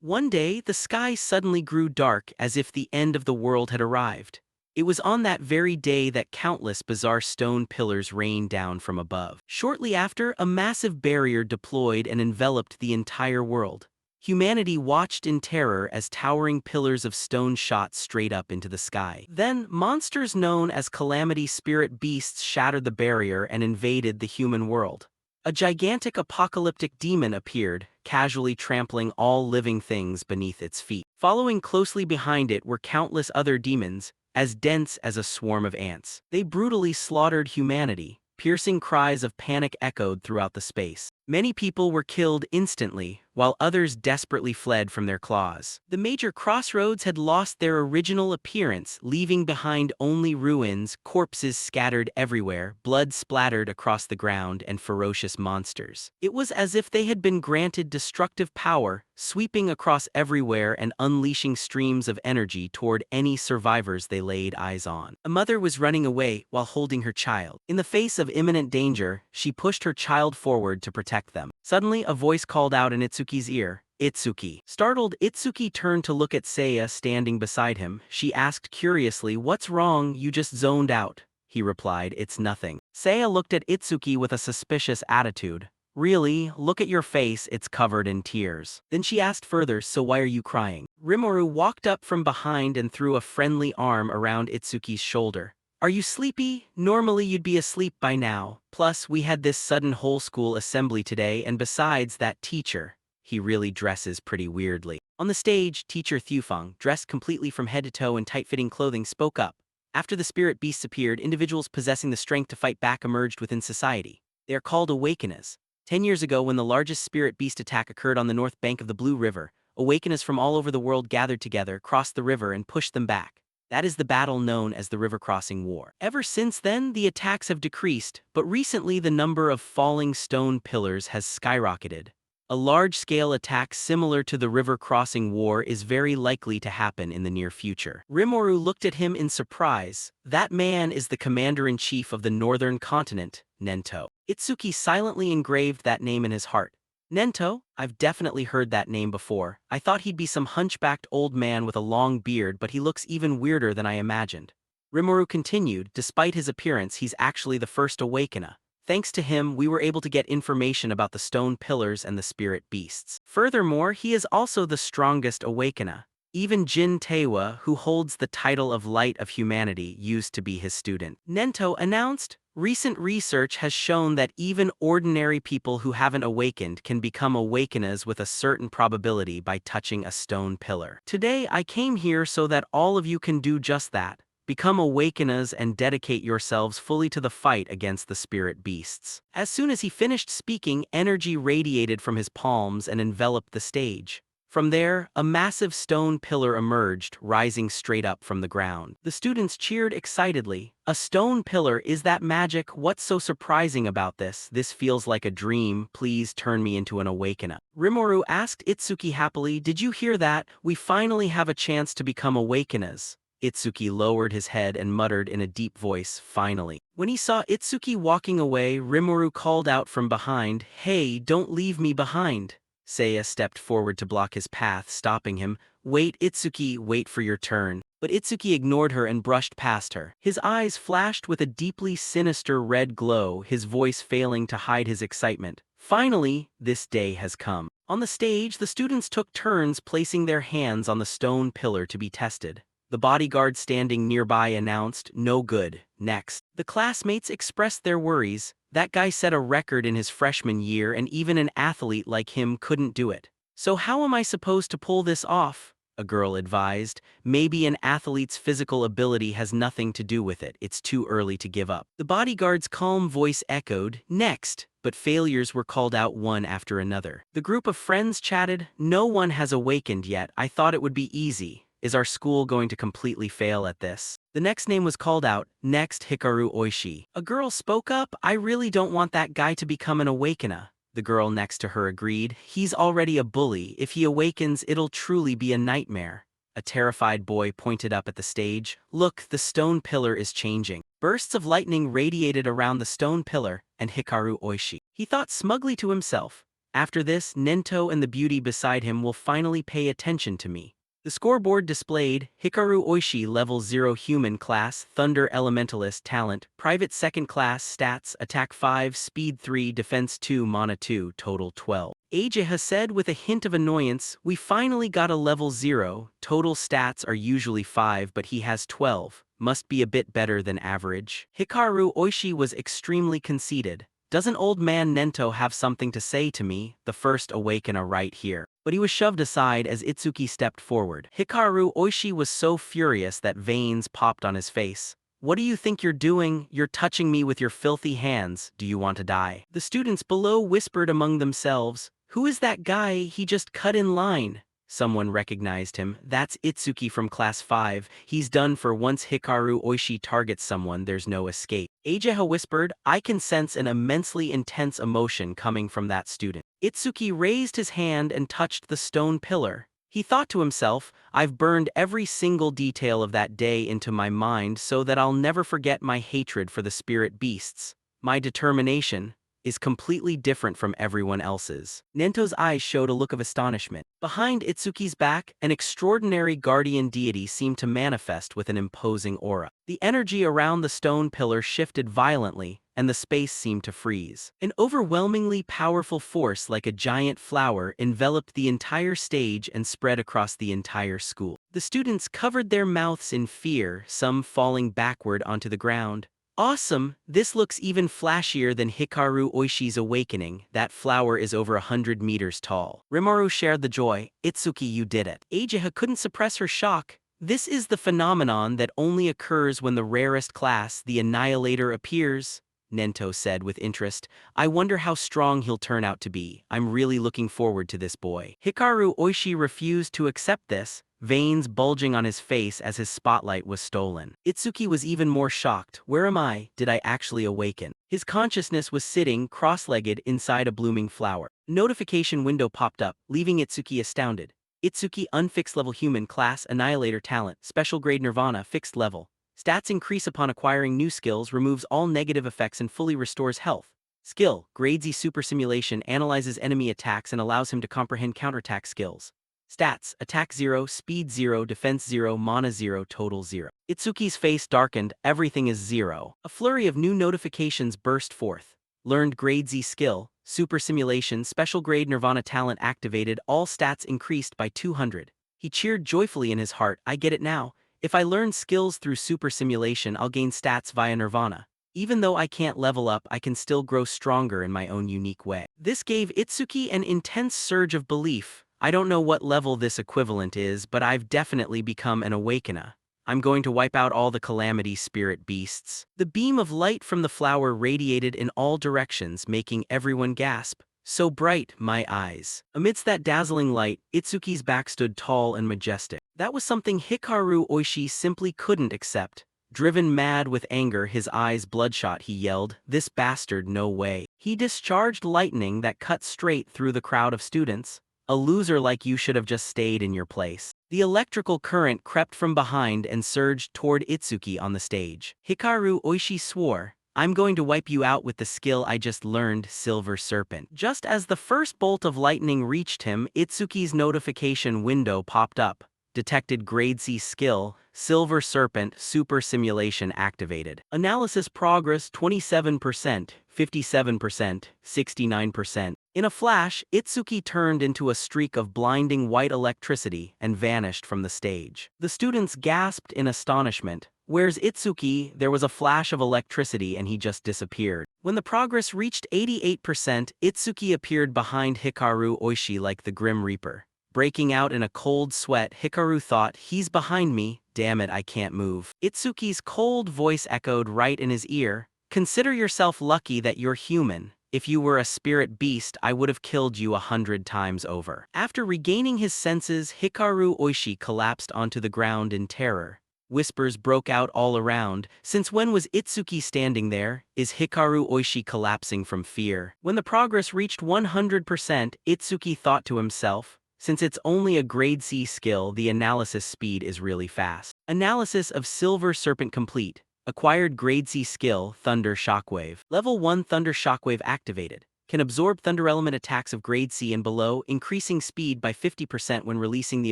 One day, the sky suddenly grew dark as if the end of the world had arrived. It was on that very day that countless bizarre stone pillars rained down from above. Shortly after, a massive barrier deployed and enveloped the entire world. Humanity watched in terror as towering pillars of stone shot straight up into the sky. Then, monsters known as calamity spirit beasts shattered the barrier and invaded the human world. A gigantic apocalyptic demon appeared, casually trampling all living things beneath its feet. Following closely behind it were countless other demons, as dense as a swarm of ants. They brutally slaughtered humanity. Piercing cries of panic echoed throughout the space. Many people were killed instantly, while others desperately fled from their claws. The major crossroads had lost their original appearance, leaving behind only ruins, corpses scattered everywhere, blood splattered across the ground, and ferocious monsters. It was as if they had been granted destructive power, sweeping across everywhere and unleashing streams of energy toward any survivors they laid eyes on. A mother was running away while holding her child. In the face of imminent danger, she pushed her child forward to protect them. Suddenly, a voice called out in Itsuki's ear, "Itsuki." Startled, Itsuki turned to look at Seiya standing beside him. She asked curiously, "What's wrong? You just zoned out." He replied, "It's nothing." Seiya looked at Itsuki with a suspicious attitude. "Really? Look at your face, it's covered in tears." Then she asked further, "So why are you crying?" Rimuru walked up from behind and threw a friendly arm around Itsuki's shoulder. "Are you sleepy? Normally you'd be asleep by now. Plus, we had this sudden whole school assembly today, and besides, that teacher, he really dresses pretty weirdly." On the stage, teacher Thufeng, dressed completely from head to toe in tight-fitting clothing, spoke up. After the spirit beasts appeared, individuals possessing the strength to fight back emerged within society. They are called awakeners. 10 years ago, when the largest spirit beast attack occurred on the north bank of the Blue River, awakeners from all over the world gathered together, crossed the river, and pushed them back. That is the battle known as the River Crossing War. Ever since then, the attacks have decreased, but recently the number of falling stone pillars has skyrocketed. A large-scale attack similar to the River Crossing War is very likely to happen in the near future. Rimuru looked at him in surprise. That man is the commander-in-chief of the northern continent, Nento. Itsuki silently engraved that name in his heart. Nento? I've definitely heard that name before. I thought he'd be some hunchbacked old man with a long beard, but he looks even weirder than I imagined. Rimuru continued, despite his appearance, he's actually the first awakener. Thanks to him, we were able to get information about the stone pillars and the spirit beasts. Furthermore, he is also the strongest awakener. Even Jin Taewa, who holds the title of Light of Humanity, used to be his student. Nento announced, "Recent research has shown that even ordinary people who haven't awakened can become awakeners with a certain probability by touching a stone pillar. Today I came here so that all of you can do just that. Become awakeners and dedicate yourselves fully to the fight against the spirit beasts." As soon as he finished speaking, energy radiated from his palms and enveloped the stage. From there, a massive stone pillar emerged, rising straight up from the ground. The students cheered excitedly. "A stone pillar, is that magic? What's so surprising about this? This feels like a dream. Please turn me into an awakener." Rimuru asked Itsuki happily, "Did you hear that? We finally have a chance to become awakeners." Itsuki lowered his head and muttered in a deep voice, "Finally." When he saw Itsuki walking away, Rimuru called out from behind, "Hey, don't leave me behind." Seiya stepped forward to block his path, stopping him. "Wait, Itsuki, wait for your turn." But Itsuki ignored her and brushed past her. His eyes flashed with a deeply sinister red glow, his voice failing to hide his excitement. Finally, this day has come. On the stage, the students took turns placing their hands on the stone pillar to be tested. The bodyguard standing nearby announced, "No good, next." The classmates expressed their worries. That guy set a record in his freshman year and even an athlete like him couldn't do it. "So how am I supposed to pull this off?" a girl advised. "Maybe an athlete's physical ability has nothing to do with it. It's too early to give up." The bodyguard's calm voice echoed, "Next," but failures were called out one after another. The group of friends chatted, "No one has awakened yet. I thought it would be easy. Is our school going to completely fail at this?" The next name was called out, "Next, Hikaru Oishi." A girl spoke up, "I really don't want that guy to become an awakener." The girl next to her agreed, "He's already a bully. If he awakens, it'll truly be a nightmare." A terrified boy pointed up at the stage, "Look, the stone pillar is changing." Bursts of lightning radiated around the stone pillar and Hikaru Oishi. He thought smugly to himself, After this, Nento and the beauty beside him will finally pay attention to me. The scoreboard displayed Hikaru Oishi Level 0 Human Class, Thunder Elementalist Talent, Private Second Class Stats, Attack 5, Speed 3, Defense 2, Mana 2, Total 12. Ageha said with a hint of annoyance, "We finally got a level 0, total stats are usually 5 but he has 12, must be a bit better than average." Hikaru Oishi was extremely conceited. "Doesn't old man Nento have something to say to me, the first awakener right here?" But he was shoved aside as Itsuki stepped forward. Hikaru Oishi was so furious that veins popped on his face. "What do you think you're doing? You're touching me with your filthy hands. Do you want to die?" The students below whispered among themselves, "Who is that guy? He just cut in line." Someone recognized him. "That's Itsuki from Class 5. He's done for once Hikaru Oishi targets someone, there's no escape." Ageha whispered, "I can sense an immensely intense emotion coming from that student." Itsuki raised his hand and touched the stone pillar. He thought to himself, "I've burned every single detail of that day into my mind so that I'll never forget my hatred for the spirit beasts. My determination is completely different from everyone else's." Nento's eyes showed a look of astonishment. Behind Itsuki's back, an extraordinary guardian deity seemed to manifest with an imposing aura. The energy around the stone pillar shifted violently, and the space seemed to freeze. An overwhelmingly powerful force like a giant flower enveloped the entire stage and spread across the entire school. The students covered their mouths in fear, some falling backward onto the ground. "Awesome! This looks even flashier than Hikaru Oishi's awakening. That flower is over 100 meters tall." Rimuru shared the joy. "Itsuki, you did it." Ageha couldn't suppress her shock. "This is the phenomenon that only occurs when the rarest class, the Annihilator, appears," Nento said with interest. "I wonder how strong he'll turn out to be. I'm really looking forward to this boy." Hikaru Oishi refused to accept this, veins bulging on his face as his spotlight was stolen. Itsuki was even more shocked. "Where am I? Did I actually awaken?" His consciousness was sitting, cross-legged, inside a blooming flower. A notification window popped up, leaving Itsuki astounded. "Itsuki Unfixed Level Human Class Annihilator Talent, Special Grade Nirvana Fixed Level. Stats increase upon acquiring new skills, removes all negative effects and fully restores health. Skill, Grade Z Super Simulation analyzes enemy attacks and allows him to comprehend counterattack skills. Stats, Attack 0, Speed 0, Defense 0, Mana 0, Total 0. Itsuki's face darkened, everything is 0. A flurry of new notifications burst forth. Learned Grade Z Skill, Super Simulation, Special Grade Nirvana Talent activated, all stats increased by 200. He cheered joyfully in his heart. "I get it now. If I learn skills through Super Simulation, I'll gain stats via Nirvana. Even though I can't level up, I can still grow stronger in my own unique way." This gave Itsuki an intense surge of belief. "I don't know what level this equivalent is, but I've definitely become an awakener. I'm going to wipe out all the calamity spirit beasts." The beam of light from the flower radiated in all directions, making everyone gasp. "So bright, my eyes." Amidst that dazzling light, Itsuki's back stood tall and majestic. That was something Hikaru Oishi simply couldn't accept. Driven mad with anger, his eyes bloodshot, he yelled, "This bastard, no way." He discharged lightning that cut straight through the crowd of students. "A loser like you should have just stayed in your place." The electrical current crept from behind and surged toward Itsuki on the stage. Hikaru Oishi swore, "I'm going to wipe you out with the skill I just learned, Silver Serpent." Just as the first bolt of lightning reached him, Itsuki's notification window popped up. Detected Grade C Skill, Silver Serpent, Super Simulation activated. Analysis progress 27%, 57%, 69%. In a flash, Itsuki turned into a streak of blinding white electricity and vanished from the stage. The students gasped in astonishment. "Where's Itsuki?" There was a flash of electricity and he just disappeared. When the progress reached 88%, Itsuki appeared behind Hikaru Oishi like the Grim Reaper. Breaking out in a cold sweat, Hikaru thought, "He's behind me, damn it, I can't move." Itsuki's cold voice echoed right in his ear. "Consider yourself lucky that you're human. If you were a spirit beast, I would have killed you 100 times over." After regaining his senses, Hikaru Oishi collapsed onto the ground in terror. Whispers broke out all around. Since when was Itsuki standing there? Is Hikaru Oishi collapsing from fear? When the progress reached 100%, Itsuki thought to himself, since it's only a Grade C skill, the analysis speed is really fast. Analysis of Silver Serpent complete. Acquired Grade C skill, Thunder Shockwave. Level 1 Thunder Shockwave activated. can absorb thunder element attacks of grade C and below, increasing speed by 50% when releasing the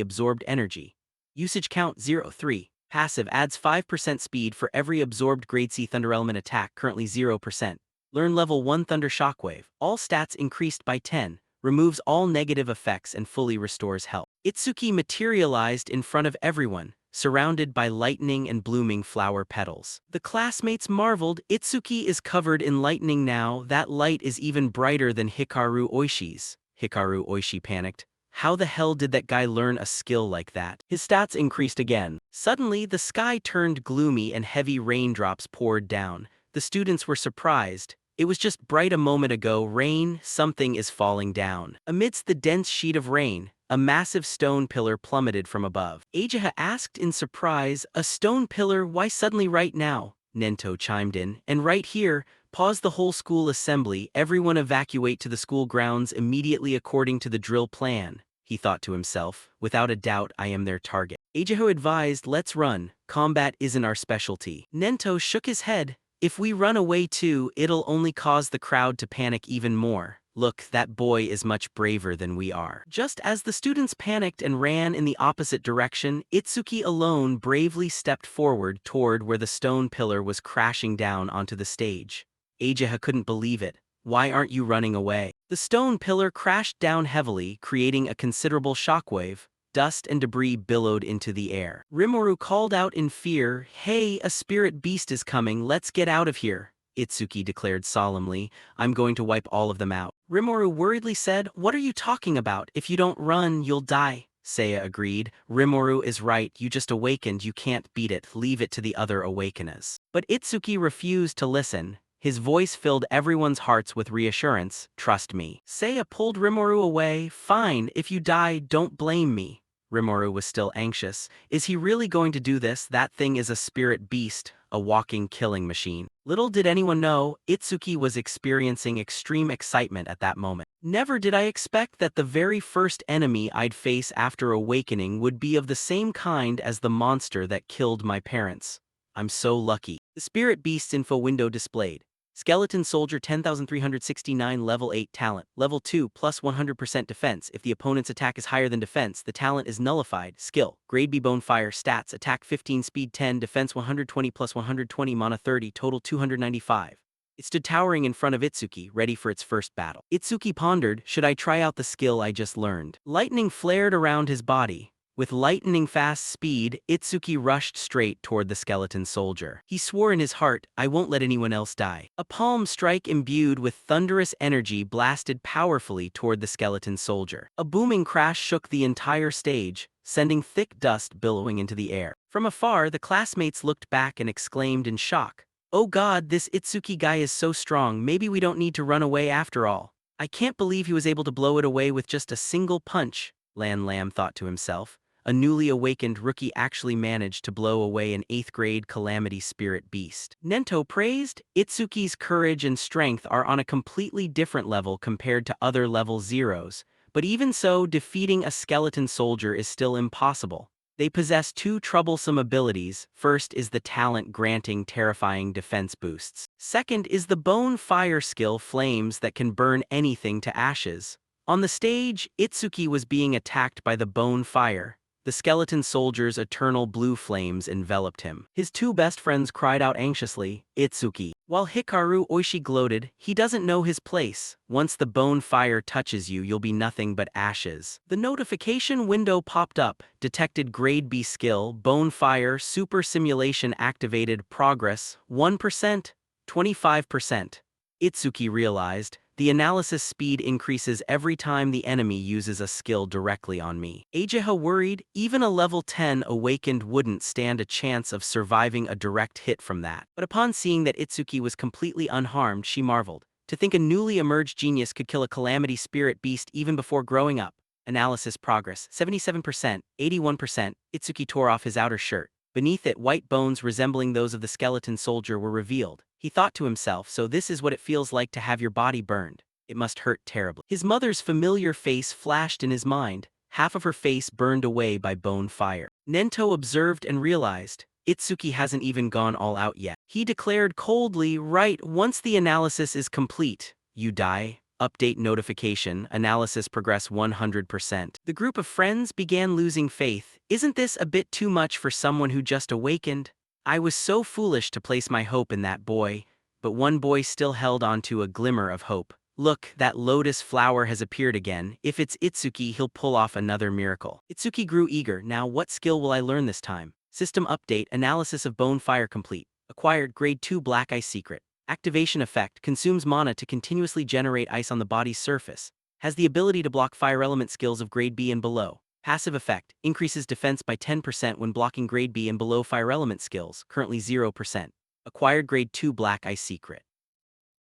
absorbed energy. Usage count 0.3. Passive adds 5% speed for every absorbed grade C thunder element attack, currently 0%. Learn level 1 thunder shockwave. All stats increased by 10. Removes all negative effects and fully restores health. Itsuki materialized in front of everyone, surrounded by lightning and blooming flower petals. The classmates marveled. Itsuki is covered in lightning now. That light is even brighter than Hikaru Oishi's. Hikaru Oishi panicked. How the hell did that guy learn a skill like that? His stats increased again. Suddenly, the sky turned gloomy and heavy raindrops poured down. The students were surprised. It was just bright a moment ago. Rain, something is falling down. Amidst the dense sheet of rain, a massive stone pillar plummeted from above. Ageha asked in surprise, a stone pillar, why suddenly right now? Nento chimed in, and right here, pause the whole school assembly, everyone evacuate to the school grounds immediately according to the drill plan. He thought to himself, without a doubt I am their target. Ageho advised, let's run, combat isn't our specialty. Nento shook his head, if we run away too, it'll only cause the crowd to panic even more. Look, that boy is much braver than we are. Just as the students panicked and ran in the opposite direction, Itsuki alone bravely stepped forward toward where the stone pillar was crashing down onto the stage. Ageha couldn't believe it. Why aren't you running away? The stone pillar crashed down heavily, creating a considerable shockwave. Dust and debris billowed into the air. Rimuru called out in fear, hey, a spirit beast is coming, let's get out of here. Itsuki declared solemnly, I'm going to wipe all of them out. Rimuru worriedly said, what are you talking about? If you don't run, you'll die. Seiya agreed, Rimuru is right, you just awakened, you can't beat it, leave it to the other awakeners. But Itsuki refused to listen. His voice filled everyone's hearts with reassurance, trust me. Seiya pulled Rimuru away, fine, if you die, don't blame me. Rimuru was still anxious. Is he really going to do this? That thing is a spirit beast, a walking killing machine. Little did anyone know, Itsuki was experiencing extreme excitement at that moment. Never did I expect that the very first enemy I'd face after awakening would be of the same kind as the monster that killed my parents. I'm so lucky. The spirit beast's info window displayed. Skeleton Soldier 10,369 Level 8 Talent. Level 2 plus 100% Defense. If the opponent's attack is higher than defense, the talent is nullified. Skill. Grade B Bonefire. Stats. Attack 15, Speed 10, Defense 120 plus 120, Mana 30, Total 295. It stood towering in front of Itsuki, ready for its first battle. Itsuki pondered, should I try out the skill I just learned? Lightning flared around his body. With lightning-fast speed, Itsuki rushed straight toward the skeleton soldier. He swore in his heart, I won't let anyone else die. A palm strike imbued with thunderous energy blasted powerfully toward the skeleton soldier. A booming crash shook the entire stage, sending thick dust billowing into the air. From afar, the classmates looked back and exclaimed in shock, oh god, this Itsuki guy is so strong, maybe we don't need to run away after all. I can't believe he was able to blow it away with just a single punch, Lan Lam thought to himself. A newly awakened rookie actually managed to blow away an 8th grade calamity spirit beast. Nento praised, Itsuki's courage and strength are on a completely different level compared to other level zeros, but even so, defeating a skeleton soldier is still impossible. They possess two troublesome abilities. First is the talent granting terrifying defense boosts. Second is the bone fire skill flames that can burn anything to ashes. On the stage, Itsuki was being attacked by the bone fire. The skeleton soldier's eternal blue flames enveloped him. His two best friends cried out anxiously, Itsuki. While Hikaru Oishi gloated, he doesn't know his place. Once the bone fire touches you, you'll be nothing but ashes. The notification window popped up, detected grade B skill, bone fire, super simulation activated, progress, 1%, 25%. Itsuki realized, the analysis speed increases every time the enemy uses a skill directly on me. Ageha worried, even a level 10 awakened wouldn't stand a chance of surviving a direct hit from that. But upon seeing that Itsuki was completely unharmed, she marveled. To think a newly emerged genius could kill a calamity spirit beast even before growing up. Analysis progress, 77%, 81%, Itsuki tore off his outer shirt. Beneath it, white bones resembling those of the skeleton soldier were revealed. He thought to himself, so this is what it feels like to have your body burned. It must hurt terribly. His mother's familiar face flashed in his mind, half of her face burned away by bone fire. Nento observed and realized, Itsuki hasn't even gone all out yet. He declared coldly, right, once the analysis is complete, you die. Update notification, analysis progress 100%. The group of friends began losing faith. Isn't this a bit too much for someone who just awakened? I was so foolish to place my hope in that boy, but one boy still held on to a glimmer of hope. Look, that lotus flower has appeared again. If it's Itsuki, he'll pull off another miracle. Itsuki grew eager. Now what skill will I learn this time? System update, analysis of bone fire complete. Acquired grade 2 black ice secret. Activation effect, consumes mana to continuously generate ice on the body's surface. Has the ability to block fire element skills of grade B and below. Passive effect, increases defense by 10% when blocking grade B and below fire element skills, currently 0%. Acquired grade 2 black ice secret.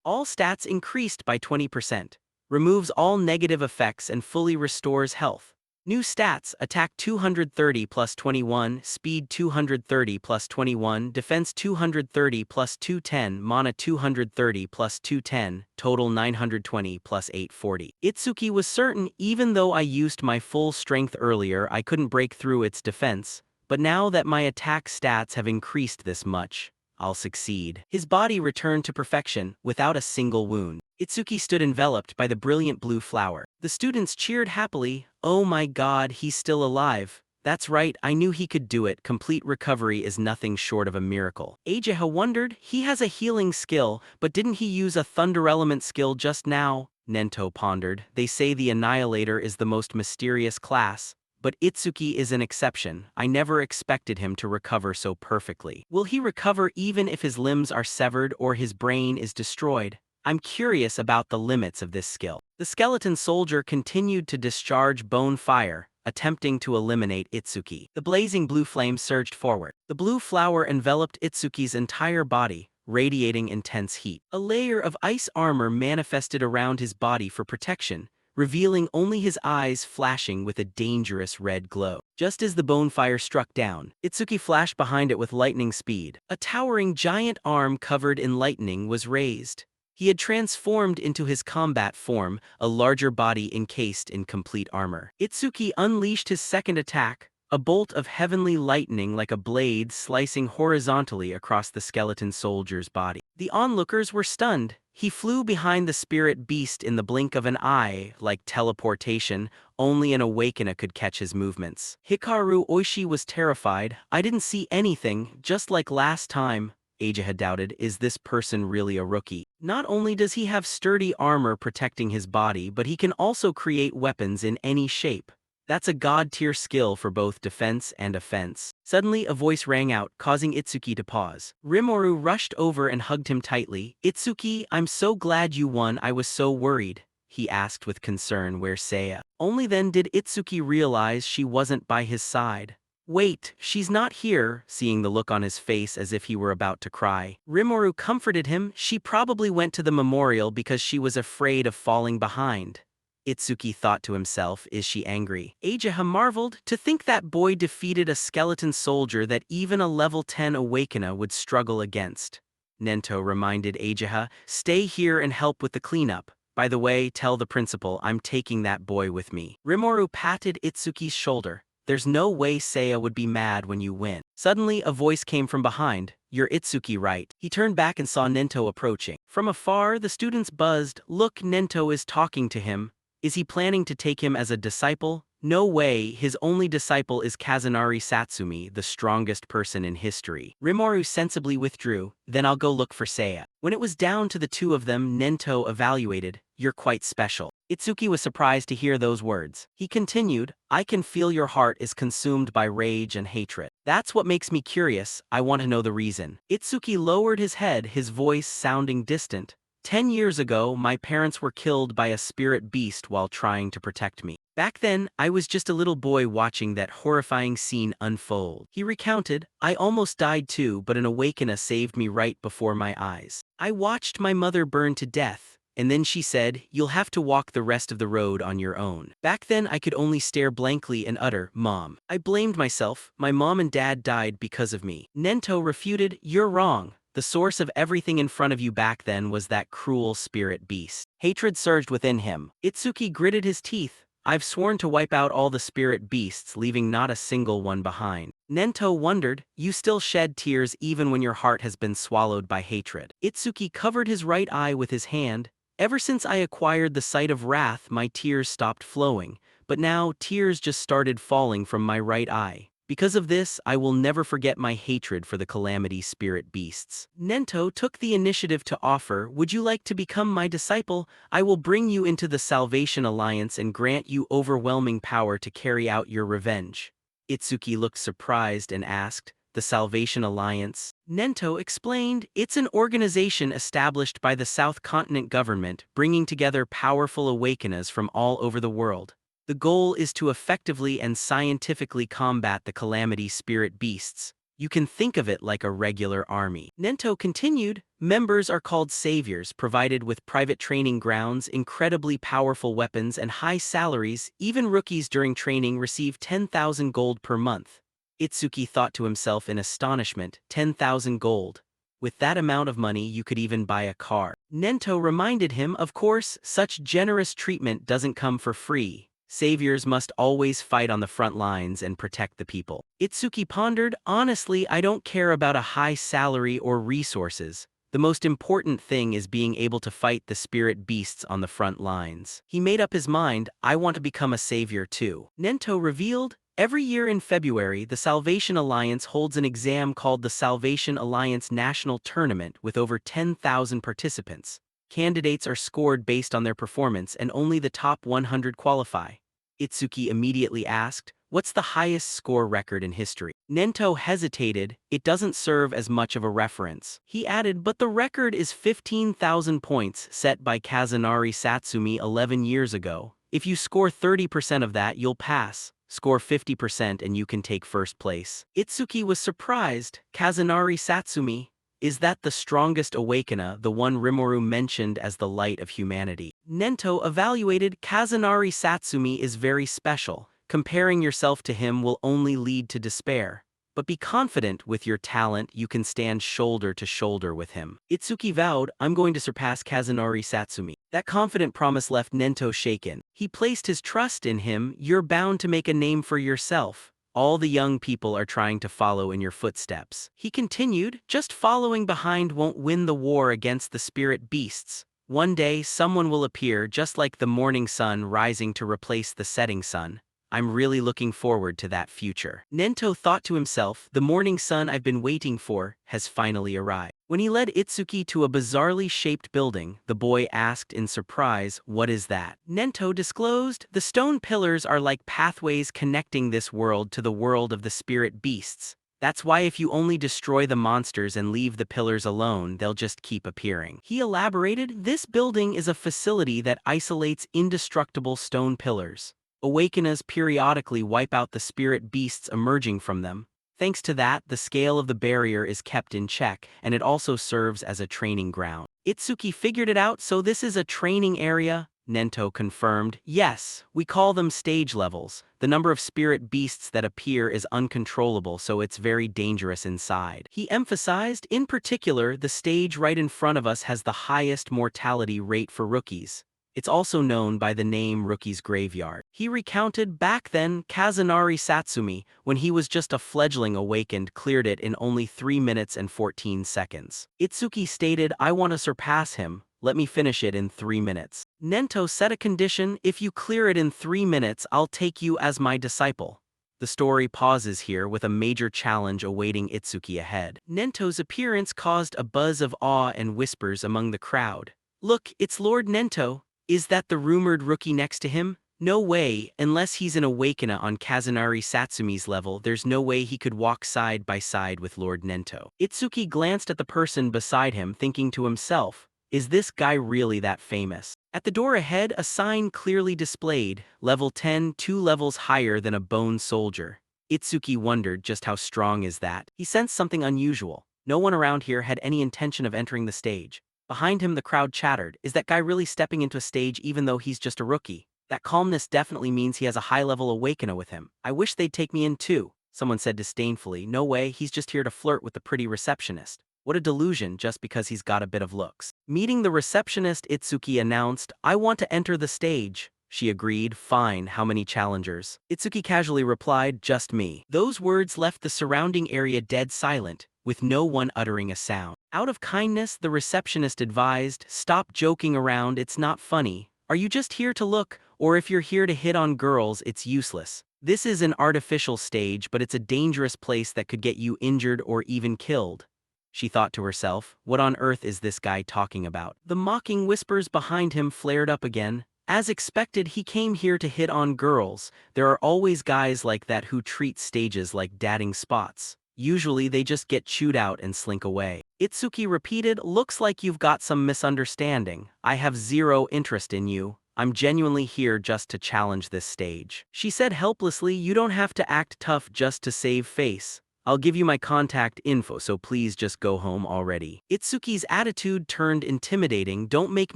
All stats increased by 20%. Removes all negative effects and fully restores health. New stats, attack 230 plus 21, speed 230 plus 21, defense 230 plus 210, mana 230 plus 210, total 920 plus 840. Itsuki was certain even though I used my full strength earlier I couldn't break through its defense, but now that my attack stats have increased this much, I'll succeed. His body returned to perfection, without a single wound. Itsuki stood enveloped by the brilliant blue flower. The students cheered happily. Oh my god, he's still alive. That's right, I knew he could do it. Complete recovery is nothing short of a miracle. Ageha wondered, he has a healing skill, but didn't he use a thunder element skill just now? Nento pondered. They say the Annihilator is the most mysterious class, but Itsuki is an exception. I never expected him to recover so perfectly. Will he recover even if his limbs are severed or his brain is destroyed? I'm curious about the limits of this skill. The skeleton soldier continued to discharge bone fire, attempting to eliminate Itsuki. The blazing blue flame surged forward. The blue flower enveloped Itsuki's entire body, radiating intense heat. A layer of ice armor manifested around his body for protection, revealing only his eyes flashing with a dangerous red glow. Just as the bone fire struck down, Itsuki flashed behind it with lightning speed. A towering giant arm covered in lightning was raised. He had transformed into his combat form, a larger body encased in complete armor. Itsuki unleashed his second attack, a bolt of heavenly lightning like a blade slicing horizontally across the skeleton soldier's body. The onlookers were stunned. He flew behind the spirit beast in the blink of an eye, like teleportation. Only an awakener could catch his movements. Hikaru Oishi was terrified. I didn't see anything, just like last time. Ageha doubted, is this person really a rookie? Not only does he have sturdy armor protecting his body, but he can also create weapons in any shape. That's a god-tier skill for both defense and offense. Suddenly, a voice rang out, causing Itsuki to pause. Rimuru rushed over and hugged him tightly. Itsuki, I'm so glad you won. I was so worried. He asked with concern, where's Seiya? Only then did Itsuki realize she wasn't by his side. Wait, she's not here, seeing the look on his face as if he were about to cry. Rimuru comforted him. She probably went to the memorial because she was afraid of falling behind. Itsuki thought to himself, is she angry? Ageha marveled, to think that boy defeated a skeleton soldier that even a level 10 awakener would struggle against. Nento reminded Ageha, stay here and help with the cleanup. By the way, tell the principal I'm taking that boy with me. Rimuru patted Itsuki's shoulder. There's no way Seiya would be mad when you win. Suddenly, a voice came from behind. You're Itsuki, right? He turned back and saw Nento approaching. From afar, the students buzzed. Look, Nento is talking to him. Is he planning to take him as a disciple? No way, his only disciple is Kazunari Satsumi, the strongest person in history. Rimuru sensibly withdrew, then I'll go look for Seiya. When it was down to the two of them, Nento evaluated, you're quite special. Itsuki was surprised to hear those words. He continued, I can feel your heart is consumed by rage and hatred. That's what makes me curious, I want to know the reason. Itsuki lowered his head, his voice sounding distant. 10 years ago, my parents were killed by a spirit beast while trying to protect me. Back then, I was just a little boy watching that horrifying scene unfold. He recounted, I almost died too, but an awakener saved me right before my eyes. I watched my mother burn to death, and then she said, you'll have to walk the rest of the road on your own. Back then, I could only stare blankly and utter, Mom. I blamed myself, my mom and dad died because of me. Nento refuted, you're wrong. The source of everything in front of you back then was that cruel spirit beast. Hatred surged within him. Itsuki gritted his teeth. I've sworn to wipe out all the spirit beasts, leaving not a single one behind. Nento wondered, you still shed tears even when your heart has been swallowed by hatred. Itsuki covered his right eye with his hand. Ever since I acquired the sight of wrath, my tears stopped flowing, but now tears just started falling from my right eye. Because of this, I will never forget my hatred for the calamity spirit beasts. Nento took the initiative to offer, "Would you like to become my disciple? I will bring you into the Salvation Alliance and grant you overwhelming power to carry out your revenge." Itsuki looked surprised and asked, "The Salvation Alliance?" Nento explained, "It's an organization established by the South Continent government, bringing together powerful awakeners from all over the world. The goal is to effectively and scientifically combat the calamity spirit beasts. You can think of it like a regular army." Nento continued, "Members are called saviors, provided with private training grounds, incredibly powerful weapons, and high salaries. Even rookies during training receive 10,000 gold per month." Itsuki thought to himself in astonishment, 10,000 gold. With that amount of money you could even buy a car. Nento reminded him, of course, such generous treatment doesn't come for free. Saviors must always fight on the front lines and protect the people. Itsuki pondered, "Honestly, I don't care about a high salary or resources. The most important thing is being able to fight the spirit beasts on the front lines." He made up his mind, "I want to become a savior too." Nento revealed, "Every year in February, the Salvation Alliance holds an exam called the Salvation Alliance National Tournament with over 10,000 participants. Candidates are scored based on their performance and only the top 100 qualify." Itsuki immediately asked, "What's the highest score record in history?" Nento hesitated, "It doesn't serve as much of a reference." He added, "But the record is 15,000 points set by Kazunari Satsumi 11 years ago. If you score 30% of that, you'll pass. Score 50% and you can take first place." Itsuki was surprised. Kazunari Satsumi? Is that the strongest awakener, the one Rimuru mentioned as the light of humanity? Nento evaluated, "Kazunari Satsumi is very special. Comparing yourself to him will only lead to despair. But be confident with your talent, you can stand shoulder to shoulder with him." Itsuki vowed, "I'm going to surpass Kazunari Satsumi." That confident promise left Nento shaken. He placed his trust in him. "You're bound to make a name for yourself. All the young people are trying to follow in your footsteps." He continued, "Just following behind won't win the war against the spirit beasts. One day, someone will appear just like the morning sun rising to replace the setting sun. I'm really looking forward to that future." Nento thought to himself, "The morning sun I've been waiting for has finally arrived." When he led Itsuki to a bizarrely shaped building, the boy asked in surprise, "What is that?" Nento disclosed, "The stone pillars are like pathways connecting this world to the world of the spirit beasts. That's why if you only destroy the monsters and leave the pillars alone, they'll just keep appearing." He elaborated, "This building is a facility that isolates indestructible stone pillars. Awakeners periodically wipe out the spirit beasts emerging from them. Thanks to that, the scale of the barrier is kept in check, and it also serves as a training ground." Itsuki figured it out, "So this is a training area?" Nento confirmed, "Yes, we call them stage levels. The number of spirit beasts that appear is uncontrollable, so it's very dangerous inside." He emphasized, "In particular, the stage right in front of us has the highest mortality rate for rookies. It's also known by the name Rookie's Graveyard." He recounted, "Back then, Kazunari Satsumi, when he was just a fledgling awakened, cleared it in only 3 minutes and 14 seconds. Itsuki stated, "I want to surpass him. Let me finish it in 3 minutes." Nento set a condition, "If you clear it in 3 minutes, I'll take you as my disciple." The story pauses here with a major challenge awaiting Itsuki ahead. Nento's appearance caused a buzz of awe and whispers among the crowd. "Look, it's Lord Nento. Is that the rumored rookie next to him? No way, unless he's an awakener on Kazunari Satsumi's level, there's no way he could walk side by side with Lord Nento." Itsuki glanced at the person beside him, thinking to himself, "Is this guy really that famous?" At the door ahead, a sign clearly displayed, "Level 10, 2 levels higher than a bone soldier." Itsuki wondered, just how strong is that? He sensed something unusual. No one around here had any intention of entering the stage. Behind him, the crowd chattered, "Is that guy really stepping into a stage even though he's just a rookie? That calmness definitely means he has a high-level awakener with him. I wish they'd take me in too." Someone said disdainfully, "No way, he's just here to flirt with the pretty receptionist. What a delusion, just because he's got a bit of looks." Meeting the receptionist, Itsuki announced, "I want to enter the stage." she agreed. Fine, how many challengers? Itsuki casually replied, just me. Those words left the surrounding area dead silent, with no one uttering a sound. Out of kindness, the receptionist advised, stop joking around, it's not funny. Are you just here to look, or if you're here to hit on girls, it's useless. This is an artificial stage, but it's a dangerous place that could get you injured or even killed. She thought to herself, what on earth is this guy talking about? The mocking whispers behind him flared up again. As expected, he came here to hit on girls. There are always guys like that who treat stages like dating spots. Usually they just get chewed out and slink away. Itsuki repeated, looks like you've got some misunderstanding. I have zero interest in you. I'm genuinely here just to challenge this stage. She said helplessly, you don't have to act tough just to save face. I'll give you my contact info, so please just go home already. Itsuki's attitude turned intimidating. Don't make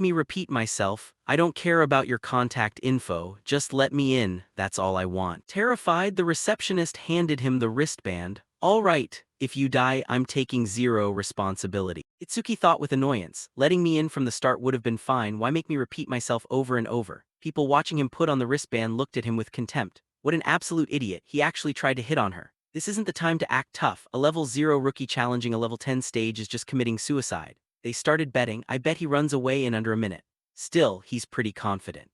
me repeat myself. I don't care about your contact info, just let me in, that's all I want. Terrified, the receptionist handed him the wristband. All right, if you die, I'm taking zero responsibility. Itsuki thought with annoyance. Letting me in from the start would have been fine, why make me repeat myself over and over? People watching him put on the wristband looked at him with contempt. What an absolute idiot, he actually tried to hit on her. This isn't the time to act tough. A level 0 rookie challenging a level 10 stage is just committing suicide. They started betting. I bet he runs away in under a minute. Still, he's pretty confident.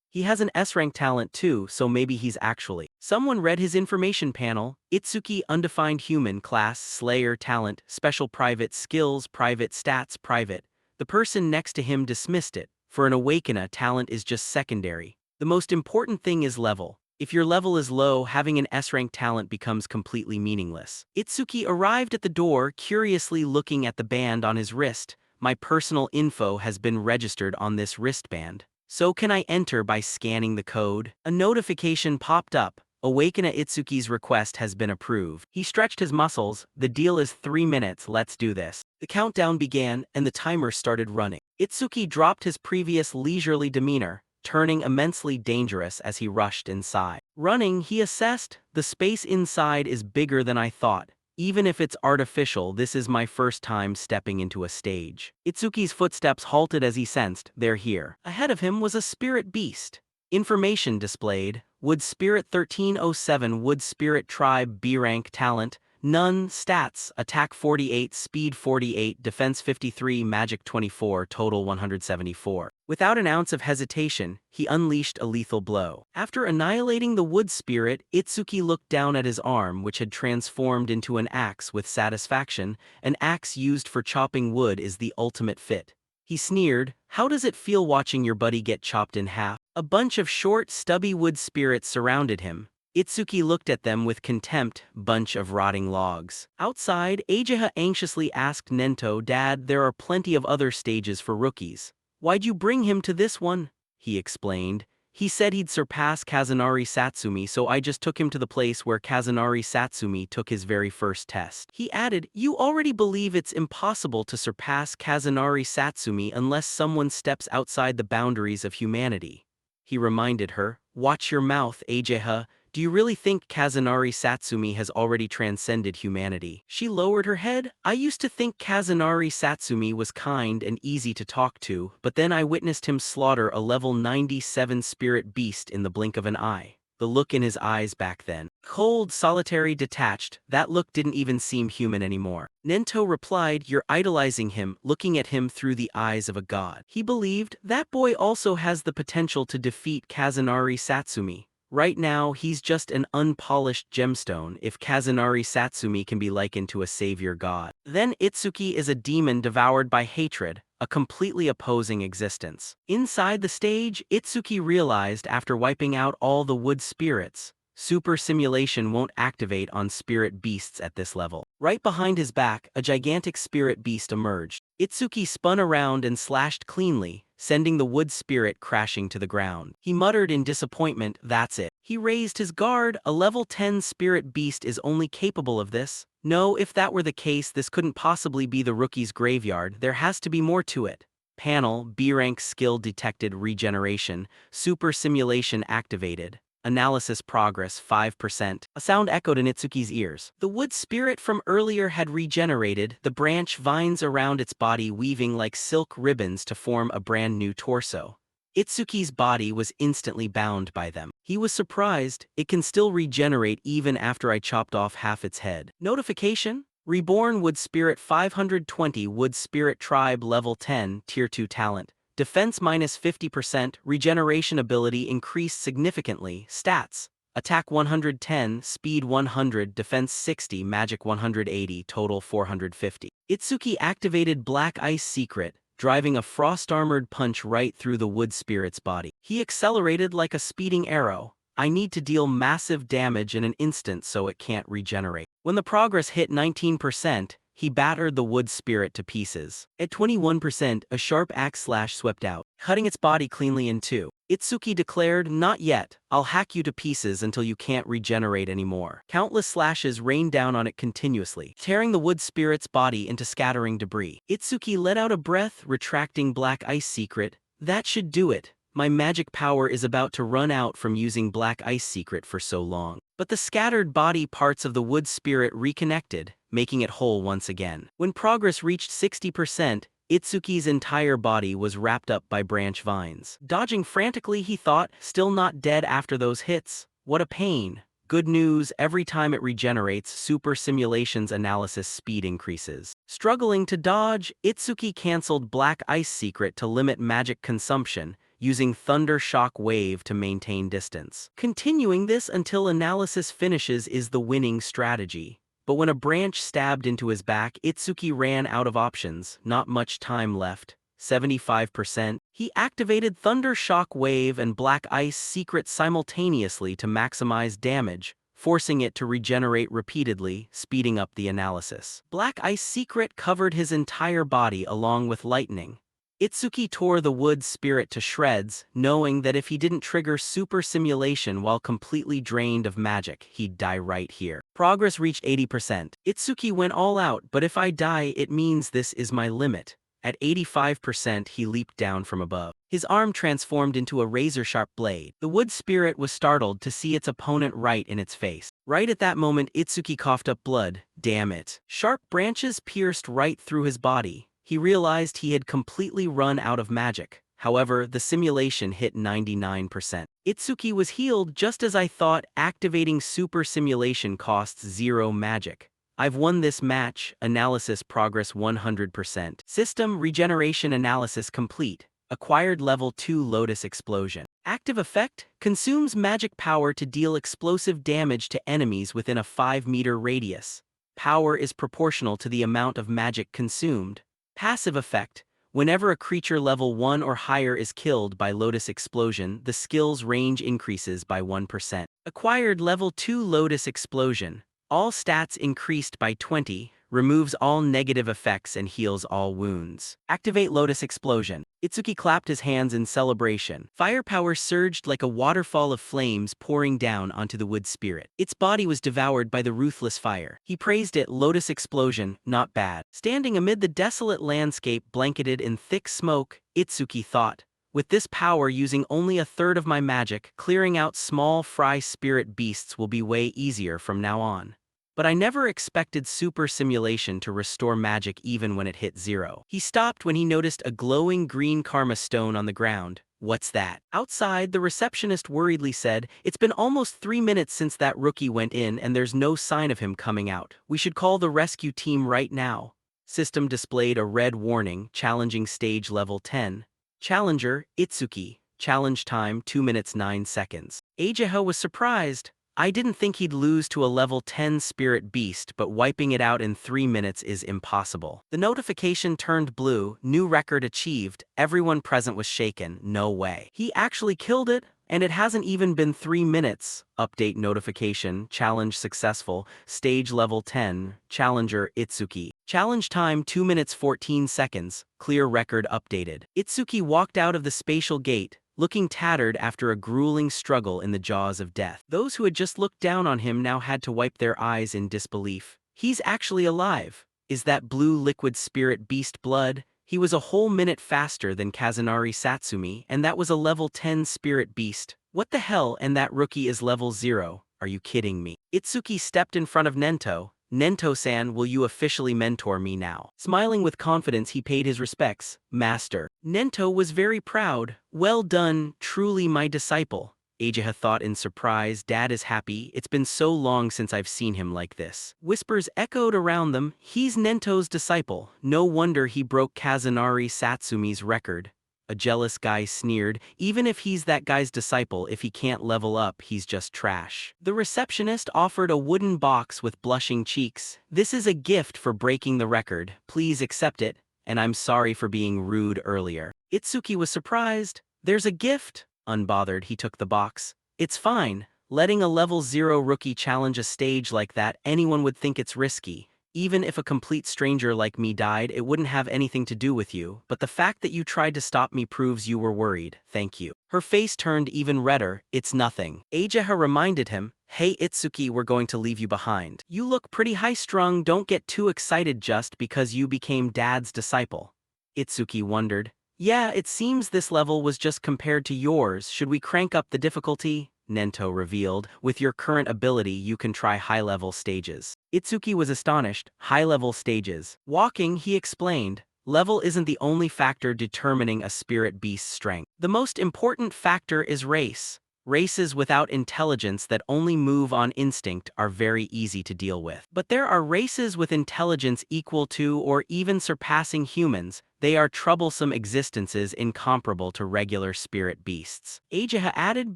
He has an S-rank talent too, so maybe he's actually. Someone read his information panel. Itsuki, undefined human, class, slayer, talent, special private, skills, private, stats, private. The person next to him dismissed it. For an awakener, talent is just secondary. The most important thing is level. If your level is low, having an S-rank talent becomes completely meaningless. Itsuki arrived at the door, curiously looking at the band on his wrist. My personal info has been registered on this wristband. So can I enter by scanning the code? A notification popped up. Awakener Itsuki's request has been approved. He stretched his muscles. The deal is 3 minutes, let's do this. The countdown began, and the timer started running. Itsuki dropped his previous leisurely demeanor, turning immensely dangerous as he rushed inside. Running, he assessed, the space inside is bigger than I thought. Even if it's artificial, this is my first time stepping into a stage. Itsuki's footsteps halted as he sensed, they're here. Ahead of him was a spirit beast. Information displayed, Wood Spirit 1307, Wood Spirit Tribe, B-rank talent, none, stats, attack 48, speed 48, defense 53, magic 24, total 174. Without an ounce of hesitation, he unleashed a lethal blow. After annihilating the wood spirit, Itsuki looked down at his arm, which had transformed into an axe with satisfaction. An axe used for chopping wood is the ultimate fit. He sneered, how does it feel watching your buddy get chopped in half? A bunch of short, stubby wood spirits surrounded him. Itsuki looked at them with contempt, bunch of rotting logs. Outside, Ageha anxiously asked Nento, Dad, there are plenty of other stages for rookies. Why'd you bring him to this one? He explained. He said he'd surpass Kazunari Satsumi, so I just took him to the place where Kazunari Satsumi took his very first test. He added, you already believe it's impossible to surpass Kazunari Satsumi unless someone steps outside the boundaries of humanity. He reminded her, watch your mouth, Ageha. Do you really think Kazunari Satsumi has already transcended humanity? She lowered her head. I used to think Kazunari Satsumi was kind and easy to talk to, but then I witnessed him slaughter a level 97 spirit beast in the blink of an eye. The look in his eyes back then. Cold, solitary, detached, that look didn't even seem human anymore. Nento replied, you're idolizing him, looking at him through the eyes of a god. He believed, that boy also has the potential to defeat Kazunari Satsumi. Right now, he's just an unpolished gemstone if Kazunari Satsumi can be likened to a savior god. Then Itsuki is a demon devoured by hatred, a completely opposing existence. Inside the stage, Itsuki realized after wiping out all the wood spirits, super simulation won't activate on spirit beasts at this level. Right behind his back, a gigantic spirit beast emerged. Itsuki spun around and slashed cleanly, sending the wood spirit crashing to the ground. He muttered in disappointment, that's it. He raised his guard, a level 10 spirit beast is only capable of this. No, if that were the case, this couldn't possibly be the rookie's graveyard, there has to be more to it. Panel, B-rank skill detected regeneration, super simulation activated. Analysis progress 5%. A sound echoed in Itsuki's ears. The wood spirit from earlier had regenerated, the branch vines around its body weaving like silk ribbons to form a brand new torso. Itsuki's body was instantly bound by them. He was surprised. It can still regenerate even after I chopped off half its head. Notification? Reborn Wood Spirit 520 Wood Spirit Tribe Level 10 Tier 2 Talent. Defense minus 50%, regeneration ability increased significantly. Stats: Attack 110, Speed 100, Defense 60, Magic 180, Total 450. Itsuki activated Black Ice Secret, driving a frost-armored punch right through the wood spirit's body. He accelerated like a speeding arrow. I need to deal massive damage in an instant so it can't regenerate. When the progress hit 19%, he battered the wood spirit to pieces. At 21%, a sharp axe slash swept out, cutting its body cleanly in two. Itsuki declared, "Not yet. I'll hack you to pieces until you can't regenerate anymore." Countless slashes rained down on it continuously, tearing the wood spirit's body into scattering debris. Itsuki let out a breath, retracting Black Ice Secret. "That should do it. My magic power is about to run out from using Black Ice Secret for so long." But the scattered body parts of the wood spirit reconnected, making it whole once again. When progress reached 60%, Itsuki's entire body was wrapped up by branch vines. Dodging frantically, he thought, still not dead after those hits. What a pain. Good news, every time it regenerates, Super Simulation's analysis speed increases. Struggling to dodge, Itsuki canceled Black Ice Secret to limit magic consumption, using Thunder Shock Wave to maintain distance. Continuing this until analysis finishes is the winning strategy. But when a branch stabbed into his back, Itsuki ran out of options. Not much time left. 75%. He activated Thunder Shock Wave and Black Ice Secret simultaneously to maximize damage, forcing it to regenerate repeatedly, speeding up the analysis. Black Ice Secret covered his entire body along with lightning. Itsuki tore the wood spirit to shreds, knowing that if he didn't trigger Super Simulation while completely drained of magic, he'd die right here. Progress reached 80%. Itsuki went all out, but if I die, it means this is my limit. At 85%, he leaped down from above. His arm transformed into a razor-sharp blade. The wood spirit was startled to see its opponent right in its face. Right at that moment, Itsuki coughed up blood. Damn it. Sharp branches pierced right through his body. He realized he had completely run out of magic. However, the simulation hit 99%. Itsuki was healed just as I thought. Activating Super Simulation costs 0 magic. I've won this match. Analysis progress 100%. System regeneration analysis complete. Acquired level 2 Lotus Explosion. Active effect: consumes magic power to deal explosive damage to enemies within a 5-meter radius. Power is proportional to the amount of magic consumed. Passive effect: whenever a creature level 1 or higher is killed by Lotus Explosion, the skill's range increases by 1%. Acquired level 2 Lotus Explosion. All stats increased by 20, removes all negative effects and heals all wounds. Activate Lotus Explosion. Itsuki clapped his hands in celebration. Firepower surged like a waterfall of flames pouring down onto the wood spirit. Its body was devoured by the ruthless fire. He praised it. Lotus Explosion, not bad. Standing amid the desolate landscape blanketed in thick smoke, Itsuki thought, with this power using only a third of my magic, clearing out small fry spirit beasts will be way easier from now on. But I never expected Super Simulation to restore magic even when it hit 0. He stopped when he noticed a glowing green karma stone on the ground. What's that? Outside, the receptionist worriedly said, "It's been almost 3 minutes since that rookie went in and there's no sign of him coming out. We should call the rescue team right now." System displayed a red warning, challenging stage level 10. Challenger, Itsuki. Challenge time 2 minutes 9 seconds. Ageha was surprised. I didn't think he'd lose to a level 10 spirit beast, but wiping it out in 3 minutes is impossible. The notification turned blue. New record achieved. Everyone present was shaken. No way. He actually killed it, and it hasn't even been 3 minutes. Update notification. Challenge successful. Stage level 10. Challenger, Itsuki. Challenge time 2 minutes 14 seconds. Clear record updated. Itsuki walked out of the spatial gate, looking tattered after a grueling struggle in the jaws of death. Those who had just looked down on him now had to wipe their eyes in disbelief. He's actually alive. Is that blue liquid spirit beast blood? He was a whole minute faster than Kazunari Satsumi, and that was a level 10 spirit beast. What the hell, and that rookie is level 0? Are you kidding me? Itsuki stepped in front of Nento. Nento-san, will you officially mentor me now? Smiling with confidence, he paid his respects. Master. Nento was very proud. Well done, truly my disciple. Ageha thought in surprise. Dad is happy. It's been so long since I've seen him like this. Whispers echoed around them. He's Nento's disciple. No wonder he broke Kazunari Satsumi's record. A jealous guy sneered. Even if he's that guy's disciple, if he can't level up, he's just trash. The receptionist offered a wooden box with blushing cheeks. This is a gift for breaking the record. Please accept it, and I'm sorry for being rude earlier. Itsuki was surprised. There's a gift? Unbothered, he took the box. It's fine. Letting a level 0 rookie challenge a stage like that, anyone would think it's risky. Even if a complete stranger like me died, it wouldn't have anything to do with you, but the fact that you tried to stop me proves you were worried. Thank you. Her face turned even redder. It's nothing. Ageha reminded him, hey Itsuki, we're going to leave you behind. You look pretty high-strung, don't get too excited just because you became Dad's disciple. Itsuki wondered. Yeah, it seems this level was just compared to yours. Should we crank up the difficulty? Nento revealed. With your current ability, you can try high-level stages. Itsuki was astonished. High-level stages. Walking, he explained. Level isn't the only factor determining a spirit beast's strength. The most important factor is race. Races without intelligence that only move on instinct are very easy to deal with. But there are races with intelligence equal to or even surpassing humans. They are troublesome existences incomparable to regular spirit beasts. Ageha added,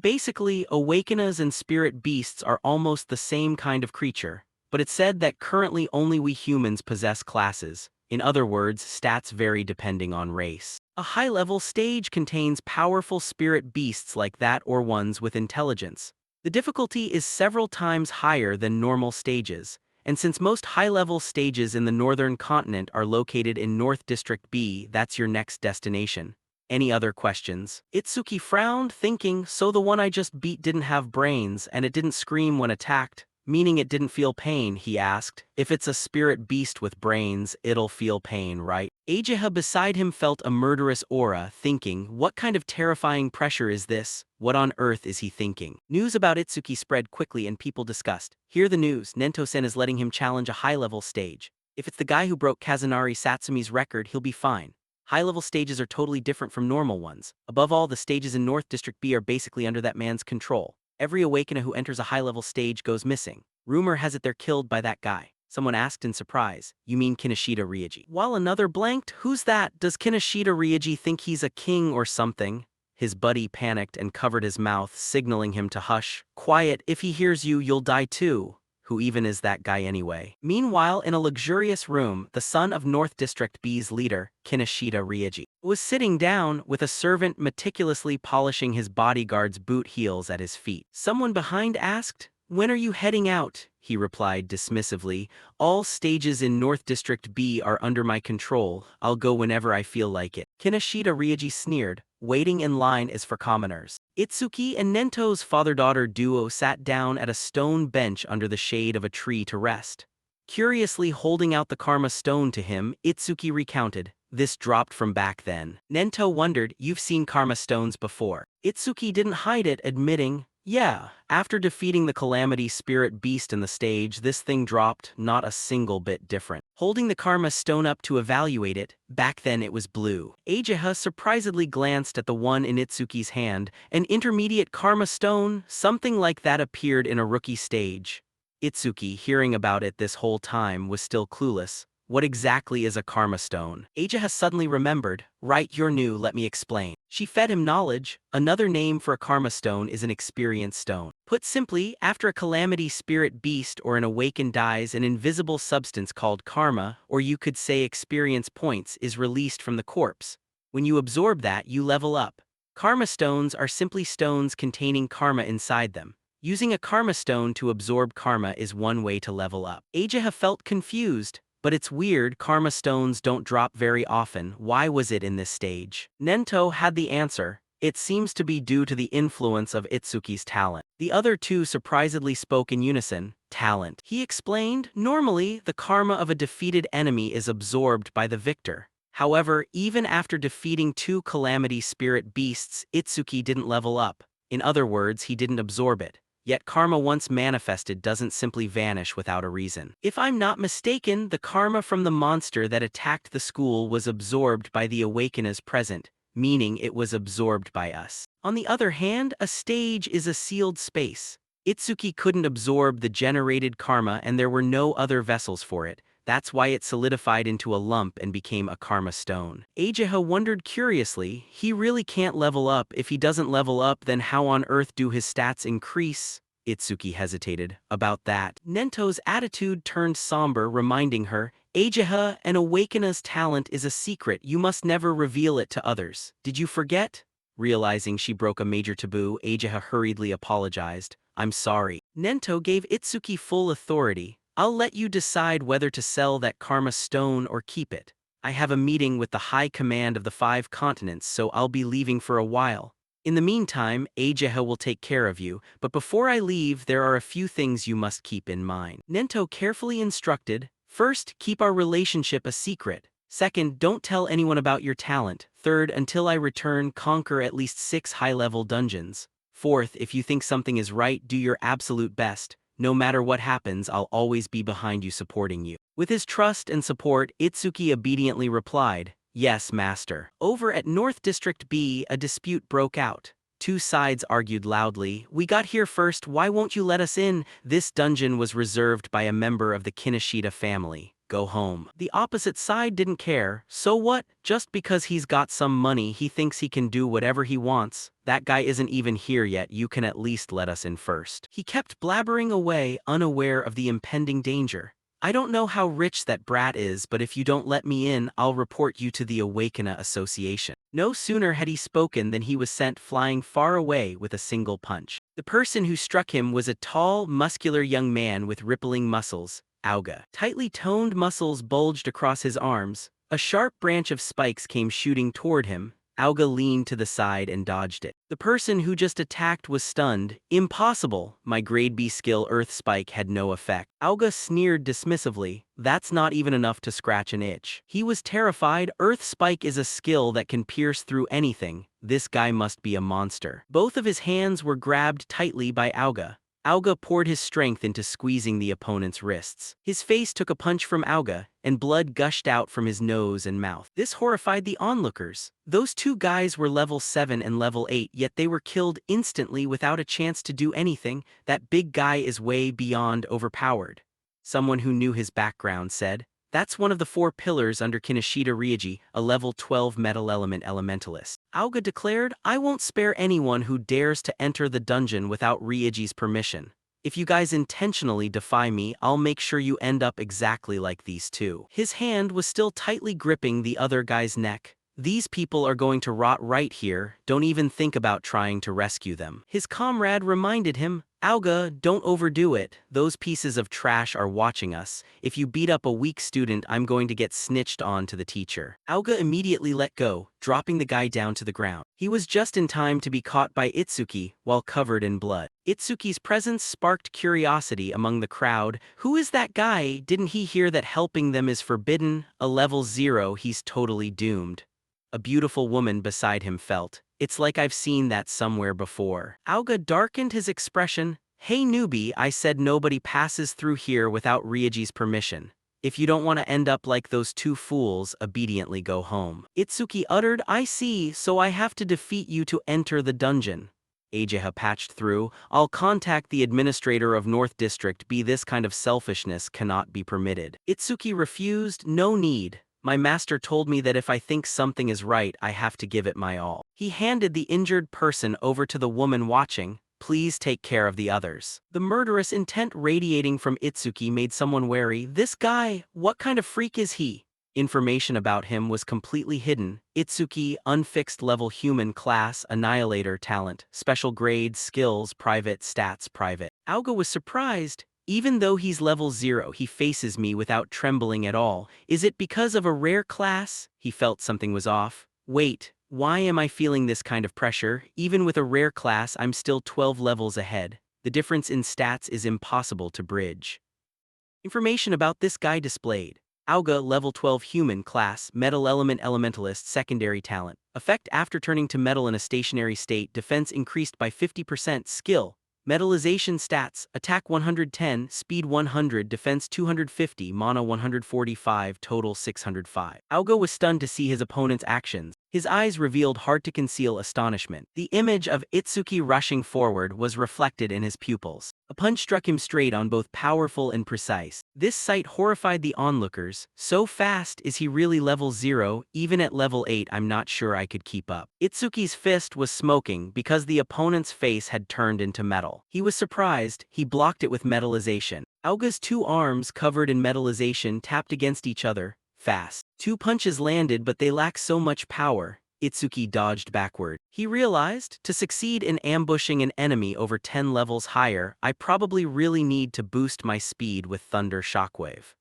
basically, awakeners and spirit beasts are almost the same kind of creature, but it's said that currently only we humans possess classes. In other words, stats vary depending on race. A high-level stage contains powerful spirit beasts like that or ones with intelligence. The difficulty is several times higher than normal stages, and since most high-level stages in the northern continent are located in North District B, that's your next destination. Any other questions? Itsuki frowned, thinking, so the one I just beat didn't have brains and it didn't scream when attacked? Meaning it didn't feel pain, he asked. If it's a spirit beast with brains, it'll feel pain, right? Ageha beside him felt a murderous aura, thinking, what kind of terrifying pressure is this? What on earth is he thinking? News about Itsuki spread quickly and people discussed. Hear the news, Nento-sen is letting him challenge a high-level stage. If it's the guy who broke Kazunari Satsumi's record, he'll be fine. High-level stages are totally different from normal ones. Above all, the stages in North District B are basically under that man's control. Every awakener who enters a high-level stage goes missing. Rumor has it they're killed by that guy. Someone asked in surprise, you mean Kinoshita Ryoji? While another blanked, who's that? Does Kinoshita Ryoji think he's a king or something? His buddy panicked and covered his mouth, signaling him to hush. Quiet, if he hears you, you'll die too. Who even is that guy anyway? Meanwhile, in a luxurious room, the son of North District B's leader, Kinoshita Ryoji, was sitting down with a servant meticulously polishing his bodyguard's boot heels at his feet. Someone behind asked, when are you heading out? He replied dismissively, all stages in North District B are under my control. I'll go whenever I feel like it. Kinoshita Ryoji sneered, waiting in line is for commoners. Itsuki and Nento's father-daughter duo sat down at a stone bench under the shade of a tree to rest. Curiously holding out the karma stone to him, Itsuki recounted, this dropped from back then. Nento wondered, you've seen karma stones before. Itsuki didn't hide it, admitting, yeah, after defeating the Calamity Spirit Beast in the stage, this thing dropped, not a single bit different. Holding the karma stone up to evaluate it, back then it was blue. Ageha surprisedly glanced at the one in Itsuki's hand, an intermediate karma stone, something like that appeared in a rookie stage. Itsuki, hearing about it this whole time, was still clueless. What exactly is a karma stone? Ageha suddenly remembered. Right, you're new, let me explain. She fed him knowledge. Another name for a karma stone is an experience stone. Put simply, after a calamity spirit beast or an awakened dies, an invisible substance called karma, or you could say experience points, is released from the corpse. When you absorb that, you level up. Karma stones are simply stones containing karma inside them. Using a karma stone to absorb karma is one way to level up. Ageha felt confused. But it's weird, karma stones don't drop very often. Why was it in this stage? Nento had the answer. It seems to be due to the influence of Itsuki's talent. The other two surprisedly spoke in unison. Talent. He explained, normally, the karma of a defeated enemy is absorbed by the victor. However, even after defeating 2 calamity spirit beasts, Itsuki didn't level up. In other words, he didn't absorb it. Yet karma once manifested doesn't simply vanish without a reason. If I'm not mistaken, the karma from the monster that attacked the school was absorbed by the awakeners present, meaning it was absorbed by us. On the other hand, a stage is a sealed space. Itsuki couldn't absorb the generated karma and there were no other vessels for it. That's why it solidified into a lump and became a karma stone. Ageha wondered curiously, he really can't level up. If he doesn't level up, then how on earth do his stats increase? Itsuki hesitated. About that, Nento's attitude turned somber, reminding her, Ageha, an awakener's talent is a secret. You must never reveal it to others. Did you forget? Realizing she broke a major taboo, Ageha hurriedly apologized. I'm sorry. Nento gave Itsuki full authority. I'll let you decide whether to sell that karma stone or keep it. I have a meeting with the high command of the 5 continents, so I'll be leaving for a while. In the meantime, Ageha will take care of you, but before I leave there are a few things you must keep in mind. Nento carefully instructed, first, keep our relationship a secret. Second, don't tell anyone about your talent. Third, until I return, conquer at least 6 high-level dungeons. Fourth, if you think something is right, do your absolute best. No matter what happens, I'll always be behind you supporting you. With his trust and support, Itsuki obediently replied, Yes, master. Over at North District B, a dispute broke out. 2 sides argued loudly. We got here first, why won't you let us in? This dungeon was reserved by a member of the Kinoshita family. Go home. The opposite side didn't care. So what? Just because he's got some money, he thinks he can do whatever he wants. That guy isn't even here yet, you can at least let us in first. He kept blabbering away, unaware of the impending danger. I don't know how rich that brat is, but if you don't let me in, I'll report you to the Awakener Association. No sooner had he spoken than he was sent flying far away with a single punch. The person who struck him was a tall, muscular young man with rippling muscles, Auga. Tightly toned muscles bulged across his arms. A sharp branch of spikes came shooting toward him. Auga leaned to the side and dodged it. The person who just attacked was stunned. Impossible! My grade B skill Earth Spike had no effect. Auga sneered dismissively. That's not even enough to scratch an itch. He was terrified. Earth Spike is a skill that can pierce through anything. This guy must be a monster. Both of his hands were grabbed tightly by Auga. Auga poured his strength into squeezing the opponent's wrists. His face took a punch from Auga, and blood gushed out from his nose and mouth. This horrified the onlookers. Those 2 guys were level 7 and level 8, yet they were killed instantly without a chance to do anything. That big guy is way beyond overpowered. Someone who knew his background said, That's one of the 4 pillars under Kinoshita Ryuji, a level 12 metal element elementalist. Auga declared, I won't spare anyone who dares to enter the dungeon without Ryuji's permission. If you guys intentionally defy me, I'll make sure you end up exactly like these 2. His hand was still tightly gripping the other guy's neck. These people are going to rot right here, don't even think about trying to rescue them. His comrade reminded him, Auga, don't overdo it, those pieces of trash are watching us. If you beat up a weak student, I'm going to get snitched on to the teacher. Auga immediately let go, dropping the guy down to the ground. He was just in time to be caught by Itsuki, while covered in blood. Itsuki's presence sparked curiosity among the crowd. Who is that guy? Didn't he hear that helping them is forbidden? A level 0, he's totally doomed. A beautiful woman beside him felt, it's like I've seen that somewhere before. Auga darkened his expression. Hey newbie, I said nobody passes through here without Ryuji's permission. If you don't want to end up like those 2 fools, obediently go home. Itsuki uttered, I see, so I have to defeat you to enter the dungeon. Ageha patched through, I'll contact the administrator of North District B. This kind of selfishness cannot be permitted. Itsuki refused, no need. My master told me that if I think something is right, I have to give it my all. He handed the injured person over to the woman watching. Please take care of the others. The murderous intent radiating from Itsuki made someone wary. This guy, what kind of freak is he? Information about him was completely hidden. Itsuki, unfixed level human class, annihilator talent, special grades, skills, private, stats, private. Auga was surprised. Even though he's level 0, he faces me without trembling at all. Is it because of a rare class? He felt something was off. Wait, why am I feeling this kind of pressure? Even with a rare class, I'm still 12 levels ahead. The difference in stats is impossible to bridge. Information about this guy displayed. Auga, level 12 human class, metal element elementalist, secondary talent. Effect after turning to metal in a stationary state, defense increased by 50%, skill. Metallization stats: Attack 110, Speed 100, Defense 250, Mana 145, Total 605. Aoga was stunned to see his opponent's actions. His eyes revealed hard-to-conceal astonishment. The image of Itsuki rushing forward was reflected in his pupils. A punch struck him straight on, both powerful and precise. This sight horrified the onlookers. So fast, is he really level 0? Even at level 8 I'm not sure I could keep up. Itsuki's fist was smoking because the opponent's face had turned into metal. He was surprised. He blocked it with metallization. Aoga's two arms, covered in metallization, tapped against each other, fast. Two punches landed, but they lacked so much power. Itsuki dodged backward. He realized, to succeed in ambushing an enemy over 10 levels higher, I probably really need to boost my speed with Thunder Shockwave.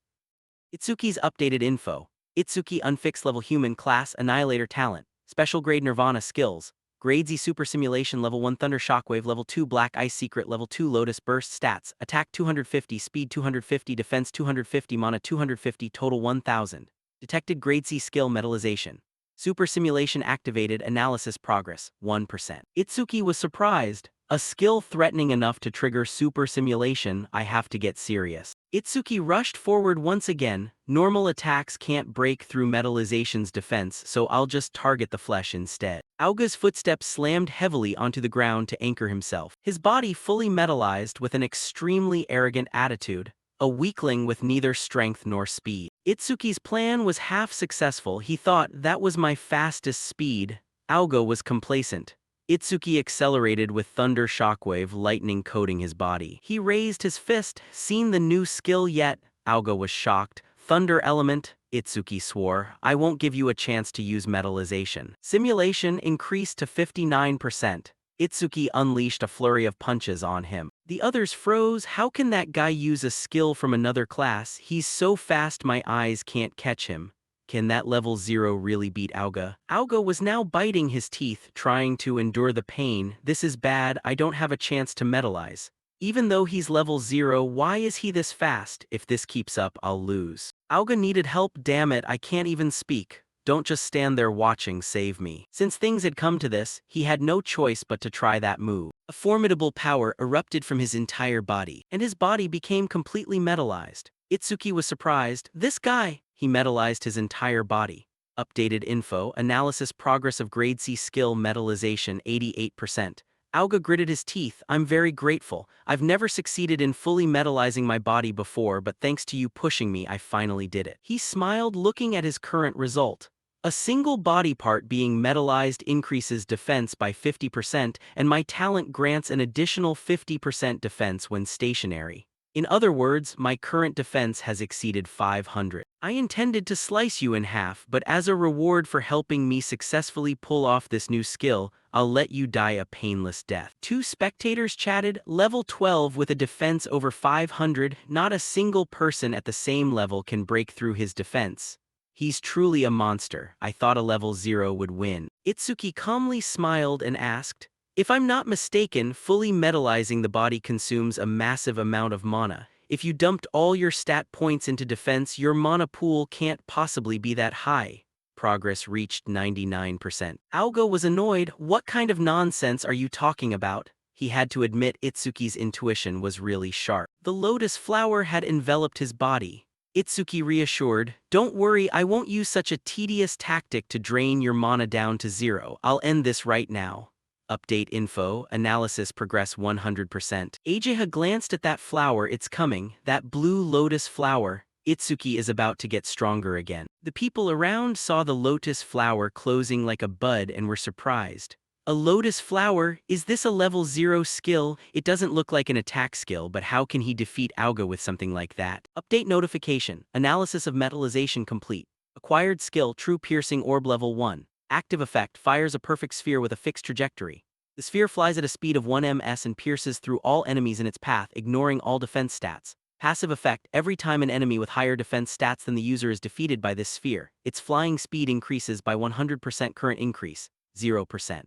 Itsuki's updated info: Itsuki Unfixed Level Human Class Annihilator Talent, Special Grade Nirvana Skills, Grade Z Super Simulation Level 1 Thunder Shockwave Level 2 Black Ice Secret Level 2 Lotus Burst Stats: Attack 250, Speed 250, Defense 250, Mana 250, Total 1000. Detected Grade C Skill Metallization. Super Simulation activated. Analysis progress, 1%. Itsuki was surprised. A skill threatening enough to trigger Super Simulation? I have to get serious. Itsuki rushed forward once again. Normal attacks can't break through metallization's defense, so I'll just target the flesh instead. Aoga's footsteps slammed heavily onto the ground to anchor himself. His body fully metallized with an extremely arrogant attitude. A weakling with neither strength nor speed. Itsuki's plan was half successful. He thought, that was my fastest speed. Aoga was complacent. Itsuki accelerated with Thunder Shockwave, lightning coating his body. He raised his fist. Seen the new skill yet? Aoga was shocked. Thunder Element? Itsuki swore. I won't give you a chance to use metallization. Simulation increased to 59%. Itsuki unleashed a flurry of punches on him. The others froze. How can that guy use a skill from another class? He's so fast my eyes can't catch him. Can that level 0 really beat Aoga? Aoga was now biting his teeth, trying to endure the pain. This is bad. I don't have a chance to metallize. Even though he's level 0, why is he this fast? If this keeps up, I'll lose. Aoga needed help. Damn it, I can't even speak. Don't just stand there watching, save me. Since things had come to this, he had no choice but to try that move. A formidable power erupted from his entire body, and his body became completely metallized. Itsuki was surprised. This guy! He metallized his entire body. Updated info: Analysis progress of Grade C Skill Metallization 88%. Aoga gritted his teeth. I'm very grateful. I've never succeeded in fully metallizing my body before, but thanks to you pushing me, I finally did it. He smiled, looking at his current result. A single body part being metallized increases defense by 50%, and my talent grants an additional 50% defense when stationary. In other words, my current defense has exceeded 500. I intended to slice you in half, but as a reward for helping me successfully pull off this new skill, I'll let you die a painless death. Two spectators chatted. Level 12 with a defense over 500. Not a single person at the same level can break through his defense. He's truly a monster. I thought a level 0 would win. Itsuki calmly smiled and asked, if I'm not mistaken, fully metallizing the body consumes a massive amount of mana. If you dumped all your stat points into defense, your mana pool can't possibly be that high. Progress reached 99%. Aoga was annoyed. What kind of nonsense are you talking about? He had to admit Itsuki's intuition was really sharp. The lotus flower had enveloped his body. Itsuki reassured, don't worry, I won't use such a tedious tactic to drain your mana down to 0. I'll end this right now. Update info: Analysis progress 100%. Ageha glanced at that flower. It's coming, that blue lotus flower. Itsuki is about to get stronger again. The people around saw the lotus flower closing like a bud and were surprised. A lotus flower? Is this a level 0 skill? It doesn't look like an attack skill, but how can he defeat Aoga with something like that? Update notification: Analysis of metallization complete. Acquired skill: True Piercing Orb level 1. Active effect: fires a perfect sphere with a fixed trajectory. The sphere flies at a speed of 1 ms and pierces through all enemies in its path, ignoring all defense stats. Passive effect: every time an enemy with higher defense stats than the user is defeated by this sphere, its flying speed increases by 100%. Current increase, 0%.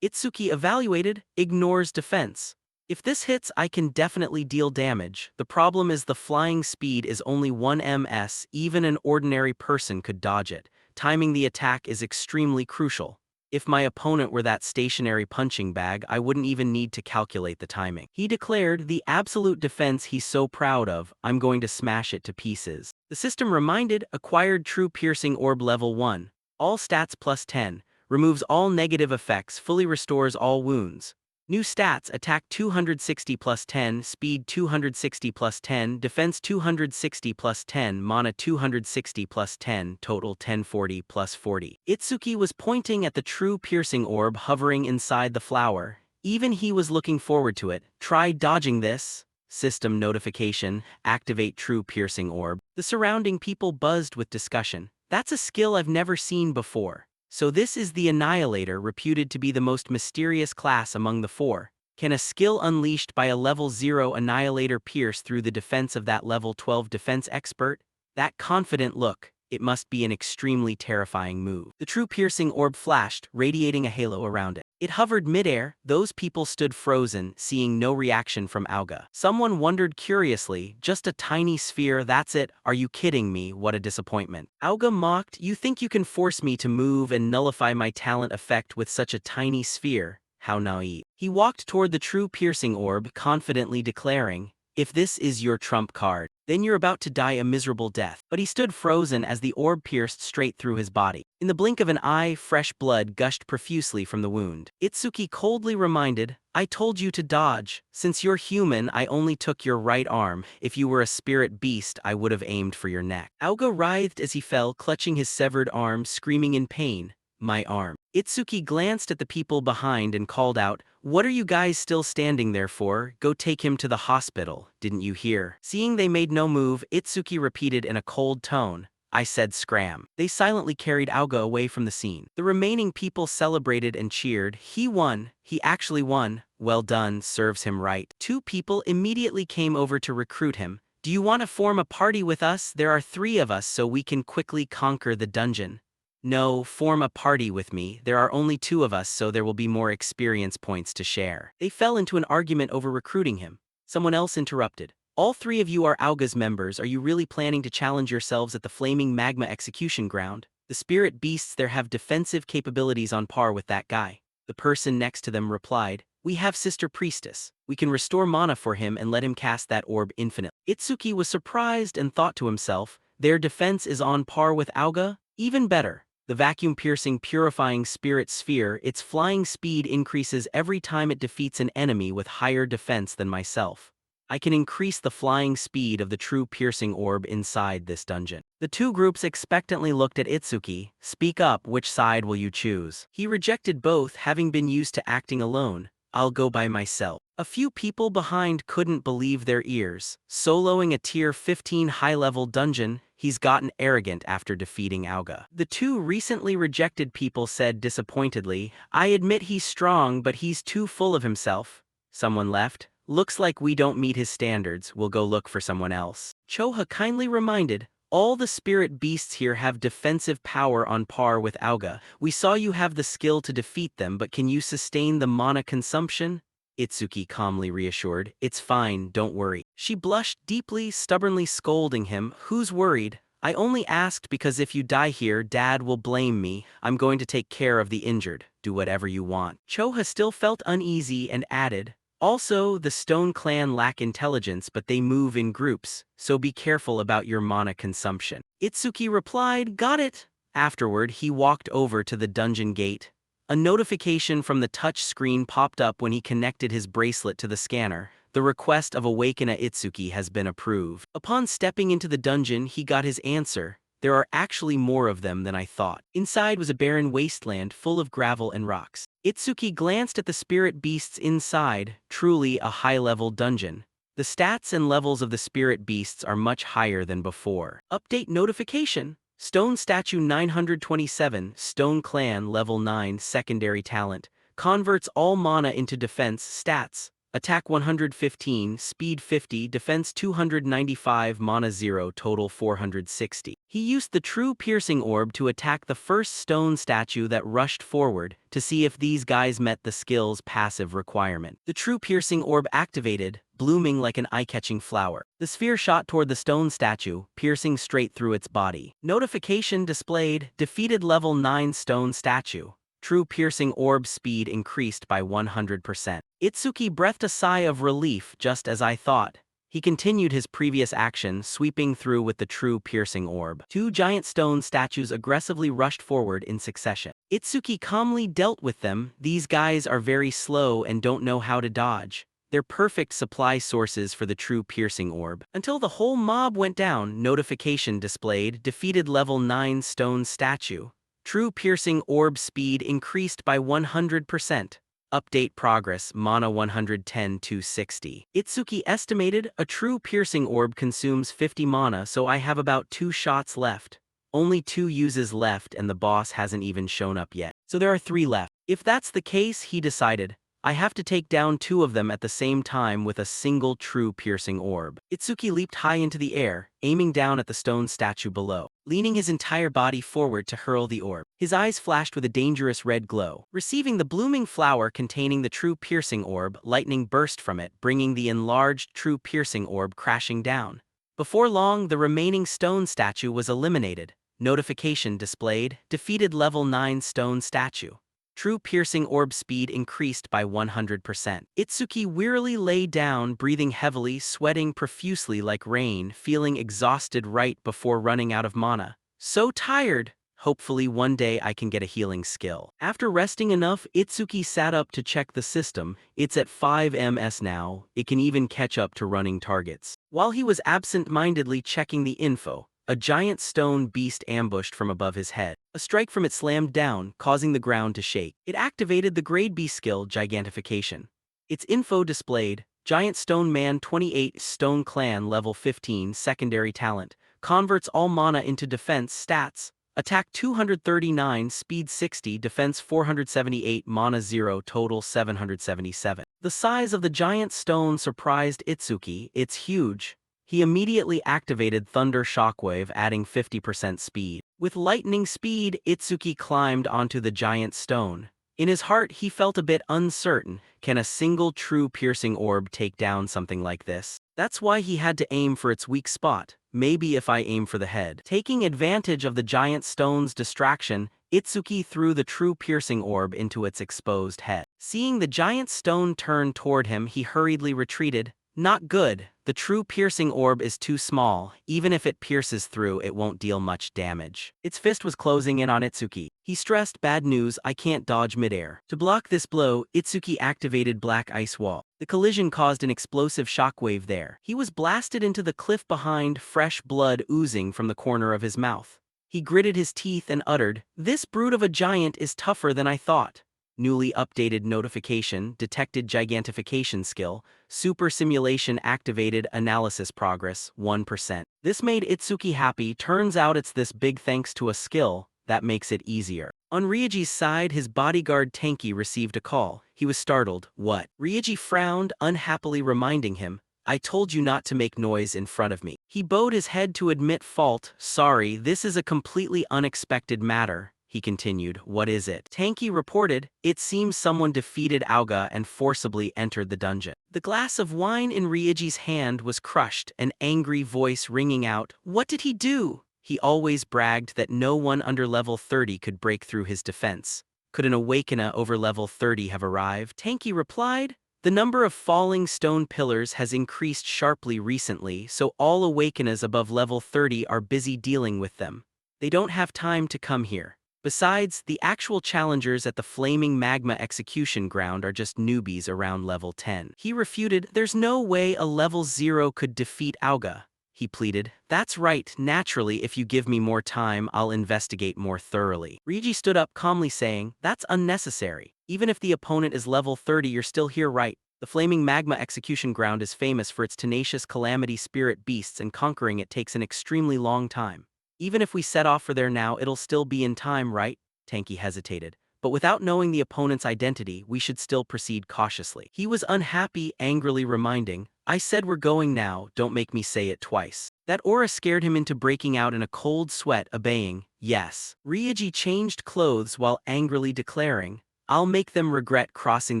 Itsuki evaluated, ignores defense. If this hits, I can definitely deal damage. The problem is the flying speed is only 1 ms, even an ordinary person could dodge it. Timing the attack is extremely crucial. If my opponent were that stationary punching bag, I wouldn't even need to calculate the timing. He declared the absolute defense he's so proud of, I'm going to smash it to pieces. The system reminded, acquired true piercing orb level 1. All stats plus 10. Removes all negative effects, fully restores all wounds. New stats: attack 260 plus 10, speed 260 plus 10, defense 260 plus 10, mana 260 plus 10, total 1040 plus 40. Itsuki was pointing at the true piercing orb hovering inside the flower. Even he was looking forward to it. Try dodging this. System notification: activate true piercing orb. The surrounding people buzzed with discussion. That's a skill I've never seen before. So this is the Annihilator, reputed to be the most mysterious class among the four. Can a skill unleashed by a level 0 Annihilator pierce through the defense of that level 12 defense expert? That confident look, it must be an extremely terrifying move. The true piercing orb flashed, radiating a halo around it. It hovered midair. Those people stood frozen, seeing no reaction from Auga. Someone wondered curiously, just a tiny sphere, that's it? Are you kidding me? What a disappointment. Auga mocked, you think you can force me to move and nullify my talent effect with such a tiny sphere? How naive. He walked toward the true piercing orb, confidently declaring, if this is your trump card, then you're about to die a miserable death. But he stood frozen as the orb pierced straight through his body. In the blink of an eye, fresh blood gushed profusely from the wound. Itsuki coldly reminded, I told you to dodge. Since you're human, I only took your right arm. If you were a spirit beast, I would have aimed for your neck. Auga writhed as he fell, clutching his severed arm, screaming in pain. My arm. Itsuki glanced at the people behind and called out, what are you guys still standing there for? Go take him to the hospital, didn't you hear? Seeing they made no move, Itsuki repeated in a cold tone, I said scram. They silently carried Auga away from the scene. The remaining people celebrated and cheered. He won. He actually won. Well done, serves him right. Two people immediately came over to recruit him. Do you want to form a party with us? There are 3 of us so we can quickly conquer the dungeon. No, form a party with me. There are only 2 of us, so there will be more experience points to share. They fell into an argument over recruiting him. Someone else interrupted. All 3 of you are Auga's members. Are you really planning to challenge yourselves at the flaming magma execution ground? The spirit beasts there have defensive capabilities on par with that guy. The person next to them replied, we have Sister Priestess. We can restore mana for him and let him cast that orb infinitely. Itsuki was surprised and thought to himself, their defense is on par with Auga? Even better. The vacuum-piercing purifying spirit sphere, its flying speed increases every time it defeats an enemy with higher defense than myself. I can increase the flying speed of the true piercing orb inside this dungeon. The 2 groups expectantly looked at Itsuki. Speak up, which side will you choose? He rejected both, having been used to acting alone. I'll go by myself. A few people behind couldn't believe their ears. Soloing a tier 15 high-level dungeon, he's gotten arrogant after defeating Auga. The 2 recently rejected people said disappointedly, I admit he's strong, but he's too full of himself. Someone left. Looks like we don't meet his standards, we'll go look for someone else. Choha kindly reminded, all the spirit beasts here have defensive power on par with Auga. We saw you have the skill to defeat them, but can you sustain the mana consumption? Itsuki calmly reassured, it's fine, don't worry. She blushed deeply, stubbornly scolding him, who's worried? I only asked because if you die here, Dad will blame me. I'm going to take care of the injured. Do whatever you want. Choha still felt uneasy and added, also, the Stone Clan lack intelligence, but they move in groups, so be careful about your mana consumption. Itsuki replied, got it. Afterward, he walked over to the dungeon gate. A notification from the touch screen popped up when he connected his bracelet to the scanner. The request of Awakena Itsuki has been approved. Upon stepping into the dungeon, he got his answer. There are actually more of them than I thought. Inside was a barren wasteland full of gravel and rocks. Itsuki glanced at the spirit beasts inside, truly a high-level dungeon. The stats and levels of the spirit beasts are much higher than before. Update notification. Stone Statue 927, Stone Clan Level 9 Secondary Talent. Converts all mana into defense stats. Attack 115, Speed 50, Defense 295, Mana 0, Total 460. He used the True Piercing Orb to attack the first stone statue that rushed forward, to see if these guys met the skill's passive requirement. The True Piercing Orb activated, blooming like an eye-catching flower. The sphere shot toward the stone statue, piercing straight through its body. Notification displayed, defeated Level 9 stone statue. True piercing orb speed increased by 100%. Itsuki breathed a sigh of relief just as I thought. He continued his previous action, sweeping through with the true piercing orb. Two giant stone statues aggressively rushed forward in succession. Itsuki calmly dealt with them. These guys are very slow and don't know how to dodge. They're perfect supply sources for the true piercing orb. Until the whole mob went down, notification displayed, defeated level 9 stone statue. True piercing orb speed increased by 100%. Update progress, mana 110-260. Itsuki estimated a true piercing orb consumes 50 mana, so I have about 2 shots left. Only 2 uses left and the boss hasn't even shown up yet. So there are 3 left. If that's the case, he decided, I have to take down 2 of them at the same time with a single true piercing orb. Itsuki leaped high into the air, aiming down at the stone statue below, leaning his entire body forward to hurl the orb. His eyes flashed with a dangerous red glow. Receiving the blooming flower containing the true piercing orb, lightning burst from it, bringing the enlarged true piercing orb crashing down. Before long, the remaining stone statue was eliminated. Notification displayed, defeated level 9 stone statue. True piercing orb speed increased by 100%. Itsuki wearily lay down, breathing heavily, sweating profusely like rain, feeling exhausted right before running out of mana. So tired! Hopefully one day I can get a healing skill. After resting enough, Itsuki sat up to check the system. It's at 5 ms now. It can even catch up to running targets. While he was absent-mindedly checking the info, a giant stone beast ambushed from above his head. A strike from it slammed down, causing the ground to shake. It activated the Grade B skill, Gigantification. Its info displayed, Giant Stone Man 28 Stone Clan level 15 secondary talent, converts all mana into defense stats, attack 239, speed 60, defense 478, mana 0, total 777. The size of the giant stone surprised Itsuki. It's huge. He immediately activated Thunder Shockwave, adding 50% speed. With lightning speed, Itsuki climbed onto the giant stone. In his heart, he felt a bit uncertain. Can a single true piercing orb take down something like this? That's why he had to aim for its weak spot. Maybe if I aim for the head. Taking advantage of the giant stone's distraction, Itsuki threw the true piercing orb into its exposed head. Seeing the giant stone turn toward him, he hurriedly retreated. Not good. The true piercing orb is too small. Even if it pierces through, it won't deal much damage. Its fist was closing in on Itsuki. He stressed, bad news, I can't dodge midair. To block this blow, Itsuki activated Black Ice Wall. The collision caused an explosive shockwave there. He was blasted into the cliff behind, fresh blood oozing from the corner of his mouth. He gritted his teeth and uttered, this brute of a giant is tougher than I thought. Newly updated notification, detected gigantification skill, super simulation activated, analysis progress, 1%. This made Itsuki happy. Turns out it's this big thanks to a skill that makes it easier. On Ryoji's side, his bodyguard Tanky received a call. He was startled. What? Ryoji frowned, unhappily reminding him, I told you not to make noise in front of me. He bowed his head to admit fault. Sorry, this is a completely unexpected matter. He continued, what is it? Tanky reported, it seems someone defeated Auga and forcibly entered the dungeon. The glass of wine in Ryoji's hand was crushed, an angry voice ringing out, what did he do? He always bragged that no one under level 30 could break through his defense. Could an awakener over level 30 have arrived? Tanky replied, the number of falling stone pillars has increased sharply recently, so all awakeners above level 30 are busy dealing with them. They don't have time to come here. Besides, the actual challengers at the flaming magma execution ground are just newbies around level 10. He refuted, there's no way a level 0 could defeat Auga. He pleaded, that's right, naturally if you give me more time I'll investigate more thoroughly. Ryoji stood up calmly saying, that's unnecessary. Even if the opponent is level 30 you're still here right. The flaming magma execution ground is famous for its tenacious calamity spirit beasts and conquering it takes an extremely long time. Even if we set off for there now, it'll still be in time, right? Tanky hesitated. But without knowing the opponent's identity, we should still proceed cautiously. He was unhappy, angrily reminding, I said we're going now, don't make me say it twice. That aura scared him into breaking out in a cold sweat, obeying, yes. Ryoji changed clothes while angrily declaring, I'll make them regret crossing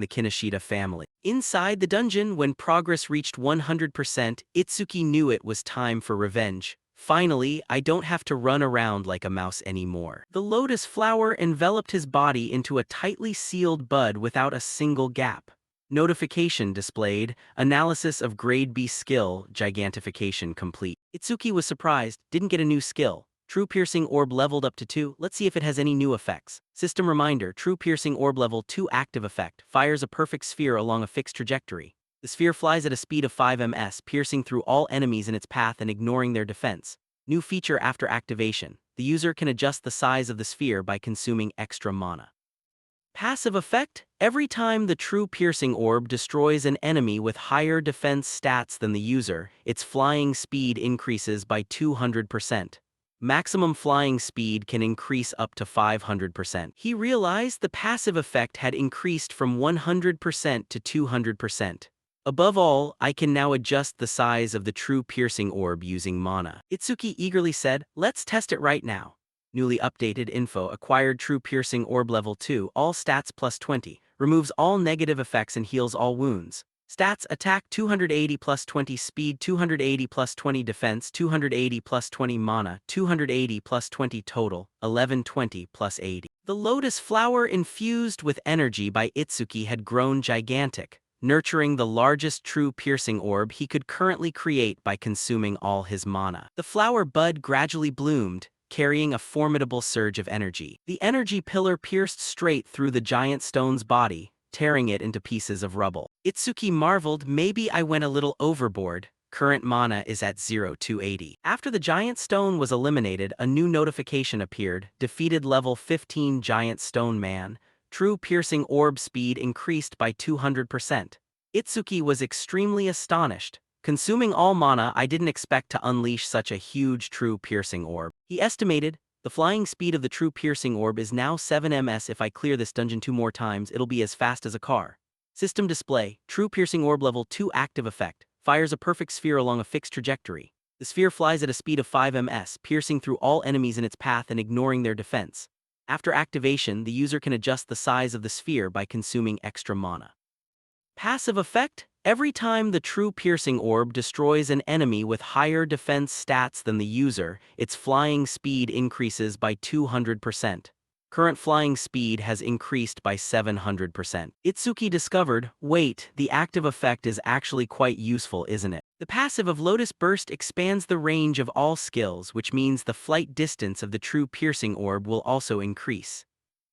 the Kinoshita family. Inside the dungeon, when progress reached 100%, Itsuki knew it was time for revenge. Finally, I don't have to run around like a mouse anymore. The lotus flower enveloped his body into a tightly sealed bud without a single gap. Notification displayed, analysis of grade B skill, gigantification complete. Itsuki was surprised, didn't get a new skill. True Piercing Orb leveled up to 2, let's see if it has any new effects. System reminder, True Piercing Orb level 2 active effect, fires a perfect sphere along a fixed trajectory. The sphere flies at a speed of 5 ms, piercing through all enemies in its path and ignoring their defense. New feature after activation, the user can adjust the size of the sphere by consuming extra mana. Passive effect, every time the True Piercing Orb destroys an enemy with higher defense stats than the user, its flying speed increases by 200%. Maximum flying speed can increase up to 500%. He realized the passive effect had increased from 100% to 200%. Above all, I can now adjust the size of the True Piercing Orb using mana. Itsuki eagerly said, let's test it right now. Newly updated info, acquired True Piercing Orb level 2, all stats plus 20, removes all negative effects and heals all wounds. Stats, attack 280 plus 20 speed, 280 plus 20 defense, 280 plus 20 mana, 280 plus 20 total, 1120 plus 80. The lotus flower infused with energy by Itsuki had grown gigantic, nurturing the largest True Piercing Orb he could currently create by consuming all his mana. The flower bud gradually bloomed, carrying a formidable surge of energy. The energy pillar pierced straight through the giant stone's body, tearing it into pieces of rubble. Itsuki marveled, maybe I went a little overboard. Current mana is at 0-80. After the giant stone was eliminated, a new notification appeared, defeated level 15 giant stone man. True Piercing Orb speed increased by 200%. Itsuki was extremely astonished. Consuming all mana, I didn't expect to unleash such a huge True Piercing Orb. He estimated, the flying speed of the True Piercing Orb is now 7 ms. If I clear this dungeon 2 more times, it'll be as fast as a car. System display, True Piercing Orb level 2 active effect, fires a perfect sphere along a fixed trajectory. The sphere flies at a speed of 5 ms, piercing through all enemies in its path and ignoring their defense. After activation, the user can adjust the size of the sphere by consuming extra mana. Passive effect, every time the True Piercing Orb destroys an enemy with higher defense stats than the user, its flying speed increases by 200%. Current flying speed has increased by 700%. Itsuki discovered, wait, the active effect is actually quite useful, isn't it? The passive of Lotus Burst expands the range of all skills, which means the flight distance of the True Piercing Orb will also increase.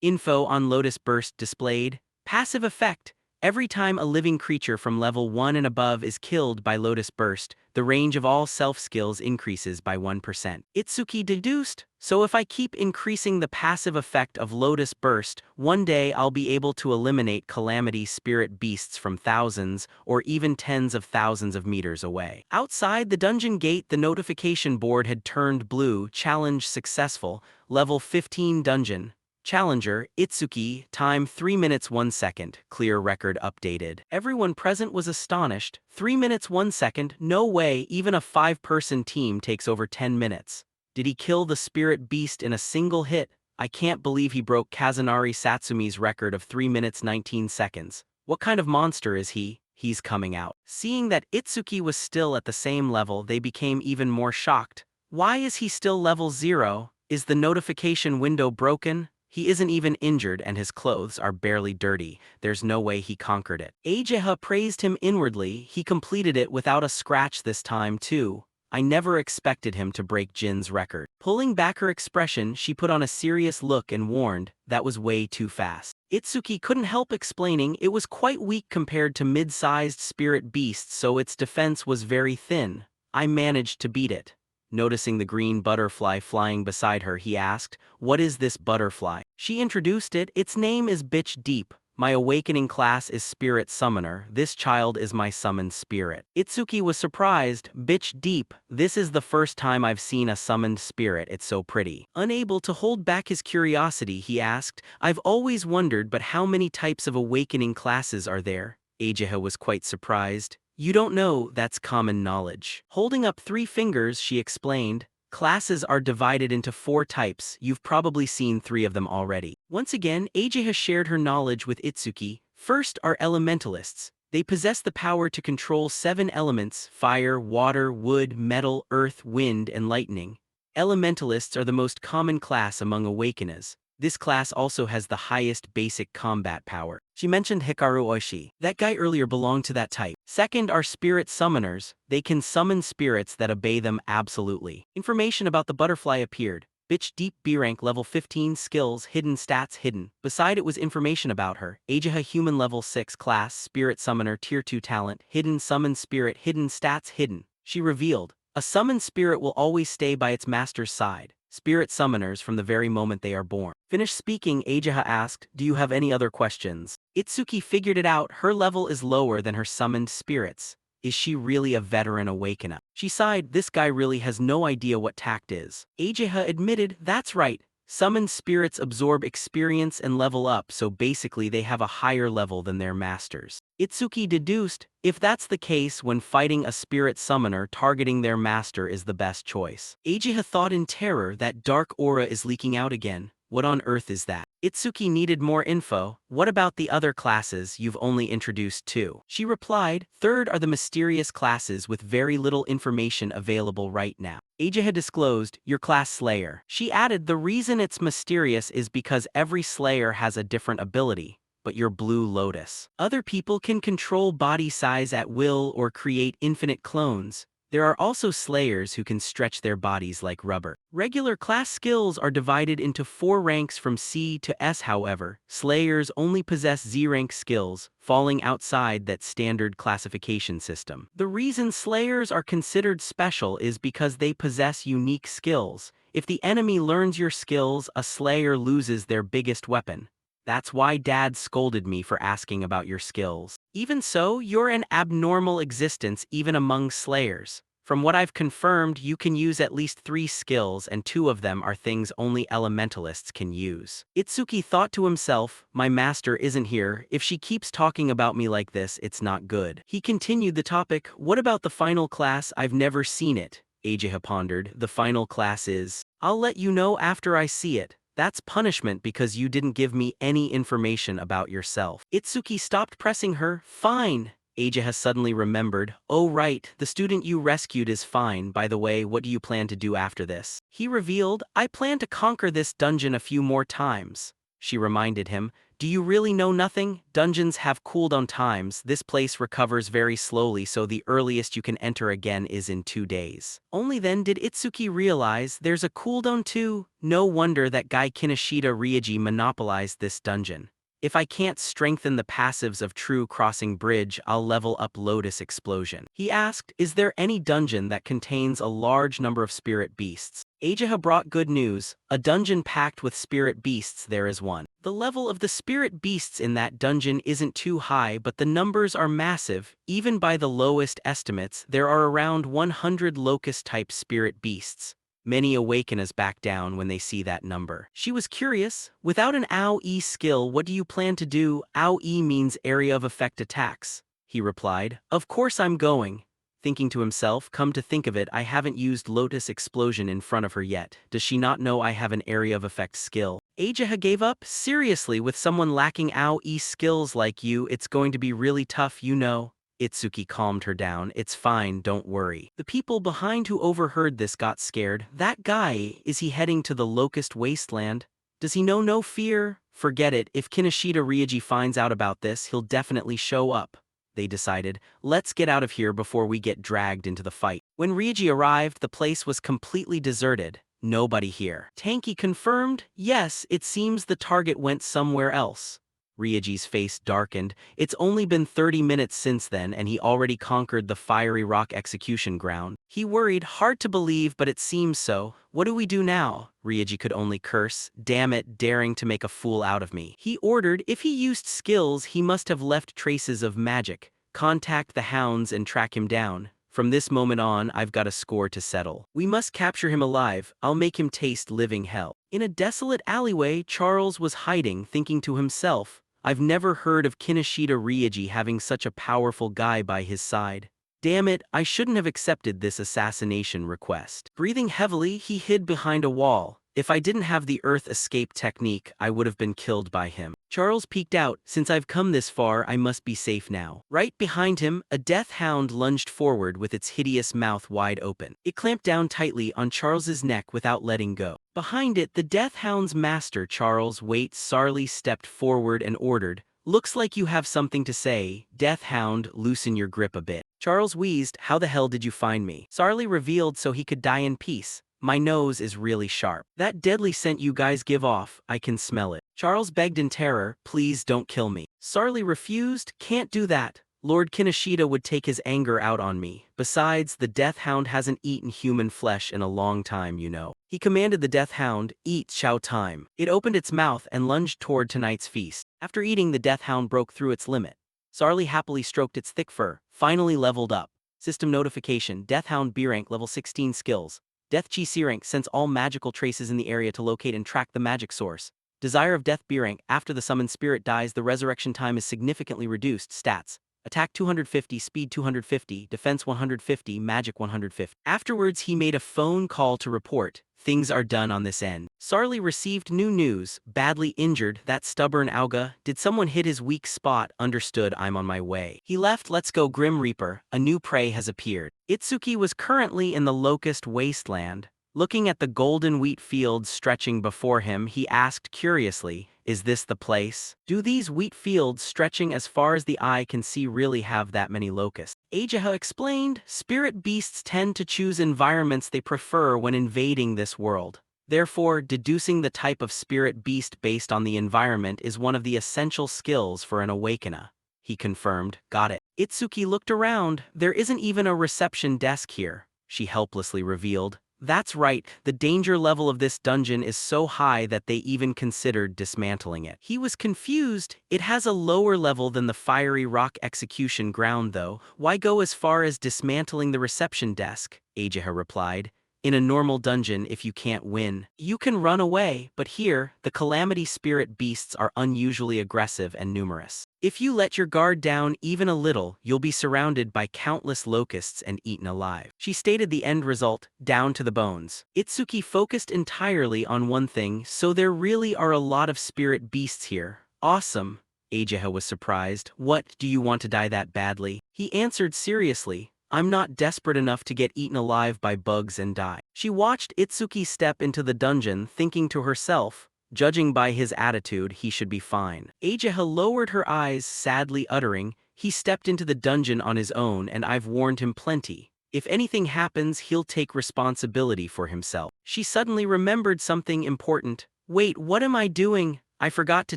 Info on Lotus Burst displayed. Passive effect. Every time a living creature from level 1 and above is killed by Lotus Burst, the range of all self-skills increases by 1%. Itsuki deduced, so if I keep increasing the passive effect of Lotus Burst, one day I'll be able to eliminate calamity spirit beasts from thousands or even tens of thousands of meters away. Outside the dungeon gate, the notification board had turned blue, challenge successful, level 15 dungeon. Challenger, Itsuki, time 3 minutes 1 second, clear record updated. Everyone present was astonished. 3 minutes 1 second, no way, even a 5-person team takes over 10 minutes. Did he kill the spirit beast in a single hit? I can't believe he broke Kazunari Satsumi's record of 3 minutes 19 seconds. What kind of monster is he? He's coming out. Seeing that Itsuki was still at the same level, they became even more shocked. Why is he still level 0? Is the notification window broken? He isn't even injured and his clothes are barely dirty. There's no way he conquered it. Ageha praised him inwardly. He completed it without a scratch this time too. I never expected him to break Jin's record. Pulling back her expression, she put on a serious look and warned, that was way too fast. Itsuki couldn't help explaining it was quite weak compared to mid-sized spirit beasts, so its defense was very thin. I managed to beat it. Noticing the green butterfly flying beside her, he asked, what is this butterfly? She introduced it. Its name is Bitch Deep. My awakening class is Spirit Summoner. This child is my summoned spirit. Itsuki was surprised. Bitch Deep, this is the first time I've seen a summoned spirit. It's so pretty. Unable to hold back his curiosity, he asked, I've always wondered, but how many types of awakening classes are there? Ageha was quite surprised. You don't know, that's common knowledge. Holding up 3 fingers, she explained, classes are divided into 4 types. You've probably seen 3 of them already. Once again, Ageha shared her knowledge with Itsuki. First are elementalists. They possess the power to control 7 elements: fire, water, wood, metal, earth, wind, and lightning. Elementalists are the most common class among awakeners. This class also has the highest basic combat power. She mentioned Hikaru Oishi. That guy earlier belonged to that type. Second are spirit summoners. They can summon spirits that obey them absolutely. Information about the butterfly appeared. Bitch Deep B rank level 15 skills hidden stats hidden. Beside it was information about her. Ageha human level 6 class spirit summoner tier 2 talent hidden summon spirit hidden stats hidden. She revealed, a summoned spirit will always stay by its master's side. Spirit summoners from the very moment they are born. Finished speaking, Ageha asked, do you have any other questions? Itsuki figured it out. Her level is lower than her summoned spirits. Is she really a veteran awakener? She sighed, this guy really has no idea what tact is. Ageha admitted, that's right. Summoned spirits absorb experience and level up, so basically they have a higher level than their masters. Itsuki deduced, if that's the case, when fighting a spirit summoner, targeting their master is the best choice. Ageha thought in terror, that dark aura is leaking out again. What on earth is that? Itsuki needed more info. What about the other classes? You've only introduced 2. She replied, third are the mysterious classes with very little information available right now. Ageha disclosed, your class Slayer. She added, the reason it's mysterious is because every Slayer has a different ability. But you're Blue Lotus. Other people can control body size at will or create infinite clones. There are also Slayers who can stretch their bodies like rubber. Regular class skills are divided into 4 ranks from C to S. However, Slayers only possess Z-rank skills, falling outside that standard classification system. The reason Slayers are considered special is because they possess unique skills. If the enemy learns your skills, a Slayer loses their biggest weapon. That's why Dad scolded me for asking about your skills. Even so, you're an abnormal existence even among Slayers. From what I've confirmed, you can use at least 3 skills, and 2 of them are things only elementalists can use. Itsuki thought to himself, my master isn't here. If she keeps talking about me like this, it's not good. He continued the topic, what about the final class? I've never seen it. Ageha pondered, the final class is, I'll let you know after I see it. That's punishment because you didn't give me any information about yourself. Itsuki stopped pressing her. Fine. Ageha suddenly remembered. Oh right, the student you rescued is fine. By the way, what do you plan to do after this? He revealed, I plan to conquer this dungeon a few more times. She reminded him, do you really know nothing? Dungeons have cooldown times. This place recovers very slowly, so the earliest you can enter again is in 2 days. Only then did Itsuki realize there's a cooldown too. No wonder that guy Kinoshita Ryuji monopolized this dungeon. If I can't strengthen the passives of True Crossing Bridge, I'll level up Lotus Explosion. He asked, is there any dungeon that contains a large number of spirit beasts? Ageha brought good news. A dungeon packed with spirit beasts, there is one. The level of the spirit beasts in that dungeon isn't too high, but the numbers are massive. Even by the lowest estimates, there are around 100 locust-type spirit beasts. Many awakeners back down when they see that number. She was curious. Without an AoE skill, what do you plan to do? AoE means area of effect attacks. He replied, of course I'm going. Thinking to himself, come to think of it, I haven't used Lotus Explosion in front of her yet. Does she not know I have an area of effect skill? Ageha gave up. Seriously, with someone lacking AoE skills like you, it's going to be really tough, you know. Itsuki calmed her down. It's fine, don't worry. The people behind who overheard this got scared. That guy, is he heading to the Locust Wasteland? Does he know no fear? Forget it, if Kinoshita Ryuji finds out about this, he'll definitely show up. They decided, let's get out of here before we get dragged into the fight. When Ryuji arrived, the place was completely deserted. Nobody here. Tanky confirmed, yes, it seems the target went somewhere else. Ryuji's face darkened. It's only been 30 minutes since then and he already conquered the fiery rock execution ground. He worried, hard to believe, but it seems so. What do we do now? Ryuji could only curse. Damn it, daring to make a fool out of me. He ordered, if he used skills, he must have left traces of magic. Contact the hounds and track him down. From this moment on, I've got a score to settle. We must capture him alive. I'll make him taste living hell. In a desolate alleyway, Charles was hiding, thinking to himself, I've never heard of Kinoshita Ryuji having such a powerful guy by his side. Damn it, I shouldn't have accepted this assassination request. Breathing heavily, he hid behind a wall. If I didn't have the Earth escape technique, I would have been killed by him. Charles peeked out. Since I've come this far, I must be safe now. Right behind him, a death hound lunged forward with its hideous mouth wide open. It clamped down tightly on Charles's neck without letting go. Behind it, the death hound's master, Charles Waite Sarley, stepped forward and ordered, "Looks like you have something to say. Death hound, loosen your grip a bit." Charles wheezed, "How the hell did you find me?" Sarley revealed so he could die in peace. "My nose is really sharp. That deadly scent you guys give off, I can smell it." Charles begged in terror, "Please don't kill me." Sarley refused. "Can't do that. Lord Kinoshita would take his anger out on me. Besides, the Death Hound hasn't eaten human flesh in a long time, you know." He commanded the Death Hound, "Eat, chow time." It opened its mouth and lunged toward tonight's feast. After eating, the Death Hound broke through its limit. Sarley happily stroked its thick fur, finally leveled up. System notification: Death Hound B rank level 16 skills. Death Chi C rank sends all magical traces in the area to locate and track the magic source. Desire of Death B rank: after the summoned spirit dies, the resurrection time is significantly reduced. Stats: attack 250, speed 250, defense 150, magic 150. Afterwards, he made a phone call to report, "Things are done on this end." Sarley received new news: badly injured, that stubborn Auga. Did someone hit his weak spot? Understood, I'm on my way. He left. Let's go, Grim Reaper. A new prey has appeared. Itsuki was currently in the Locust Wasteland. Looking at the golden wheat fields stretching before him, he asked curiously, "Is this the place? Do these wheat fields stretching as far as the eye can see really have that many locusts?" Ajaha explained, "Spirit beasts tend to choose environments they prefer when invading this world. Therefore, deducing the type of spirit beast based on the environment is one of the essential skills for an awakener." He confirmed, "Got it." Itsuki looked around. "There isn't even a reception desk here," she helplessly revealed. "That's right, the danger level of this dungeon is so high that they even considered dismantling it." He was confused. "It has a lower level than the fiery rock execution ground though. Why go as far as dismantling the reception desk?" Ajaha replied. "In a normal dungeon, if you can't win, you can run away, but here, the calamity spirit beasts are unusually aggressive and numerous. If you let your guard down even a little, you'll be surrounded by countless locusts and eaten alive." She stated the end result, down to the bones. Itsuki focused entirely on one thing: "So there really are a lot of spirit beasts here. Awesome." Ajaha was surprised. "What, do you want to die that badly?" He answered seriously, "I'm not desperate enough to get eaten alive by bugs and die." She watched Itsuki step into the dungeon, thinking to herself, judging by his attitude, he should be fine. Ajaha lowered her eyes, sadly uttering, "He stepped into the dungeon on his own and I've warned him plenty. If anything happens, he'll take responsibility for himself." She suddenly remembered something important. "Wait, what am I doing? I forgot to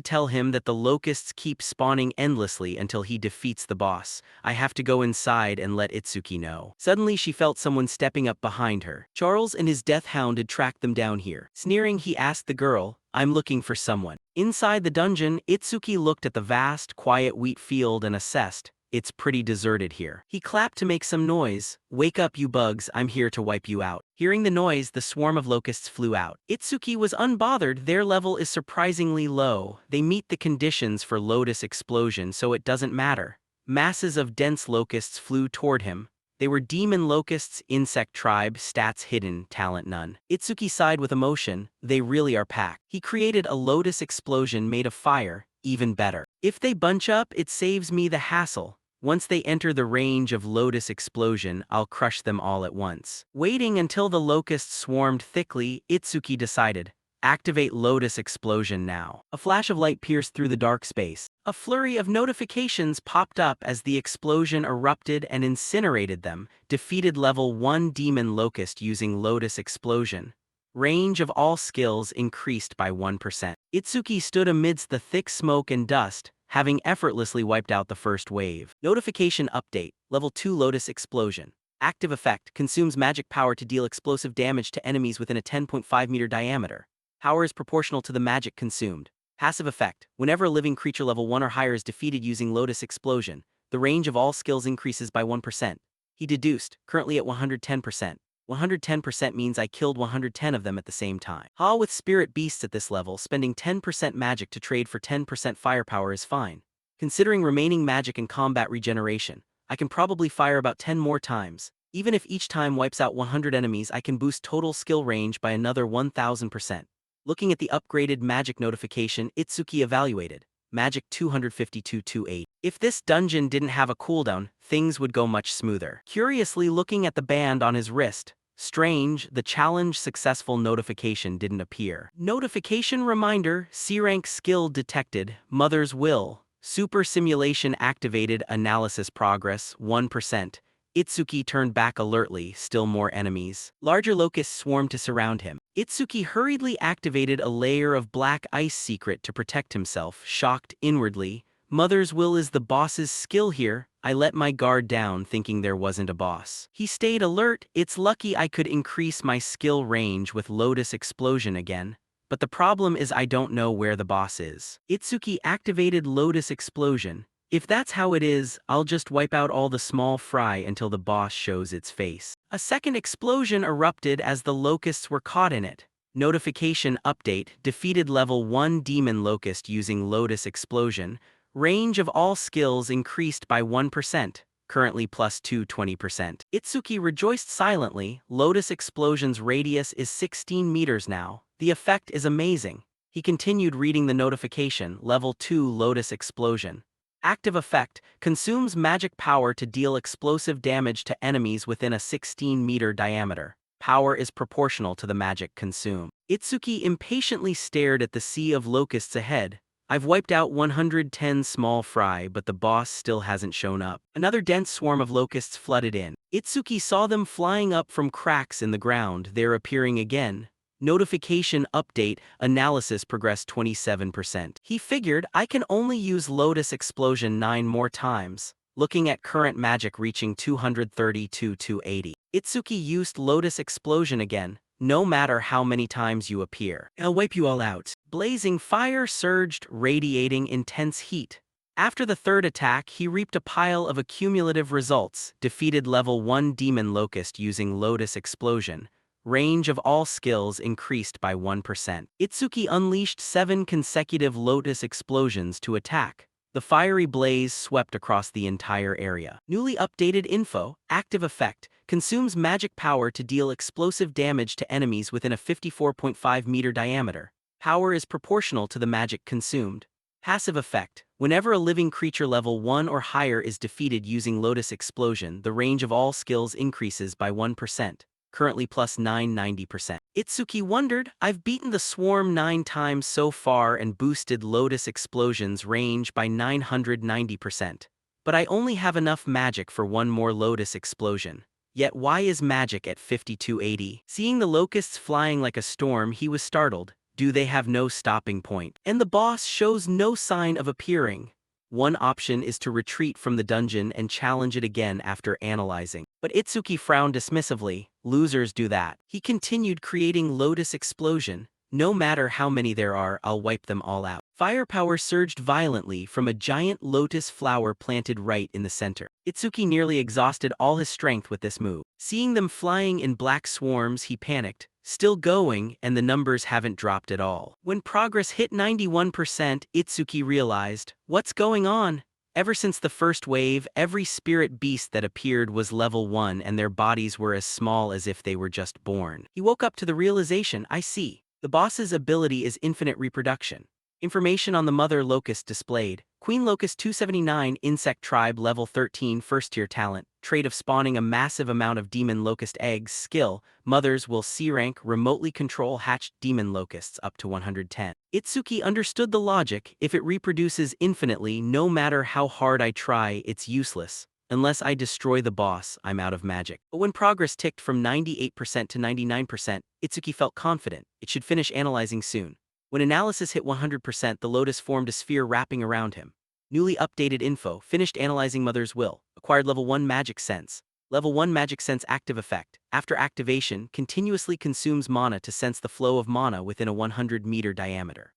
tell him that the locusts keep spawning endlessly until he defeats the boss. I have to go inside and let Itsuki know." Suddenly she felt someone stepping up behind her. Charles and his death hound had tracked them down here. Sneering, he asked the girl, "I'm looking for someone." Inside the dungeon, Itsuki looked at the vast, quiet wheat field and assessed, "It's pretty deserted here." He clapped to make some noise. "Wake up, you bugs, I'm here to wipe you out." Hearing the noise, the swarm of locusts flew out. Itsuki was unbothered. Their level is surprisingly low. They meet the conditions for Lotus Explosion, so it doesn't matter. Masses of dense locusts flew toward him. They were demon locusts, insect tribe, stats hidden, talent none. Itsuki sighed with emotion. They really are packed. He created a Lotus Explosion made of fire. Even better. If they bunch up, it saves me the hassle. Once they enter the range of Lotus Explosion, I'll crush them all at once. Waiting until the locusts swarmed thickly, Itsuki decided, "Activate Lotus Explosion now." A flash of light pierced through the dark space. A flurry of notifications popped up as the explosion erupted and incinerated them. Defeated level 1 demon locust using Lotus Explosion. Range of all skills increased by 1%. Itsuki stood amidst the thick smoke and dust, having effortlessly wiped out the first wave. Notification update: Level 2 Lotus Explosion. Active effect: consumes magic power to deal explosive damage to enemies within a 10.5-meter diameter. Power is proportional to the magic consumed. Passive effect: whenever a living creature level 1 or higher is defeated using Lotus Explosion, the range of all skills increases by 1%. He deduced, currently at 110%. 110% means I killed 110 of them at the same time. With spirit beasts at this level, spending 10% magic to trade for 10% firepower is fine. Considering remaining magic and combat regeneration, I can probably fire about 10 more times. Even if each time wipes out 100 enemies, I can boost total skill range by another 1000%. Looking at the upgraded magic notification, Itsuki evaluated. Magic 252-28. If this dungeon didn't have a cooldown, things would go much smoother. Curiously looking at the band on his wrist, strange, the challenge successful notification didn't appear. Notification reminder, C-rank skill detected, Mother's Will, super simulation activated, analysis progress, 1%. Itsuki turned back alertly, still more enemies. Larger locusts swarmed to surround him. Itsuki hurriedly activated a layer of black ice secret to protect himself, shocked inwardly. Mother's Will is the boss's skill here. I let my guard down thinking there wasn't a boss. He stayed alert. It's lucky I could increase my skill range with Lotus Explosion again. But the problem is I don't know where the boss is. Itsuki activated Lotus Explosion. If that's how it is, I'll just wipe out all the small fry until the boss shows its face. A second explosion erupted as the locusts were caught in it. Notification update, defeated level 1 demon locust using Lotus Explosion. Range of all skills increased by 1%, currently plus 220%. Itsuki rejoiced silently. Lotus Explosion's radius is 16 meters now. The effect is amazing. He continued reading the notification, level 2 Lotus Explosion. Active effect, consumes magic power to deal explosive damage to enemies within a 16-meter diameter. Power is proportional to the magic consumed. Itsuki impatiently stared at the sea of locusts ahead. I've wiped out 110 small fry, but the boss still hasn't shown up. Another dense swarm of locusts flooded in. Itsuki saw them flying up from cracks in the ground. They're appearing again. Notification update, analysis progressed 27%. He figured I can only use Lotus Explosion 9 more times. Looking at current magic reaching 230-280. Itsuki used Lotus Explosion again. No matter how many times you appear, I'll wipe you all out. Blazing fire surged, radiating intense heat. After the third attack, he reaped a pile of accumulative results. Defeated level 1 demon locust using Lotus Explosion. Range of all skills increased by 1%. Itsuki unleashed 7 consecutive Lotus Explosions to attack. The fiery blaze swept across the entire area. Newly updated info, active effect, consumes magic power to deal explosive damage to enemies within a 54.5-meter diameter. Power is proportional to the magic consumed. Passive effect, whenever a living creature level 1 or higher is defeated using Lotus Explosion, the range of all skills increases by 1%. Currently plus 990%. Itsuki wondered, I've beaten the swarm 9 times so far and boosted Lotus Explosion's range by 990%. But I only have enough magic for one more Lotus Explosion. Yet why is magic at 5280? Seeing the locusts flying like a storm, he was startled. Do they have no stopping point? And the boss shows no sign of appearing. One option is to retreat from the dungeon and challenge it again after analyzing. But Itsuki frowned dismissively. Losers do that. He continued creating Lotus Explosion. No matter how many there are, I'll wipe them all out. Firepower surged violently from a giant lotus flower planted right in the center. Itsuki nearly exhausted all his strength with this move. Seeing them flying in black swarms, he panicked. Still going, and the numbers haven't dropped at all. When progress hit 91%, Itsuki realized, what's going on? Ever since the first wave, every spirit beast that appeared was level 1 and their bodies were as small as if they were just born. He woke up to the realization, I see. The boss's ability is infinite reproduction. Information on the mother locust displayed. Queen Locust 279 Insect Tribe Level 13 First-Tier Talent. Trait of spawning a massive amount of demon locust eggs. Skill, mothers will C-rank remotely control hatched demon locusts up to 110. Itsuki understood the logic. If it reproduces infinitely, no matter how hard I try, it's useless. Unless I destroy the boss, I'm out of magic. But when progress ticked from 98% to 99%, Itsuki felt confident. It should finish analyzing soon. When analysis hit 100%, the lotus formed a sphere wrapping around him. Newly updated info, finished analyzing Mother's Will, acquired level 1 Magic Sense. Level 1 Magic Sense active effect. After activation, continuously consumes mana to sense the flow of mana within a 100-meter diameter.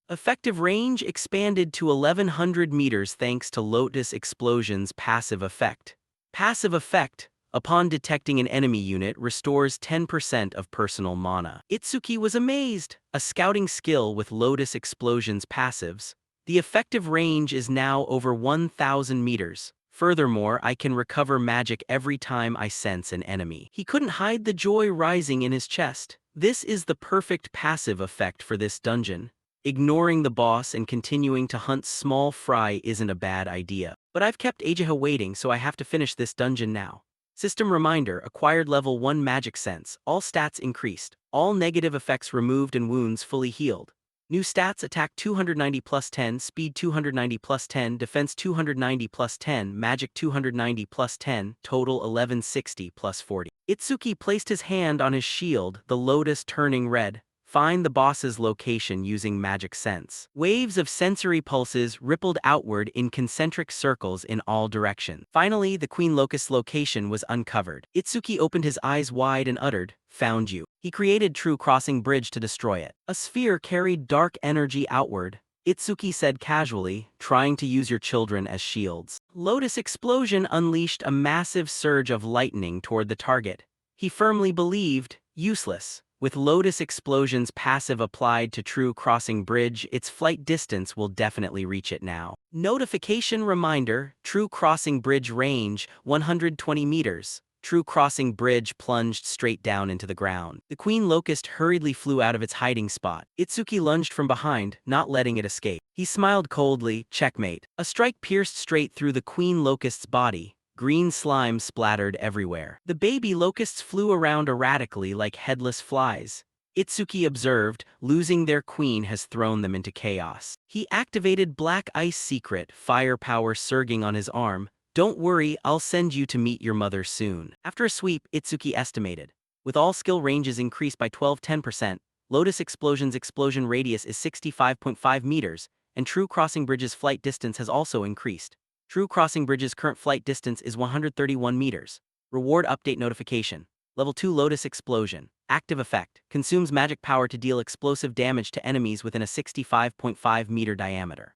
Effective range expanded to 1100 meters thanks to Lotus Explosion's passive effect. Passive effect, upon detecting an enemy unit, restores 10% of personal mana. Itsuki was amazed. A scouting skill with Lotus Explosion's passives. The effective range is now over 1000 meters. Furthermore, I can recover magic every time I sense an enemy. He couldn't hide the joy rising in his chest. This is the perfect passive effect for this dungeon. Ignoring the boss and continuing to hunt small fry isn't a bad idea. But I've kept Ageha waiting, so I have to finish this dungeon now. System reminder, acquired level 1 magic sense, all stats increased, all negative effects removed and wounds fully healed. New stats: attack 290 plus 10, speed 290 plus 10, defense 290 plus 10, magic 290 plus 10, total 1160 plus 40. Itsuki placed his hand on his shield, the lotus turning red. Find the boss's location using magic sense. Waves of sensory pulses rippled outward in concentric circles in all directions. Finally, the Queen Locust's location was uncovered. Itsuki opened his eyes wide and uttered, "Found you." He created True Crossing Bridge to destroy it. A sphere carried dark energy outward. Itsuki said casually, "Trying to use your children as shields." Lotus Explosion unleashed a massive surge of lightning toward the target. He firmly believed, useless. With Lotus Explosion's passive applied to True Crossing Bridge, its flight distance will definitely reach it now. Notification reminder, True Crossing Bridge range, 120 meters. True Crossing Bridge plunged straight down into the ground. The Queen Locust hurriedly flew out of its hiding spot. Itsuki lunged from behind, not letting it escape. He smiled coldly, checkmate. A strike pierced straight through the Queen Locust's body. Green slime splattered everywhere. The baby locusts flew around erratically like headless flies. Itsuki observed, losing their queen has thrown them into chaos. He activated Black Ice Secret, firepower surging on his arm. "Don't worry, I'll send you to meet your mother soon." After a sweep, Itsuki estimated. With all skill ranges increased by 10%, Lotus Explosion's explosion radius is 65.5 meters, and True Crossing Bridge's flight distance has also increased. True Crossing Bridge's current flight distance is 131 meters. Reward update notification. Level 2 Lotus Explosion. Active effect. Consumes magic power to deal explosive damage to enemies within a 65.5 meter diameter.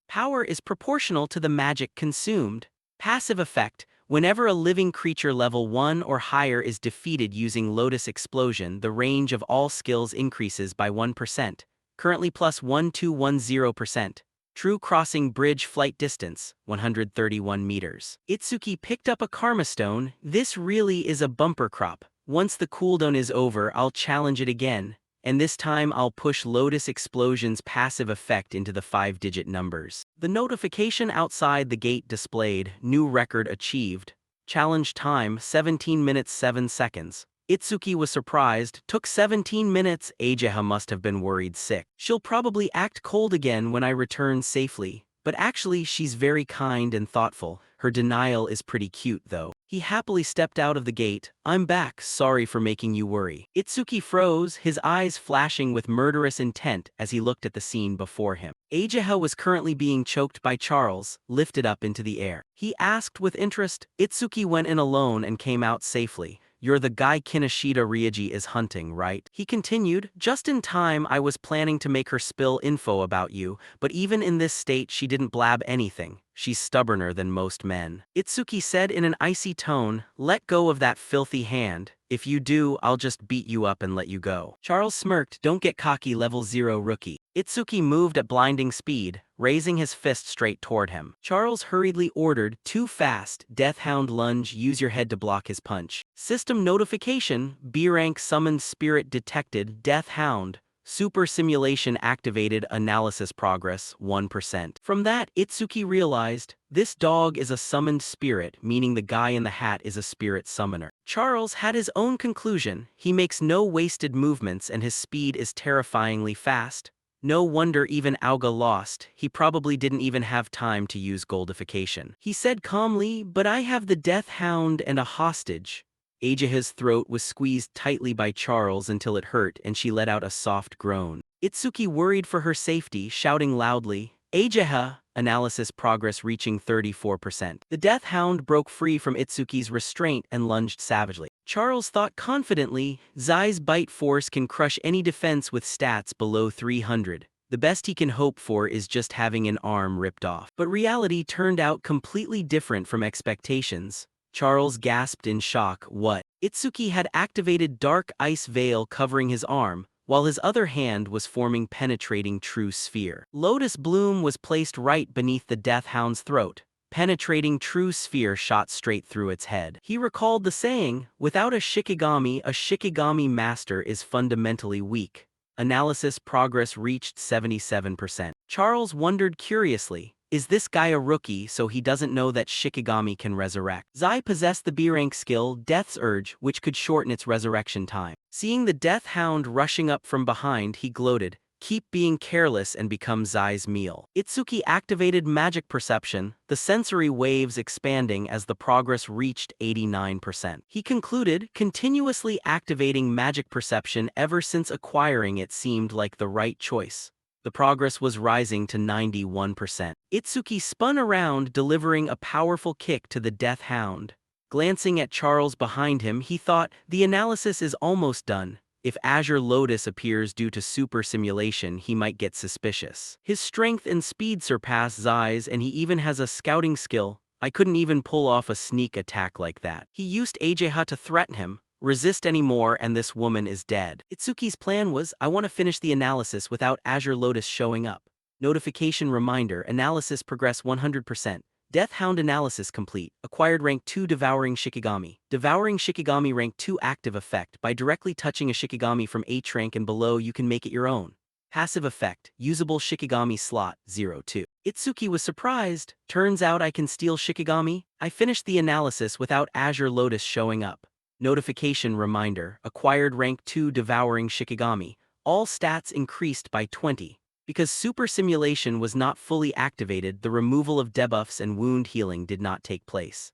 Power is proportional to the magic consumed. Passive effect. Whenever a living creature level 1 or higher is defeated using Lotus Explosion, the range of all skills increases by 1%. Currently plus 1210%. True Crossing Bridge flight distance, 131 meters. Itsuki picked up a karma stone. This really is a bumper crop. Once the cooldown is over, I'll challenge it again, and this time I'll push Lotus Explosion's passive effect into the 5-digit numbers. The notification outside the gate displayed, new record achieved. Challenge time, 17 minutes 7 seconds. Itsuki was surprised. Took 17 minutes. Ageha must have been worried sick. She'll probably act cold again when I return safely. But actually, she's very kind and thoughtful. Her denial is pretty cute, though. He happily stepped out of the gate. "I'm back, sorry for making you worry." Itsuki froze, his eyes flashing with murderous intent as he looked at the scene before him. Ageha was currently being choked by Charles, lifted up into the air. He asked with interest. Itsuki went in alone and came out safely. "You're the guy Kinoshita Ryuji is hunting, right?" He continued. "Just in time. I was planning to make her spill info about you, but even in this state she didn't blab anything. She's stubborner than most men." Itsuki said in an icy tone, "Let go of that filthy hand. If you do, I'll just beat you up and let you go." Charles smirked. "Don't get cocky, level 0 rookie." Itsuki moved at blinding speed, raising his fist straight toward him. Charles hurriedly ordered, "Too fast, Deathhound lunge, use your head to block his punch." System notification, B-rank summoned spirit detected, Deathhound. Super simulation activated, analysis progress, 1%. From that, Itsuki realized, this dog is a summoned spirit, meaning the guy in the hat is a spirit summoner. Charles had his own conclusion. He makes no wasted movements and his speed is terrifyingly fast. No wonder even Auga lost. He probably didn't even have time to use goldification. He said calmly, "But I have the Death Hound and a hostage." Ageha's throat was squeezed tightly by Charles until it hurt and she let out a soft groan. Itsuki worried for her safety, shouting loudly, "Ageha!" Analysis progress reaching 34%. The Death Hound broke free from Itsuki's restraint and lunged savagely. Charles thought confidently, Zai's bite force can crush any defense with stats below 300. The best he can hope for is just having an arm ripped off. But reality turned out completely different from expectations. Charles gasped in shock. What? Itsuki had activated Dark Ice Veil covering his arm, while his other hand was forming penetrating True Sphere. Lotus Bloom was placed right beneath the Death Hound's throat. penetrating true sphere shot straight through its head. He recalled the saying, "Without a Shikigami master is fundamentally weak." Analysis progress reached 77%. Charles wondered curiously, is this guy a rookie so he doesn't know that Shikigami can resurrect? Zai possessed the B-rank skill, Death's Urge, which could shorten its resurrection time. Seeing the Death Hound rushing up from behind, he gloated, "Keep being careless and become Zai's meal." Itsuki activated magic perception, the sensory waves expanding as the progress reached 89%. He concluded, continuously activating magic perception ever since acquiring it seemed like the right choice. The progress was rising to 91%. Itsuki spun around, delivering a powerful kick to the Death Hound. Glancing at Charles behind him, he thought, the analysis is almost done. If Azure Lotus appears due to super simulation, he might get suspicious. His strength and speed surpass Zai's, and he even has a scouting skill. I couldn't even pull off a sneak attack like that. He used Ageha to threaten him. Resist anymore and this woman is dead. Itsuki's plan was, I want to finish the analysis without Azure Lotus showing up. Notification reminder, analysis progress 100%. Death Hound analysis complete. Acquired rank 2 Devouring Shikigami. Devouring Shikigami rank 2 active effect. By directly touching a Shikigami from H rank and below you can make it your own. Passive effect, usable Shikigami slot, 02. Itsuki was surprised. Turns out I can steal Shikigami. I finished the analysis without Azure Lotus showing up. Notification reminder, acquired rank 2 Devouring Shikigami. All stats increased by 20. Because super simulation was not fully activated, the removal of debuffs and wound healing did not take place.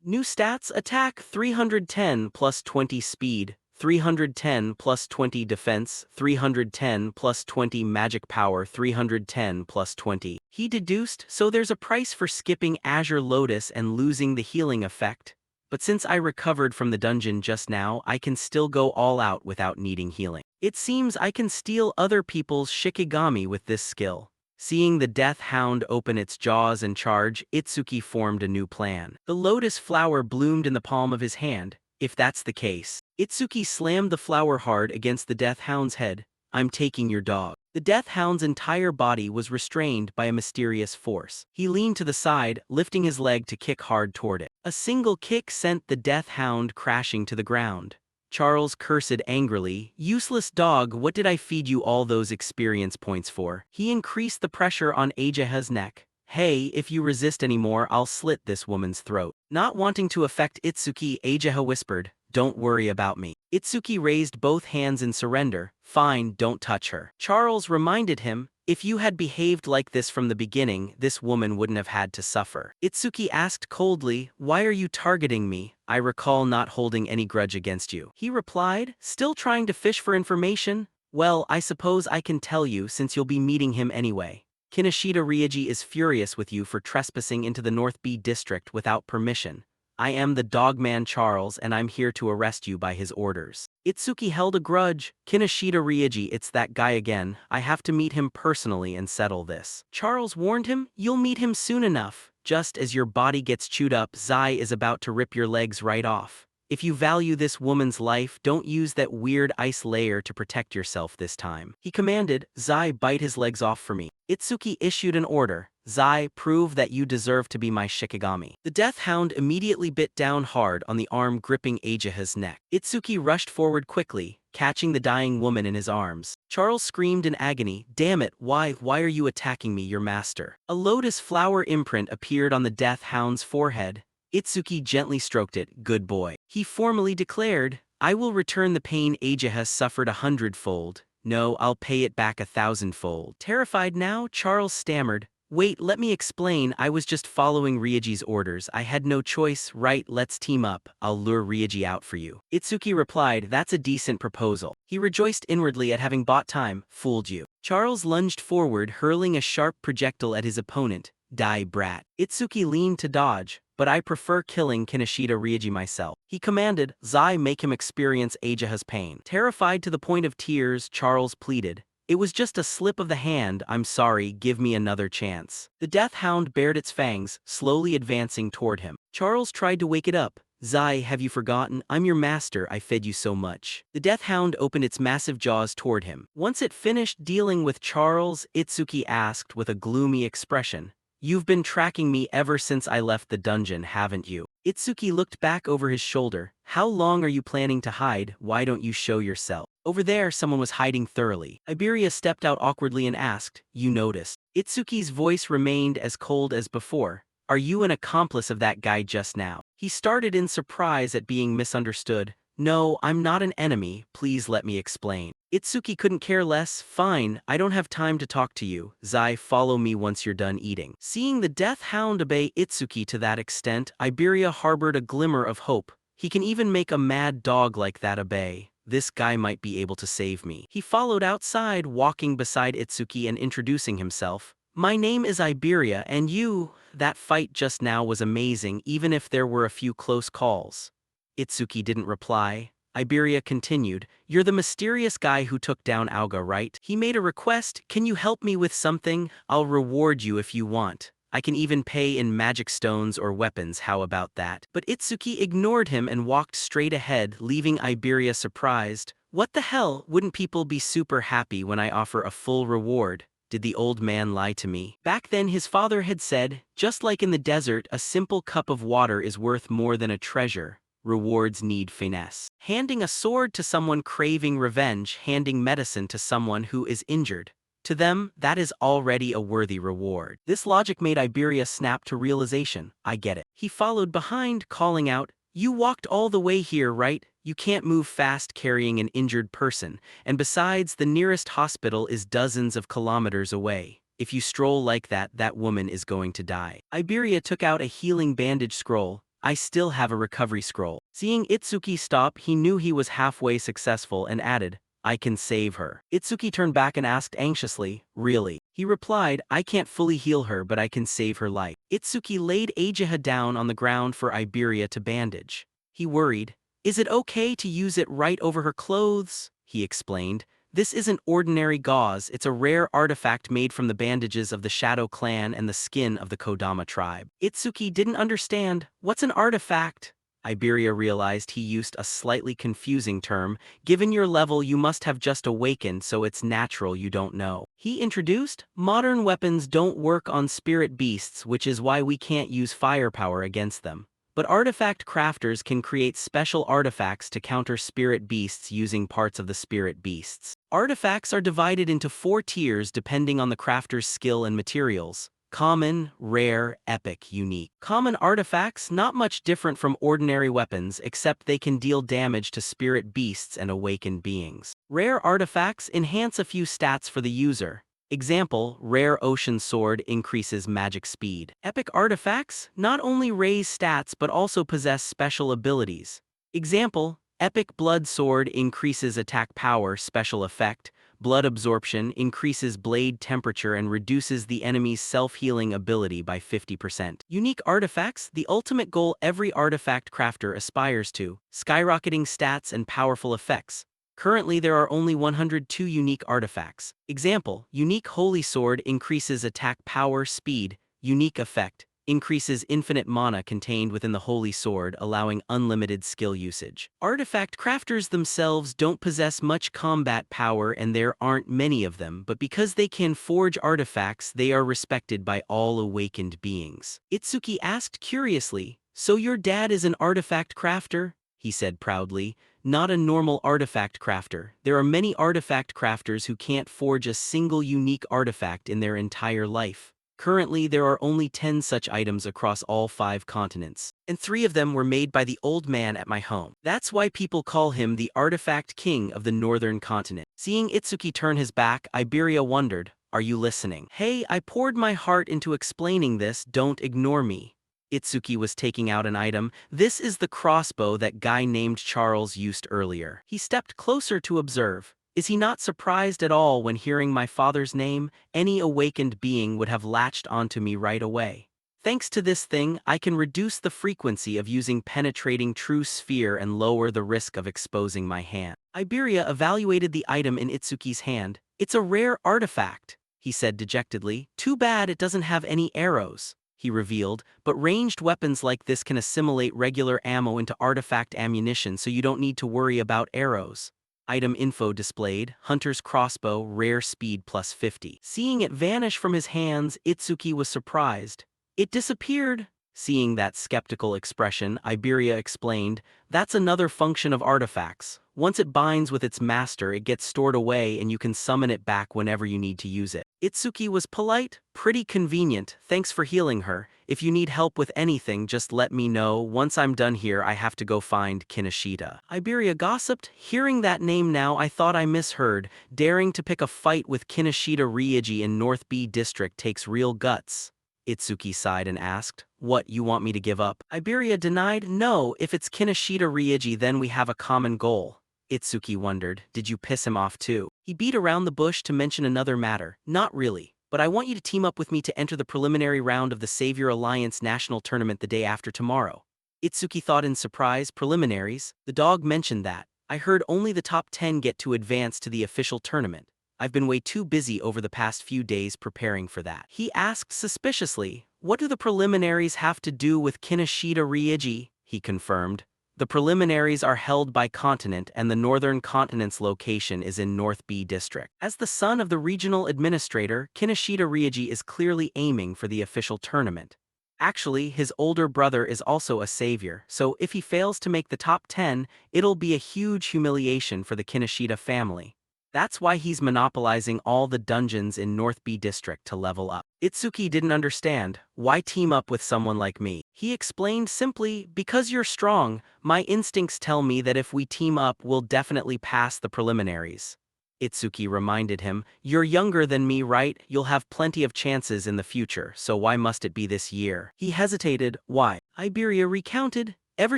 New stats: attack 310 plus 20 speed, 310 plus 20 defense, 310 plus 20 magic power, 310 plus 20. He deduced, so there's a price for skipping Azure Lotus and losing the healing effect. But since I recovered from the dungeon just now, I can still go all out without needing healing. It seems I can steal other people's Shikigami with this skill. Seeing the Death Hound open its jaws and charge, Itsuki formed a new plan. The lotus flower bloomed in the palm of his hand. If that's the case, Itsuki slammed the flower hard against the Death Hound's head. I'm taking your dog. The Death Hound's entire body was restrained by a mysterious force. He leaned to the side, lifting his leg to kick hard toward it. A single kick sent the Death Hound crashing to the ground. Charles cursed angrily, "Useless dog, what did I feed you all those experience points for?" He increased the pressure on Ageha's neck. "Hey, if you resist anymore, I'll slit this woman's throat." Not wanting to affect Itsuki, Ageha whispered, "Don't worry about me." Itsuki raised both hands in surrender. "Fine, don't touch her." Charles reminded him, "If you had behaved like this from the beginning, this woman wouldn't have had to suffer." Itsuki asked coldly, "Why are you targeting me? I recall not holding any grudge against you." He replied, still trying to fish for information, "Well, I suppose I can tell you since you'll be meeting him anyway. Kinoshita Ryoji is furious with you for trespassing into the North B district without permission. I am the Dogman Charles and I'm here to arrest you by his orders." Itsuki held a grudge. "Kinoshita Ryoji, it's that guy again. I have to meet him personally and settle this." Charles warned him, "You'll meet him soon enough. Just as your body gets chewed up, Zai is about to rip your legs right off. If you value this woman's life, don't use that weird ice layer to protect yourself this time." He commanded, "Zai, bite his legs off for me." Itsuki issued an order. "Zai, prove that you deserve to be my Shikigami." The Death Hound immediately bit down hard on the arm gripping Ageha's neck. Itsuki rushed forward quickly, catching the dying woman in his arms. Charles screamed in agony, "Damn it, why are you attacking me, your master?" A lotus flower imprint appeared on the Death Hound's forehead. Itsuki gently stroked it. "Good boy." He formally declared, "I will return the pain Ageha suffered 100-fold. No, I'll pay it back 1,000-fold." Terrified now, Charles stammered, "Wait, let me explain. I was just following Ryoji's orders. I had no choice, right? Let's team up. I'll lure Ryoji out for you." Itsuki replied, "That's a decent proposal." He rejoiced inwardly at having bought time. "Fooled you." Charles lunged forward, hurling a sharp projectile at his opponent. "Die, brat." Itsuki leaned to dodge, "But I prefer killing Kinoshita Ryoji myself." He commanded, "Zai, make him experience Ageha's pain." Terrified to the point of tears, Charles pleaded, "It was just a slip of the hand. I'm sorry, give me another chance." The Death Hound bared its fangs, slowly advancing toward him. Charles tried to wake it up. "Zai, have you forgotten? I'm your master, I fed you so much." The Death Hound opened its massive jaws toward him. Once it finished dealing with Charles, Itsuki asked with a gloomy expression, You've been tracking me ever since I left the dungeon, haven't you? Itsuki looked back over his shoulder. How long are you planning to hide? Why don't you show yourself? Over there, someone was hiding thoroughly. Iberia stepped out awkwardly and asked, "You noticed?" Itsuki's voice remained as cold as before. "Are you an accomplice of that guy just now?" He started in surprise at being misunderstood. "No, I'm not an enemy, please let me explain." Itsuki couldn't care less. "Fine, I don't have time to talk to you. Zai, follow me once you're done eating." Seeing the death hound obey Itsuki to that extent, Iberia harbored a glimmer of hope. He can even make a mad dog like that obey. This guy might be able to save me. He followed outside, walking beside Itsuki and introducing himself. "My name is Iberia, and you, that fight just now was amazing, even if there were a few close calls." Itsuki didn't reply. Iberia continued, "You're the mysterious guy who took down Auga, right? He made a request. Can you help me with something? I'll reward you if you want. I can even pay in magic stones or weapons, how about that?" But Itsuki ignored him and walked straight ahead, leaving Iberia surprised. "What the hell? Wouldn't people be super happy when I offer a full reward? Did the old man lie to me?" Back then his father had said, "Just like in the desert, a simple cup of water is worth more than a treasure. Rewards need finesse. Handing a sword to someone craving revenge, handing medicine to someone who is injured. To them, that is already a worthy reward." This logic made Iberia snap to realization. "I get it." He followed behind, calling out, "You walked all the way here, right? You can't move fast carrying an injured person, and besides, the nearest hospital is dozens of kilometers away. If you stroll like that, that woman is going to die." Iberia took out a healing bandage scroll. "I still have a recovery scroll." Seeing Itsuki stop, he knew he was halfway successful and added, "I can save her." Itsuki turned back and asked anxiously, "Really?" He replied, "I can't fully heal her, but I can save her life." Itsuki laid Ajiha down on the ground for Iberia to bandage. He worried, "Is it okay to use it right over her clothes?" He explained, "This isn't ordinary gauze, it's a rare artifact made from the bandages of the Shadow Clan and the skin of the Kodama tribe." Itsuki didn't understand. "What's an artifact?" Iberia realized he used a slightly confusing term. "Given your level, you must have just awakened, so it's natural you don't know." He introduced, "Modern weapons don't work on spirit beasts, which is why we can't use firepower against them. But artifact crafters can create special artifacts to counter spirit beasts using parts of the spirit beasts. Artifacts are divided into 4 tiers depending on the crafter's skill and materials. Common, rare, epic, unique. Common artifacts, not much different from ordinary weapons, except they can deal damage to spirit beasts and awakened beings. Rare artifacts enhance a few stats for the user. Example, rare ocean sword increases magic speed. Epic artifacts not only raise stats but also possess special abilities. Example, epic blood sword increases attack power, special effect. Blood absorption increases blade temperature and reduces the enemy's self-healing ability by 50%. Unique artifacts, the ultimate goal every artifact crafter aspires to, skyrocketing stats and powerful effects. Currently there are only 102 unique artifacts. Example, unique holy sword increases attack power, speed. Unique effect, increases infinite mana contained within the holy sword, allowing unlimited skill usage. Artifact crafters themselves don't possess much combat power and there aren't many of them, but because they can forge artifacts, they are respected by all awakened beings. Itsuki asked curiously, "So your dad is an artifact crafter?" He said proudly. "Not a normal artifact crafter. There are many artifact crafters who can't forge a single unique artifact in their entire life. Currently, there are only 10 such items across all 5 continents, and 3 of them were made by the old man at my home. That's why people call him the Artifact King of the Northern Continent." Seeing Itsuki turn his back, Iberia wondered, "Are you listening?" "Hey, I poured my heart into explaining this, don't ignore me." Itsuki was taking out an item. "This is the crossbow that guy named Charles used earlier." He stepped closer to observe. Is he not surprised at all when hearing my father's name? Any awakened being would have latched onto me right away. Thanks to this thing, I can reduce the frequency of using penetrating true sphere and lower the risk of exposing my hand. Iberia evaluated the item in Itsuki's hand. "It's a rare artifact," he said dejectedly. "Too bad it doesn't have any arrows," he revealed, "but ranged weapons like this can assimilate regular ammo into artifact ammunition, so you don't need to worry about arrows." Item info displayed, hunter's crossbow, rare speed plus 50. Seeing it vanish from his hands, Itsuki was surprised. It disappeared. Seeing that skeptical expression, Iberia explained, that's another function of artifacts. Once it binds with its master, it gets stored away and you can summon it back whenever you need to use it. Itsuki was polite, pretty convenient, thanks for healing her. If you need help with anything, just let me know. Once I'm done here, I have to go find Kinoshita. Iberia gossiped, hearing that name now I thought I misheard. Daring to pick a fight with Kinoshita Ryuji in North B District takes real guts. Itsuki sighed and asked, what, you want me to give up? Iberia denied, no, if it's Kinoshita Ryuji then we have a common goal. Itsuki wondered, did you piss him off too? He beat around the bush to mention another matter, not really, but I want you to team up with me to enter the preliminary round of the Savior Alliance National Tournament the day after tomorrow. Itsuki thought in surprise, preliminaries? The dog mentioned that. I heard only the top 10 get to advance to the official tournament. I've been way too busy over the past few days preparing for that. He asked suspiciously, what do the preliminaries have to do with Kinoshita Ryuji? He confirmed. The preliminaries are held by continent and the northern continent's location is in North B District. As the son of the regional administrator, Kinoshita Ryuji is clearly aiming for the official tournament. Actually, his older brother is also a savior, so if he fails to make the top 10, it'll be a huge humiliation for the Kinoshita family. That's why he's monopolizing all the dungeons in North B District to level up. Itsuki didn't understand, why team up with someone like me? He explained simply, because you're strong, my instincts tell me that if we team up we'll definitely pass the preliminaries. Itsuki reminded him, you're younger than me, right? You'll have plenty of chances in the future, so why must it be this year? He hesitated, why? Iberia recounted, ever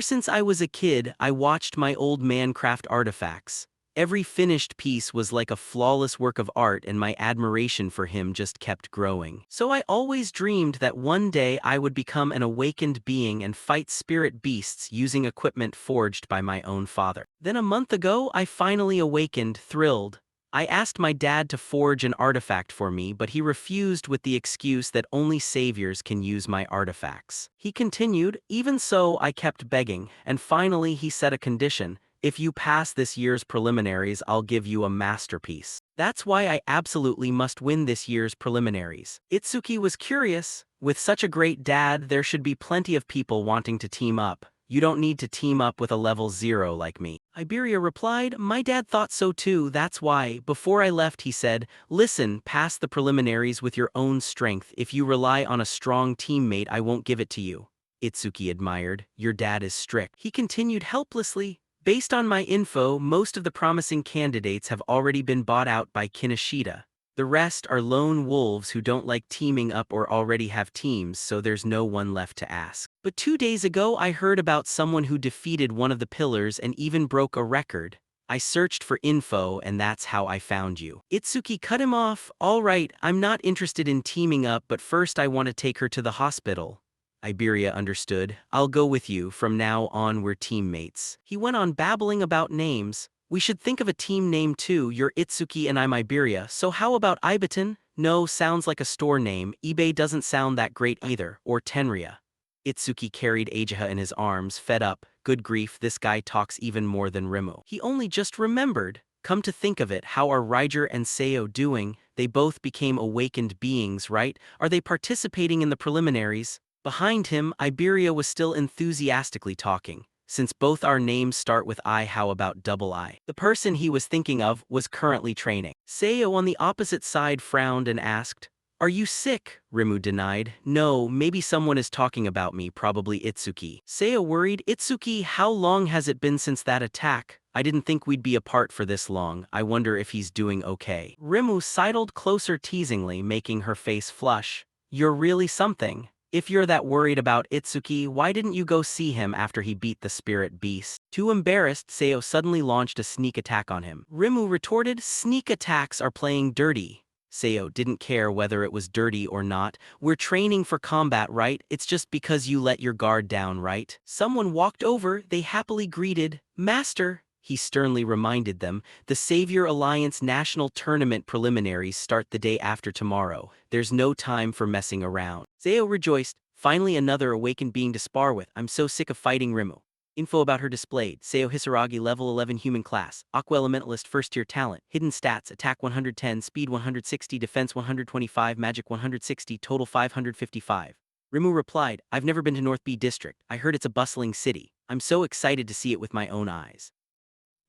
since I was a kid I watched my old man craft artifacts. Every finished piece was like a flawless work of art and my admiration for him just kept growing. So I always dreamed that one day I would become an awakened being and fight spirit beasts using equipment forged by my own father. Then a month ago I finally awakened, thrilled. I asked my dad to forge an artifact for me, but he refused with the excuse that only saviors can use my artifacts. He continued, even so I kept begging, and finally he set a condition. If you pass this year's preliminaries, I'll give you a masterpiece. That's why I absolutely must win this year's preliminaries. Itsuki was curious. With such a great dad, there should be plenty of people wanting to team up. You don't need to team up with a level 0 like me. Iberia replied, my dad thought so too, that's why. Before I left he said, listen, pass the preliminaries with your own strength. If you rely on a strong teammate, I won't give it to you. Itsuki admired, your dad is strict. He continued helplessly, based on my info, most of the promising candidates have already been bought out by Kinoshita. The rest are lone wolves who don't like teaming up or already have teams, so there's no one left to ask. But 2 days ago I heard about someone who defeated one of the pillars and even broke a record. I searched for info and that's how I found you. Itsuki cut him off, all right, I'm not interested in teaming up, but first I want to take her to the hospital. Iberia understood. I'll go with you, from now on we're teammates. He went on babbling about names. We should think of a team name too, you're Itsuki and I'm Iberia, so how about Ibaton? No, sounds like a store name, eBay doesn't sound that great either, or Tenria. Itsuki carried Ageha in his arms, fed up. Good grief, this guy talks even more than Rimu. He only just remembered. Come to think of it, how are Ryger and Seo doing? They both became awakened beings, right? Are they participating in the preliminaries? Behind him, Iberia was still enthusiastically talking. Since both our names start with I, how about double I? The person he was thinking of was currently training. Seo on the opposite side frowned and asked, are you sick? Rimu denied. No, maybe someone is talking about me, probably Itsuki. Seo worried, Itsuki, how long has it been since that attack? I didn't think we'd be apart for this long. I wonder if he's doing okay. Rimu sidled closer teasingly, making her face flush. You're really something. If you're that worried about Itsuki, why didn't you go see him after he beat the spirit beast? Too embarrassed, Seo suddenly launched a sneak attack on him. Rimu retorted, sneak attacks are playing dirty. Seo didn't care whether it was dirty or not. We're training for combat, right? It's just because you let your guard down, right? Someone walked over, they happily greeted, Master. He sternly reminded them, the Savior Alliance National Tournament preliminaries start the day after tomorrow. There's no time for messing around. Seo rejoiced, finally another awakened being to spar with. I'm so sick of fighting Rimu. Info about her displayed. Seo Hisaragi, level 11 human class. Aqua Elementalist first tier talent. Hidden stats: attack 110, speed 160, defense 125, magic 160, total 555. Rimu replied, I've never been to North B District. I heard it's a bustling city. I'm so excited to see it with my own eyes.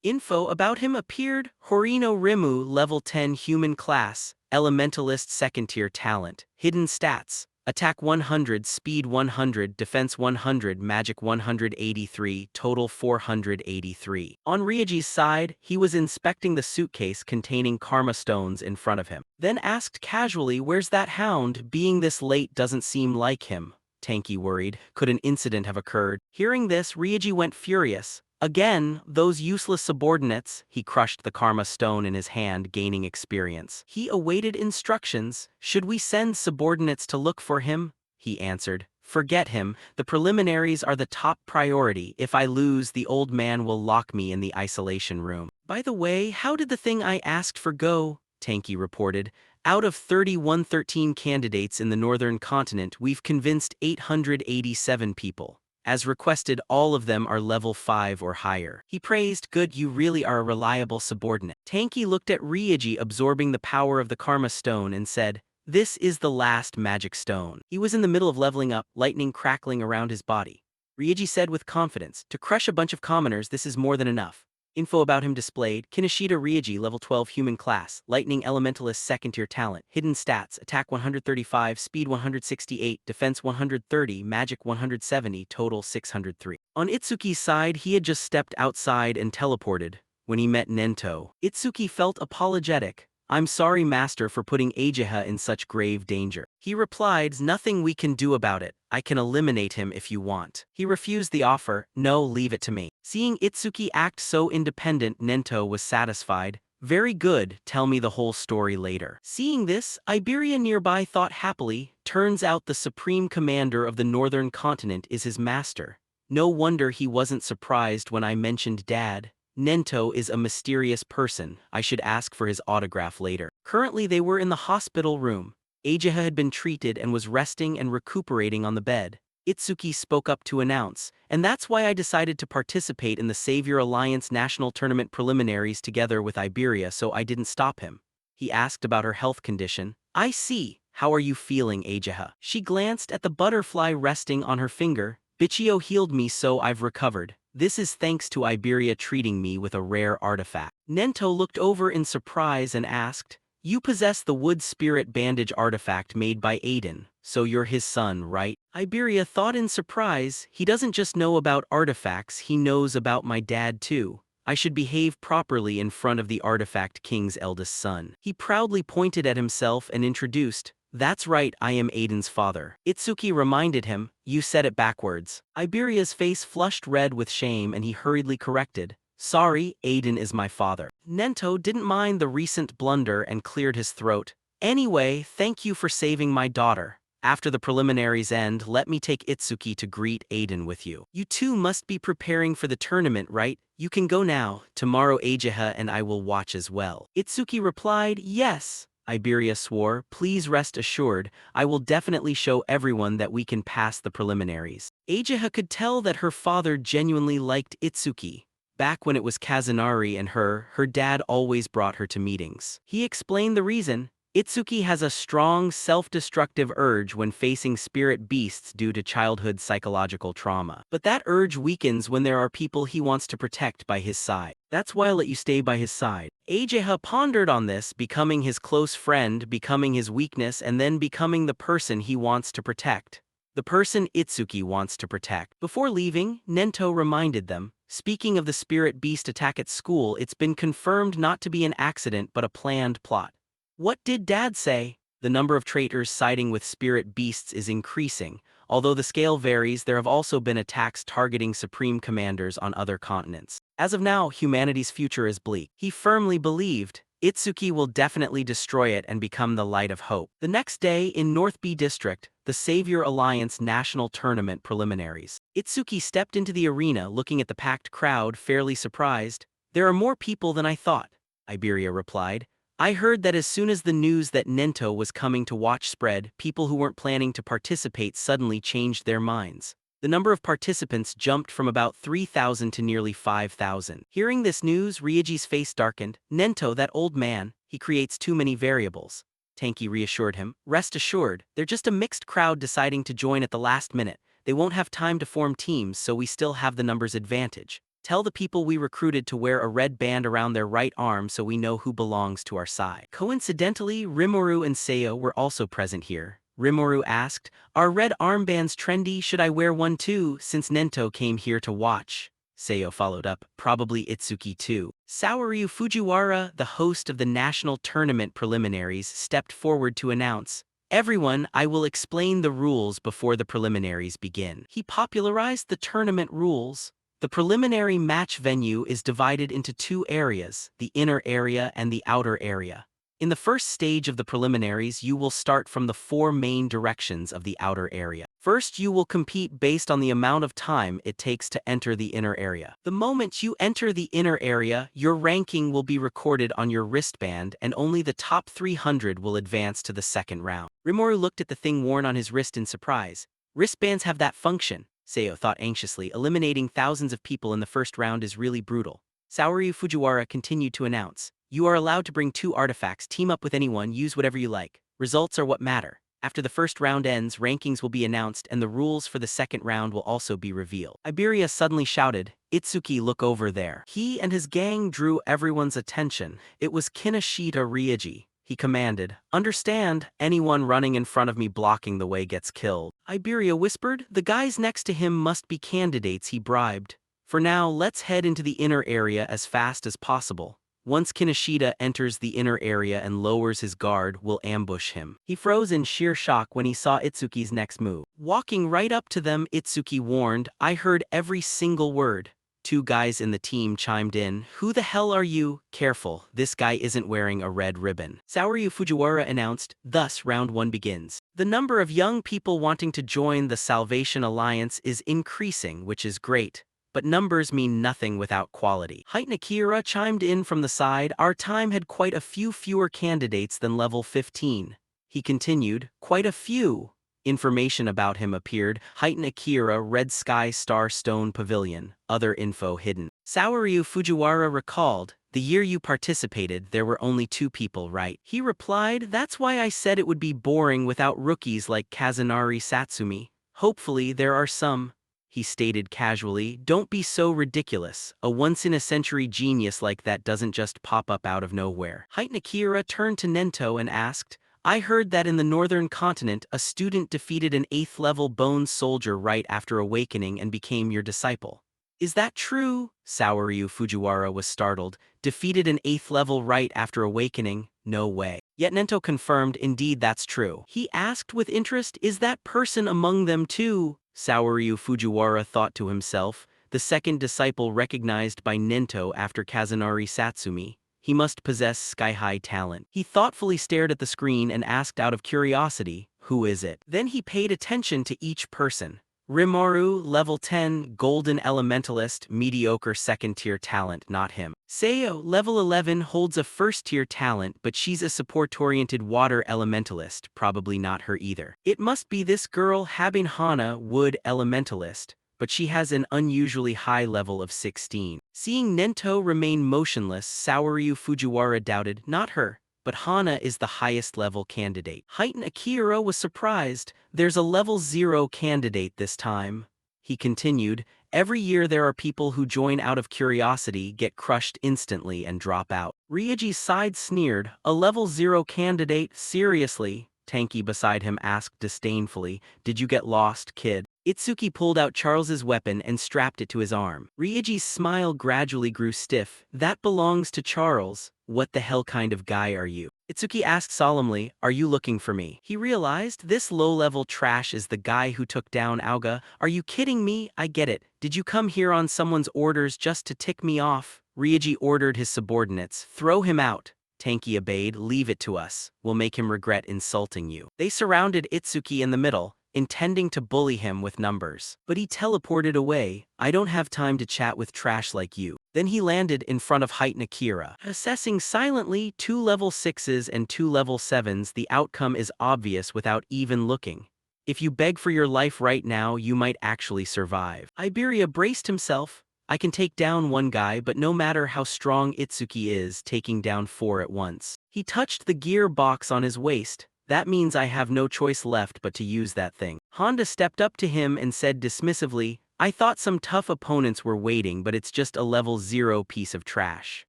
Info about him appeared. Horino Rimu, level 10 human class, elementalist second tier talent. Hidden stats: attack 100, speed 100, defense 100, magic 183, total 483. On Ryoji's side, he was inspecting the suitcase containing karma stones in front of him. Then asked casually, where's that hound? Being this late doesn't seem like him. Tanky worried. Could an incident have occurred? Hearing this, Ryoji went furious. Again, those useless subordinates. He crushed the karma stone in his hand, gaining experience. He awaited instructions. Should we send subordinates to look for him? He answered. Forget him. The preliminaries are the top priority. If I lose, the old man will lock me in the isolation room. By the way, how did the thing I asked for go? Tanky reported. Out of 3113 candidates in the northern continent, we've convinced 887 people. As requested, all of them are level 5 or higher. He praised, good, you really are a reliable subordinate. Tanky looked at Ryoji absorbing the power of the karma stone and said, this is the last magic stone. He was in the middle of leveling up, lightning crackling around his body. Ryoji said with confidence, to crush a bunch of commoners, this is more than enough. Info about him displayed. Kinoshita Ryoji, level 12 human class, lightning elementalist second tier talent. Hidden stats: attack 135, speed 168, defense 130, magic 170, total 603. On Itsuki's side, he had just stepped outside and teleported. When he met Nento, Itsuki felt apologetic. I'm sorry, master, for putting Ageha in such grave danger. He replied, nothing we can do about it. I can eliminate him if you want. He refused the offer. No, leave it to me. Seeing Itsuki act so independent, Nento was satisfied. Very good, tell me the whole story later. Seeing this, Iberia nearby thought happily, turns out the supreme commander of the northern continent is his master. No wonder he wasn't surprised when I mentioned Dad. Nento is a mysterious person. I should ask for his autograph later. Currently they were in the hospital room. Ageha had been treated and was resting and recuperating on the bed. Itsuki spoke up to announce, and that's why I decided to participate in the Savior Alliance National Tournament preliminaries together with Iberia, so I didn't stop him. He asked about her health condition. I see. How are you feeling, Ageha? She glanced at the butterfly resting on her finger. Bichio healed me, so I've recovered. This is thanks to Iberia treating me with a rare artifact. Nento looked over in surprise and asked, you possess the wood spirit bandage artifact made by Aiden, so you're his son, right? Iberia thought in surprise, he doesn't just know about artifacts, he knows about my dad too. I should behave properly in front of the artifact king's eldest son. He proudly pointed at himself and introduced, that's right, I am Aiden's father. Itsuki reminded him, you said it backwards. Iberia's face flushed red with shame and he hurriedly corrected, sorry, Aiden is my father. Nento didn't mind the recent blunder and cleared his throat. Anyway, thank you for saving my daughter. After the preliminaries end, let me take Itsuki to greet Aiden with you. You two must be preparing for the tournament, right? You can go now. Tomorrow Ageha and I will watch as well. Itsuki replied, yes. Iberia swore, please rest assured, I will definitely show everyone that we can pass the preliminaries. Ageha could tell that her father genuinely liked Itsuki. Back when it was Kazunari and her dad always brought her to meetings. He explained the reason. Itsuki has a strong self-destructive urge when facing spirit beasts due to childhood psychological trauma. But that urge weakens when there are people he wants to protect by his side. That's why I'll let you stay by his side. Ageha pondered on this, becoming his close friend, becoming his weakness, and then becoming the person he wants to protect. The person Itsuki wants to protect. Before leaving, Nento reminded them, speaking of the spirit beast attack at school, it's been confirmed not to be an accident but a planned plot. What did Dad say? The number of traitors siding with spirit beasts is increasing. Although the scale varies, there have also been attacks targeting supreme commanders on other continents. As of now, humanity's future is bleak. He firmly believed Itsuki will definitely destroy it and become the light of hope. The next day, in North B District, the Savior Alliance National Tournament preliminaries. Itsuki stepped into the arena looking at the packed crowd, fairly surprised. There are more people than I thought, Iberia replied. I heard that as soon as the news that Nento was coming to watch spread, people who weren't planning to participate suddenly changed their minds. The number of participants jumped from about 3,000 to nearly 5,000. Hearing this news, Ryoji's face darkened. Nento, that old man, he creates too many variables. Tanky reassured him. Rest assured, they're just a mixed crowd deciding to join at the last minute. They won't have time to form teams, so we still have the numbers advantage. Tell the people we recruited to wear a red band around their right arm so we know who belongs to our side. Coincidentally, Rimuru and Seo were also present here. Rimuru asked, "Are red armbands trendy? Should I wear one too, since Nento came here to watch?" Seo followed up, "Probably Itsuki too." Saoryu Fujiwara, the host of the national tournament preliminaries, stepped forward to announce, "Everyone, I will explain the rules before the preliminaries begin." He popularized the tournament rules. The preliminary match venue is divided into two areas, the inner area and the outer area. In the first stage of the preliminaries, you will start from the four main directions of the outer area. First, you will compete based on the amount of time it takes to enter the inner area. The moment you enter the inner area, your ranking will be recorded on your wristband and only the top 300 will advance to the second round. Rimuru looked at the thing worn on his wrist in surprise. Wristbands have that function, Seo thought anxiously. Eliminating thousands of people in the first round is really brutal. Saoryu Fujiwara continued to announce, "You are allowed to bring 2 artifacts, team up with anyone, use whatever you like. Results are what matter. After the first round ends, rankings will be announced and the rules for the second round will also be revealed." Iberia suddenly shouted, "Itsuki, look over there." He and his gang drew everyone's attention. It was Kinoshita Ryoji. He commanded, "Understand, anyone running in front of me blocking the way gets killed." Iberia whispered, "The guys next to him must be candidates he bribed. For now, let's head into the inner area as fast as possible. Once Kinoshita enters the inner area and lowers his guard, we'll ambush him." He froze in sheer shock when he saw Itsuki's next move. Walking right up to them, Itsuki warned, "I heard every single word." 2 guys in the team chimed in, "Who the hell are you? Careful, this guy isn't wearing a red ribbon." Saoryu Fujiwara announced, "Thus, round 1 begins." The number of young people wanting to join the Salvation Alliance is increasing, which is great. But numbers mean nothing without quality. Height Nakira chimed in from the side, "Our time had quite a few fewer candidates than level 15. He continued, "Quite a few." Information about him appeared, Height Akira, Red Sky Star Stone Pavilion, other info hidden. Saoryu Fujiwara recalled, "The year you participated, there were only 2 people, right?" He replied, "That's why I said it would be boring without rookies like Kazunari Satsumi. Hopefully there are some." He stated casually, "Don't be so ridiculous. A once-in-a-century genius like that doesn't just pop up out of nowhere." Height Akira turned to Nento and asked, "I heard that in the northern continent, a student defeated an 8th-level bone soldier right after awakening and became your disciple. Is that true?" Saoryu Fujiwara was startled. "Defeated an 8th-level right after awakening? No way." Yet Nento confirmed, "Indeed, that's true." He asked with interest, "Is that person among them too?" Saoryu Fujiwara thought to himself, the second disciple recognized by Nento after Kazunari Satsumi. He must possess sky-high talent. He thoughtfully stared at the screen and asked out of curiosity, "Who is it?" Then he paid attention to each person. Rimuru, level 10, golden elementalist, mediocre second-tier talent, not him. Seo, level 11, holds a first-tier talent, but she's a support-oriented water elementalist, probably not her either. It must be this girl Habin Hana, wood elementalist, but she has an unusually high level of 16. Seeing Nento remain motionless, Saoryu Fujiwara doubted, "Not her. But Hana is the highest level candidate." Heighten Akira was surprised. "There's a level 0 candidate this time." He continued, "Every year there are people who join out of curiosity, get crushed instantly and drop out." Ryoji's side sneered, "A level 0 candidate? Seriously?" Tanky beside him asked disdainfully, "Did you get lost, kid?" Itsuki pulled out Charles's weapon and strapped it to his arm. Ryoji's smile gradually grew stiff. "That belongs to Charles. What the hell kind of guy are you?" Itsuki asked solemnly, "Are you looking for me?" He realized this low-level trash is the guy who took down Auga. "Are you kidding me? I get it. Did you come here on someone's orders just to tick me off?" Ryoji ordered his subordinates, "Throw him out." Tanky obeyed, "Leave it to us. We'll make him regret insulting you." They surrounded Itsuki in the middle, intending to bully him with numbers. But he teleported away. "I don't have time to chat with trash like you." Then he landed in front of Height Akira. Assessing silently 2 level 6s and 2 level 7s, the outcome is obvious without even looking. If you beg for your life right now, you might actually survive. Iberia braced himself. I can take down one guy, but no matter how strong Itsuki is, taking down 4 at once. He touched the gear box on his waist. That means I have no choice left but to use that thing. Honda stepped up to him and said dismissively, I thought some tough opponents were waiting, but it's just a level 0 piece of trash.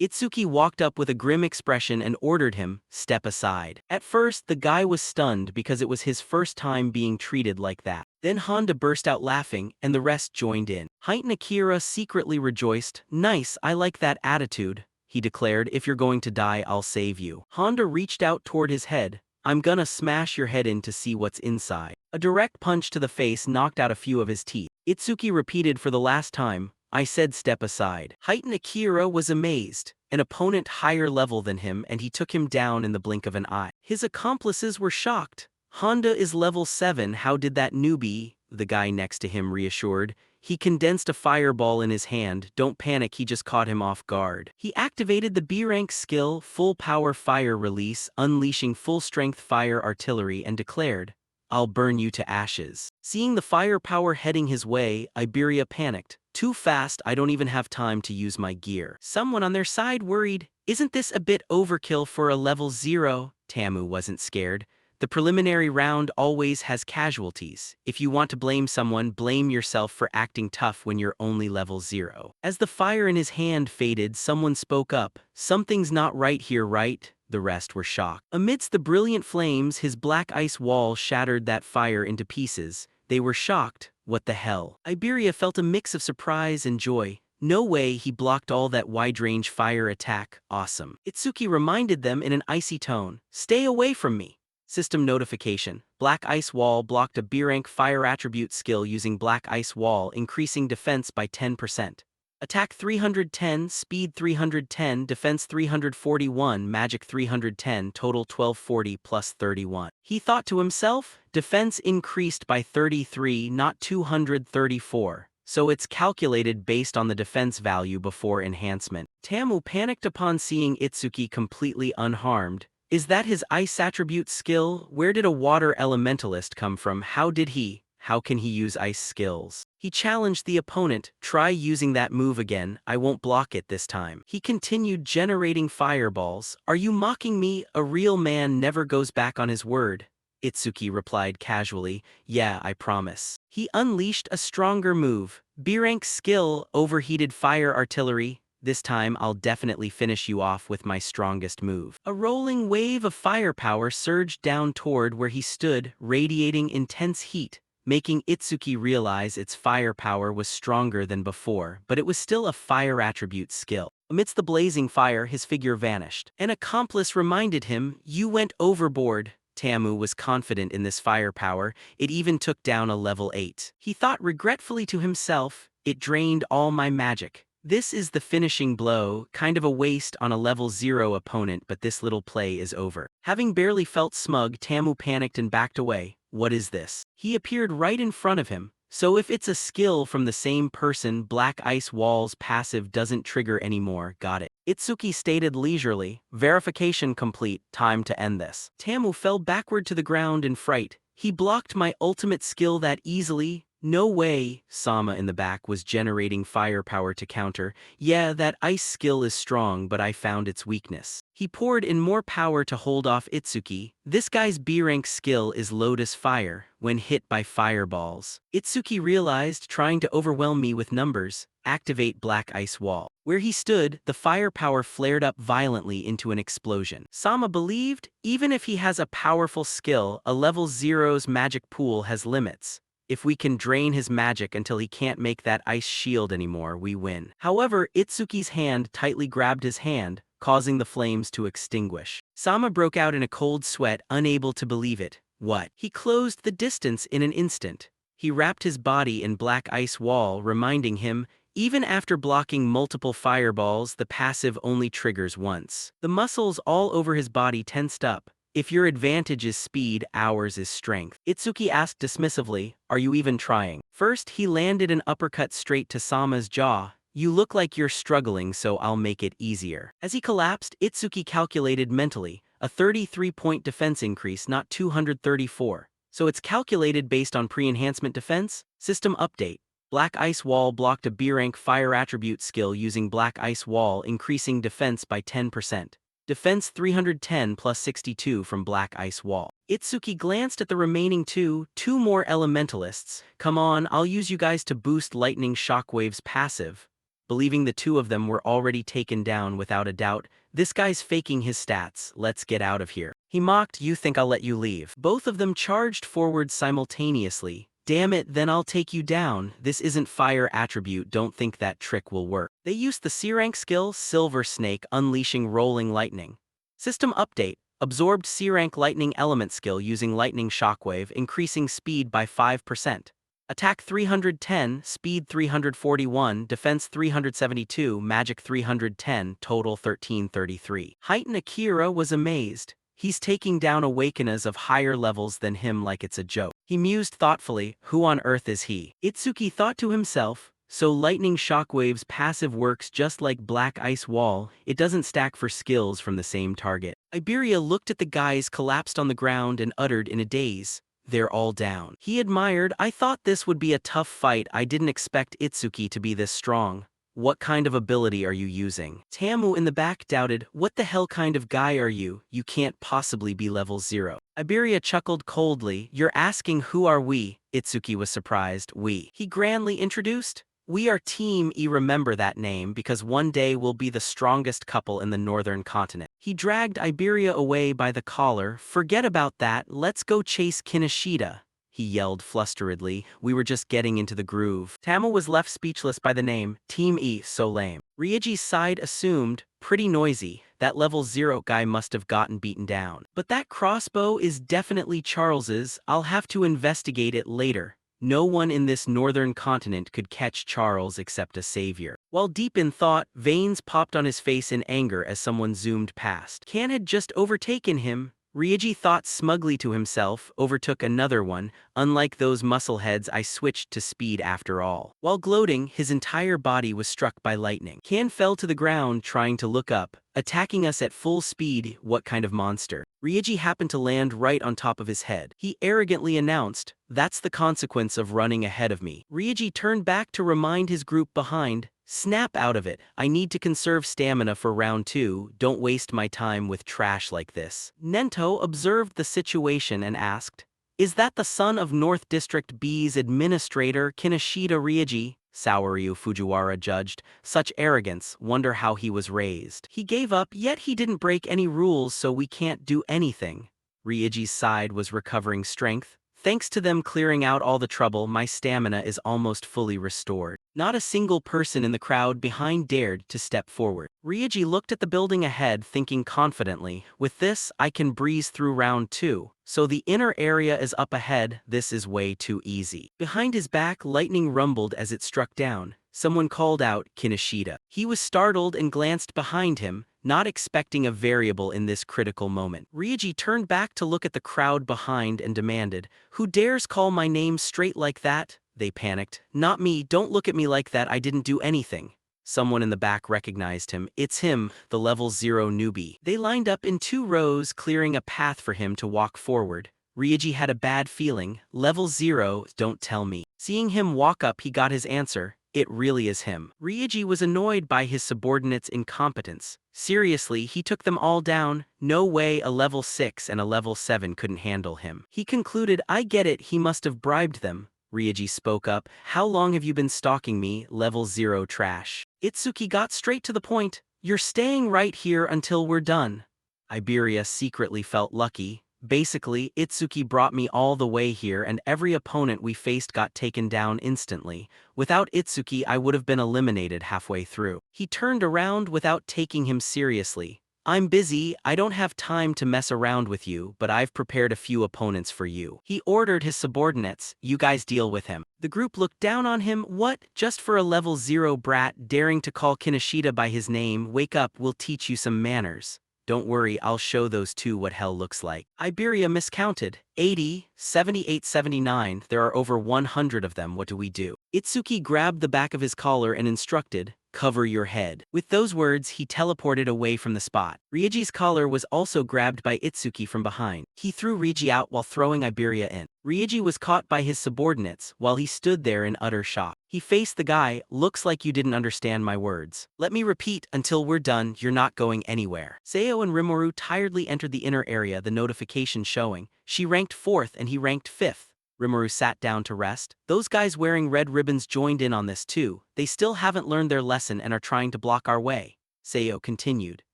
Itsuki walked up with a grim expression and ordered him, step aside. At first, the guy was stunned because it was his first time being treated like that. Then Honda burst out laughing, and the rest joined in. Height Akira secretly rejoiced. Nice, I like that attitude, he declared. If you're going to die, I'll save you. Honda reached out toward his head. I'm gonna smash your head in to see what's inside. A direct punch to the face knocked out a few of his teeth. Itsuki repeated for the last time, I said step aside. Heighten Akira was amazed. An opponent higher level than him, and he took him down in the blink of an eye. His accomplices were shocked. Honda is level 7, how did that newbie? The guy next to him reassured. He condensed a fireball in his hand. Don't panic, he just caught him off guard. He activated the B-rank skill, full power fire release, unleashing full-strength fire artillery, and declared, I'll burn you to ashes. Seeing the firepower heading his way, Iberia panicked. Too fast, I don't even have time to use my gear. Someone on their side worried, isn't this a bit overkill for a level 0? Tamu wasn't scared. The preliminary round always has casualties. If you want to blame someone, blame yourself for acting tough when you're only level 0. As the fire in his hand faded, someone spoke up. Something's not right here, right? The rest were shocked. Amidst the brilliant flames, his black ice wall shattered that fire into pieces. They were shocked. What the hell? Iberia felt a mix of surprise and joy. No way, he blocked all that wide-range fire attack. Awesome. Itsuki reminded them in an icy tone. Stay away from me. System notification. Black Ice Wall blocked a B-rank fire attribute skill using Black Ice Wall, increasing defense by 10%. Attack 310, Speed 310, Defense 341, Magic 310, total 1240 plus 31. He thought to himself, defense increased by 33, not 234. So it's calculated based on the defense value before enhancement. Tamu panicked upon seeing Itsuki completely unharmed. Is that his ice attribute skill? Where did a water elementalist come from? How can he use ice skills? He challenged the opponent, try using that move again, I won't block it this time. He continued generating fireballs. Are you mocking me? A real man never goes back on his word. Itsuki replied casually, yeah, I promise. He unleashed a stronger move. B-rank skill, overheated fire artillery. This time I'll definitely finish you off with my strongest move. A rolling wave of firepower surged down toward where he stood, radiating intense heat, making Itsuki realize its firepower was stronger than before, but it was still a fire attribute skill. Amidst the blazing fire, his figure vanished. An accomplice reminded him, you went overboard. Tamu was confident in this firepower, it even took down a level 8. He thought regretfully to himself, it drained all my magic. This is the finishing blow, kind of a waste on a level 0 opponent, but this little play is over. Having barely felt smug, Tamu panicked and backed away. What is this? He appeared right in front of him. So if it's a skill from the same person, Black Ice Wall's passive doesn't trigger anymore, got it. Itsuki stated leisurely, verification complete, time to end this. Tamu fell backward to the ground in fright. He blocked my ultimate skill that easily? No way. Sama in the back was generating firepower to counter. Yeah, that ice skill is strong, but I found its weakness. He poured in more power to hold off Itsuki. This guy's B-rank skill is Lotus Fire, when hit by fireballs. Itsuki realized, trying to overwhelm me with numbers, activate Black Ice Wall. Where he stood, the firepower flared up violently into an explosion. Sama believed, even if he has a powerful skill, a level 0's magic pool has limits. If we can drain his magic until he can't make that ice shield anymore, we win. However, Itsuki's hand tightly grabbed his hand, causing the flames to extinguish. Sama broke out in a cold sweat, unable to believe it. What? He closed the distance in an instant. He wrapped his body in Black Ice Wall, reminding him, even after blocking multiple fireballs, the passive only triggers once. The muscles all over his body tensed up. If your advantage is speed, ours is strength. Itsuki asked dismissively, are you even trying? First, he landed an uppercut straight to Sama's jaw. You look like you're struggling, so I'll make it easier. As he collapsed, Itsuki calculated mentally, a 33-point defense increase, not 234. So it's calculated based on pre-enhancement defense? System update. Black Ice Wall blocked a B-rank fire attribute skill using Black Ice Wall, increasing defense by 10%. Defense 310 plus 62 from Black Ice Wall. Itsuki glanced at the remaining two more elementalists. Come on, I'll use you guys to boost Lightning Shockwave's passive. Believing the two of them were already taken down without a doubt, this guy's faking his stats, let's get out of here. He mocked, you think I'll let you leave. Both of them charged forward simultaneously. Damn it, then I'll take you down. This isn't fire attribute, don't think that trick will work. They used the C-rank skill, Silver Snake, unleashing Rolling Lightning. System update. Absorbed C-rank Lightning Element skill using Lightning Shockwave, increasing speed by 5%. Attack 310, Speed 341, Defense 372, Magic 310, Total 1333. Heighten Akira was amazed. He's taking down Awakeners of higher levels than him like it's a joke. He mused thoughtfully, who on earth is he? Itsuki thought to himself, so Lightning Shockwave's passive works just like Black Ice Wall, it doesn't stack for skills from the same target. Iberia looked at the guys collapsed on the ground and uttered in a daze, they're all down. He admired, I thought this would be a tough fight, I didn't expect Itsuki to be this strong. What kind of ability are you using? Tamu in the back doubted, what the hell kind of guy are you? You can't possibly be level 0. Iberia chuckled coldly, you're asking who are we? Itsuki was surprised, we. He grandly introduced, we are Team E, remember that name because one day we'll be the strongest couple in the northern continent. He dragged Iberia away by the collar, forget about that, let's go chase Kinoshita. He yelled flusteredly, we were just getting into the groove. Tamu was left speechless by the name, Team E, so lame. Ryoji's side assumed, pretty noisy, that level 0 guy must have gotten beaten down. But that crossbow is definitely Charles's, I'll have to investigate it later. No one in this northern continent could catch Charles except a savior. While deep in thought, veins popped on his face in anger as someone zoomed past. Kan had just overtaken him. Ryoji thought smugly to himself, overtook another one, unlike those muscleheads I switched to speed after all. While gloating, his entire body was struck by lightning. Kan fell to the ground trying to look up, attacking us at full speed, what kind of monster? Ryoji happened to land right on top of his head. He arrogantly announced, that's the consequence of running ahead of me. Ryoji turned back to remind his group behind, snap out of it, I need to conserve stamina for round 2, don't waste my time with trash like this. Nento observed the situation and asked, is that the son of North District B's administrator Kinoshita Ryoji? Saoryu Fujiwara judged, such arrogance, wonder how he was raised. He gave up, yet he didn't break any rules so we can't do anything. Ryoji's side was recovering strength. Thanks to them clearing out all the trouble, my stamina is almost fully restored. Not a single person in the crowd behind dared to step forward. Ryoji looked at the building ahead, thinking confidently, with this, I can breeze through round 2. So the inner area is up ahead, this is way too easy. Behind his back, lightning rumbled as it struck down. Someone called out, Kinoshita. He was startled and glanced behind him, not expecting a variable in this critical moment. Ryoji turned back to look at the crowd behind and demanded, who dares call my name straight like that? They panicked. Not me, don't look at me like that, I didn't do anything. Someone in the back recognized him. It's him, the level 0 newbie. They lined up in 2 rows, clearing a path for him to walk forward. Ryoji had a bad feeling. Level 0, don't tell me. Seeing him walk up, he got his answer. It really is him. Ryoji was annoyed by his subordinates' incompetence. Seriously, he took them all down. No way a level 6 and a level 7 couldn't handle him. He concluded, I get it, he must have bribed them. Ryoji spoke up, how long have you been stalking me, level 0 trash? Itsuki got straight to the point, you're staying right here until we're done. Iberia secretly felt lucky. Basically, Itsuki brought me all the way here and every opponent we faced got taken down instantly. Without Itsuki I would have been eliminated halfway through. He turned around without taking him seriously. I'm busy, I don't have time to mess around with you, but I've prepared a few opponents for you. He ordered his subordinates, you guys deal with him. The group looked down on him, what? Just for a level 0 brat daring to call Kinoshita by his name, wake up, we'll teach you some manners. Don't worry, I'll show those two what hell looks like. Iberia miscounted. 80, 78, 79, there are over 100 of them, what do we do? Itsuki grabbed the back of his collar and instructed, cover your head." With those words, he teleported away from the spot. Rieji's collar was also grabbed by Itsuki from behind. He threw Riegi out while throwing Iberia in. Riegi was caught by his subordinates while he stood there in utter shock. He faced the guy. "Looks like you didn't understand my words. Let me repeat, until we're done, you're not going anywhere." Seo and Rimuru tiredly entered the inner area, the notification showing. She ranked 4th and he ranked 5th. Rimuru sat down to rest. "Those guys wearing red ribbons joined in on this too. They still haven't learned their lesson and are trying to block our way," Seo continued.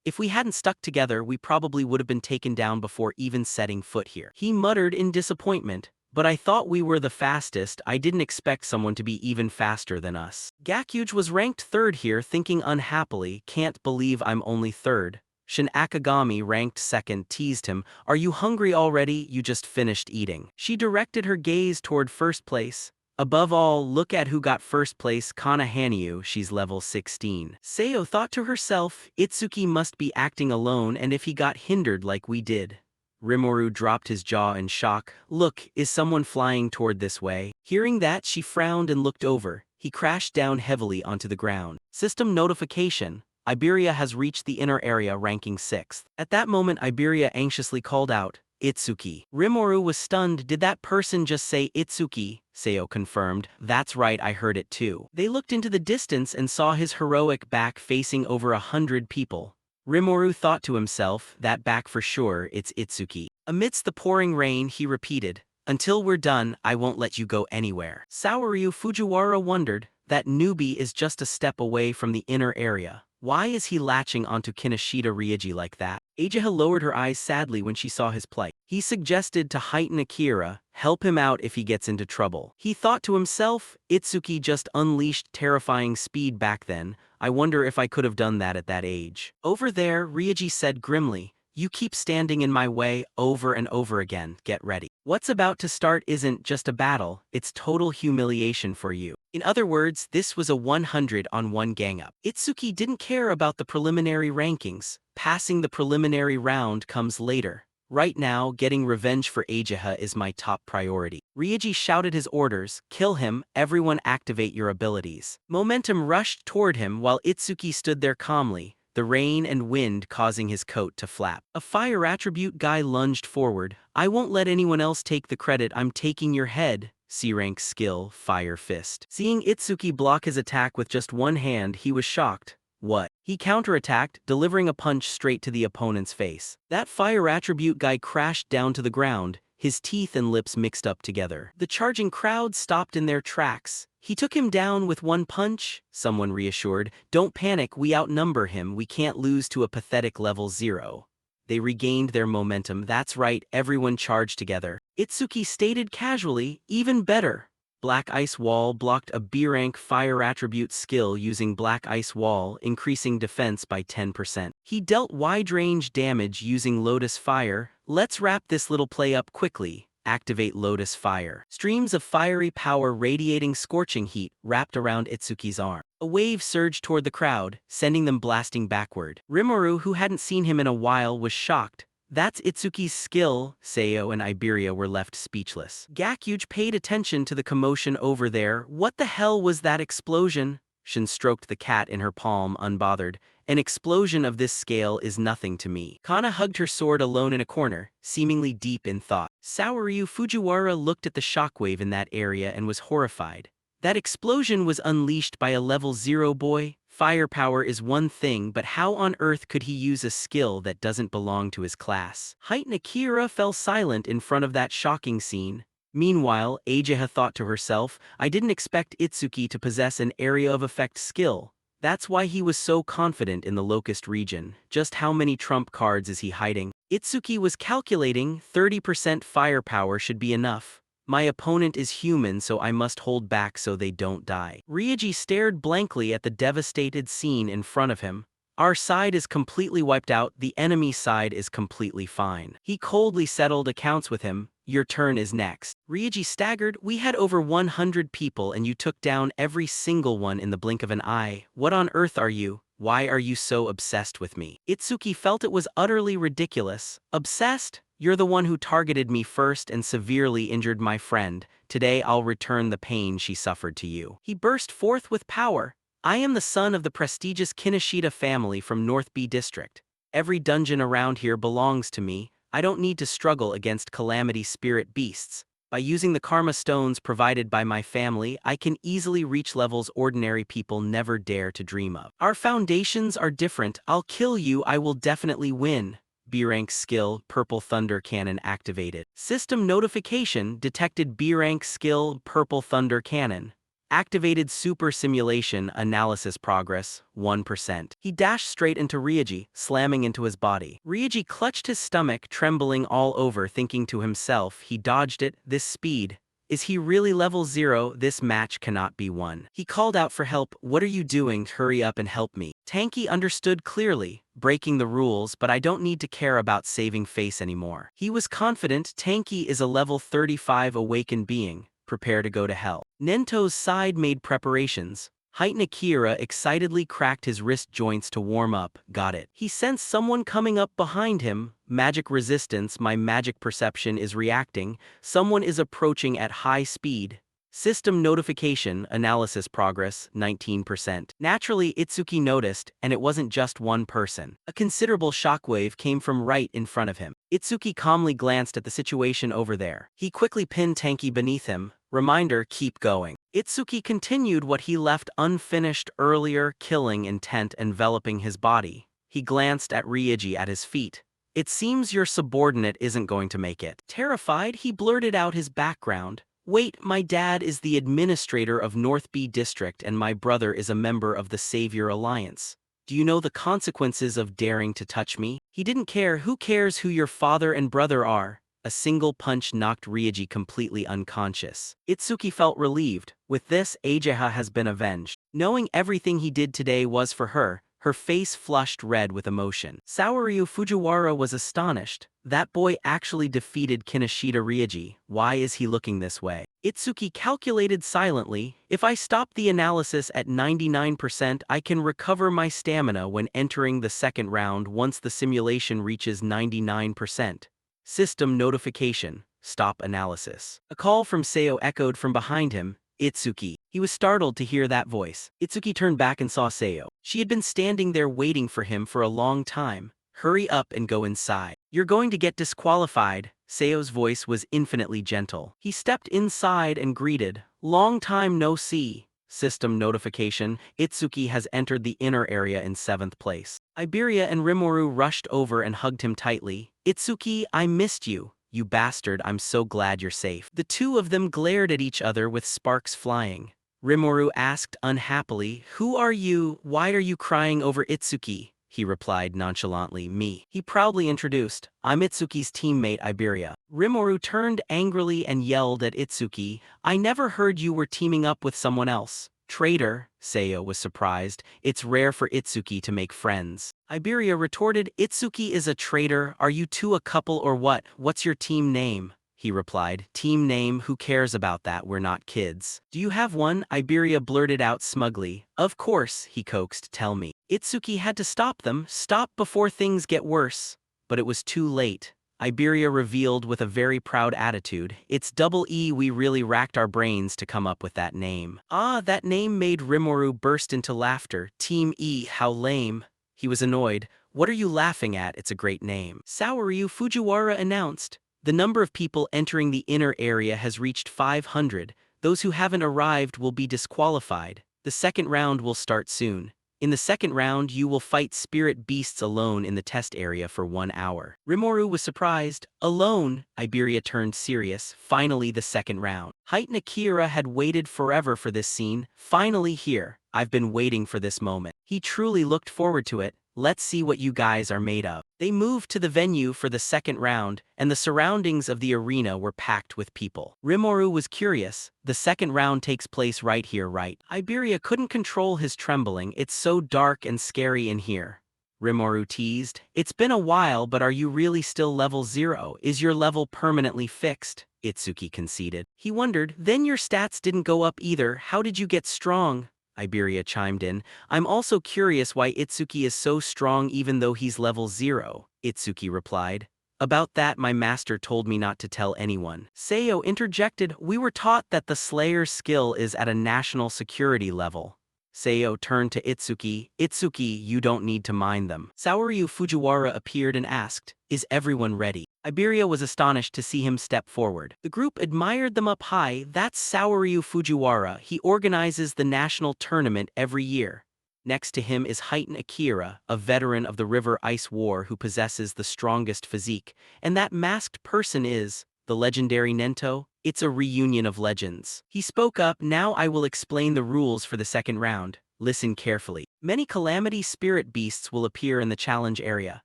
"If we hadn't stuck together, we probably would have been taken down before even setting foot here." He muttered in disappointment. "But I thought we were the fastest. I didn't expect someone to be even faster than us." Gakuge was ranked 3rd here, thinking unhappily, "Can't believe I'm only 3rd. Shin Akagami, ranked 2nd, teased him. "Are you hungry already? You just finished eating." She directed her gaze toward 1st place. "Above all, look at who got 1st place, Kana Hanyu, she's level 16. Seo thought to herself, "Itsuki must be acting alone, and if he got hindered like we did." Rimuru dropped his jaw in shock. "Look, is someone flying toward this way?" Hearing that, she frowned and looked over. He crashed down heavily onto the ground. System notification. Iberia has reached the inner area, ranking 6th. At that moment, Iberia anxiously called out, "Itsuki." Rimuru was stunned. "Did that person just say Itsuki?" Seo confirmed. "That's right, I heard it too." They looked into the distance and saw his heroic back facing over 100 people. Rimuru thought to himself, "That back for sure, it's Itsuki." Amidst the pouring rain, he repeated, "Until we're done, I won't let you go anywhere." Saoryu Fujiwara wondered, that newbie is just a step away from the inner area. Why is he latching onto Kinoshita Rieji like that? Ageha lowered her eyes sadly when she saw his plight. He suggested to heighten Akira, help him out if he gets into trouble. He thought to himself, Itsuki just unleashed terrifying speed back then. I wonder if I could have done that at that age. Over there, Rieji said grimly, "You keep standing in my way over and over again, get ready. What's about to start isn't just a battle, it's total humiliation for you." In other words, this was a 100-on-1 gang-up. Itsuki didn't care about the preliminary rankings. Passing the preliminary round comes later. Right now, getting revenge for Ageha is my top priority. Rieji shouted his orders, "Kill him, everyone activate your abilities." Momentum rushed toward him while Itsuki stood there calmly, the rain and wind causing his coat to flap. A fire attribute guy lunged forward. "I won't let anyone else take the credit, I'm taking your head." C-rank skill, Fire Fist. Seeing Itsuki block his attack with just one hand, he was shocked. What? He counterattacked, delivering a punch straight to the opponent's face. That fire attribute guy crashed down to the ground, his teeth and lips mixed up together. The charging crowd stopped in their tracks. "He took him down with one punch," someone reassured. "Don't panic, we outnumber him, we can't lose to a pathetic level 0. They regained their momentum. "That's right, everyone charged together." Itsuki stated casually, "Even better." Black Ice Wall blocked a B-rank fire attribute skill using Black Ice Wall, increasing defense by 10%. He dealt wide-range damage using Lotus Fire. Let's wrap this little play up quickly. Activate Lotus Fire. Streams of fiery power radiating scorching heat wrapped around Itsuki's arm. A wave surged toward the crowd, sending them blasting backward. Rimuru, who hadn't seen him in a while, was shocked. "That's Itsuki's skill." Seo and Iberia were left speechless. Gakuge paid attention to the commotion over there. "What the hell was that explosion?" Shin stroked the cat in her palm, unbothered. "An explosion of this scale is nothing to me." Kana hugged her sword alone in a corner, seemingly deep in thought. Saoryu Fujiwara looked at the shockwave in that area and was horrified. That explosion was unleashed by a level 0 boy? Firepower is one thing, but how on earth could he use a skill that doesn't belong to his class? Height Akira fell silent in front of that shocking scene. Meanwhile, Ageha thought to herself, I didn't expect Itsuki to possess an area of effect skill. That's why he was so confident in the Locust region. Just how many trump cards is he hiding? Itsuki was calculating 30% firepower should be enough. My opponent is human, so I must hold back so they don't die. Rieji stared blankly at the devastated scene in front of him. Our side is completely wiped out, the enemy side is completely fine. He coldly settled accounts with him. Your turn is next. Rieji staggered. We had over 100 people and you took down every single one in the blink of an eye. What on earth are you? Why are you so obsessed with me? Itsuki felt it was utterly ridiculous. Obsessed? You're the one who targeted me first and severely injured my friend. Today I'll return the pain she suffered to you. He burst forth with power. I am the son of the prestigious Kinoshita family from North B District. Every dungeon around here belongs to me. I don't need to struggle against calamity spirit beasts. By using the karma stones provided by my family, I can easily reach levels ordinary people never dare to dream of. Our foundations are different. I'll kill you, I will definitely win. B-rank skill, Purple Thunder Cannon activated. System notification detected B-rank skill, Purple Thunder Cannon. Activated super simulation analysis progress, 1%. He dashed straight into Ryuji, slamming into his body. Ryuji clutched his stomach, trembling all over, thinking to himself, he dodged it, this speed. Is he really level 0? This match cannot be won. He called out for help. What are you doing? Hurry up and help me. Tanky understood clearly, breaking the rules, but I don't need to care about saving face anymore. He was confident. Tanky is a level 35 awakened being. Prepare to go to hell. Nento's side made preparations. Heighten Akira excitedly cracked his wrist joints to warm up. Got it. He sensed someone coming up behind him. Magic resistance. My magic perception is reacting. Someone is approaching at high speed. System notification analysis progress 19%. Naturally, Itsuki noticed, and it wasn't just one person. A considerable shockwave came from right in front of him. Itsuki calmly glanced at the situation over there. He quickly pinned Tanky beneath him. Reminder, keep going. Itsuki continued what he left unfinished earlier, killing intent enveloping his body. He glanced at Ryuji at his feet. It seems your subordinate isn't going to make it. Terrified, he blurted out his background. Wait, my dad is the administrator of North B District and my brother is a member of the Savior Alliance. Do you know the consequences of daring to touch me? He didn't care. Who cares who your father and brother are? A single punch knocked Ryuji completely unconscious. Itsuki felt relieved. With this, Ageha has been avenged. Knowing everything he did today was for her, her face flushed red with emotion. Saoryu Fujiwara was astonished. That boy actually defeated Kinoshita Ryuji. Why is he looking this way? Itsuki calculated silently. If I stop the analysis at 99%, I can recover my stamina when entering the second round once the simulation reaches 99%. System notification. Stop analysis. A call from Seo echoed from behind him. Itsuki. He was startled to hear that voice. Itsuki turned back and saw Seo. She had been standing there waiting for him for a long time. Hurry up and go inside. You're going to get disqualified. Seo's voice was infinitely gentle. He stepped inside and greeted. Long time no see. System notification. Itsuki has entered the inner area in 7th place. Iberia and Rimuru rushed over and hugged him tightly. Itsuki, I missed you. You bastard, I'm so glad you're safe. The two of them glared at each other with sparks flying. Rimuru asked unhappily, Who are you? Why are you crying over Itsuki? He replied nonchalantly, Me. He proudly introduced, I'm Itsuki's teammate Iberia. Rimuru turned angrily and yelled at Itsuki, I never heard you were teaming up with someone else. Traitor, Seo was surprised. It's rare for Itsuki to make friends. Iberia retorted, Itsuki is a traitor. Are you two a couple or what? What's your team name? He replied, Team name, who cares about that, we're not kids. Do you have one? Iberia blurted out smugly. Of course, he coaxed, tell me. Itsuki had to stop them, stop before things get worse. But it was too late. Iberia revealed with a very proud attitude, It's double E, we really racked our brains to come up with that name. Ah, that name made Rimuru burst into laughter. Team E, how lame. He was annoyed. What are you laughing at? It's a great name. Saoryu Fujiwara announced. The number of people entering the inner area has reached 500. Those who haven't arrived will be disqualified. The second round will start soon. In the second round, you will fight spirit beasts alone in the test area for 1 hour. Rimuru was surprised. Alone? Iberia turned serious. Finally, the second round. Heighten Akira had waited forever for this scene. Finally here. I've been waiting for this moment. He truly looked forward to it. Let's see what you guys are made of. They moved to the venue for the second round, and the surroundings of the arena were packed with people. Rimuru was curious. The second round takes place right here, right? Iberia couldn't control his trembling. It's so dark and scary in here. Rimuru teased. It's been a while, but are you really still level 0? Is your level permanently fixed? Itsuki conceded. He wondered, then your stats didn't go up either. How did you get strong? Iberia chimed in. I'm also curious why Itsuki is so strong even though he's level 0, Itsuki replied. About that my master told me not to tell anyone. Seo interjected, we were taught that the Slayer's skill is at a national security level. Seiyo turned to Itsuki. Itsuki, you don't need to mind them. Saoryu Fujiwara appeared and asked, is everyone ready? Iberia was astonished to see him step forward. The group admired them up high. That's Saoryu Fujiwara. He organizes the national tournament every year. Next to him is Heitan Akira, a veteran of the River Ice War who possesses the strongest physique. And that masked person is the legendary Nento. It's a reunion of legends. He spoke up. Now I will explain the rules for the second round. Listen carefully. Many calamity spirit beasts will appear in the challenge area.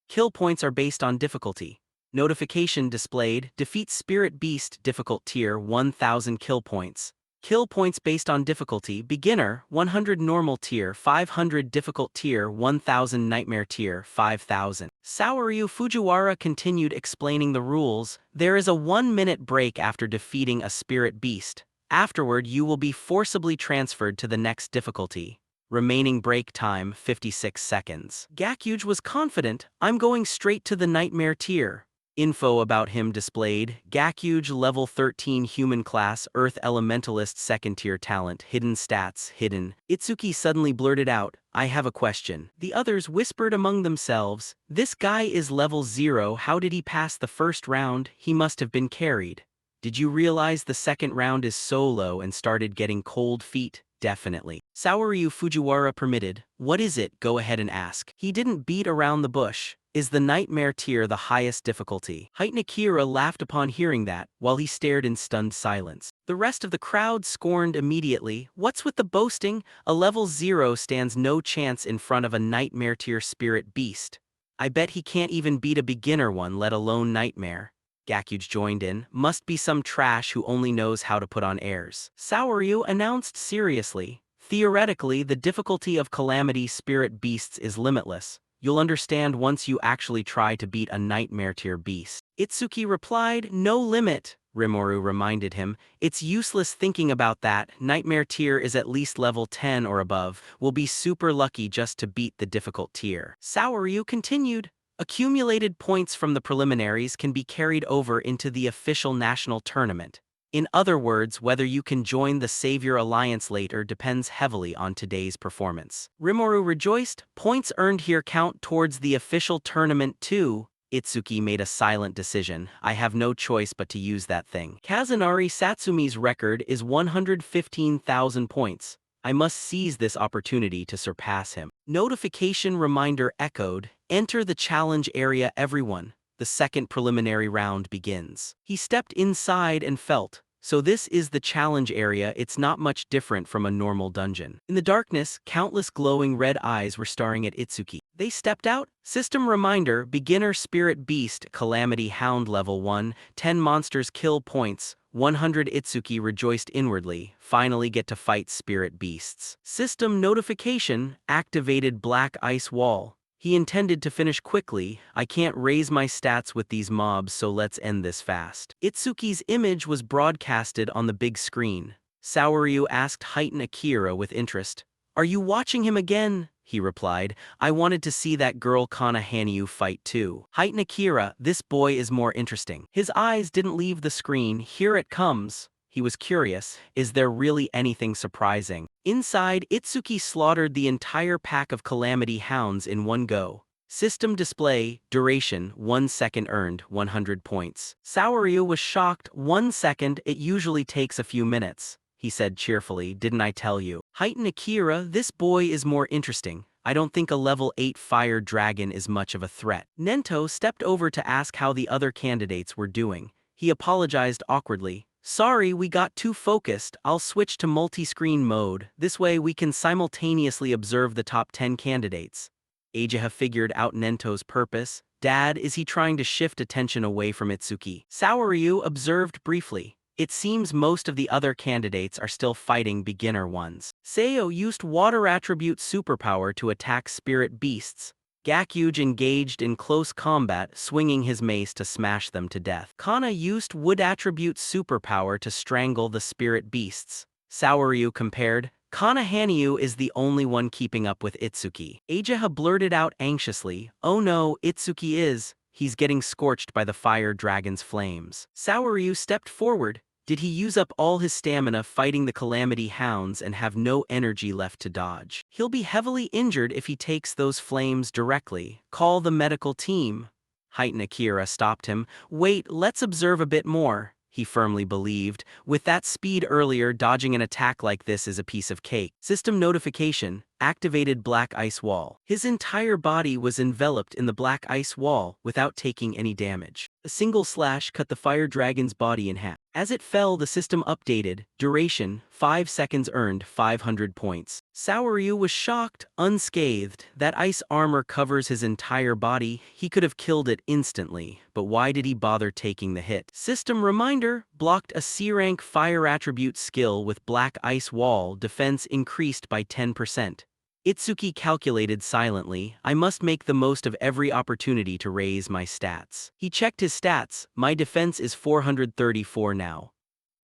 Kill points are based on difficulty. Notification displayed, defeat spirit beast difficult tier 1000 kill points. Kill points based on difficulty, beginner 100 normal tier 500 difficult tier 1000 nightmare tier 5000. Saoryu Fujiwara continued explaining the rules. There is a 1-minute break after defeating a spirit beast. Afterward you will be forcibly transferred to the next difficulty. Remaining break time 56 seconds. Gakuge was confident, I'm going straight to the nightmare tier. Info about him displayed, Gakuge level 13 human class Earth Elementalist second tier talent hidden stats hidden. Itsuki suddenly blurted out, I have a question. The others whispered among themselves, this guy is level 0, how did he pass the first round? He must have been carried. Did you realize the second round is solo and started getting cold feet? Definitely. Saoryu Fujiwara permitted, what is it? Go ahead and ask. He didn't beat around the bush. Is the nightmare tier the highest difficulty? Heitan Akira laughed upon hearing that, while he stared in stunned silence. The rest of the crowd scorned immediately. What's with the boasting? A level 0 stands no chance in front of a nightmare tier spirit beast. I bet he can't even beat a beginner one, let alone nightmare. Gakuge joined in, must be some trash who only knows how to put on airs. Saoryu announced seriously, theoretically the difficulty of calamity spirit beasts is limitless. You'll understand once you actually try to beat a nightmare tier beast. Itsuki replied, no limit. Rimuru reminded him, it's useless thinking about that, nightmare tier is at least level 10 or above, we'll be super lucky just to beat the difficult tier. Saoryu continued, accumulated points from the preliminaries can be carried over into the official national tournament. In other words, whether you can join the Savior Alliance later depends heavily on today's performance. Rimuru rejoiced, points earned here count towards the official tournament too. Itsuki made a silent decision, I have no choice but to use that thing. Kazunari Satsumi's record is 115,000 points. I must seize this opportunity to surpass him. Notification reminder echoed, enter the challenge area everyone. The second preliminary round begins. He stepped inside and felt, so this is the challenge area, it's not much different from a normal dungeon. In the darkness, countless glowing red eyes were staring at Itsuki. They stepped out. System reminder, beginner spirit beast, calamity hound level 1, 10 monsters kill points, 100. Itsuki rejoiced inwardly, finally get to fight spirit beasts. System notification, activated black ice wall. He intended to finish quickly, I can't raise my stats with these mobs so let's end this fast. Itsuki's image was broadcasted on the big screen. Saoryu asked Heitan Akira with interest, are you watching him again? He replied, I wanted to see that girl Kana Hanyu fight too. Heitan Akira, this boy is more interesting. His eyes didn't leave the screen, here it comes. He was curious, is there really anything surprising? Inside, Itsuki slaughtered the entire pack of calamity hounds in one go. System display, duration, 1 second earned, 100 points. Saoryu was shocked, 1 second, it usually takes a few minutes. He said cheerfully, didn't I tell you? Heitan Akira, this boy is more interesting. I don't think a level 8 fire dragon is much of a threat. Nento stepped over to ask how the other candidates were doing. He apologized awkwardly. Sorry, we got too focused, I'll switch to multi-screen mode, this way we can simultaneously observe the top 10 candidates. Ageha figured out Nento's purpose. Dad, is he trying to shift attention away from Itsuki? Saoryu observed briefly. It seems most of the other candidates are still fighting beginner ones. Seiyo used water attribute superpower to attack spirit beasts. Gakuge engaged in close combat, swinging his mace to smash them to death. Kana used wood attribute superpower to strangle the spirit beasts. Saoryu compared, Kana Hanyu is the only one keeping up with Itsuki. Ageha blurted out anxiously, oh no, Itsuki is, he's getting scorched by the fire dragon's flames. Saoryu stepped forward, Did he use up all his stamina fighting the Calamity Hounds and have no energy left to dodge? He'll be heavily injured if he takes those flames directly. Call the medical team. Heitan Akira stopped him. Wait, let's observe a bit more. He firmly believed. With that speed earlier, dodging an attack like this is a piece of cake. System notification. Activated black ice wall. His entire body was enveloped in the black ice wall without taking any damage. A single slash cut the fire dragon's body in half. As it fell, the system updated. Duration, 5 seconds earned 500 points. Saoryu was shocked, unscathed. That ice armor covers his entire body. He could have killed it instantly, but why did he bother taking the hit? System reminder, blocked a C-rank fire attribute skill with black ice wall, defense increased by 10%. Itsuki calculated silently. I must make the most of every opportunity to raise my stats. He checked his stats. My defense is 434 now.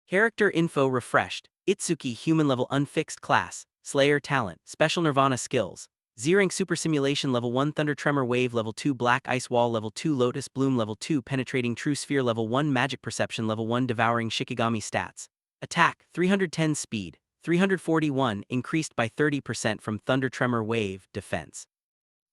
Character info refreshed. Itsuki human level unfixed class. Slayer talent. Special Nirvana skills. Z-rank super simulation level 1 thunder tremor wave level 2 black ice wall level 2 lotus bloom level 2 penetrating true sphere level 1 magic perception level 1 devouring shikigami stats. Attack 310 speed. 341 increased by 30% from Thunder Tremor Wave, defense.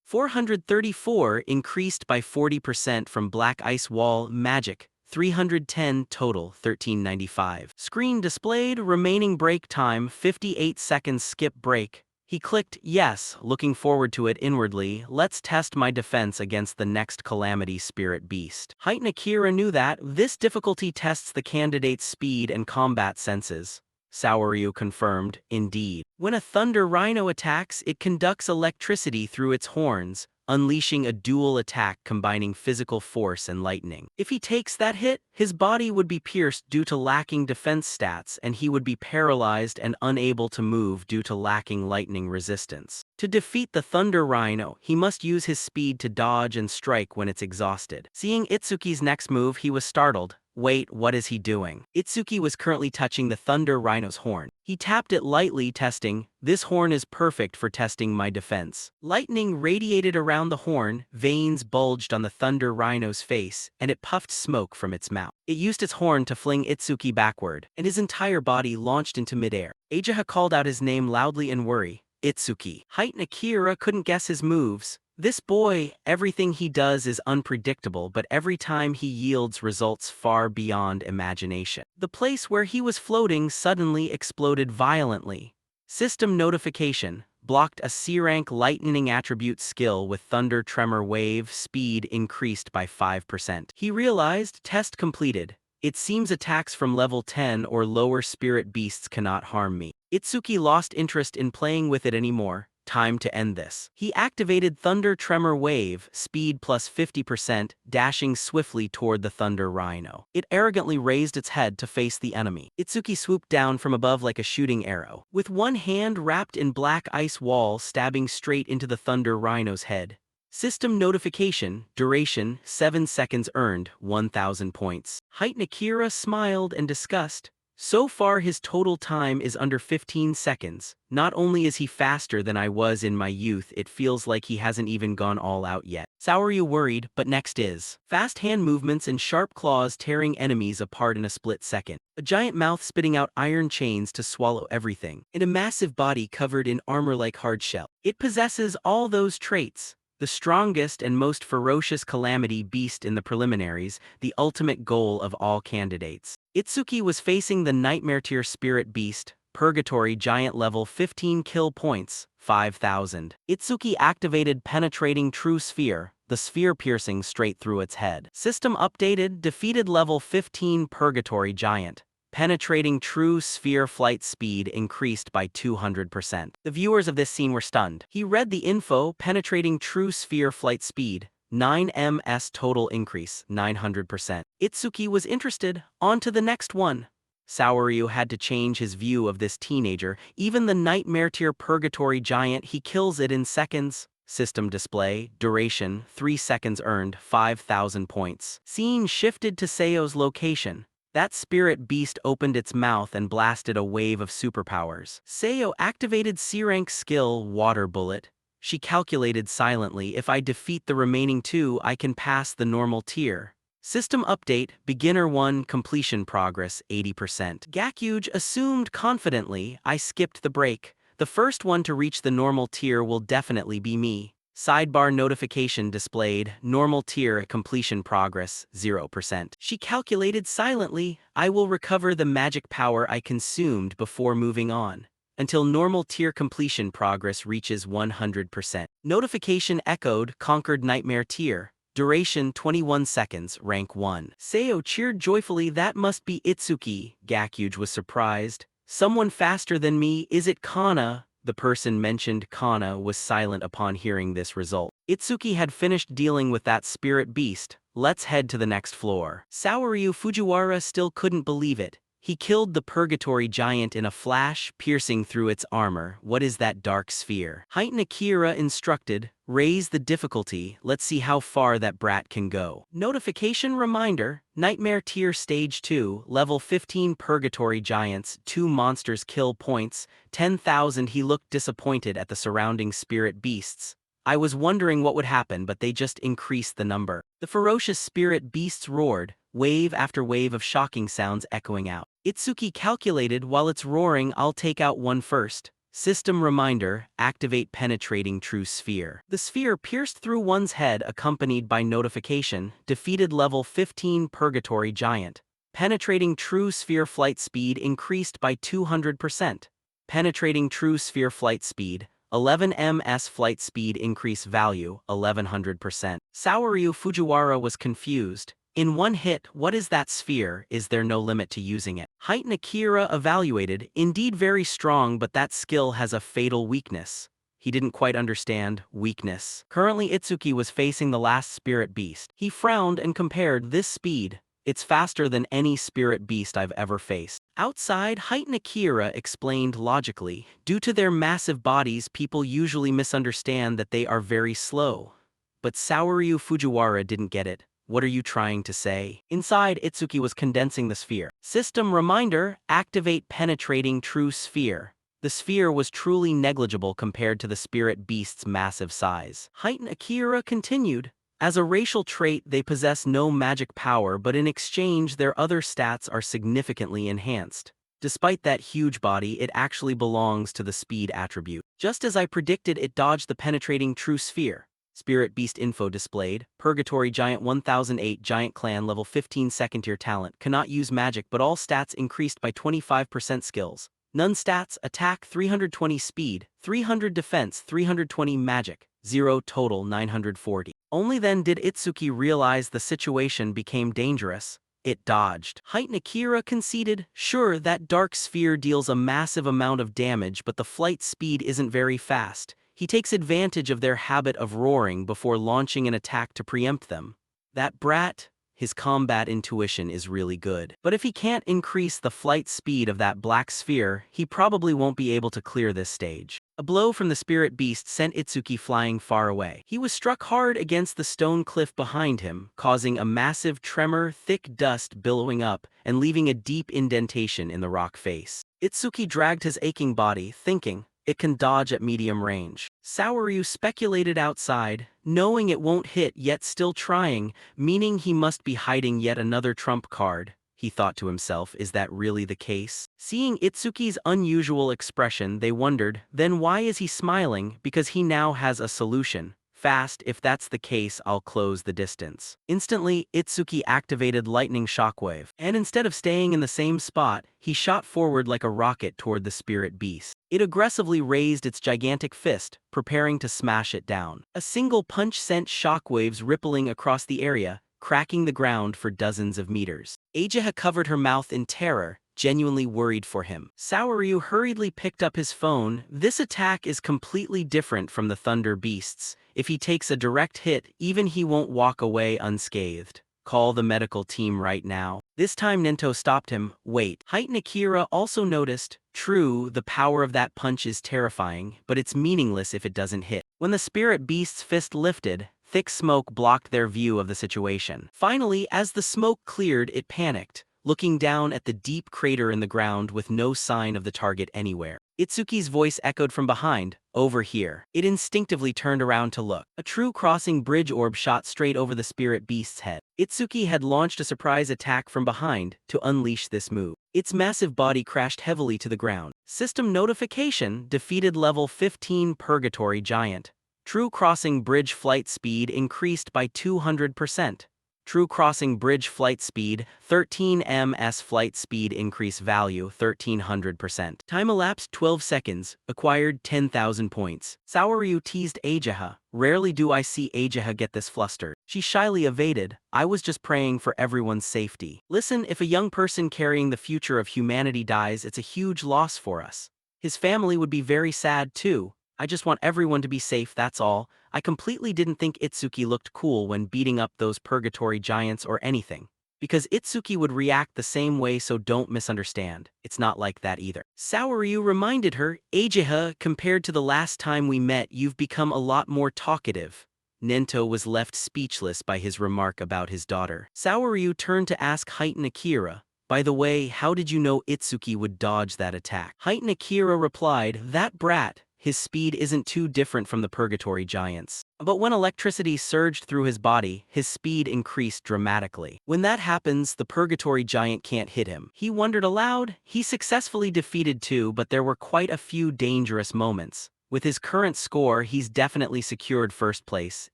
434 increased by 40% from Black Ice Wall, magic. 310 total, 1395. Screen displayed, remaining break time, 58 seconds skip break. He clicked yes, looking forward to it inwardly. Let's test my defense against the next Calamity Spirit Beast. Heitan Akira knew that this difficulty tests the candidate's speed and combat senses. Saoryu confirmed, indeed. When a thunder rhino attacks, it conducts electricity through its horns, unleashing a dual attack combining physical force and lightning. If he takes that hit, his body would be pierced due to lacking defense stats, and he would be paralyzed and unable to move due to lacking lightning resistance. To defeat the thunder rhino, he must use his speed to dodge and strike when it's exhausted. Seeing Itsuki's next move, he was startled. Wait, what is he doing? Itsuki was currently touching the Thunder Rhino's horn. He tapped it lightly, testing. This horn is perfect for testing my defense. Lightning radiated around the horn, veins bulged on the Thunder Rhino's face, and it puffed smoke from its mouth. It used its horn to fling Itsuki backward, and his entire body launched into midair. Ajaha called out his name loudly in worry. Itsuki. Heitan Akira couldn't guess his moves. This boy, everything he does is unpredictable, but every time he yields results far beyond imagination. The place where he was floating suddenly exploded violently. System notification. Blocked a C-rank lightning attribute skill with Thunder Tremor Wave, speed increased by 5%. He realized, test completed. It seems attacks from level 10 or lower spirit beasts cannot harm me. Itsuki lost interest in playing with it anymore. Time to end this. He activated Thunder Tremor Wave, speed plus 50%, dashing swiftly toward the Thunder Rhino. It arrogantly raised its head to face the enemy. Itsuki swooped down from above like a shooting arrow, with one hand wrapped in black ice wall stabbing straight into the Thunder Rhino's head. System notification, duration, 7 seconds earned, 1,000 points. Heitan Akira smiled in disgust. So far his total time is under 15 seconds. Not only is he faster than I was in my youth, it feels like he hasn't even gone all out yet. Saoryu worried, but next is fast hand movements and sharp claws tearing enemies apart in a split second. A giant mouth spitting out iron chains to swallow everything. And a massive body covered in armor like hard shell. It possesses all those traits. The strongest and most ferocious calamity beast in the preliminaries, the ultimate goal of all candidates. Itsuki was facing the Nightmare Tier Spirit Beast, Purgatory Giant level 15 kill points, 5,000. Itsuki activated Penetrating True Sphere, the sphere piercing straight through its head. System updated, defeated level 15 Purgatory Giant. Penetrating True Sphere flight speed increased by 200%. The viewers of this scene were stunned. He read the info, Penetrating True Sphere flight speed, 9 ms total increase, 900%. Itsuki was interested. On to the next one. Saoryu had to change his view of this teenager. Even the Nightmare Tier Purgatory Giant, he kills it in seconds. System display, duration, 3 seconds earned, 5,000 points. Scene shifted to Seo's location. That spirit beast opened its mouth and blasted a wave of superpowers. Seo activated C-rank skill, Water Bullet. She calculated silently, if I defeat the remaining two, I can pass the normal tier. System update, beginner 1, completion progress 80%. Gakuge assumed confidently. I skipped the break. The first one to reach the normal tier will definitely be me. Sidebar notification displayed, normal tier completion progress 0%. She calculated silently, I will recover the magic power I consumed before moving on, until normal tier completion progress reaches 100%. Notification echoed, conquered nightmare tier. Duration 21 seconds, rank 1. Seo cheered joyfully, that must be Itsuki. Gakuge was surprised. Someone faster than me, is it Kana? The person mentioned, Kana, was silent upon hearing this result. Itsuki had finished dealing with that spirit beast. Let's head to the next floor. Saoryu Fujiwara still couldn't believe it. He killed the purgatory giant in a flash, piercing through its armor. What is that dark sphere? Heitan Akira instructed, raise the difficulty, let's see how far that brat can go. Notification reminder, Nightmare Tier Stage 2, Level 15 Purgatory Giants, 2 monsters kill points, 10,000. He looked disappointed at the surrounding spirit beasts. I was wondering what would happen, but they just increased the number. The ferocious spirit beasts roared, wave after wave of shocking sounds echoing out. Itsuki calculated, while it's roaring, I'll take out one first. System reminder, activate penetrating true sphere. The sphere pierced through one's head, accompanied by notification, defeated level 15 purgatory giant. Penetrating true sphere flight speed increased by 200%. Penetrating true sphere flight speed, 11 ms flight speed increase value, 1100%. Saoryu Fujiwara was confused. In one hit, what is that sphere? Is there no limit to using it? Heitan Akira evaluated, indeed very strong, but that skill has a fatal weakness. He didn't quite understand weakness. Currently Itsuki was facing the last spirit beast. He frowned and compared, this speed, it's faster than any spirit beast I've ever faced. Outside, Heitan Akira explained logically, due to their massive bodies, people usually misunderstand that they are very slow. But Saoryu Fujiwara didn't get it. What are you trying to say? Inside, Itsuki was condensing the sphere. System reminder, activate penetrating true sphere. The sphere was truly negligible compared to the spirit beast's massive size. Heitan Akira continued, as a racial trait, they possess no magic power, but in exchange, their other stats are significantly enhanced. Despite that huge body, it actually belongs to the speed attribute. Just as I predicted, it dodged the penetrating true sphere. Spirit Beast info displayed, Purgatory Giant 1008 Giant Clan level 15 second tier talent, cannot use magic but all stats increased by 25% skills. None stats, attack 320 speed, 300 defense, 320 magic, 0 total 940. Only then did Itsuki realize the situation became dangerous. It dodged. Heitan Akira conceded, sure, that dark sphere deals a massive amount of damage, but the flight speed isn't very fast. He takes advantage of their habit of roaring before launching an attack to preempt them. That brat, his combat intuition is really good. But if he can't increase the flight speed of that black sphere, he probably won't be able to clear this stage. A blow from the spirit beast sent Itsuki flying far away. He was struck hard against the stone cliff behind him, causing a massive tremor, thick dust billowing up, and leaving a deep indentation in the rock face. Itsuki dragged his aching body, thinking, it can dodge at medium range. Saoryu speculated outside, knowing it won't hit yet still trying, meaning he must be hiding yet another trump card. He thought to himself, is that really the case? Seeing Itsuki's unusual expression, they wondered, then why is he smiling? Because he now has a solution. Fast, if that's the case, I'll close the distance. Instantly, Itsuki activated Lightning Shockwave, and instead of staying in the same spot, he shot forward like a rocket toward the spirit beast. It aggressively raised its gigantic fist, preparing to smash it down. A single punch sent shockwaves rippling across the area, cracking the ground for dozens of meters. Ageha covered her mouth in terror, genuinely worried for him. Saoryu hurriedly picked up his phone. This attack is completely different from the Thunder Beasts. If he takes a direct hit, even he won't walk away unscathed. Call the medical team right now. This time Nento stopped him. Wait. Heitan Akira also noticed, true, the power of that punch is terrifying, but it's meaningless if it doesn't hit. When the spirit beast's fist lifted, thick smoke blocked their view of the situation. Finally, as the smoke cleared, it panicked, looking down at the deep crater in the ground with no sign of the target anywhere. Itsuki's voice echoed from behind, "Over here." It instinctively turned around to look. A true crossing bridge orb shot straight over the spirit beast's head. Itsuki had launched a surprise attack from behind to unleash this move. Its massive body crashed heavily to the ground. System notification: defeated level 15 Purgatory Giant. True crossing bridge flight speed increased by 200%. True crossing bridge flight speed, 13 ms flight speed increase value, 1300%. Time elapsed 12 seconds, acquired 10,000 points. Saoryu teased Ageha. Rarely do I see Ageha get this flustered. She shyly evaded, "I was just praying for everyone's safety." Listen, if a young person carrying the future of humanity dies, it's a huge loss for us. His family would be very sad too. I just want everyone to be safe, that's all. I completely didn't think Itsuki looked cool when beating up those purgatory giants or anything. Because Itsuki would react the same way, so don't misunderstand. It's not like that either. Saoryu reminded her, "Ageha, compared to the last time we met, you've become a lot more talkative." Nento was left speechless by his remark about his daughter. Saoryu turned to ask Heitan Akira, "By the way, how did you know Itsuki would dodge that attack?" Heitan Akira replied, "That brat. His speed isn't too different from the Purgatory Giants. But when electricity surged through his body, his speed increased dramatically. When that happens, the Purgatory Giant can't hit him." He wondered aloud. He successfully defeated two, but there were quite a few dangerous moments. With his current score, he's definitely secured first place.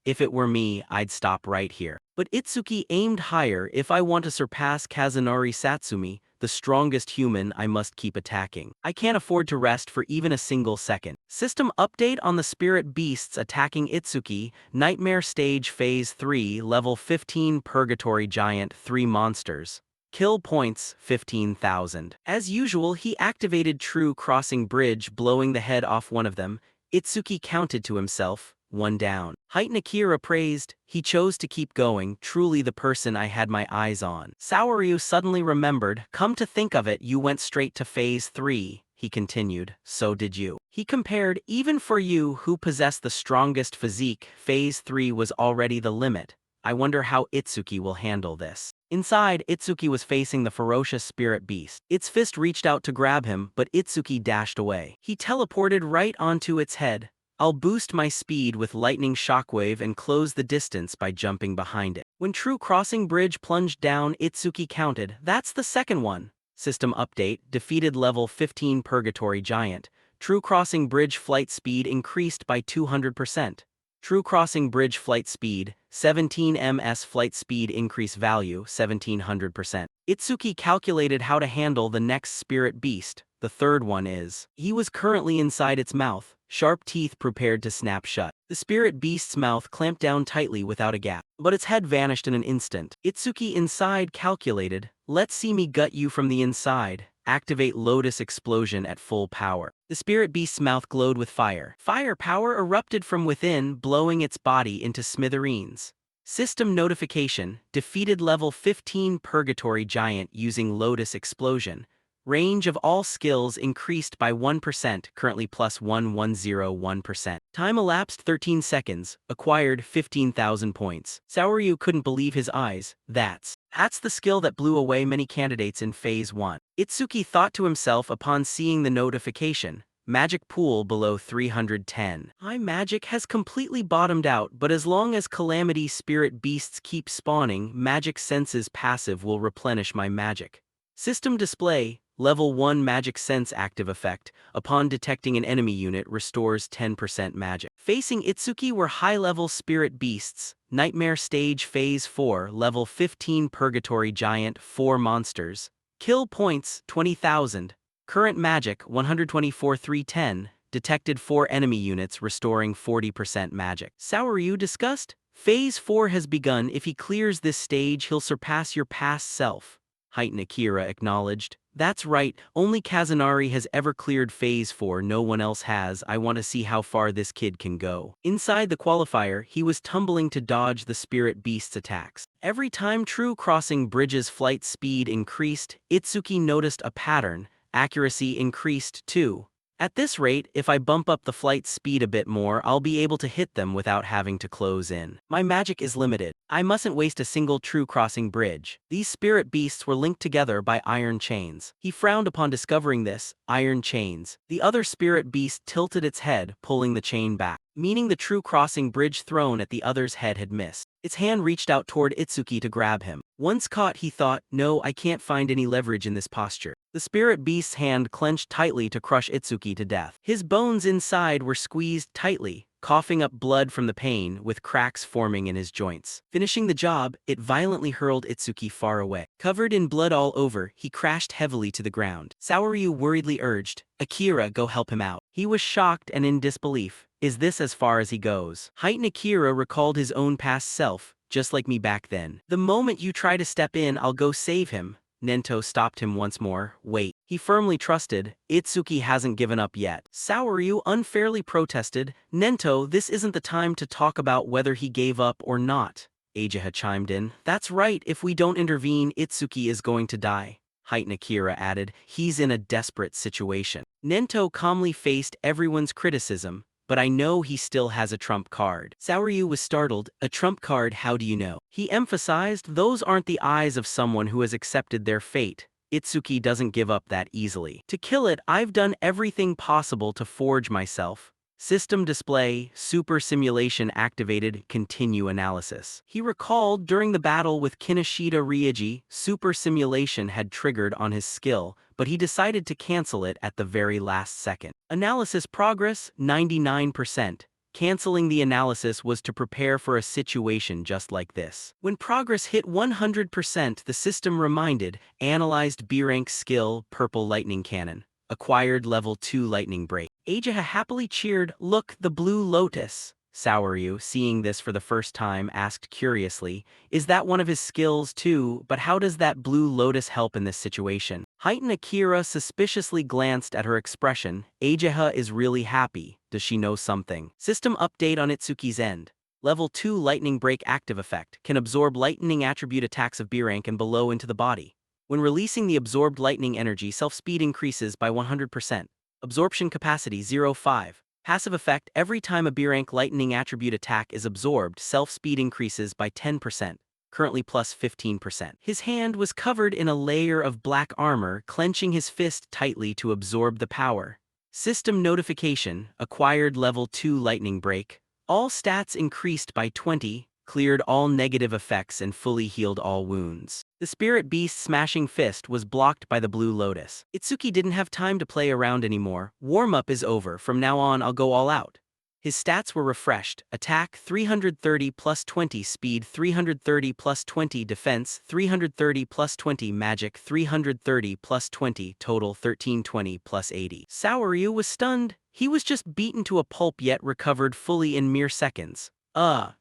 If it were me, I'd stop right here. But Itsuki aimed higher. "If I want to surpass Kazunari Satsumi, the strongest human, I must keep attacking. I can't afford to rest for even a single second." System update on the spirit beasts attacking Itsuki. Nightmare Stage Phase 3, Level 15 Purgatory Giant, 3 monsters. Kill points, 15,000. As usual, he activated True Crossing Bridge, blowing the head off one of them. Itsuki counted to himself, 1 down. Heitan Akira praised, "He chose to keep going, truly the person I had my eyes on." Saoryu suddenly remembered, "Come to think of it, you went straight to Phase 3. He continued, "So did you." He compared, "Even for you, who possess the strongest physique, Phase 3 was already the limit. I wonder how Itsuki will handle this." Inside, Itsuki was facing the ferocious spirit beast. Its fist reached out to grab him, but Itsuki dashed away. He teleported right onto its head. "I'll boost my speed with lightning shockwave and close the distance by jumping behind it." When True Crossing Bridge plunged down, Itsuki counted, "That's the second one." System update: defeated level 15 Purgatory Giant. True Crossing Bridge flight speed increased by 200%. True Crossing Bridge flight speed, 17 ms flight speed increase value, 1700%. Itsuki calculated how to handle the next spirit beast. The third one is. He was currently inside its mouth, sharp teeth prepared to snap shut. The spirit beast's mouth clamped down tightly without a gap, but its head vanished in an instant. Itsuki inside calculated, "Let's see me gut you from the inside." Activate Lotus Explosion at full power. The spirit beast's mouth glowed with fire. Fire power erupted from within, blowing its body into smithereens. System notification: defeated level 15 Purgatory Giant using Lotus Explosion. Range of all skills increased by 1%, currently plus 1101%. Time elapsed 13 seconds, acquired 15,000 points. Saoryu couldn't believe his eyes. That's the skill that blew away many candidates in Phase 1. Itsuki thought to himself upon seeing the notification. Magic pool below 310. My magic has completely bottomed out, but as long as calamity spirit beasts keep spawning, magic senses passive will replenish my magic. System display: Level 1 Magic Sense active effect. Upon detecting an enemy unit, restores 10% magic. Facing Itsuki were high-level spirit beasts. Nightmare Stage Phase 4, Level 15 Purgatory Giant, 4 monsters. Kill points, 20,000. Current magic, 124,310. Detected 4 enemy units, restoring 40% magic. Saoryu discussed, "Phase 4 has begun. If he clears this stage, he'll surpass your past self." Heitan Akira acknowledged, "That's right, only Kazunari has ever cleared Phase 4, no one else has. I want to see how far this kid can go." Inside the qualifier, he was tumbling to dodge the spirit beast's attacks. Every time True Crossing Bridge's flight speed increased, Itsuki noticed a pattern. Accuracy increased too. At this rate, if I bump up the flight speed a bit more, I'll be able to hit them without having to close in. My magic is limited. I mustn't waste a single true crossing bridge. These spirit beasts were linked together by iron chains. He frowned upon discovering this, iron chains. The other spirit beast tilted its head, pulling the chain back, meaning the true crossing bridge thrown at the other's head had missed. Its hand reached out toward Itsuki to grab him. Once caught, he thought, no, I can't find any leverage in this posture. The spirit beast's hand clenched tightly to crush Itsuki to death. His bones inside were squeezed tightly, coughing up blood from the pain, with cracks forming in his joints. Finishing the job, it violently hurled Itsuki far away. Covered in blood all over, he crashed heavily to the ground. Saoryu worriedly urged, Akira, go help him out. He was shocked and in disbelief. Is this as far as he goes? Heightened Akira recalled his own past self, just like me back then. The moment you try to step in, I'll go save him. Nento stopped him once more. Wait. He firmly trusted. Itsuki hasn't given up yet. Saoryu unfairly protested. Nento, this isn't the time to talk about whether he gave up or not. Ageha chimed in. That's right, if we don't intervene, Itsuki is going to die. Heightened Akira added. He's in a desperate situation. Nento calmly faced everyone's criticism. But I know he still has a trump card. Saoryu was startled. A trump card, how do you know? He emphasized, those aren't the eyes of someone who has accepted their fate. Itsuki doesn't give up that easily. To kill it, I've done everything possible to forge myself. System display, super simulation activated, continue analysis. He recalled during the battle with Kinoshita Ryuji, super simulation had triggered on his skill, but he decided to cancel it at the very last second. Analysis progress, 99%. Canceling the analysis was to prepare for a situation just like this. When progress hit 100%, the system reminded, analyzed B-rank skill, purple lightning cannon. Acquired level 2 lightning break. Ageha happily cheered, look, the blue lotus. Saoryu, seeing this for the first time, asked curiously, is that one of his skills too, but how does that blue lotus help in this situation? Heightened Akira suspiciously glanced at her expression. Ageha is really happy. Does she know something? System update on Itsuki's end. Level 2 lightning break active effect, can absorb lightning attribute attacks of B rank and below into the body. When releasing the absorbed lightning energy, self-speed increases by 100%. Absorption capacity 0.5. Passive effect, every time a B-rank lightning attribute attack is absorbed, self-speed increases by 10%, currently plus 15%. His hand was covered in a layer of black armor, clenching his fist tightly to absorb the power. System notification, acquired level 2 lightning break. All stats increased by 20, cleared all negative effects and fully healed all wounds. The spirit beast's smashing fist was blocked by the blue lotus. Itsuki didn't have time to play around anymore. Warm-up is over, from now on I'll go all out. His stats were refreshed. Attack 330 plus 20, speed 330 plus 20, defense 330 plus 20, magic 330 plus 20, total 1320 plus 80. Saoryu was stunned. He was just beaten to a pulp yet recovered fully in mere seconds.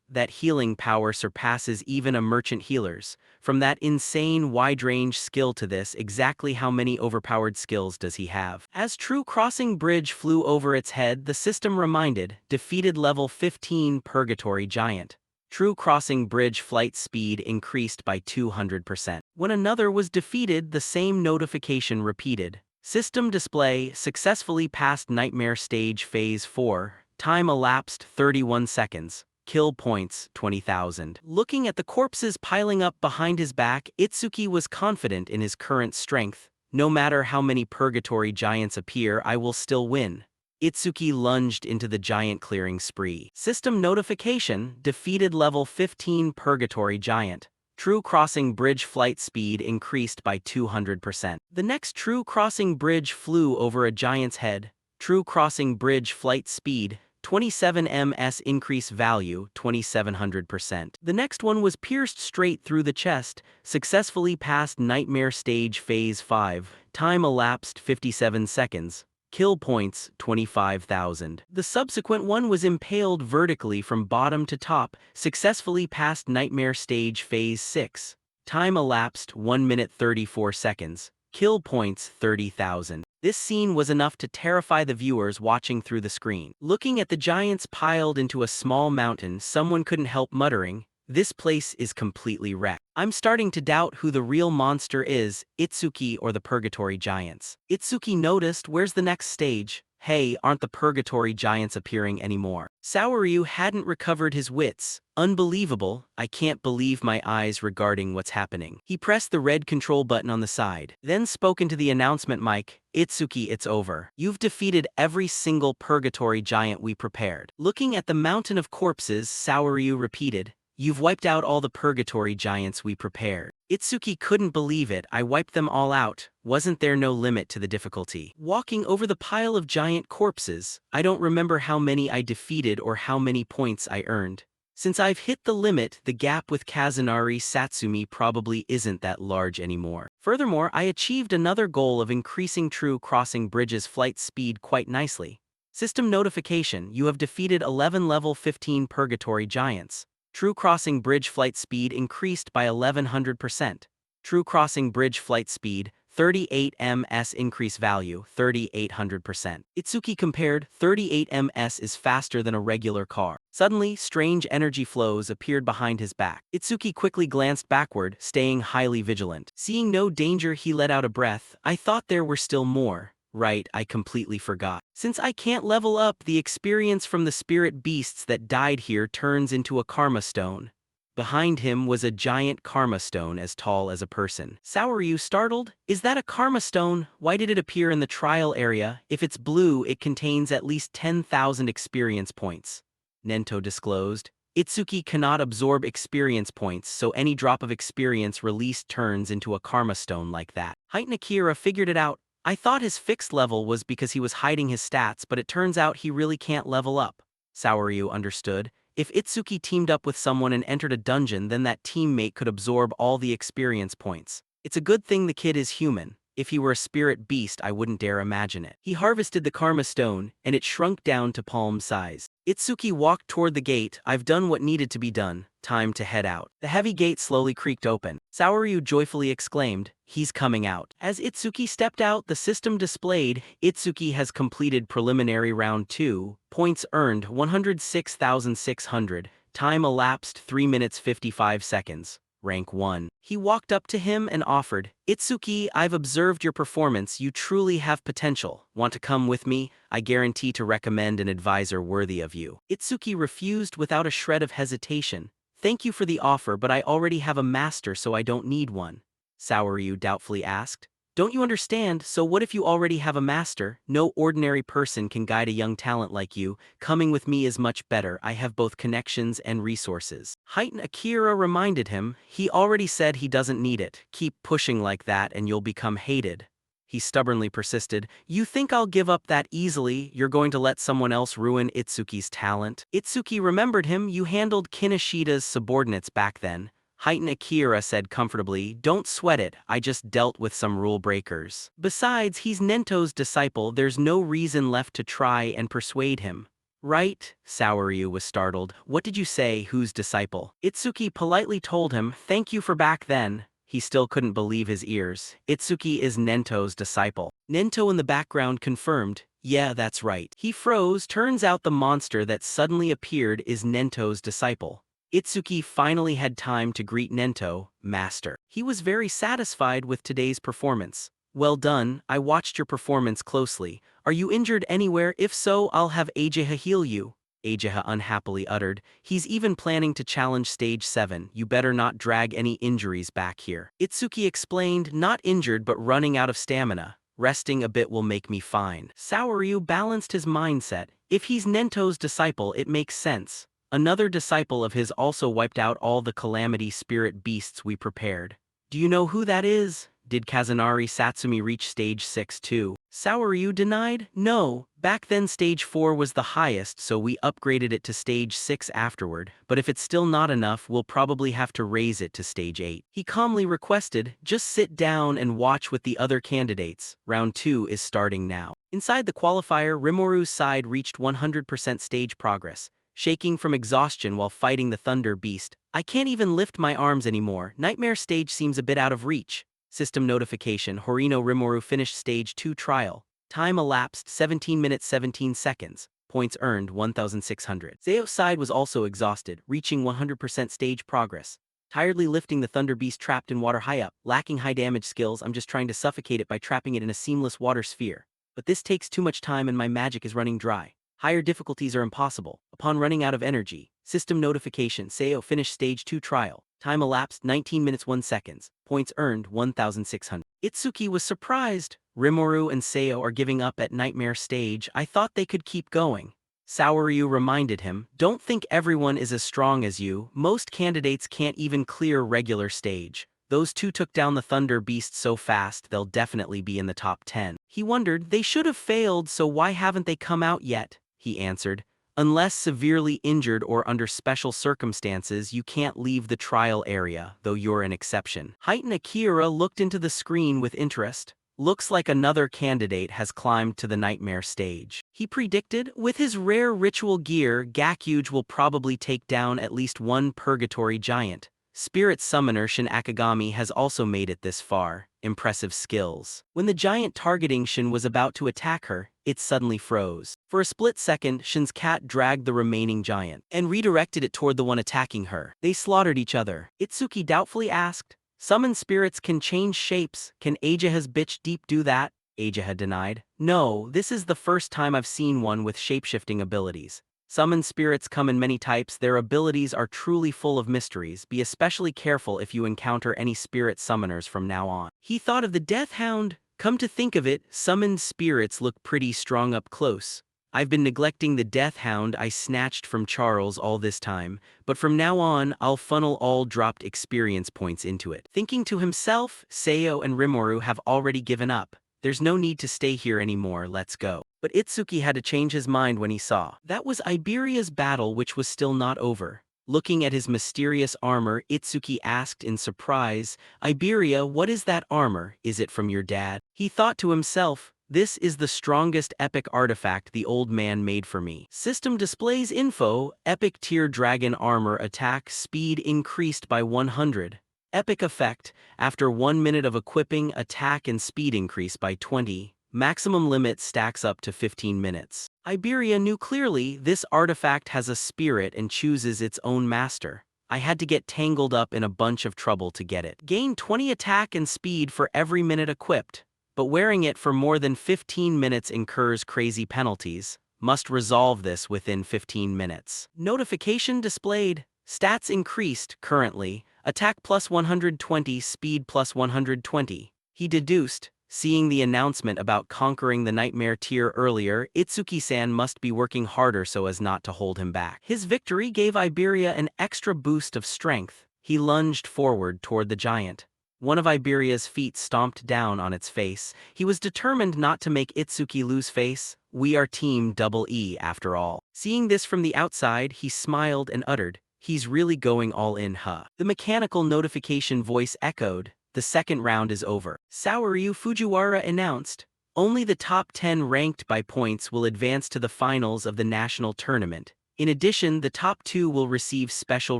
That healing power surpasses even a merchant healer's. From that insane wide-range skill to this, exactly how many overpowered skills does he have? As True Crossing Bridge flew over its head, the system reminded, defeated level 15 Purgatory Giant. True Crossing Bridge flight speed increased by 200%. When another was defeated, the same notification repeated. System display, successfully passed Nightmare Stage Phase 4, time elapsed 31 seconds. Kill points, 20,000. Looking at the corpses piling up behind his back, Itsuki was confident in his current strength. No matter how many purgatory giants appear, I will still win. Itsuki lunged into the giant clearing spree. System notification, defeated level 15 purgatory giant. True Crossing Bridge flight speed increased by 200%. The next True Crossing Bridge flew over a giant's head. True Crossing Bridge flight speed, 27 ms increase value, 2700%. The next one was pierced straight through the chest, successfully passed Nightmare Stage Phase 5, time elapsed 57 seconds. Kill points, 25,000. The subsequent one was impaled vertically from bottom to top, successfully passed Nightmare Stage Phase 6. Time elapsed 1 minute 34 seconds. Kill points, 30,000. This scene was enough to terrify the viewers watching through the screen. Looking at the giants piled into a small mountain, someone couldn't help muttering, this place is completely wrecked. I'm starting to doubt who the real monster is, Itsuki or the Purgatory Giants. Itsuki noticed, where's the next stage? Hey, aren't the purgatory giants appearing anymore? Saoryu hadn't recovered his wits. Unbelievable, I can't believe my eyes regarding what's happening. He pressed the red control button on the side, then spoke into the announcement mic. Itsuki, it's over. You've defeated every single purgatory giant we prepared. Looking at the mountain of corpses, Saoryu repeated, you've wiped out all the purgatory giants we prepared. Itsuki couldn't believe it. I wiped them all out. Wasn't there no limit to the difficulty? Walking over the pile of giant corpses, I don't remember how many I defeated or how many points I earned. Since I've hit the limit, the gap with Kazunari Satsumi probably isn't that large anymore. Furthermore, I achieved another goal of increasing True Crossing Bridge's flight speed quite nicely. System notification, you have defeated 11 level 15 purgatory giants. True Crossing Bridge flight speed increased by 1100%. True Crossing Bridge flight speed, 38 ms increase value, 3800%. Itsuki compared, 38 ms is faster than a regular car. Suddenly, strange energy flows appeared behind his back. Itsuki quickly glanced backward, staying highly vigilant. Seeing no danger, he let out a breath. I thought there were still more. Right, I completely forgot. Since I can't level up, the experience from the spirit beasts that died here turns into a karma stone. Behind him was a giant karma stone as tall as a person. Saoryu startled? Is that a karma stone? Why did it appear in the trial area? If it's blue, it contains at least 10,000 experience points. Nento disclosed. Itsuki cannot absorb experience points, so any drop of experience released turns into a karma stone like that. Heitan Akira figured it out. I thought his fixed level was because he was hiding his stats, but it turns out he really can't level up. Saoryu understood. If Itsuki teamed up with someone and entered a dungeon, then that teammate could absorb all the experience points. It's a good thing the kid is human. If he were a spirit beast, I wouldn't dare imagine it. He harvested the karma stone, and it shrunk down to palm size. Itsuki walked toward the gate. I've done what needed to be done. Time to head out. The heavy gate slowly creaked open. Saoryu joyfully exclaimed, he's coming out. As Itsuki stepped out, the system displayed, Itsuki has completed preliminary round 2, points earned 106,600, time elapsed 3 minutes 55 seconds. Rank 1. He walked up to him and offered, Itsuki, I've observed your performance, you truly have potential. Want to come with me? I guarantee to recommend an advisor worthy of you. Itsuki refused without a shred of hesitation. Thank you for the offer, but I already have a master, so I don't need one. Saoryu doubtfully asked. Don't you understand? So what if you already have a master? No ordinary person can guide a young talent like you. Coming with me is much better. I have both connections and resources. Heitan Akira reminded him, he already said he doesn't need it. Keep pushing like that and you'll become hated. He stubbornly persisted, you think I'll give up that easily? You're going to let someone else ruin Itsuki's talent? Itsuki remembered him, you handled Kinishida's subordinates back then. Heitan Akira said comfortably, don't sweat it, I just dealt with some rule breakers. Besides, he's Nento's disciple, there's no reason left to try and persuade him. Right? Saoryu was startled. What did you say, whose disciple? Itsuki politely told him, thank you for back then. He still couldn't believe his ears. Itsuki is Nento's disciple. Nento in the background confirmed, yeah, that's right. He froze, turns out the monster that suddenly appeared is Nento's disciple. Itsuki finally had time to greet Nento, master. He was very satisfied with today's performance. Well done, I watched your performance closely. Are you injured anywhere? If so, I'll have Ageha heal you. Ageha unhappily uttered, he's even planning to challenge stage 7, you better not drag any injuries back here. Itsuki explained, not injured but running out of stamina. Resting a bit will make me fine. Saoryu balanced his mindset, if he's Nento's disciple it makes sense. Another disciple of his also wiped out all the calamity spirit beasts we prepared. Do you know who that is? Did Kazunari Satsumi reach stage 6 too? Saoryu denied, no, back then stage 4 was the highest so we upgraded it to stage 6 afterward, but if it's still not enough we'll probably have to raise it to stage 8. He calmly requested, just sit down and watch with the other candidates, round 2 is starting now. Inside the qualifier, Rimourou's side reached 100% stage progress. Shaking from exhaustion while fighting the Thunder Beast. I can't even lift my arms anymore, Nightmare stage seems a bit out of reach. System notification, Horino Rimuru finished stage 2 trial. Time elapsed 17 minutes 17 seconds. Points earned 1,600. Zao's side was also exhausted, reaching 100% stage progress. Tiredly lifting the Thunder Beast trapped in water high up, lacking high damage skills, I'm just trying to suffocate it by trapping it in a seamless water sphere. But this takes too much time and my magic is running dry. Higher difficulties are impossible. Upon running out of energy, system notification, Seo finished stage 2 trial. Time elapsed 19 minutes 1 seconds. Points earned 1,600. Itsuki was surprised. Rimuru and Seo are giving up at nightmare stage. I thought they could keep going. Saoryu reminded him, don't think everyone is as strong as you. Most candidates can't even clear regular stage. Those two took down the Thunder Beast so fast they'll definitely be in the top 10. He wondered, they should have failed, so why haven't they come out yet? He answered. Unless severely injured or under special circumstances, you can't leave the trial area, though you're an exception. Heitan Akira looked into the screen with interest. Looks like another candidate has climbed to the nightmare stage. He predicted, with his rare ritual gear, Gakuge will probably take down at least one purgatory giant. Spirit summoner Shin Akagami has also made it this far. Impressive skills. When the giant targeting Shin was about to attack her, it suddenly froze. For a split second, Shin's cat dragged the remaining giant and redirected it toward the one attacking her. They slaughtered each other. Itsuki doubtfully asked, "Summon spirits can change shapes. Can Ajaha's bitch Deep do that?" Ajaha denied. "No, this is the first time I've seen one with shapeshifting abilities. Summon spirits come in many types. Their abilities are truly full of mysteries. Be especially careful if you encounter any spirit summoners from now on." He thought of the Death Hound. Come to think of it, summoned spirits look pretty strong up close. I've been neglecting the Death Hound I snatched from Charles all this time, but from now on I'll funnel all dropped experience points into it. Thinking to himself, Seo and Rimuru have already given up. There's no need to stay here anymore, let's go. But Itsuki had to change his mind when he saw that was Iberia's battle, which was still not over. Looking at his mysterious armor, Itsuki asked in surprise, "Iberia, what is that armor? Is it from your dad?" He thought to himself, this is the strongest epic artifact the old man made for me. System displays info, epic tier dragon armor attack speed increased by 100. Epic effect, after 1 minute of equipping, attack and speed increase by 20. Maximum limit stacks up to 15 minutes. Iberia knew clearly this artifact has a spirit and chooses its own master. I had to get tangled up in a bunch of trouble to get it. Gain 20 attack and speed for every minute equipped, but wearing it for more than 15 minutes incurs crazy penalties. Must resolve this within 15 minutes. Notification displayed. Stats increased, currently. Attack plus 120, speed plus 120. He deduced. Seeing the announcement about conquering the nightmare tier earlier, Itsuki-san must be working harder so as not to hold him back. His victory gave Iberia an extra boost of strength. He lunged forward toward the giant. One of Iberia's feet stomped down on its face. He was determined not to make Itsuki lose face. We are Team Double E after all. Seeing this from the outside, he smiled and uttered, "He's really going all in, huh?" The mechanical notification voice echoed. The second round is over. Saoryu Fujiwara announced, only the top 10 ranked by points will advance to the finals of the national tournament. In addition, the top 2 will receive special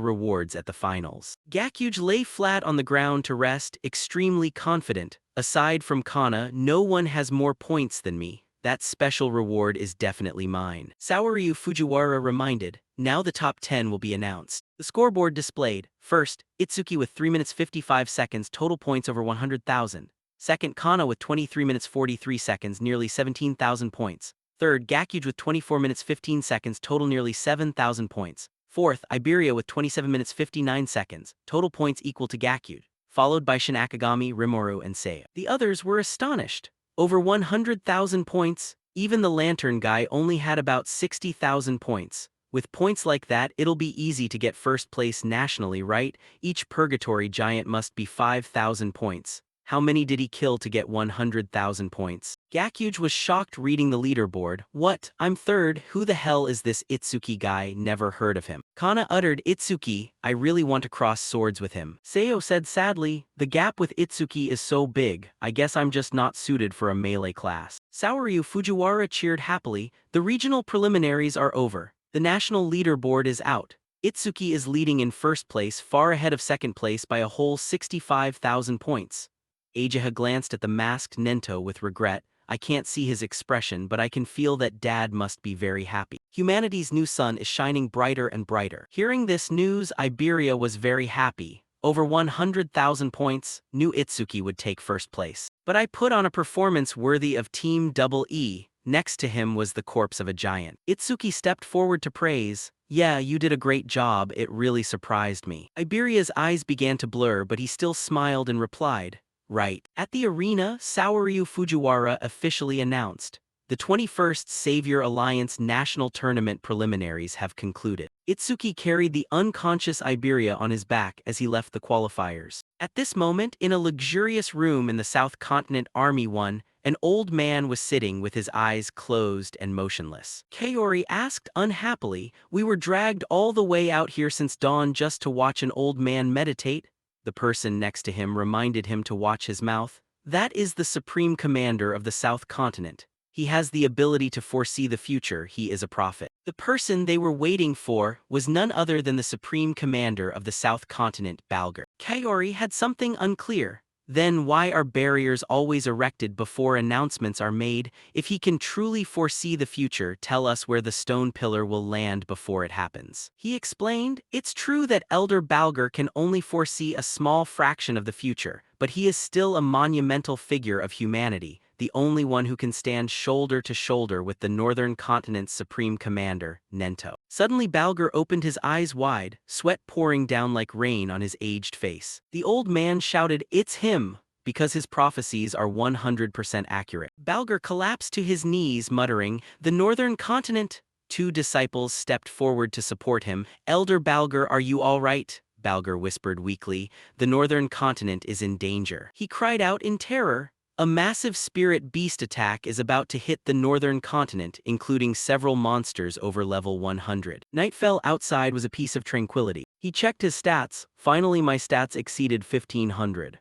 rewards at the finals. Gakuge lay flat on the ground to rest, extremely confident. Aside from Kana, no one has more points than me. That special reward is definitely mine. Saoryu Fujiwara reminded, now the top 10 will be announced. The scoreboard displayed. First, Itsuki with 3 minutes 55 seconds, total points over 100,000. Second, Kana with 23 minutes 43 seconds, nearly 17,000 points. Third, Gakuge with 24 minutes 15 seconds, total nearly 7,000 points. Fourth, Iberia with 27 minutes 59 seconds, total points equal to Gakuge, followed by Shin Akagami, Rimuru, and Seiya. The others were astonished. Over 100,000 points, even the lantern guy only had about 60,000 points. With points like that, it'll be easy to get first place nationally, right? Each purgatory giant must be 5,000 points. How many did he kill to get 100,000 points? Gakuge was shocked reading the leaderboard. What? I'm third. Who the hell is this Itsuki guy? Never heard of him. Kana uttered, Itsuki, I really want to cross swords with him. Seo said sadly, the gap with Itsuki is so big, I guess I'm just not suited for a melee class. Saoryu Fujiwara cheered happily. The regional preliminaries are over. The national leaderboard is out. Itsuki is leading in first place, far ahead of second place by a whole 65,000 points. Ajaha glanced at the masked Nento with regret. I can't see his expression, but I can feel that Dad must be very happy. Humanity's new sun is shining brighter and brighter. Hearing this news, Iberia was very happy. over 100,000 points, knew Itsuki would take first place. But I put on a performance worthy of Team Double E. Next to him was the corpse of a giant. Itsuki stepped forward to praise. Yeah, you did a great job, it really surprised me. Iberia's eyes began to blur, but he still smiled and replied, right. At the arena, Saoryu Fujiwara officially announced, the 21st Savior Alliance National Tournament preliminaries have concluded. Itsuki carried the unconscious Iberia on his back as he left the qualifiers. At this moment, in a luxurious room in the South Continent Army 1, an old man was sitting with his eyes closed and motionless. Kaori asked unhappily, we were dragged all the way out here since dawn just to watch an old man meditate? The person next to him reminded him to watch his mouth. That is the Supreme Commander of the South Continent. He has the ability to foresee the future, he is a prophet. The person they were waiting for was none other than the Supreme Commander of the South Continent, Balger. Kaori had something unclear. Then why are barriers always erected before announcements are made? If he can truly foresee the future, tell us where the stone pillar will land before it happens. He explained, it's true that Elder Balger can only foresee a small fraction of the future, but he is still a monumental figure of humanity, the only one who can stand shoulder to shoulder with the Northern Continent's Supreme Commander, Nento. Suddenly Balger opened his eyes wide, sweat pouring down like rain on his aged face. The old man shouted, it's him, because his prophecies are 100% accurate. Balger collapsed to his knees, muttering, the Northern Continent. Two disciples stepped forward to support him. Elder Balger, are you all right? Balger whispered weakly, the Northern Continent is in danger. He cried out in terror. A massive spirit beast attack is about to hit the Northern Continent, including several monsters over level 100. Nightfell outside was a piece of tranquility. He checked his stats. Finally my stats exceeded 1500.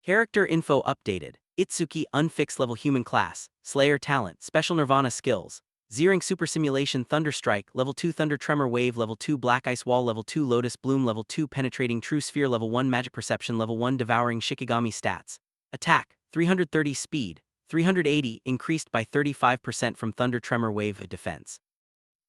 Character info updated. Itsuki unfixed level human class, Slayer talent, special Nirvana skills. Zering Super Simulation Thunderstrike, level 2 Thunder Tremor Wave, level 2 Black Ice Wall, level 2 Lotus Bloom, level 2 Penetrating True Sphere, level 1 Magic Perception, level 1 Devouring Shikigami stats. Attack, 330 speed, 380 increased by 35% from Thunder Tremor Wave defense.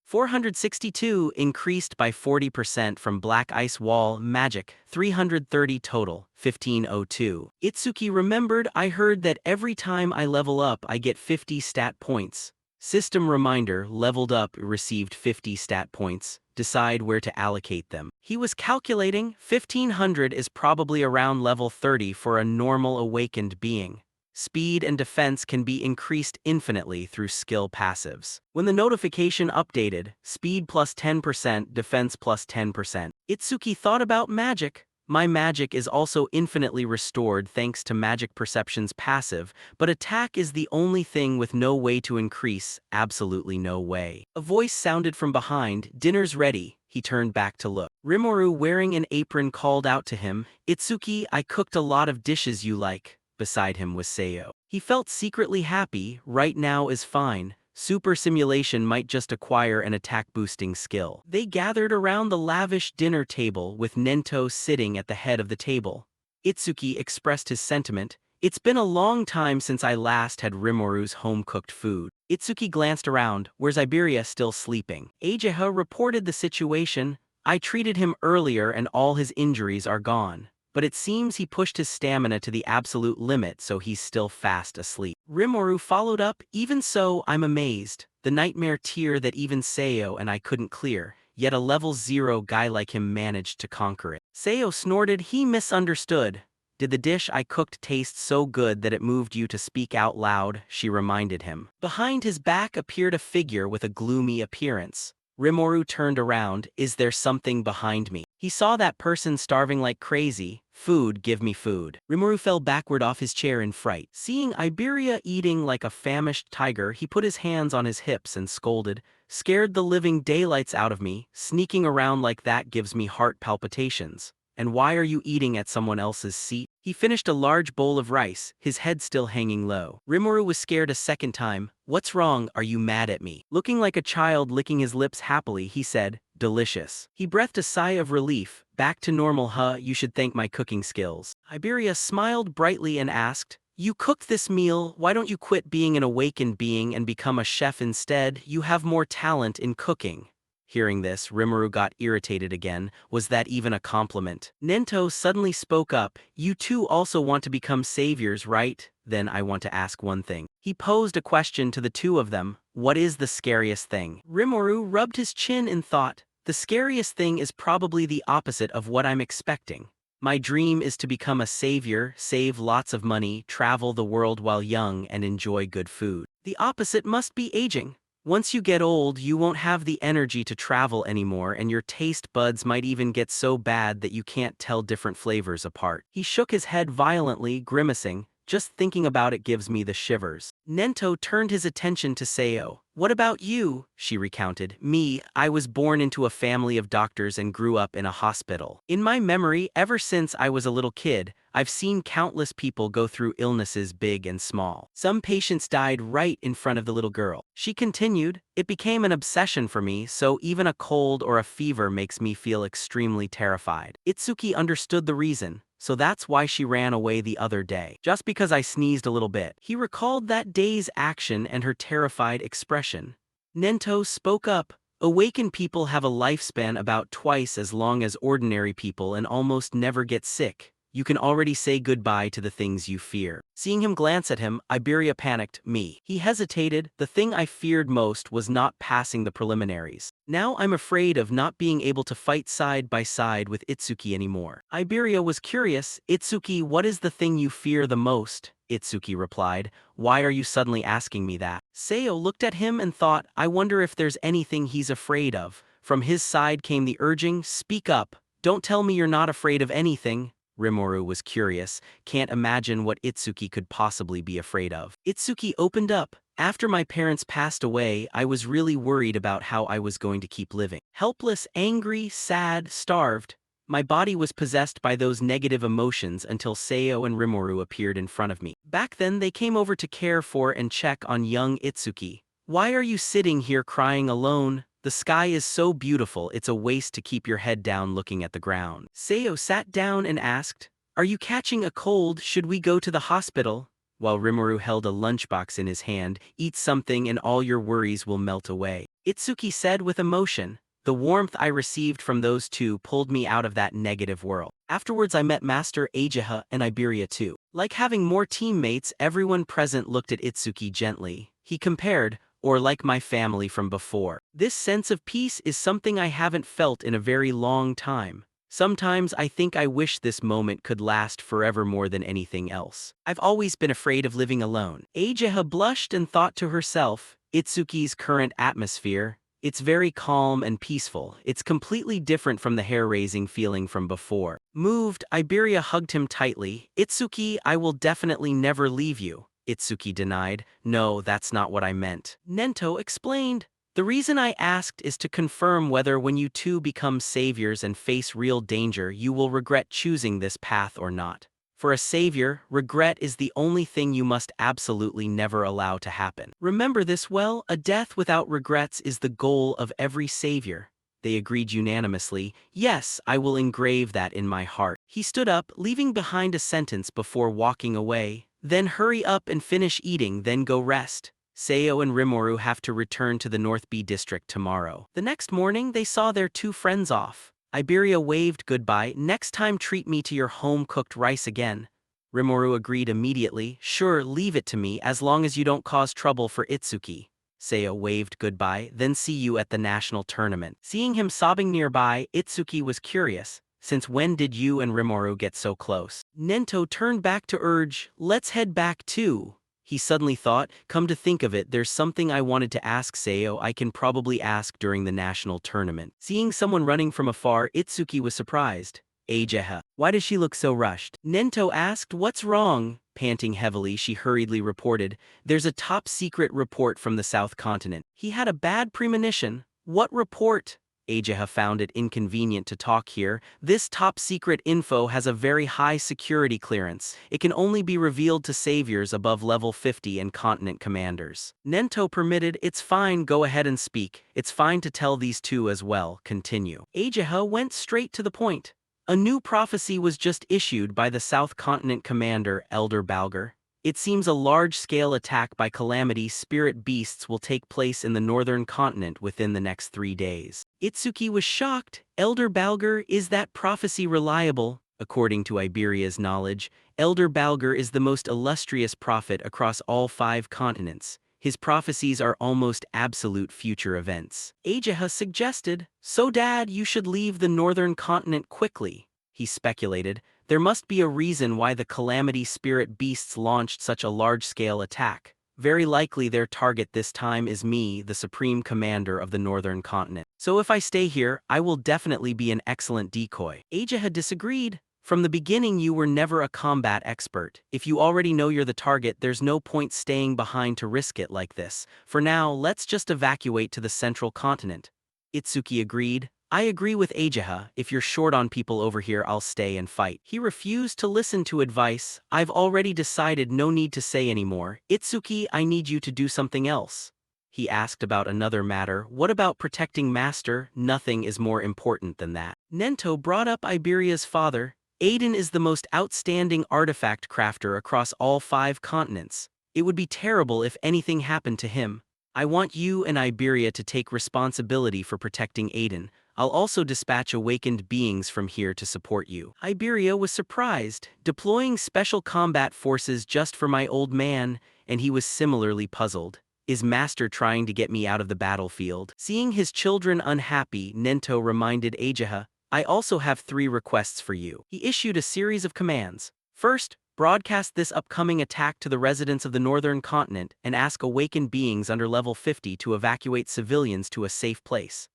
462 increased by 40% from Black Ice Wall magic, 330 total, 1502. Itsuki remembered, I heard that every time I level up I get 50 stat points. System reminder, leveled up received 50 stat points. Decide where to allocate them. He was calculating 1500 is probably around level 30 for a normal awakened being. Speed and defense can be increased infinitely through skill passives. When the notification updated, speed plus 10%, defense plus 10%. Itsuki thought about magic. My magic is also infinitely restored thanks to Magic Perception's passive, but attack is the only thing with no way to increase, absolutely no way. A voice sounded from behind, dinner's ready. He turned back to look. Rimuru wearing an apron called out to him, Itsuki, I cooked a lot of dishes you like. Beside him was Seo. He felt secretly happy, right now is fine. Super Simulation might just acquire an attack-boosting skill. They gathered around the lavish dinner table with Nento sitting at the head of the table. Itsuki expressed his sentiment, it's been a long time since I last had Rimuru's home-cooked food. Itsuki glanced around, where's Iberia still sleeping? Ageha reported the situation, I treated him earlier and all his injuries are gone. But it seems he pushed his stamina to the absolute limit so he's still fast asleep. Rimuru followed up, even so, I'm amazed. The nightmare tier that even Seo and I couldn't clear, yet a level 0 guy like him managed to conquer it. Seo snorted, he misunderstood. Did the dish I cooked taste so good that it moved you to speak out loud? She reminded him. Behind his back appeared a figure with a gloomy appearance. Rimuru turned around, is there something behind me? He saw that person starving like crazy. Food, give me food. Rimuru fell backward off his chair in fright. Seeing Iberia eating like a famished tiger, he put his hands on his hips and scolded, scared the living daylights out of me, sneaking around like that gives me heart palpitations. And why are you eating at someone else's seat? He finished a large bowl of rice, his head still hanging low. Rimuru was scared a second time. What's wrong, are you mad at me? Looking like a child licking his lips happily, he said, delicious. He breathed a sigh of relief. Back to normal, huh? You should thank my cooking skills. Iberia smiled brightly and asked, you cooked this meal, why don't you quit being an awakened being and become a chef instead? You have more talent in cooking. Hearing this, Rimuru got irritated again. Was that even a compliment? Nento suddenly spoke up. You two also want to become saviors, right? Then I want to ask one thing. He posed a question to the two of them. What is the scariest thing? Rimuru rubbed his chin in thought. The scariest thing is probably the opposite of what I'm expecting. My dream is to become a savior, save lots of money, travel the world while young, and enjoy good food. The opposite must be aging. Once you get old, you won't have the energy to travel anymore, and your taste buds might even get so bad that you can't tell different flavors apart. He shook his head violently, grimacing. Just thinking about it gives me the shivers. Nento turned his attention to Seo. What about you? She recounted. Me, I was born into a family of doctors and grew up in a hospital. In my memory, ever since I was a little kid, I've seen countless people go through illnesses big and small. Some patients died right in front of the little girl. She continued, it became an obsession for me, so even a cold or a fever makes me feel extremely terrified. Itsuki understood the reason. So that's why she ran away the other day. Just because I sneezed a little bit. He recalled that day's action and her terrified expression. Nento spoke up. Awakened people have a lifespan about twice as long as ordinary people and almost never get sick. You can already say goodbye to the things you fear. Seeing him glance at him, Iberia panicked. Me. He hesitated. The thing I feared most was not passing the preliminaries. Now I'm afraid of not being able to fight side by side with Itsuki anymore. Iberia was curious. Itsuki, what is the thing you fear the most? Itsuki replied. Why are you suddenly asking me that? Seo looked at him and thought, I wonder if there's anything he's afraid of. From his side came the urging, speak up. Don't tell me you're not afraid of anything. Rimuru was curious, can't imagine what Itsuki could possibly be afraid of. Itsuki opened up. After my parents passed away, I was really worried about how I was going to keep living. Helpless, angry, sad, starved. My body was possessed by those negative emotions until Seo and Rimuru appeared in front of me. Back then, they came over to care for and check on young Itsuki. Why are you sitting here crying alone? The sky is so beautiful, it's a waste to keep your head down looking at the ground. Seo sat down and asked, are you catching a cold? Should we go to the hospital? While Rimuru held a lunchbox in his hand, eat something and all your worries will melt away. Itsuki said with emotion. The warmth I received from those two pulled me out of that negative world. Afterwards I met Master Ageha and Iberia too. Like having more teammates, everyone present looked at Itsuki gently. He compared, or like my family from before. This sense of peace is something I haven't felt in a very long time. Sometimes I think I wish this moment could last forever more than anything else. I've always been afraid of living alone. Ageha blushed and thought to herself, Itsuki's current atmosphere, it's very calm and peaceful. It's completely different from the hair-raising feeling from before. Moved, Iberia hugged him tightly. Itsuki, I will definitely never leave you. Itsuki denied. No, that's not what I meant. Nento explained. The reason I asked is to confirm whether when you two become saviors and face real danger, you will regret choosing this path or not. For a savior, regret is the only thing you must absolutely never allow to happen. Remember this well, a death without regrets is the goal of every savior. They agreed unanimously. Yes, I will engrave that in my heart. He stood up, leaving behind a sentence before walking away. Then hurry up and finish eating, then go rest. Seo and Rimuru have to return to the North B district tomorrow. The next morning, they saw their two friends off. Iberia waved goodbye. Next time treat me to your home-cooked rice again. Rimuru agreed immediately. Sure, leave it to me as long as you don't cause trouble for Itsuki. Seo waved goodbye. Then see you at the national tournament. Seeing him sobbing nearby, Itsuki was curious. Since when did you and Rimuru get so close? Nento turned back to urge, let's head back too. He suddenly thought, come to think of it, there's something I wanted to ask Seo I can probably ask during the national tournament. Seeing someone running from afar, Itsuki was surprised. Ageha. Why does she look so rushed? Nento asked, what's wrong? Panting heavily, she hurriedly reported, there's a top-secret report from the South Continent. He had a bad premonition. What report? Ageha found it inconvenient to talk here. This top-secret info has a very high security clearance. It can only be revealed to saviors above level 50 and continent commanders. Nento permitted, it's fine, go ahead and speak. It's fine to tell these two as well, continue. Ageha went straight to the point. A new prophecy was just issued by the South Continent commander, Elder Balger. It seems a large-scale attack by calamity spirit beasts will take place in the northern continent within the next 3 days. Itsuki was shocked. Elder Balger, is that prophecy reliable? According to Iberia's knowledge, Elder Balger is the most illustrious prophet across all 5 continents. His prophecies are almost absolute future events. Ageha suggested, "So Dad, you should leave the northern continent quickly." He speculated, there must be a reason why the calamity spirit beasts launched such a large-scale attack. Very likely their target this time is me, the supreme commander of the northern continent. So if I stay here, I will definitely be an excellent decoy. Ageha disagreed. From the beginning you were never a combat expert. If you already know you're the target, there's no point staying behind to risk it like this. For now, let's just evacuate to the central continent. Itsuki agreed. I agree with Ageha, if you're short on people over here I'll stay and fight. He refused to listen to advice. I've already decided, no need to say anymore. Itsuki, I need you to do something else. He asked about another matter. What about protecting Master? Nothing is more important than that. Nento brought up Iberia's father. Aiden is the most outstanding artifact crafter across all 5 continents. It would be terrible if anything happened to him. I want you and Iberia to take responsibility for protecting Aiden. I'll also dispatch awakened beings from here to support you. Iberia was surprised, deploying special combat forces just for my old man, and he was similarly puzzled. Is Master trying to get me out of the battlefield? Seeing his children unhappy, Nento reminded Ageha, I also have 3 requests for you. He issued a series of commands. First, broadcast this upcoming attack to the residents of the northern continent and ask awakened beings under level 50 to evacuate civilians to a safe place.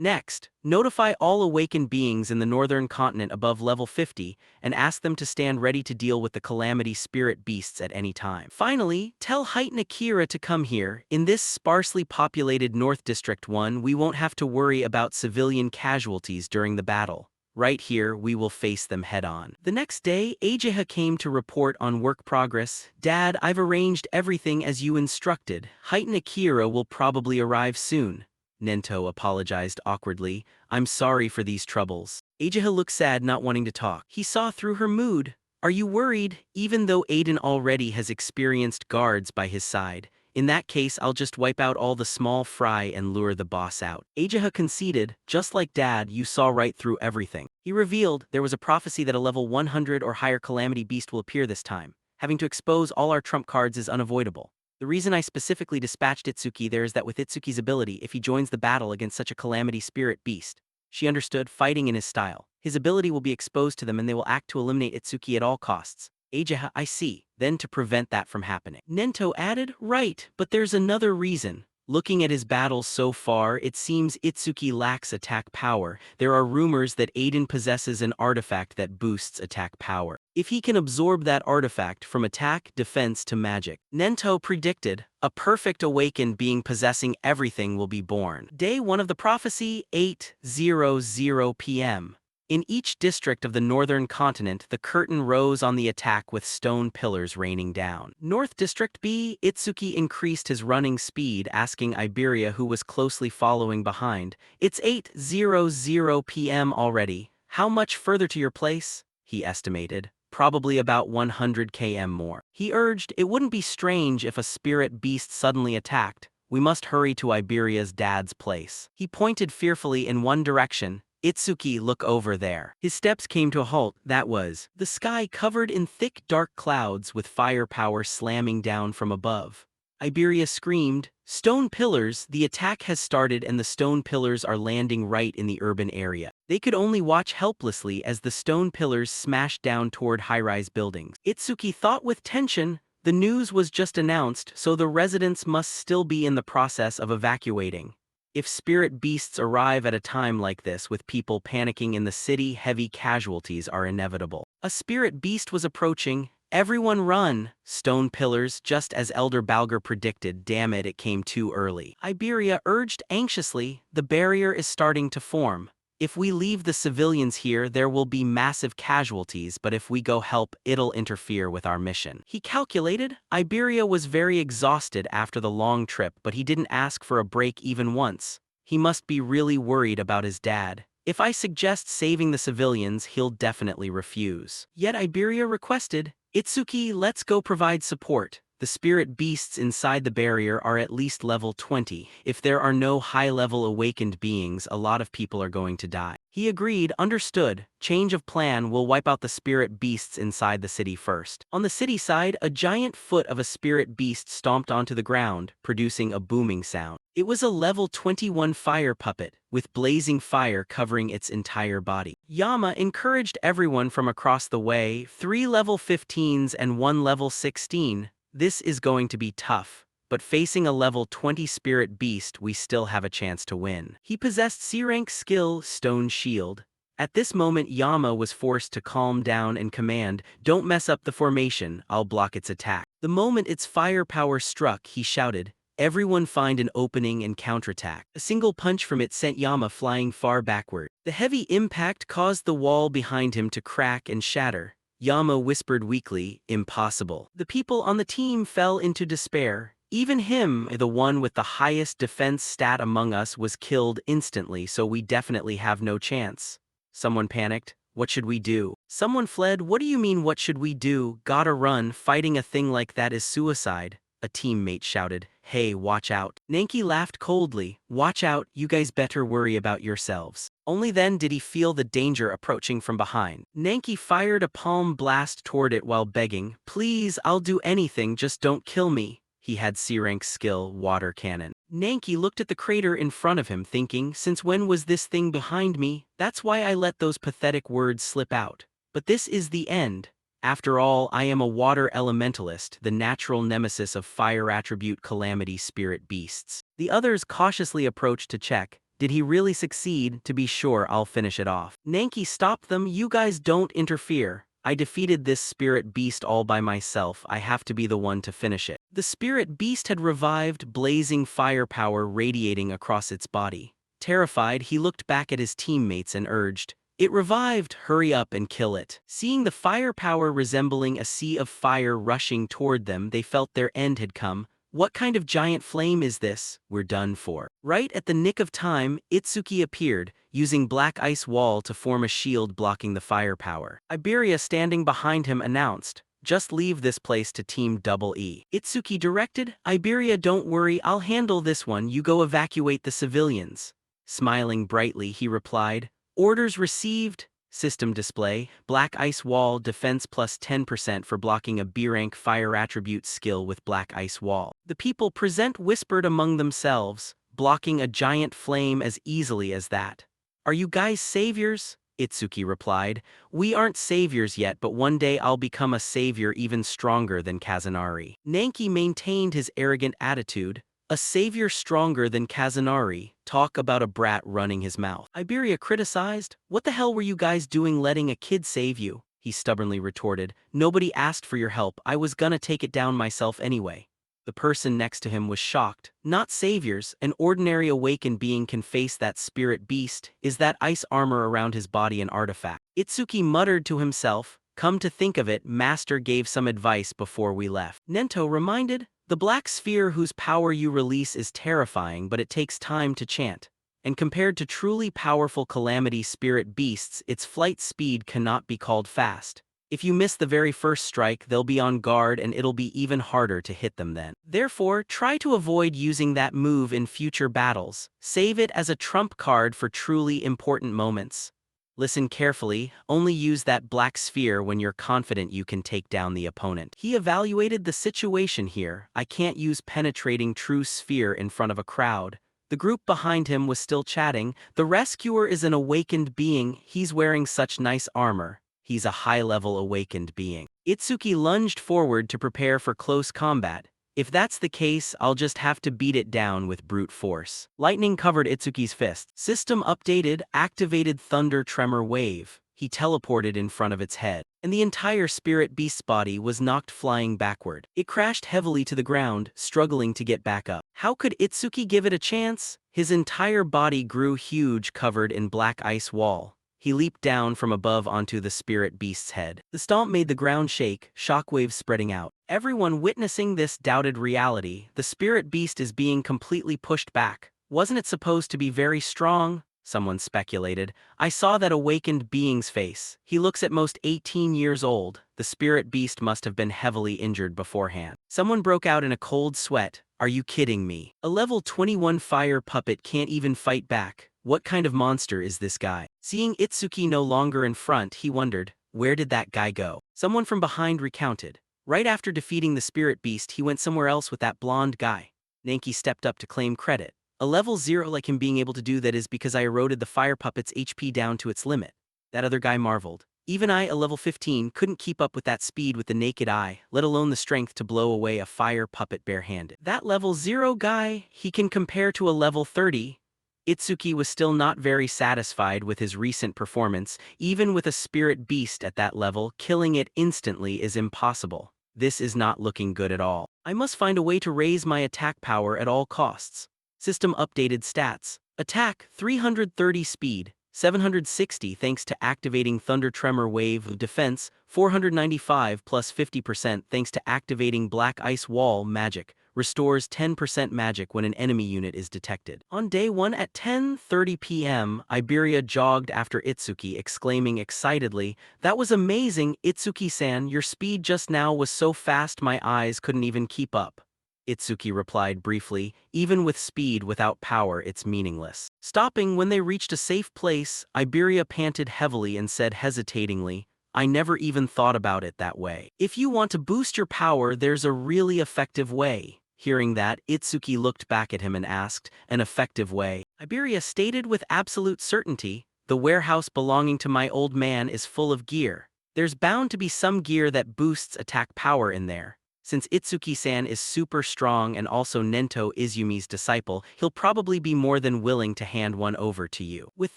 Next, notify all awakened beings in the northern continent above level 50 and ask them to stand ready to deal with the calamity spirit beasts at any time. Finally, tell Height and Akira to come here. In this sparsely populated North District 1, we won't have to worry about civilian casualties during the battle. Right here, we will face them head-on. The next day, Ageha came to report on work progress. Dad, I've arranged everything as you instructed. Height and Akira will probably arrive soon. Nento apologized awkwardly. I'm sorry for these troubles. Ageha looked sad, not wanting to talk. He saw through her mood. Are you worried? Even though Aiden already has experienced guards by his side, in that case I'll just wipe out all the small fry and lure the boss out. Ageha conceded, just like Dad, you saw right through everything. He revealed there was a prophecy that a level 100 or higher calamity beast will appear this time. Having to expose all our trump cards is unavoidable. The reason I specifically dispatched Itsuki there is that with Itsuki's ability, if he joins the battle against such a calamity spirit beast, she understood, fighting in his style, his ability will be exposed to them and they will act to eliminate Itsuki at all costs. Ageha, I see. Then to prevent that from happening. Nento added, right, but there's another reason. Looking at his battles so far, it seems Itsuki lacks attack power. There are rumors that Aiden possesses an artifact that boosts attack power. If he can absorb that artifact from attack, defense to magic. Nento predicted, a perfect awakened being possessing everything will be born. Day 1 of the prophecy, 8:00 p.m. In each district of the northern continent, the curtain rose on the attack with stone pillars raining down. North District B, Itsuki increased his running speed, asking Iberia, who was closely following behind, It's 8:00 p.m. already. How much further to your place? He estimated. Probably about 100 km more. He urged, it wouldn't be strange if a spirit beast suddenly attacked. We must hurry to Iberia's dad's place. He pointed fearfully in one direction. Itsuki, look over there. His steps came to a halt. That was the sky covered in thick dark clouds with firepower slamming down from above. Iberia screamed, stone pillars, the attack has started and the stone pillars are landing right in the urban area. They could only watch helplessly as the stone pillars smashed down toward high-rise buildings. Itsuki thought with tension. The news was just announced, so the residents must still be in the process of evacuating. If spirit beasts arrive at a time like this with people panicking in the city, heavy casualties are inevitable. A spirit beast was approaching. Everyone run! Stone pillars, just as Elder Balger predicted. Damn it, it came too early. Iberia urged anxiously. The barrier is starting to form. If we leave the civilians here, there will be massive casualties, but if we go help, it'll interfere with our mission. He calculated. Iberia was very exhausted after the long trip, but he didn't ask for a break even once. He must be really worried about his dad. If I suggest saving the civilians, he'll definitely refuse. Yet Iberia requested, Itsuki, let's go provide support. The spirit beasts inside the barrier are at least level 20. If there are no high-level awakened beings, a lot of people are going to die. He agreed, understood. Change of plan, will wipe out the spirit beasts inside the city first. On the city side, a giant foot of a spirit beast stomped onto the ground, producing a booming sound. It was a level 21 fire puppet, with blazing fire covering its entire body. Yama encouraged everyone from across the way, 3 level 15s and 1 level 16. This is going to be tough, but facing a level 20 spirit beast, we still have a chance to win. He possessed C-rank skill, Stone Shield. At this moment, Yama was forced to calm down and command, "Don't mess up the formation, I'll block its attack." The moment its firepower struck, he shouted, "Everyone find an opening and counterattack." A single punch from it sent Yama flying far backward. The heavy impact caused the wall behind him to crack and shatter. Yama whispered weakly, "Impossible." The people on the team fell into despair. Even him, the one with the highest defense stat among us, was killed instantly, so we definitely have no chance. Someone panicked. "What should we do?" Someone fled. "What do you mean, what should we do? Gotta run, fighting a thing like that is suicide." A teammate shouted, "Hey, watch out." Nanki laughed coldly, "Watch out, you guys better worry about yourselves." Only then did he feel the danger approaching from behind. Nanki fired a palm blast toward it while begging, "Please, I'll do anything, just don't kill me." He had C-rank skill, Water Cannon. Nanki looked at the crater in front of him, thinking, "Since when was this thing behind me? That's why I let those pathetic words slip out. But this is the end. After all, I am a water elementalist, the natural nemesis of fire attribute calamity spirit beasts." The others cautiously approached to check. Did he really succeed? To be sure, I'll finish it off. Nanki stopped them. "You guys don't interfere. I defeated this spirit beast all by myself. I have to be the one to finish it." The spirit beast had revived, blazing firepower radiating across its body. Terrified, he looked back at his teammates and urged, "It revived, hurry up and kill it." Seeing the firepower resembling a sea of fire rushing toward them, they felt their end had come. "What kind of giant flame is this? We're done for." Right at the nick of time, Itsuki appeared, using black ice wall to form a shield blocking the firepower. Iberia, standing behind him, announced, "Just leave this place to Team Double E." Itsuki directed, "Iberia, don't worry, I'll handle this one, you go evacuate the civilians." Smiling brightly, he replied, "Orders received." System display, black ice wall, defense plus 10% for blocking a B-rank fire attribute skill with black ice wall. The people present whispered among themselves, "Blocking a giant flame as easily as that. Are you guys saviors?" Itsuki replied, "We aren't saviors yet, but one day I'll become a savior even stronger than Kazunari." Nanki maintained his arrogant attitude, "A savior stronger than Kazunari, talk about a brat running his mouth." Iberia criticized, "What the hell were you guys doing letting a kid save you?" He stubbornly retorted, "Nobody asked for your help, I was gonna take it down myself anyway." The person next to him was shocked. "Not saviors, an ordinary awakened being can face that spirit beast. Is that ice armor around his body an artifact?" Itsuki muttered to himself, "Come to think of it, Master gave some advice before we left." Nento reminded, "The black sphere whose power you release is terrifying, but it takes time to chant. And compared to truly powerful calamity spirit beasts, its flight speed cannot be called fast. If you miss the very first strike, they'll be on guard and it'll be even harder to hit them then. Therefore, try to avoid using that move in future battles. Save it as a trump card for truly important moments. Listen carefully, only use that black sphere when you're confident you can take down the opponent." He evaluated the situation here. "I can't use penetrating true sphere in front of a crowd." The group behind him was still chatting. "The rescuer is an awakened being, he's wearing such nice armor. He's a high-level awakened being." Itsuki lunged forward to prepare for close combat. "If that's the case, I'll just have to beat it down with brute force." Lightning covered Itsuki's fist. System updated, activated thunder tremor wave. He teleported in front of its head, and the entire spirit beast's body was knocked flying backward. It crashed heavily to the ground, struggling to get back up. How could Itsuki give it a chance? His entire body grew huge, covered in black ice wall. He leaped down from above onto the spirit beast's head. The stomp made the ground shake, shockwaves spreading out. Everyone witnessing this doubted reality. The spirit beast is being completely pushed back. Wasn't it supposed to be very strong? someone speculated. I saw that awakened being's face. He looks at most 18 years old. The spirit beast must have been heavily injured beforehand. Someone broke out in a cold sweat. Are you kidding me? A level 21 fire puppet can't even fight back. What kind of monster is this guy? Seeing Itsuki no longer in front, he wondered, where did that guy go? Someone from behind recounted. Right after defeating the spirit beast, he went somewhere else with that blonde guy. Nanki stepped up to claim credit. A level 0 like him being able to do that is because I eroded the fire puppet's HP down to its limit. That other guy marveled. Even I, a level 15, couldn't keep up with that speed with the naked eye, let alone the strength to blow away a fire puppet barehanded. That level 0 guy, he can compare to a level 30. Itsuki was still not very satisfied with his recent performance. Even with a spirit beast at that level, killing it instantly is impossible. This is not looking good at all. I must find a way to raise my attack power at all costs. System updated stats. Attack 330 speed, 760 thanks to activating Thunder Tremor Wave. Defense 495 plus 50% thanks to activating Black Ice Wall magic. Restores 10% magic when an enemy unit is detected. On day 1 at 10:30 p.m., Iberia jogged after Itsuki, exclaiming excitedly, "That was amazing, Itsuki-san, your speed just now was so fast my eyes couldn't even keep up." Itsuki replied briefly, "Even with speed without power it's meaningless." Stopping when they reached a safe place, Iberia panted heavily and said hesitatingly, "I never even thought about it that way. If you want to boost your power, there's a really effective way." Hearing that, Itsuki looked back at him and asked, "An effective way?" Iberia stated with absolute certainty, "The warehouse belonging to my old man is full of gear. There's bound to be some gear that boosts attack power in there. Since Itsuki-san is super strong and also Nento Izumi's disciple, he'll probably be more than willing to hand one over to you." With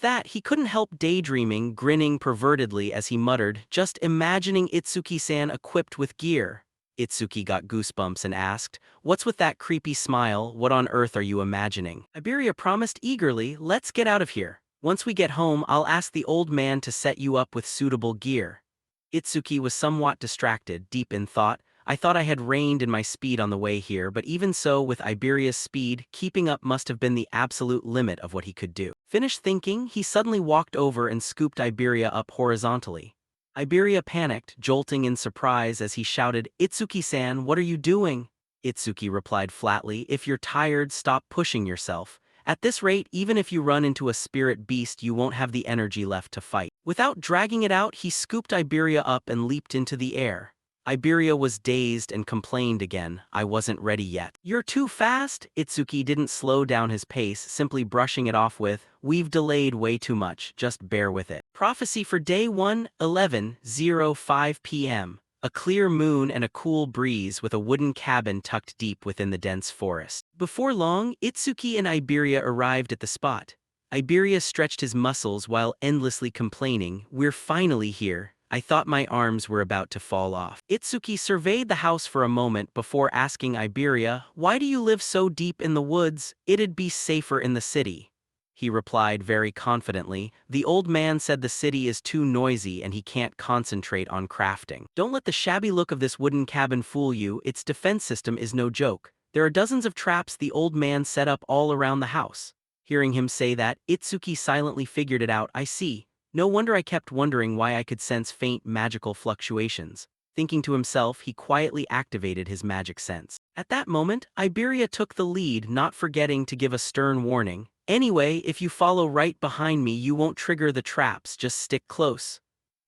that, he couldn't help daydreaming, grinning pervertedly as he muttered, "Just imagining Itsuki-san equipped with gear." Itsuki got goosebumps and asked, "What's with that creepy smile? What on earth are you imagining?" Iberia promised eagerly, "Let's get out of here. Once we get home, I'll ask the old man to set you up with suitable gear." Itsuki was somewhat distracted, deep in thought. I thought I had reined in my speed on the way here, but even so, with Iberia's speed, keeping up must have been the absolute limit of what he could do. Finished thinking, he suddenly walked over and scooped Iberia up horizontally. Iberia panicked, jolting in surprise as he shouted, "Itsuki-san, what are you doing?" Itsuki replied flatly, "If you're tired, stop pushing yourself. At this rate, even if you run into a spirit beast, you won't have the energy left to fight." Without dragging it out, he scooped Iberia up and leaped into the air. Iberia was dazed and complained again, "I wasn't ready yet." "You're too fast?" Itsuki didn't slow down his pace, simply brushing it off with, "We've delayed way too much, just bear with it." Prophecy for day 1, 11:05 p.m. A clear moon and a cool breeze with a wooden cabin tucked deep within the dense forest. Before long, Itsuki and Iberia arrived at the spot. Iberia stretched his muscles while endlessly complaining, "We're finally here. I thought my arms were about to fall off." Itsuki surveyed the house for a moment before asking Iberia, "Why do you live so deep in the woods? It'd be safer in the city." He replied very confidently, "The old man said the city is too noisy and he can't concentrate on crafting." "Don't let the shabby look of this wooden cabin fool you, its defense system is no joke. There are dozens of traps the old man set up all around the house." Hearing him say that, Itsuki silently figured it out. "I see. No wonder I kept wondering why I could sense faint magical fluctuations." Thinking to himself, he quietly activated his magic sense. At that moment, Iberia took the lead, not forgetting to give a stern warning. "Anyway, if you follow right behind me, you won't trigger the traps, just stick close."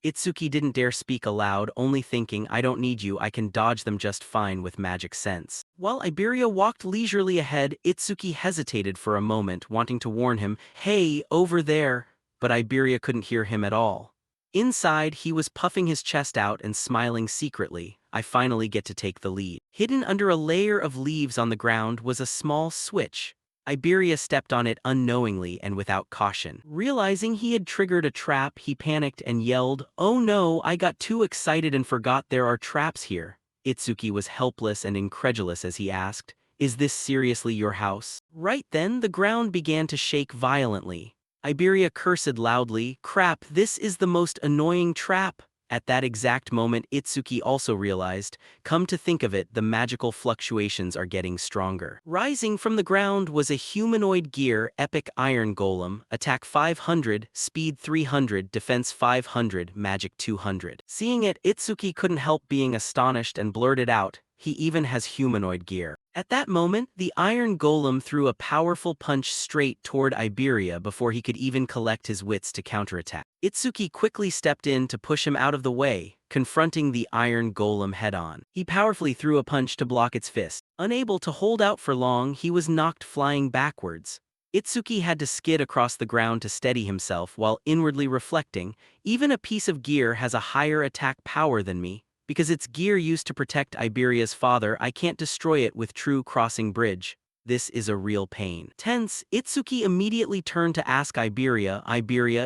Itsuki didn't dare speak aloud, only thinking, "I don't need you, I can dodge them just fine with magic sense." While Iberia walked leisurely ahead, Itsuki hesitated for a moment, wanting to warn him, "Hey, over there," but Iberia couldn't hear him at all. Inside, he was puffing his chest out and smiling secretly. "I finally get to take the lead." Hidden under a layer of leaves on the ground was a small switch. Iberia stepped on it unknowingly and without caution. Realizing he had triggered a trap, he panicked and yelled, "Oh no, I got too excited and forgot there are traps here." Itsuki was helpless and incredulous as he asked, "Is this seriously your house?" Right then, the ground began to shake violently. Iberia cursed loudly, "Crap, this is the most annoying trap." At that exact moment, Itsuki also realized, come to think of it, the magical fluctuations are getting stronger. Rising from the ground was a humanoid gear epic iron golem, attack 500, speed 300, defense 500, magic 200. Seeing it, Itsuki couldn't help being astonished and blurted out, he even has humanoid gear. At that moment, the iron golem threw a powerful punch straight toward Iberia before he could even collect his wits to counterattack. Itsuki quickly stepped in to push him out of the way, confronting the iron golem head-on. He powerfully threw a punch to block its fist. Unable to hold out for long, he was knocked flying backwards. Itsuki had to skid across the ground to steady himself while inwardly reflecting, even a piece of gear has a higher attack power than me. Because it's gear used to protect Iberia's father, I can't destroy it with true crossing bridge. This is a real pain. Tense, Itsuki immediately turned to ask Iberia,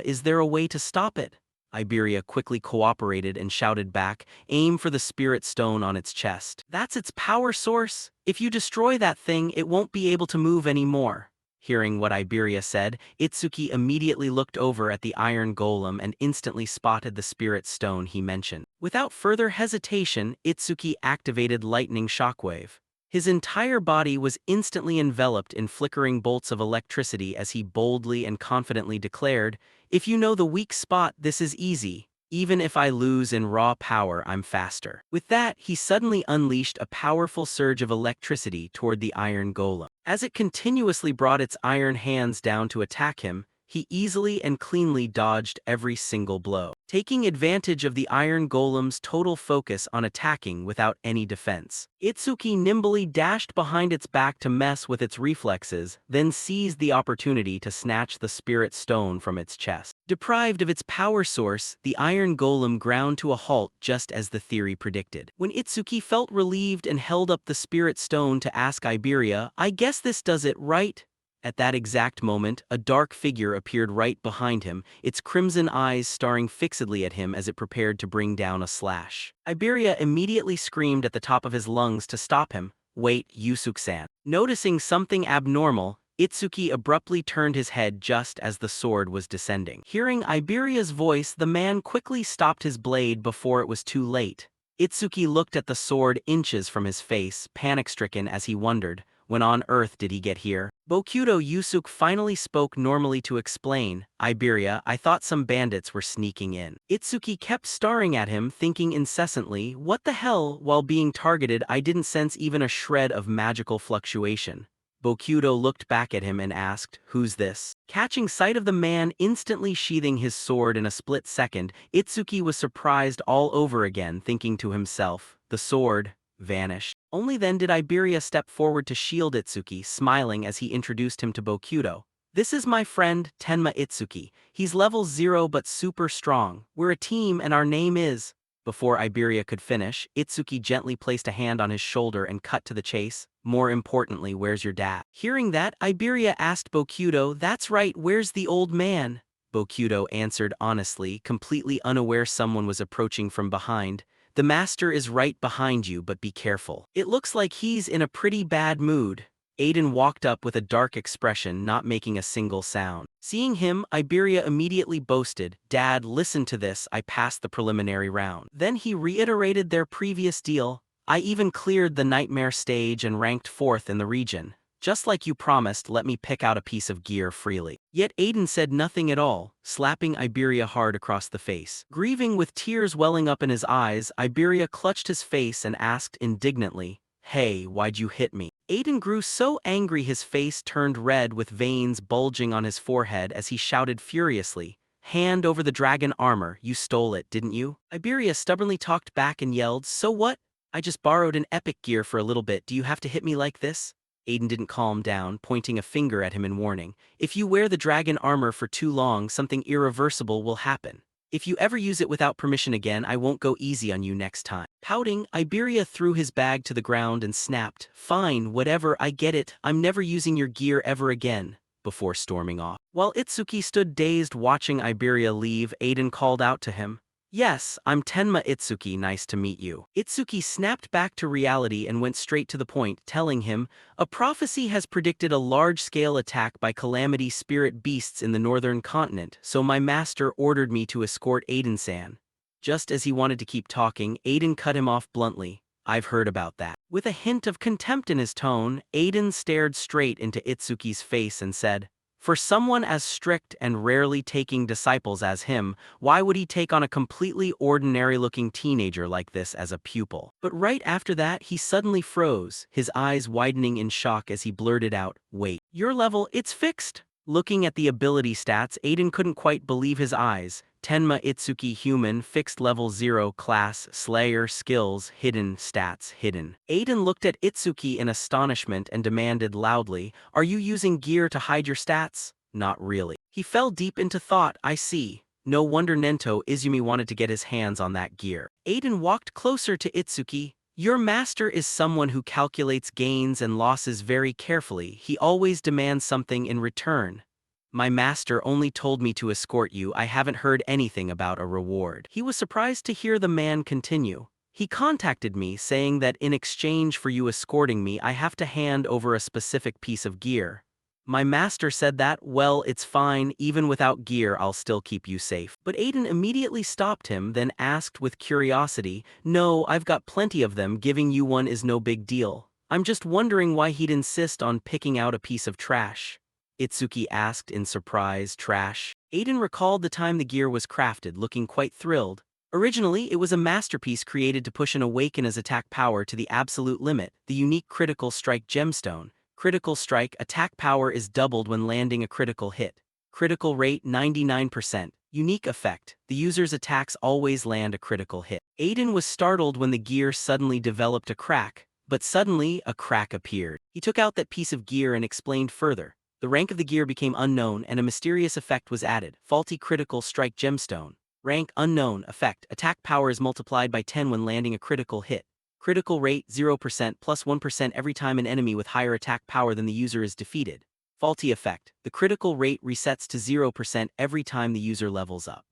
is there a way to stop it? Iberia quickly cooperated and shouted back, aim for the spirit stone on its chest. That's its power source. If you destroy that thing, it won't be able to move anymore. Hearing what Iberia said, Itsuki immediately looked over at the iron golem and instantly spotted the spirit stone he mentioned. Without further hesitation, Itsuki activated lightning shockwave. His entire body was instantly enveloped in flickering bolts of electricity as he boldly and confidently declared, if you know the weak spot, this is easy. Even if I lose in raw power, I'm faster. With that, he suddenly unleashed a powerful surge of electricity toward the iron golem. As it continuously brought its iron hands down to attack him, he easily and cleanly dodged every single blow, taking advantage of the iron golem's total focus on attacking without any defense. Itsuki nimbly dashed behind its back to mess with its reflexes, then seized the opportunity to snatch the spirit stone from its chest. Deprived of its power source, the iron golem ground to a halt just as the theory predicted. When Itsuki felt relieved and held up the spirit stone to ask Iberia, I guess this does it, right? At that exact moment, a dark figure appeared right behind him, its crimson eyes staring fixedly at him as it prepared to bring down a slash. Iberia immediately screamed at the top of his lungs to stop him, wait, Yusuke-san. Noticing something abnormal, Itsuki abruptly turned his head just as the sword was descending. Hearing Iberia's voice, the man quickly stopped his blade before it was too late. Itsuki looked at the sword inches from his face, panic-stricken as he wondered, when on earth did he get here? Bokudo Yusuke finally spoke normally to explain, Iberia, I thought some bandits were sneaking in. Itsuki kept staring at him, thinking incessantly, what the hell, while being targeted I didn't sense even a shred of magical fluctuation. Bokudo looked back at him and asked, who's this? Catching sight of the man instantly sheathing his sword in a split second, Itsuki was surprised all over again, thinking to himself, the sword vanished. Only then did Iberia step forward to shield Itsuki, smiling as he introduced him to Bokudo. This is my friend, Tenma Itsuki. He's level 0 but super strong. We're a team and our name is... Before Iberia could finish, Itsuki gently placed a hand on his shoulder and cut to the chase. More importantly, where's your dad? Hearing that, Iberia asked Bokudo, that's right, where's the old man? Bokudo answered honestly, completely unaware someone was approaching from behind. The master is right behind you, but be careful. It looks like he's in a pretty bad mood. Aiden walked up with a dark expression, not making a single sound. Seeing him, Iberia immediately boasted, Dad, listen to this, I passed the preliminary round. Then he reiterated their previous deal. I even cleared the nightmare stage and ranked 4th in the region. Just like you promised, let me pick out a piece of gear freely. Yet Aiden said nothing at all, slapping Iberia hard across the face. Grieving with tears welling up in his eyes, Iberia clutched his face and asked indignantly, hey, why'd you hit me? Aiden grew so angry his face turned red with veins bulging on his forehead as he shouted furiously, hand over the dragon armor, you stole it, didn't you? Iberia stubbornly talked back and yelled, so what? I just borrowed an epic gear for a little bit, do you have to hit me like this? Aiden didn't calm down, pointing a finger at him in warning. If you wear the dragon armor for too long, something irreversible will happen. If you ever use it without permission again, I won't go easy on you next time. Pouting, Iberia threw his bag to the ground and snapped, fine, whatever, I get it, I'm never using your gear ever again, before storming off. While Itsuki stood dazed watching Iberia leave, Aiden called out to him, yes, I'm Tenma Itsuki, nice to meet you. Itsuki snapped back to reality and went straight to the point, telling him, a prophecy has predicted a large-scale attack by calamity spirit beasts in the northern continent, so my master ordered me to escort Aiden-san. Just as he wanted to keep talking, Aiden cut him off bluntly. I've heard about that. With a hint of contempt in his tone, Aiden stared straight into Itsuki's face and said, for someone as strict and rarely taking disciples as him, why would he take on a completely ordinary-looking teenager like this as a pupil? But right after that, he suddenly froze, his eyes widening in shock as he blurted out, wait, your level, it's fixed? Looking at the ability stats, Aiden couldn't quite believe his eyes. Tenma Itsuki Human, Fixed Level 0 Class, Slayer Skills, Hidden Stats, Hidden. Aiden looked at Itsuki in astonishment and demanded loudly, are you using gear to hide your stats? Not really. He fell deep into thought, I see. No wonder Nento Izumi wanted to get his hands on that gear. Aiden walked closer to Itsuki. Your master is someone who calculates gains and losses very carefully. He always demands something in return. My master only told me to escort you. I haven't heard anything about a reward. He was surprised to hear the man continue. He contacted me saying that in exchange for you escorting me, I have to hand over a specific piece of gear. My master said that, well, it's fine, even without gear I'll still keep you safe. But Aiden immediately stopped him, then asked with curiosity, no, I've got plenty of them, giving you one is no big deal. I'm just wondering why he'd insist on picking out a piece of trash. Itsuki asked in surprise, trash? Aiden recalled the time the gear was crafted, looking quite thrilled. Originally, it was a masterpiece created to push an Awakena's attack power to the absolute limit, the unique Critical Strike gemstone. Critical Strike attack power is doubled when landing a critical hit. Critical rate 99%. Unique effect, the user's attacks always land a critical hit. Aiden was startled when the gear suddenly developed a crack, but suddenly a crack appeared. He took out that piece of gear and explained further. The rank of the gear became unknown and a mysterious effect was added, Faulty Critical Strike Gemstone. Rank unknown, effect, attack power is multiplied by 10 when landing a critical hit. Critical rate 0% plus 1% every time an enemy with higher attack power than the user is defeated. Faulty effect, the critical rate resets to 0% every time the user levels up.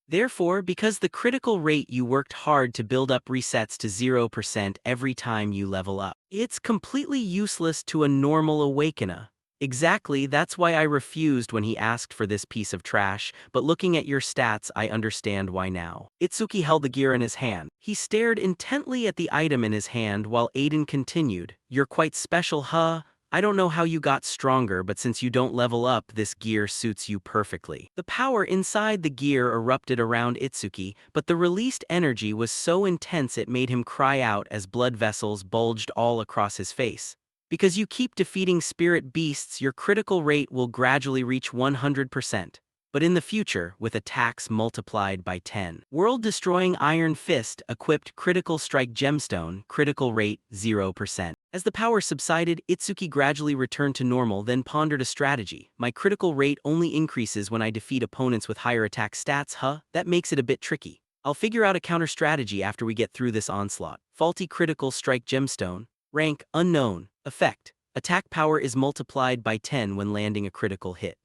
Therefore, because the critical rate you worked hard to build up resets to 0% every time you level up, it's completely useless to a normal Awakena. Exactly, that's why I refused when he asked for this piece of trash, but looking at your stats I understand why now. Itsuki held the gear in his hand. He stared intently at the item in his hand while Aiden continued, you're quite special, huh? I don't know how you got stronger, but since you don't level up, this gear suits you perfectly. The power inside the gear erupted around Itsuki, but the released energy was so intense it made him cry out as blood vessels bulged all across his face. Because you keep defeating spirit beasts, your critical rate will gradually reach 100%. But in the future, with attacks multiplied by 10. World-destroying Iron Fist, equipped Critical Strike Gemstone, critical rate 0%. As the power subsided, Itsuki gradually returned to normal, then pondered a strategy. My critical rate only increases when I defeat opponents with higher attack stats, huh? That makes it a bit tricky. I'll figure out a counter strategy after we get through this onslaught. Faulty Critical Strike Gemstone. Rank unknown. Effect, attack power is multiplied by 10 when landing a critical hit.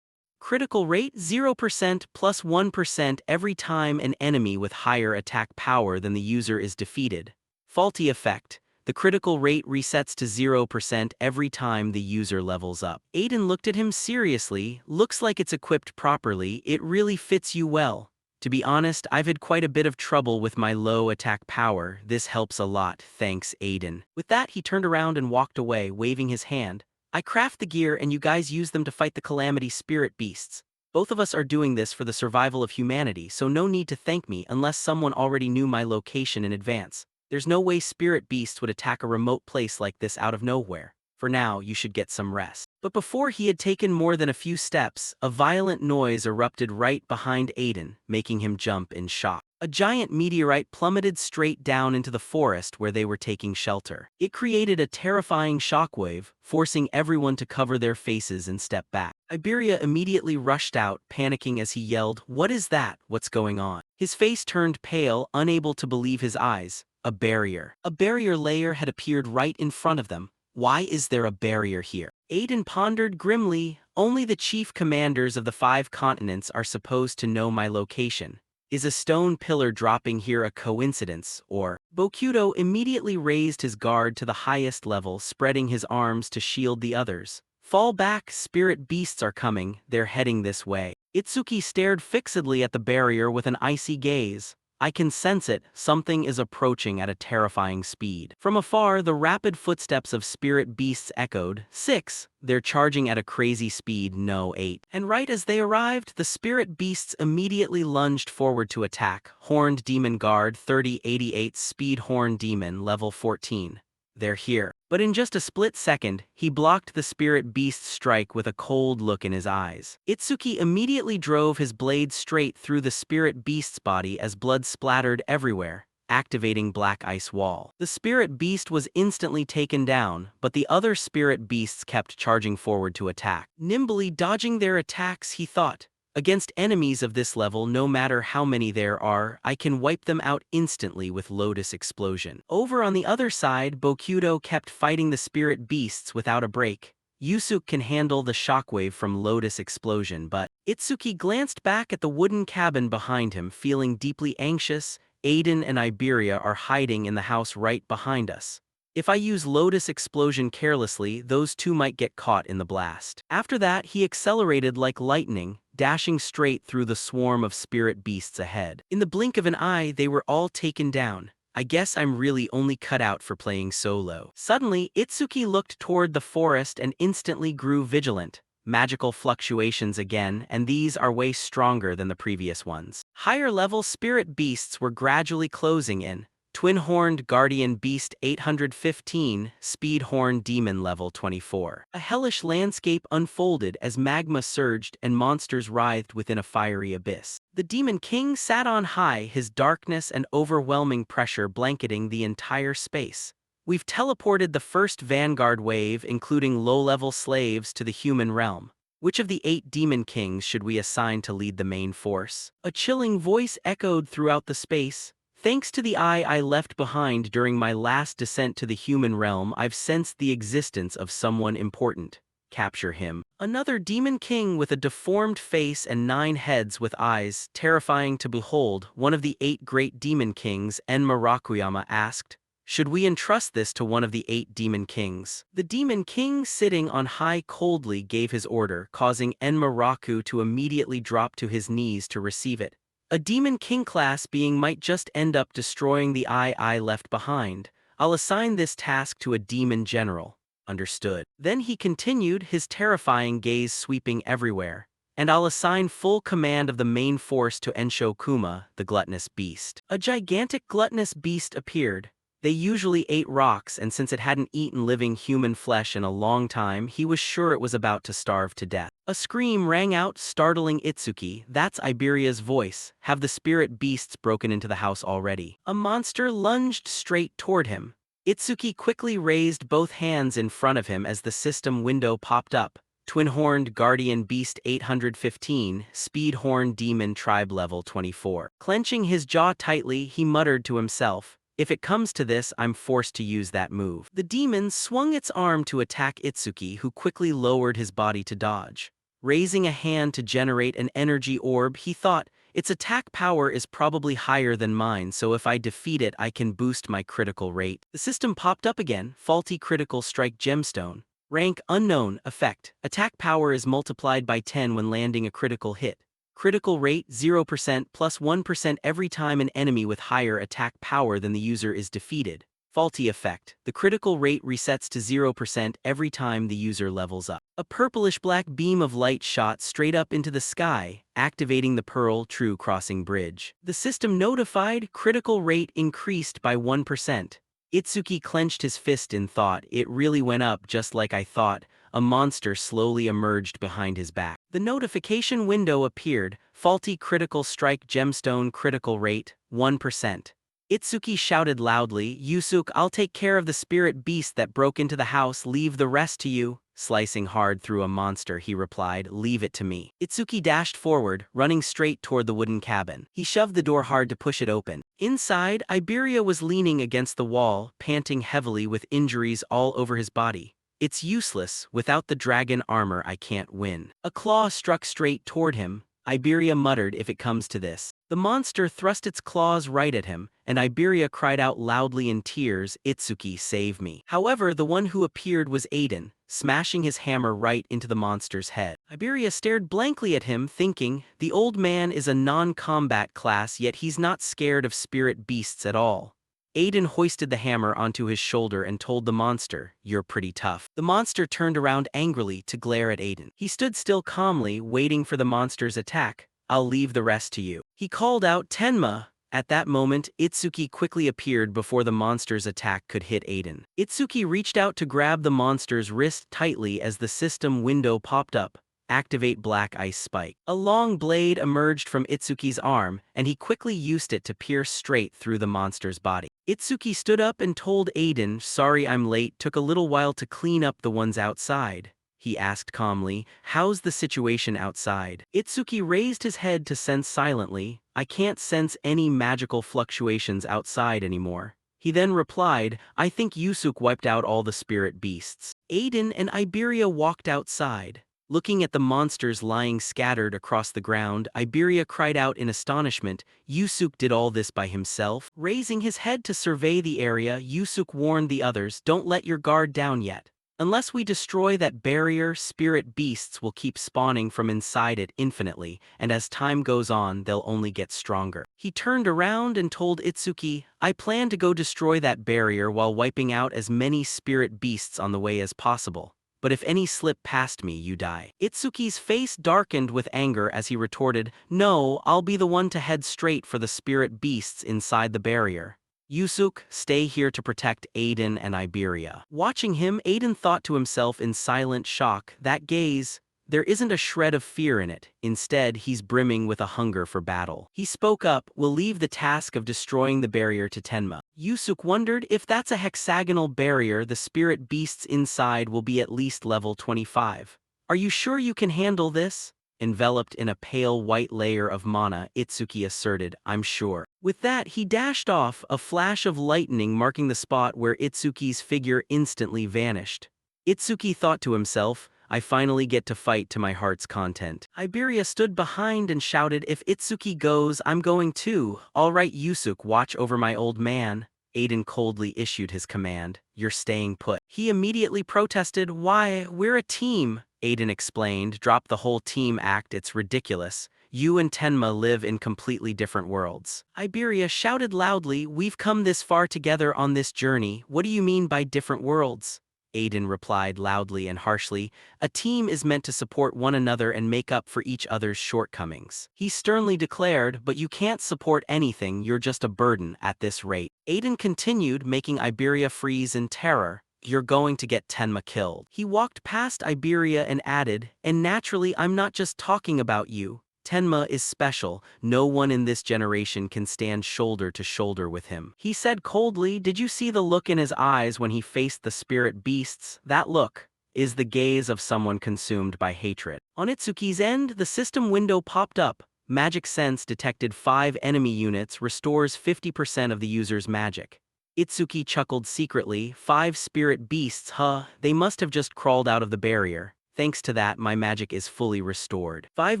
Critical rate 0% plus 1% every time an enemy with higher attack power than the user is defeated. Faulty effect, the critical rate resets to 0% every time the user levels up. Aiden looked at him seriously, looks like it's equipped properly, it really fits you well. To be honest, I've had quite a bit of trouble with my low attack power. This helps a lot, thanks Aiden. With that, he turned around and walked away, waving his hand. I craft the gear and you guys use them to fight the Calamity Spirit Beasts. Both of us are doing this for the survival of humanity, so no need to thank me unless someone already knew my location in advance. There's no way Spirit Beasts would attack a remote place like this out of nowhere. For now, you should get some rest. But before he had taken more than a few steps, a violent noise erupted right behind Aiden, making him jump in shock. A giant meteorite plummeted straight down into the forest where they were taking shelter. It created a terrifying shockwave, forcing everyone to cover their faces and step back. Iberia immediately rushed out, panicking as he yelled, "What is that? What's going on?" His face turned pale, unable to believe his eyes. A barrier. A barrier layer had appeared right in front of them. Why is there a barrier here? Aiden pondered grimly. Only the chief commanders of the 5 continents are supposed to know my location. Is a stone pillar dropping here a coincidence, or? Bokuto immediately raised his guard to the highest level, spreading his arms to shield the others. Fall back, spirit beasts are coming, they're heading this way. Itsuki stared fixedly at the barrier with an icy gaze. I can sense it, something is approaching at a terrifying speed. From afar, the rapid footsteps of spirit beasts echoed. 6. They're charging at a crazy speed, no 8. And right as they arrived, the spirit beasts immediately lunged forward to attack. Horned Demon Guard 3088 Speed Horn Demon level 14. They're here. But in just a split second, he blocked the spirit beast's strike with a cold look in his eyes. Itsuki immediately drove his blade straight through the spirit beast's body as blood splattered everywhere, activating Black Ice Wall. The spirit beast was instantly taken down, but the other spirit beasts kept charging forward to attack. Nimbly dodging their attacks, he thought, against enemies of this level, no matter how many there are, I can wipe them out instantly with Lotus Explosion. Over on the other side, Bokudo kept fighting the spirit beasts without a break. Yusuke can handle the shockwave from Lotus Explosion, but Itsuki glanced back at the wooden cabin behind him, feeling deeply anxious. Aiden and Iberia are hiding in the house right behind us. If I use Lotus Explosion carelessly, those two might get caught in the blast. After that, he accelerated like lightning, dashing straight through the swarm of spirit beasts ahead. In the blink of an eye, they were all taken down. I guess I'm really only cut out for playing solo. Suddenly, Itsuki looked toward the forest and instantly grew vigilant. Magical fluctuations again, and these are way stronger than the previous ones. Higher-level spirit beasts were gradually closing in. Twin-Horned Guardian Beast 815, Speed Horn Demon level 24. A hellish landscape unfolded as magma surged and monsters writhed within a fiery abyss. The Demon King sat on high, his darkness and overwhelming pressure blanketing the entire space. We've teleported the first Vanguard wave, including low-level slaves, to the human realm. Which of the 8 Demon Kings should we assign to lead the main force? A chilling voice echoed throughout the space. Thanks to the eye I left behind during my last descent to the human realm, I've sensed the existence of someone important. Capture him. Another Demon King with a deformed face and 9 heads with eyes, terrifying to behold, one of the 8 great Demon Kings, Enma Rakuyama, asked. Should we entrust this to one of the 8 Demon Kings? The Demon King sitting on high coldly gave his order, causing Enma Raku to immediately drop to his knees to receive it. A Demon King class being might just end up destroying the eye I left behind. I'll assign this task to a Demon General. Understood. Then he continued, his terrifying gaze sweeping everywhere. And I'll assign full command of the main force to Ensho Kuma, the gluttonous beast. A gigantic gluttonous beast appeared. They usually ate rocks, and since it hadn't eaten living human flesh in a long time, he was sure it was about to starve to death. A scream rang out, startling Itsuki. That's Iberia's voice. Have the spirit beasts broken into the house already? A monster lunged straight toward him. Itsuki quickly raised both hands in front of him as the system window popped up. Twin-Horned Guardian Beast 815, Speed Horn Demon Tribe level 24. Clenching his jaw tightly, he muttered to himself, if it comes to this, I'm forced to use that move. The demon swung its arm to attack Itsuki, who quickly lowered his body to dodge. Raising a hand to generate an energy orb, he thought, its attack power is probably higher than mine, so if I defeat it, I can boost my critical rate. The system popped up again, faulty critical strike gemstone. Rank unknown, effect. Attack power is multiplied by 10 when landing a critical hit. Critical rate 0% plus 1% every time an enemy with higher attack power than the user is defeated. Faulty effect. The critical rate resets to 0% every time the user levels up. A purplish-black beam of light shot straight up into the sky, activating the Pearl True Crossing Bridge. The system notified, critical rate increased by 1%. Itsuki clenched his fist in thought. It really went up just like I thought. A monster slowly emerged behind his back. The notification window appeared, faulty critical strike gemstone critical rate, 1%. Itsuki shouted loudly, Yusuke, I'll take care of the spirit beast that broke into the house, leave the rest to you. Slicing hard through a monster, he replied, leave it to me. Itsuki dashed forward, running straight toward the wooden cabin. He shoved the door hard to push it open. Inside, Iberia was leaning against the wall, panting heavily with injuries all over his body. It's useless, without the dragon armor I can't win. A claw struck straight toward him. Iberia muttered, if it comes to this. The monster thrust its claws right at him, and Iberia cried out loudly in tears, Itsuki, save me. However, the one who appeared was Aiden, smashing his hammer right into the monster's head. Iberia stared blankly at him, thinking, the old man is a non-combat class, yet he's not scared of spirit beasts at all. Aiden hoisted the hammer onto his shoulder and told the monster, "You're pretty tough." The monster turned around angrily to glare at Aiden. He stood still calmly, waiting for the monster's attack. "I'll leave the rest to you." He called out, "Tenma!" At that moment, Itsuki quickly appeared before the monster's attack could hit Aiden. Itsuki reached out to grab the monster's wrist tightly as the system window popped up. "Activate Black Ice Spike." A long blade emerged from Itsuki's arm, and he quickly used it to pierce straight through the monster's body. Itsuki stood up and told Aiden, "Sorry I'm late, took a little while to clean up the ones outside." He asked calmly, "How's the situation outside?" Itsuki raised his head to sense silently, "I can't sense any magical fluctuations outside anymore." He then replied, "I think Yusuk wiped out all the spirit beasts." Aiden and Iberia walked outside. Looking at the monsters lying scattered across the ground, Iberia cried out in astonishment, "Yusuk did all this by himself?" Raising his head to survey the area, Yusuk warned the others, "Don't let your guard down yet. Unless we destroy that barrier, spirit beasts will keep spawning from inside it infinitely, and as time goes on, they'll only get stronger." He turned around and told Itsuki, "I plan to go destroy that barrier while wiping out as many spirit beasts on the way as possible. But if any slip past me, you die." Itsuki's face darkened with anger as he retorted, "No, I'll be the one to head straight for the spirit beasts inside the barrier. Yusuk, stay here to protect Aiden and Iberia." Watching him, Aiden thought to himself in silent shock, that gaze, there isn't a shred of fear in it. Instead, he's brimming with a hunger for battle. He spoke up, "We'll leave the task of destroying the barrier to Tenma." Yusuk wondered, if that's a hexagonal barrier, the spirit beasts inside will be at least level 25. "Are you sure you can handle this?" Enveloped in a pale white layer of mana, Itsuki asserted, "I'm sure." With that, he dashed off, a flash of lightning marking the spot where Itsuki's figure instantly vanished. Itsuki thought to himself, "I finally get to fight to my heart's content." Iberia stood behind and shouted, "If Itsuki goes, I'm going too." "All right, Yusuk, watch over my old man." Aiden coldly issued his command, "You're staying put." He immediately protested, "Why, we're a team." Aiden explained, "Drop the whole team act, it's ridiculous. You and Tenma live in completely different worlds." Iberia shouted loudly, "We've come this far together on this journey, what do you mean by different worlds?" Aiden replied loudly and harshly, "A team is meant to support one another and make up for each other's shortcomings." He sternly declared, "But you can't support anything, you're just a burden at this rate." Aiden continued, making Iberia freeze in terror, "You're going to get Tenma killed." He walked past Iberia and added, "And naturally I'm not just talking about you. Tenma is special, no one in this generation can stand shoulder to shoulder with him." He said coldly, "Did you see the look in his eyes when he faced the spirit beasts? That look is the gaze of someone consumed by hatred." On Itsuki's end, the system window popped up. Magic Sense detected 5 enemy units, restores 50% of the user's magic. Itsuki chuckled secretly, 5 spirit beasts, huh? They must have just crawled out of the barrier. Thanks to that, my magic is fully restored. 5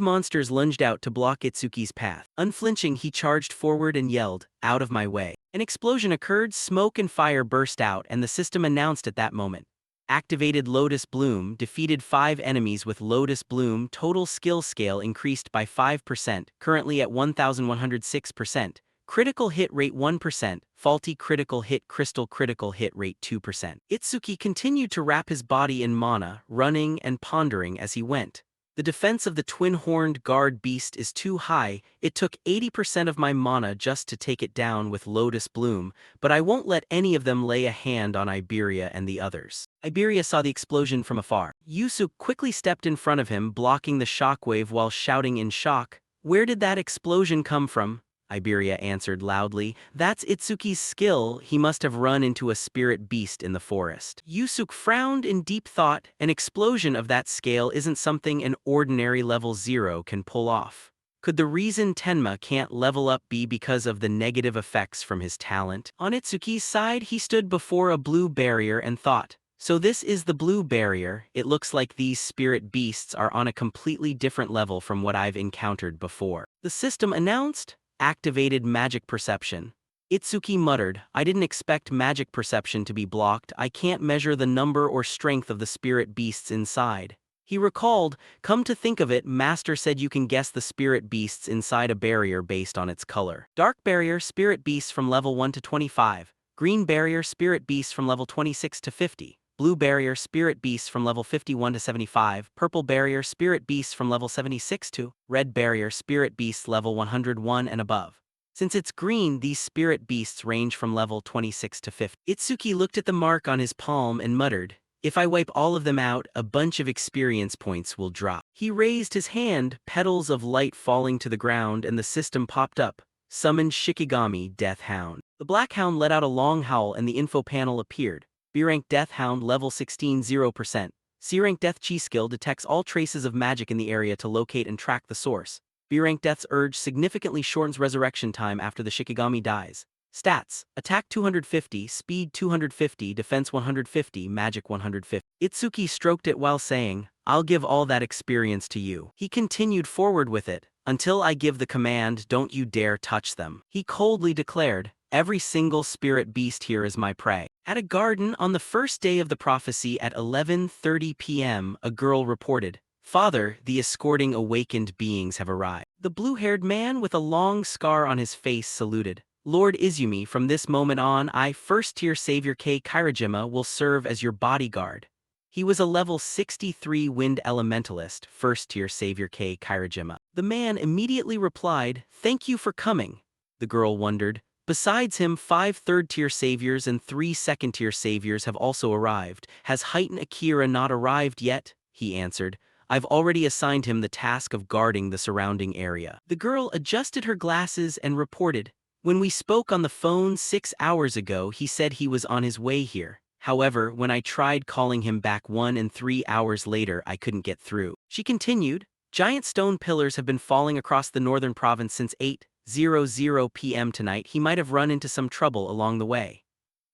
monsters lunged out to block Itsuki's path. Unflinching, he charged forward and yelled, "Out of my way." An explosion occurred, smoke and fire burst out, and the system announced at that moment, "Activated Lotus Bloom, defeated 5 enemies with Lotus Bloom, total skill scale increased by 5%, currently at 1106%. Critical hit rate 1%, faulty critical hit critical hit rate 2%. Itsuki continued to wrap his body in mana, running and pondering as he went. The defense of the twin-horned guard beast is too high, it took 80% of my mana just to take it down with Lotus Bloom, but I won't let any of them lay a hand on Iberia and the others." Iberia saw the explosion from afar. Yusuk quickly stepped in front of him, blocking the shockwave while shouting in shock, "Where did that explosion come from?" Iberia answered loudly, "That's Itsuki's skill, he must have run into a spirit beast in the forest." Yusuk frowned in deep thought, "An explosion of that scale isn't something an ordinary level 0 can pull off. Could the reason Tenma can't level up be because of the negative effects from his talent?" On Itsuki's side, he stood before a blue barrier and thought, "So this is the blue barrier, it looks like these spirit beasts are on a completely different level from what I've encountered before." The system announced, "Activated Magic Perception." Itsuki muttered, "I didn't expect magic perception to be blocked, I can't measure the number or strength of the spirit beasts inside." He recalled, come to think of it, Master said you can guess the spirit beasts inside a barrier based on its color. Dark barrier, spirit beasts from level 1 to 25. Green barrier, spirit beasts from level 26 to 50. Blue barrier, spirit beasts from level 51 to 75. Purple barrier, spirit beasts from level 76 to. Red barrier, spirit beasts level 101 and above. Since it's green, these spirit beasts range from level 26 to 50. Itsuki looked at the mark on his palm and muttered, if I wipe all of them out, a bunch of experience points will drop. He raised his hand, petals of light falling to the ground, and the system popped up. Summoned Shikigami, Death Hound. The Black Hound let out a long howl and the info panel appeared. B-rank Death Hound, level 16, 0%. C-rank Death Chi skill detects all traces of magic in the area to locate and track the source. B-rank Death's Urge significantly shortens resurrection time after the Shikigami dies. Stats: Attack 250, Speed 250, Defense 150, Magic 150. Itsuki stroked it while saying, I'll give all that experience to you. He continued forward with it, until I give the command, don't you dare touch them. He coldly declared, every single spirit beast here is my prey. At a garden on the first day of the prophecy at 11:30 p.m., a girl reported, Father, the escorting awakened beings have arrived. The blue-haired man with a long scar on his face saluted. Lord Izumi, from this moment on, I, first-tier Savior Kei Kairajima, will serve as your bodyguard. He was a level 63 Wind Elementalist, first-tier Savior Kei Kairajima. The man immediately replied, thank you for coming. The girl wondered. Besides him, 5 third-tier saviors and 3 second-tier saviors have also arrived. Has Heighten Akira not arrived yet? He answered. I've already assigned him the task of guarding the surrounding area. The girl adjusted her glasses and reported, when we spoke on the phone 6 hours ago, he said he was on his way here. However, when I tried calling him back 1 and 3 hours later, I couldn't get through. She continued, giant stone pillars have been falling across the northern province since 8:00 p.m. tonight. He might have run into some trouble along the way.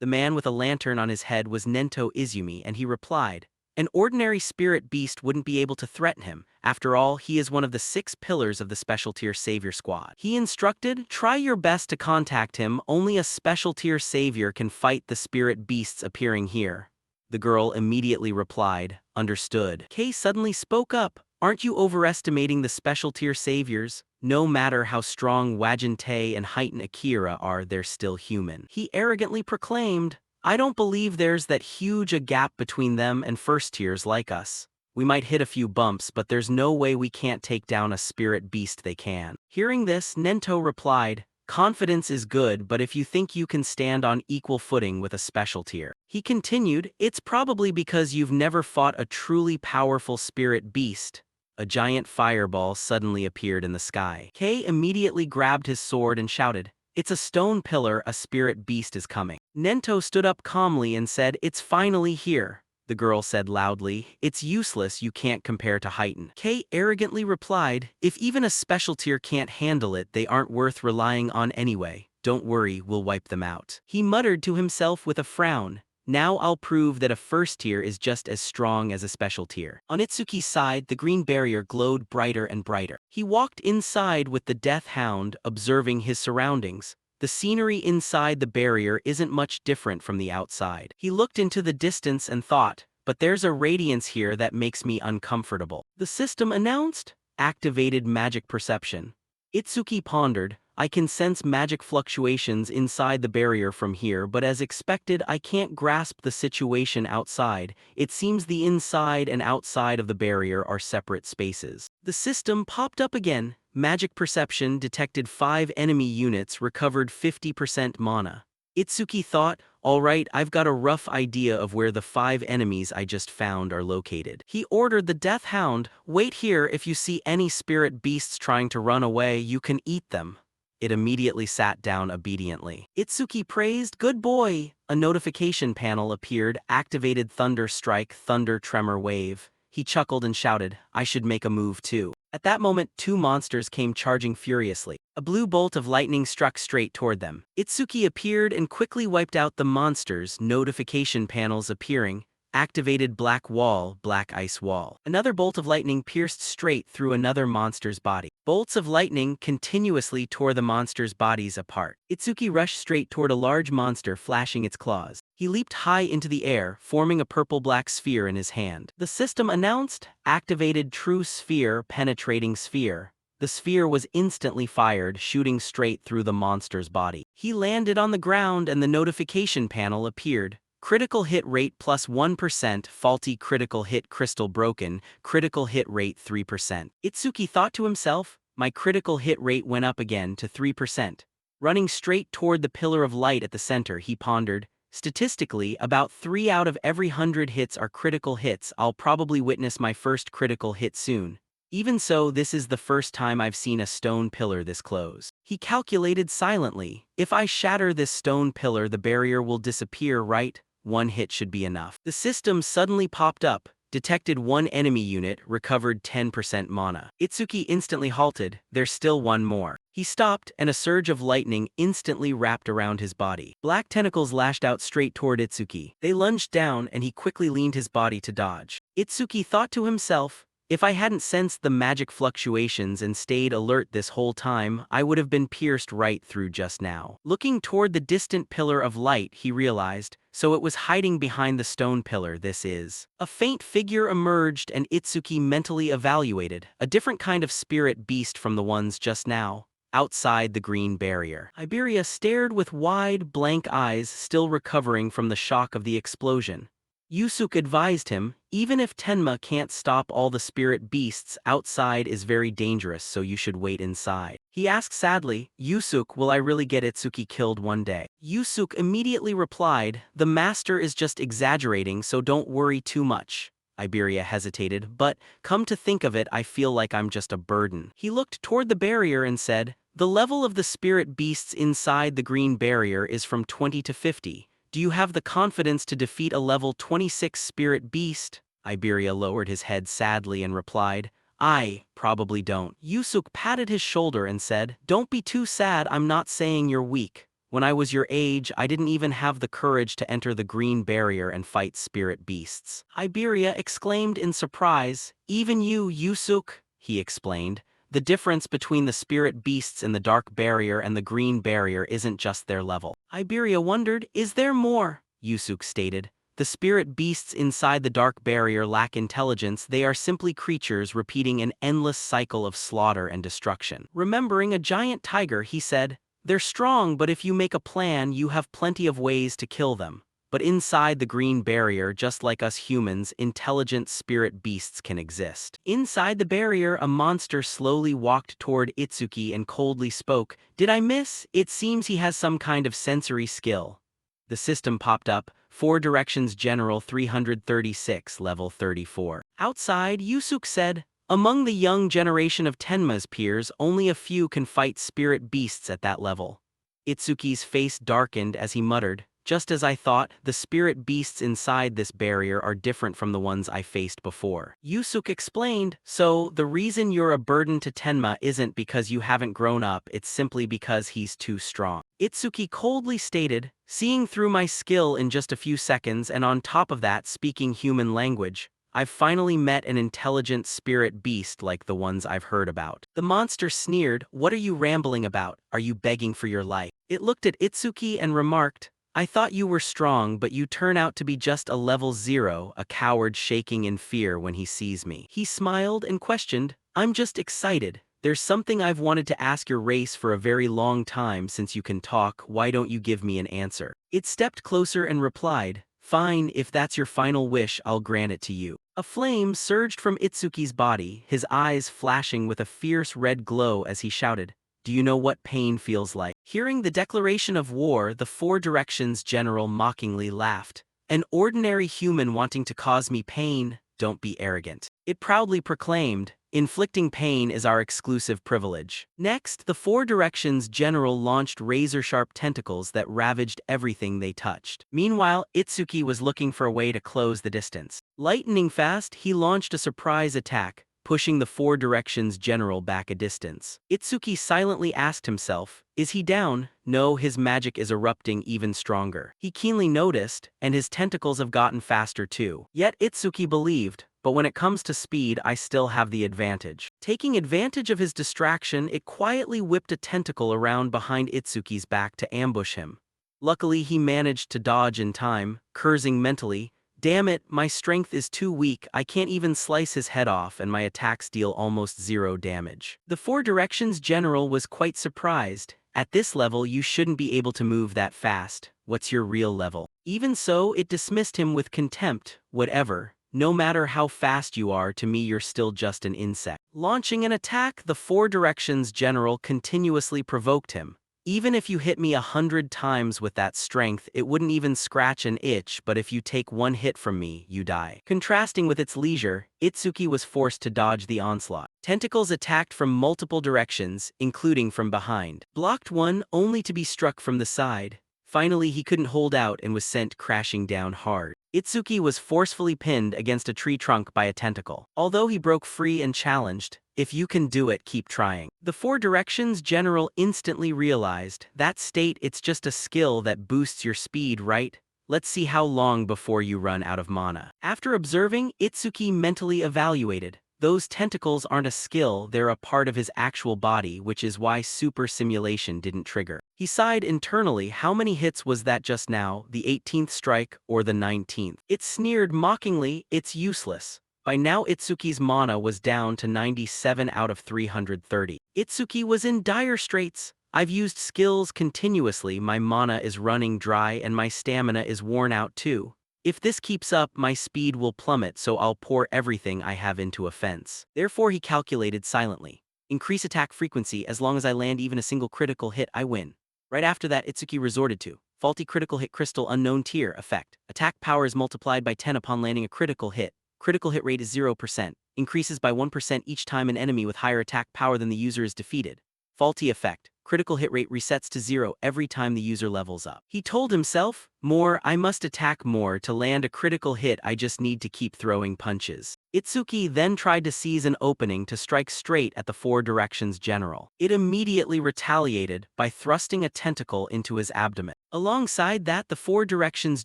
The man with a lantern on his head was Nento Izumi, and he replied, an ordinary spirit beast wouldn't be able to threaten him. After all, he is one of the 6 pillars of the special tier savior squad. He instructed, try your best to contact him. Only a special tier savior can fight the spirit beasts appearing here. The girl immediately replied, understood. Kei suddenly spoke up, aren't you overestimating the special tier saviors? No matter how strong Wajin and Heighten Akira are, they're still human. He arrogantly proclaimed, I don't believe there's that huge a gap between them and first tiers like us. We might hit a few bumps, but there's no way we can't take down a spirit beast they can. Hearing this, Nento replied, confidence is good, but if you think you can stand on equal footing with a special tier. He continued, it's probably because you've never fought a truly powerful spirit beast. A giant fireball suddenly appeared in the sky. Kei immediately grabbed his sword and shouted, it's a stone pillar, a spirit beast is coming. Nento stood up calmly and said, it's finally here. The girl said loudly, it's useless, you can't compare to Heighten. Kei arrogantly replied, if even a special tier can't handle it, they aren't worth relying on anyway. Don't worry, we'll wipe them out. He muttered to himself with a frown, now I'll prove that a first tier is just as strong as a special tier. On Itsuki's side, the green barrier glowed brighter and brighter. He walked inside with the Death Hound, observing his surroundings. The scenery inside the barrier isn't much different from the outside. He looked into the distance and thought, but there's a radiance here that makes me uncomfortable. The system announced, activated magic perception. Itsuki pondered, I can sense magic fluctuations inside the barrier from here, but as expected, I can't grasp the situation outside. It seems the inside and outside of the barrier are separate spaces. The system popped up again. Magic perception detected 5 enemy units, recovered 50% mana. Itsuki thought, alright, I've got a rough idea of where the 5 enemies I just found are located. He ordered the Death Hound, wait here, if you see any spirit beasts trying to run away, you can eat them. It immediately sat down obediently. Itsuki praised, good boy. A notification panel appeared, activated Thunder Strike, Thunder Tremor Wave. He chuckled and shouted, I should make a move too. At that moment, 2 monsters came charging furiously. A blue bolt of lightning struck straight toward them. Itsuki appeared and quickly wiped out the monsters, notification panels appearing, activated black wall, black ice wall. Another bolt of lightning pierced straight through another monster's body. Bolts of lightning continuously tore the monster's bodies apart. Itsuki rushed straight toward a large monster, flashing its claws. He leaped high into the air, forming a purple-black sphere in his hand. The system announced, activated true sphere, penetrating sphere. The sphere was instantly fired, shooting straight through the monster's body. He landed on the ground and the notification panel appeared. Critical hit rate plus 1%, faulty critical hit crystal broken, critical hit rate 3%. Itsuki thought to himself, my critical hit rate went up again to 3%. Running straight toward the pillar of light at the center, he pondered, statistically, about 3 out of every 100 hits are critical hits. I'll probably witness my first critical hit soon. Even so, this is the first time I've seen a stone pillar this close. He calculated silently, if I shatter this stone pillar, the barrier will disappear, right? One hit should be enough. The system suddenly popped up, detected one enemy unit, recovered 10% mana. Itsuki instantly halted, there's still one more. He stopped, and a surge of lightning instantly wrapped around his body. Black tentacles lashed out straight toward Itsuki. They lunged down, and he quickly leaned his body to dodge. Itsuki thought to himself, if I hadn't sensed the magic fluctuations and stayed alert this whole time, I would have been pierced right through just now. Looking toward the distant pillar of light, he realized, so it was hiding behind the stone pillar. This is. A faint figure emerged and Itsuki mentally evaluated, a different kind of spirit beast from the ones just now. Outside the green barrier, Iberia stared with wide, blank eyes, still recovering from the shock of the explosion. Yusuke advised him, even if Tenma can't stop all the spirit beasts, outside is very dangerous, so you should wait inside. He asked sadly, Yusuke, will I really get Itsuki killed one day? Yusuke immediately replied, the master is just exaggerating, so don't worry too much. Iberia hesitated, but, come to think of it, I feel like I'm just a burden. He looked toward the barrier and said, the level of the spirit beasts inside the green barrier is from 20 to 50. Do you have the confidence to defeat a level 26 spirit beast? Iberia lowered his head sadly and replied, I probably don't. Yusuke patted his shoulder and said, don't be too sad, I'm not saying you're weak. When I was your age, I didn't even have the courage to enter the green barrier and fight spirit beasts. Iberia exclaimed in surprise, even you, Yusuke, he explained. The difference between the spirit beasts in the dark barrier and the green barrier isn't just their level. Iberia wondered, is there more? Yusuke stated, the spirit beasts inside the dark barrier lack intelligence, they are simply creatures repeating an endless cycle of slaughter and destruction. Remembering a giant tiger, he said, they're strong, but if you make a plan, you have plenty of ways to kill them. But inside the green barrier, just like us humans, intelligent spirit beasts can exist. Inside the barrier, a monster slowly walked toward Itsuki and coldly spoke, did I miss? It seems he has some kind of sensory skill. The system popped up, 4 Directions General 336, level 34. Outside, Yusuke said, among the young generation of Tenma's peers, only a few can fight spirit beasts at that level. Itsuki's face darkened as he muttered, just as I thought, the spirit beasts inside this barrier are different from the ones I faced before. Yusuke explained, so the reason you're a burden to Tenma isn't because you haven't grown up, it's simply because he's too strong. Itsuki coldly stated, seeing through my skill in just a few seconds and on top of that speaking human language, I've finally met an intelligent spirit beast like the ones I've heard about. The monster sneered, what are you rambling about? Are you begging for your life? It looked at Itsuki and remarked, I thought you were strong, but you turn out to be just a level 0, a coward shaking in fear when he sees me. He smiled and questioned, I'm just excited. There's something I've wanted to ask your race for a very long time. Since you can talk, why don't you give me an answer? It stepped closer and replied, fine, if that's your final wish, I'll grant it to you. A flame surged from Itsuki's body, his eyes flashing with a fierce red glow as he shouted, do you know what pain feels like? Hearing the declaration of war, the 4 Directions General mockingly laughed. An ordinary human wanting to cause me pain? Don't be arrogant. It proudly proclaimed, inflicting pain is our exclusive privilege. Next, the 4 Directions General launched razor-sharp tentacles that ravaged everything they touched. Meanwhile, Itsuki was looking for a way to close the distance. Lightning fast, he launched a surprise attack, pushing the Four Directions general back a distance. Itsuki silently asked himself, is he down? No, his magic is erupting even stronger. He keenly noticed, and his tentacles have gotten faster too. Yet Itsuki believed, but when it comes to speed, I still have the advantage. Taking advantage of his distraction, it quietly whipped a tentacle around behind Itsuki's back to ambush him. Luckily, he managed to dodge in time, cursing mentally, damn it, my strength is too weak, I can't even slice his head off and my attacks deal almost zero damage. The Four Directions general was quite surprised. At this level you shouldn't be able to move that fast, what's your real level? Even so, it dismissed him with contempt, whatever. No matter how fast you are, to me you're still just an insect. Launching an attack, the Four Directions general continuously provoked him. Even if you hit me 100 times with that strength, it wouldn't even scratch an itch, but if you take one hit from me, you die. Contrasting with its leisure, Itsuki was forced to dodge the onslaught. Tentacles attacked from multiple directions, including from behind. Blocked one, only to be struck from the side. Finally, he couldn't hold out and was sent crashing down hard. Itsuki was forcefully pinned against a tree trunk by a tentacle. Although he broke free and challenged, if you can do it, keep trying. The Four Directions general instantly realized, that state, it's just a skill that boosts your speed, right? Let's see how long before you run out of mana. After observing, Itsuki mentally evaluated. Those tentacles aren't a skill, they're a part of his actual body, which is why super simulation didn't trigger. He sighed internally, how many hits was that just now, the 18th strike or the 19th? It sneered mockingly, it's useless. By now Itsuki's mana was down to 97 out of 330. Itsuki was in dire straits. I've used skills continuously, my mana is running dry and my stamina is worn out too. If this keeps up, my speed will plummet, so I'll pour everything I have into offense. Therefore he calculated silently. Increase attack frequency, as long as I land even a single critical hit, I win. Right after that, Itsuki resorted to faulty critical hit crystal unknown tier effect. Attack power is multiplied by 10 upon landing a critical hit. Critical hit rate is 0%. Increases by 1% each time an enemy with higher attack power than the user is defeated. Faulty effect. Critical hit rate resets to 0 every time the user levels up. He told himself, more, I must attack more to land a critical hit, I just need to keep throwing punches. Itsuki then tried to seize an opening to strike straight at the Four Directions general. It immediately retaliated by thrusting a tentacle into his abdomen. Alongside that, the Four Directions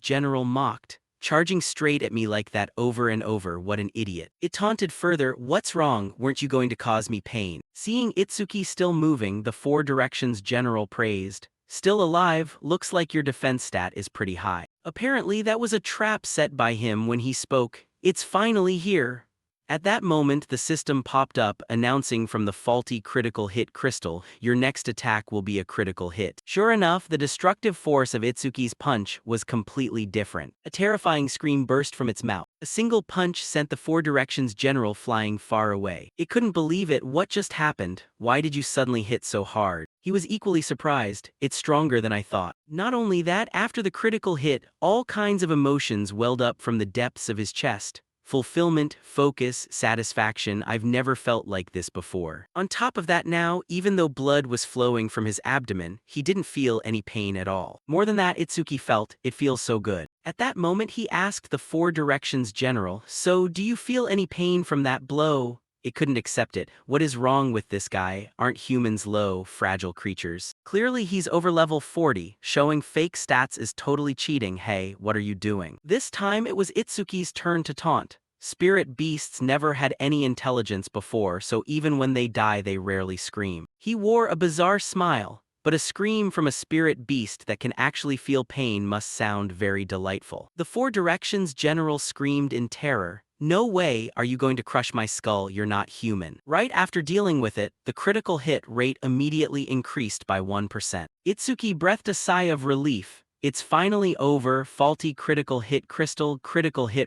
general mocked, charging straight at me like that over and over, what an idiot. It taunted further, what's wrong, weren't you going to cause me pain? Seeing Itsuki still moving, the Four Directions general praised, still alive, looks like your defense stat is pretty high. Apparently that was a trap set by him when he spoke, it's finally here. At that moment the system popped up announcing from the faulty critical hit crystal, your next attack will be a critical hit. Sure enough, the destructive force of Itsuki's punch was completely different. A terrifying scream burst from its mouth. A single punch sent the Four Directions general flying far away. It couldn't believe it, what just happened? Why did you suddenly hit so hard? He was equally surprised, it's stronger than I thought. Not only that, after the critical hit, all kinds of emotions welled up from the depths of his chest. Fulfillment, focus, satisfaction, I've never felt like this before. On top of that now, even though blood was flowing from his abdomen, he didn't feel any pain at all. More than that, Itsuki felt, it feels so good. At that moment he asked the Four Directions general, so do you feel any pain from that blow? It couldn't accept it. What is wrong with this guy? Aren't humans low, fragile creatures? Clearly he's over level 40, showing fake stats is totally cheating. Hey, what are you doing? This time it was Itsuki's turn to taunt. Spirit beasts never had any intelligence before, so even when they die they rarely scream. He wore a bizarre smile, but a scream from a spirit beast that can actually feel pain must sound very delightful. The Four Directions general screamed in terror, no way are you going to crush my skull, you're not human. Right after dealing with it, the critical hit rate immediately increased by 1%. Itsuki breathed a sigh of relief. It's finally over, faulty critical hit crystal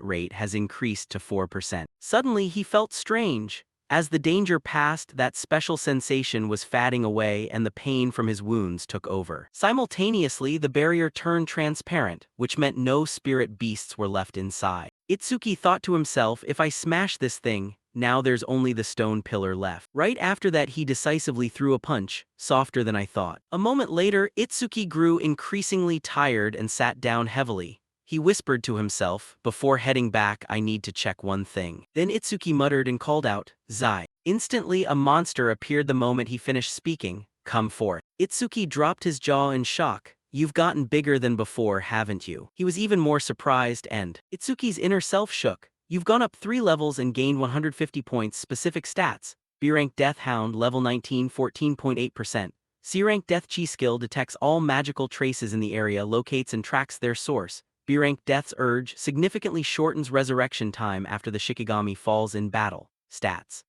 rate has increased to 4%. Suddenly he felt strange. As the danger passed, that special sensation was fading away and the pain from his wounds took over. Simultaneously, the barrier turned transparent, which meant no spirit beasts were left inside. Itsuki thought to himself, if I smash this thing, now there's only the stone pillar left. Right after that he decisively threw a punch, softer than I thought. A moment later, Itsuki grew increasingly tired and sat down heavily. he whispered to himself. Before heading back, I need to check one thing. Then Itsuki muttered and called out, Zai. Instantly, a monster appeared the moment he finished speaking. Come forth. Itsuki dropped his jaw in shock. You've gotten bigger than before, haven't you? He was even more surprised and Itsuki's inner self shook. You've gone up 3 levels and gained 150 points. Specific stats. B-rank Death Hound, level 19, 14.8%. C-rank Death Chi skill detects all magical traces in the area, locates and tracks their source. B-rank Death's Urge significantly shortens resurrection time after the Shikigami falls in battle. Stats.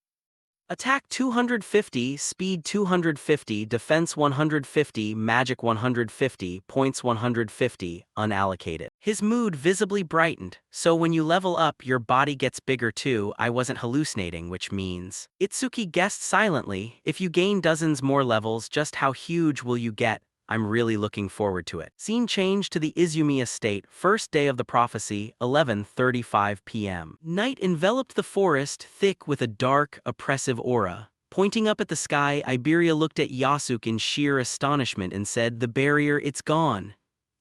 Attack 250, Speed 250, Defense 150, Magic 150, Points 150, unallocated. His mood visibly brightened. So when you level up, your body gets bigger too. I wasn't hallucinating, which means. Itsuki guessed silently, if you gain dozens more levels, just how huge will you get? I'm really looking forward to it. Scene change to the Izumi estate, first day of the prophecy, 11:35 p.m. Night enveloped the forest, thick with a dark, oppressive aura. Pointing up at the sky, Iberia looked at Yasuke in sheer astonishment and said, The barrier, it's gone.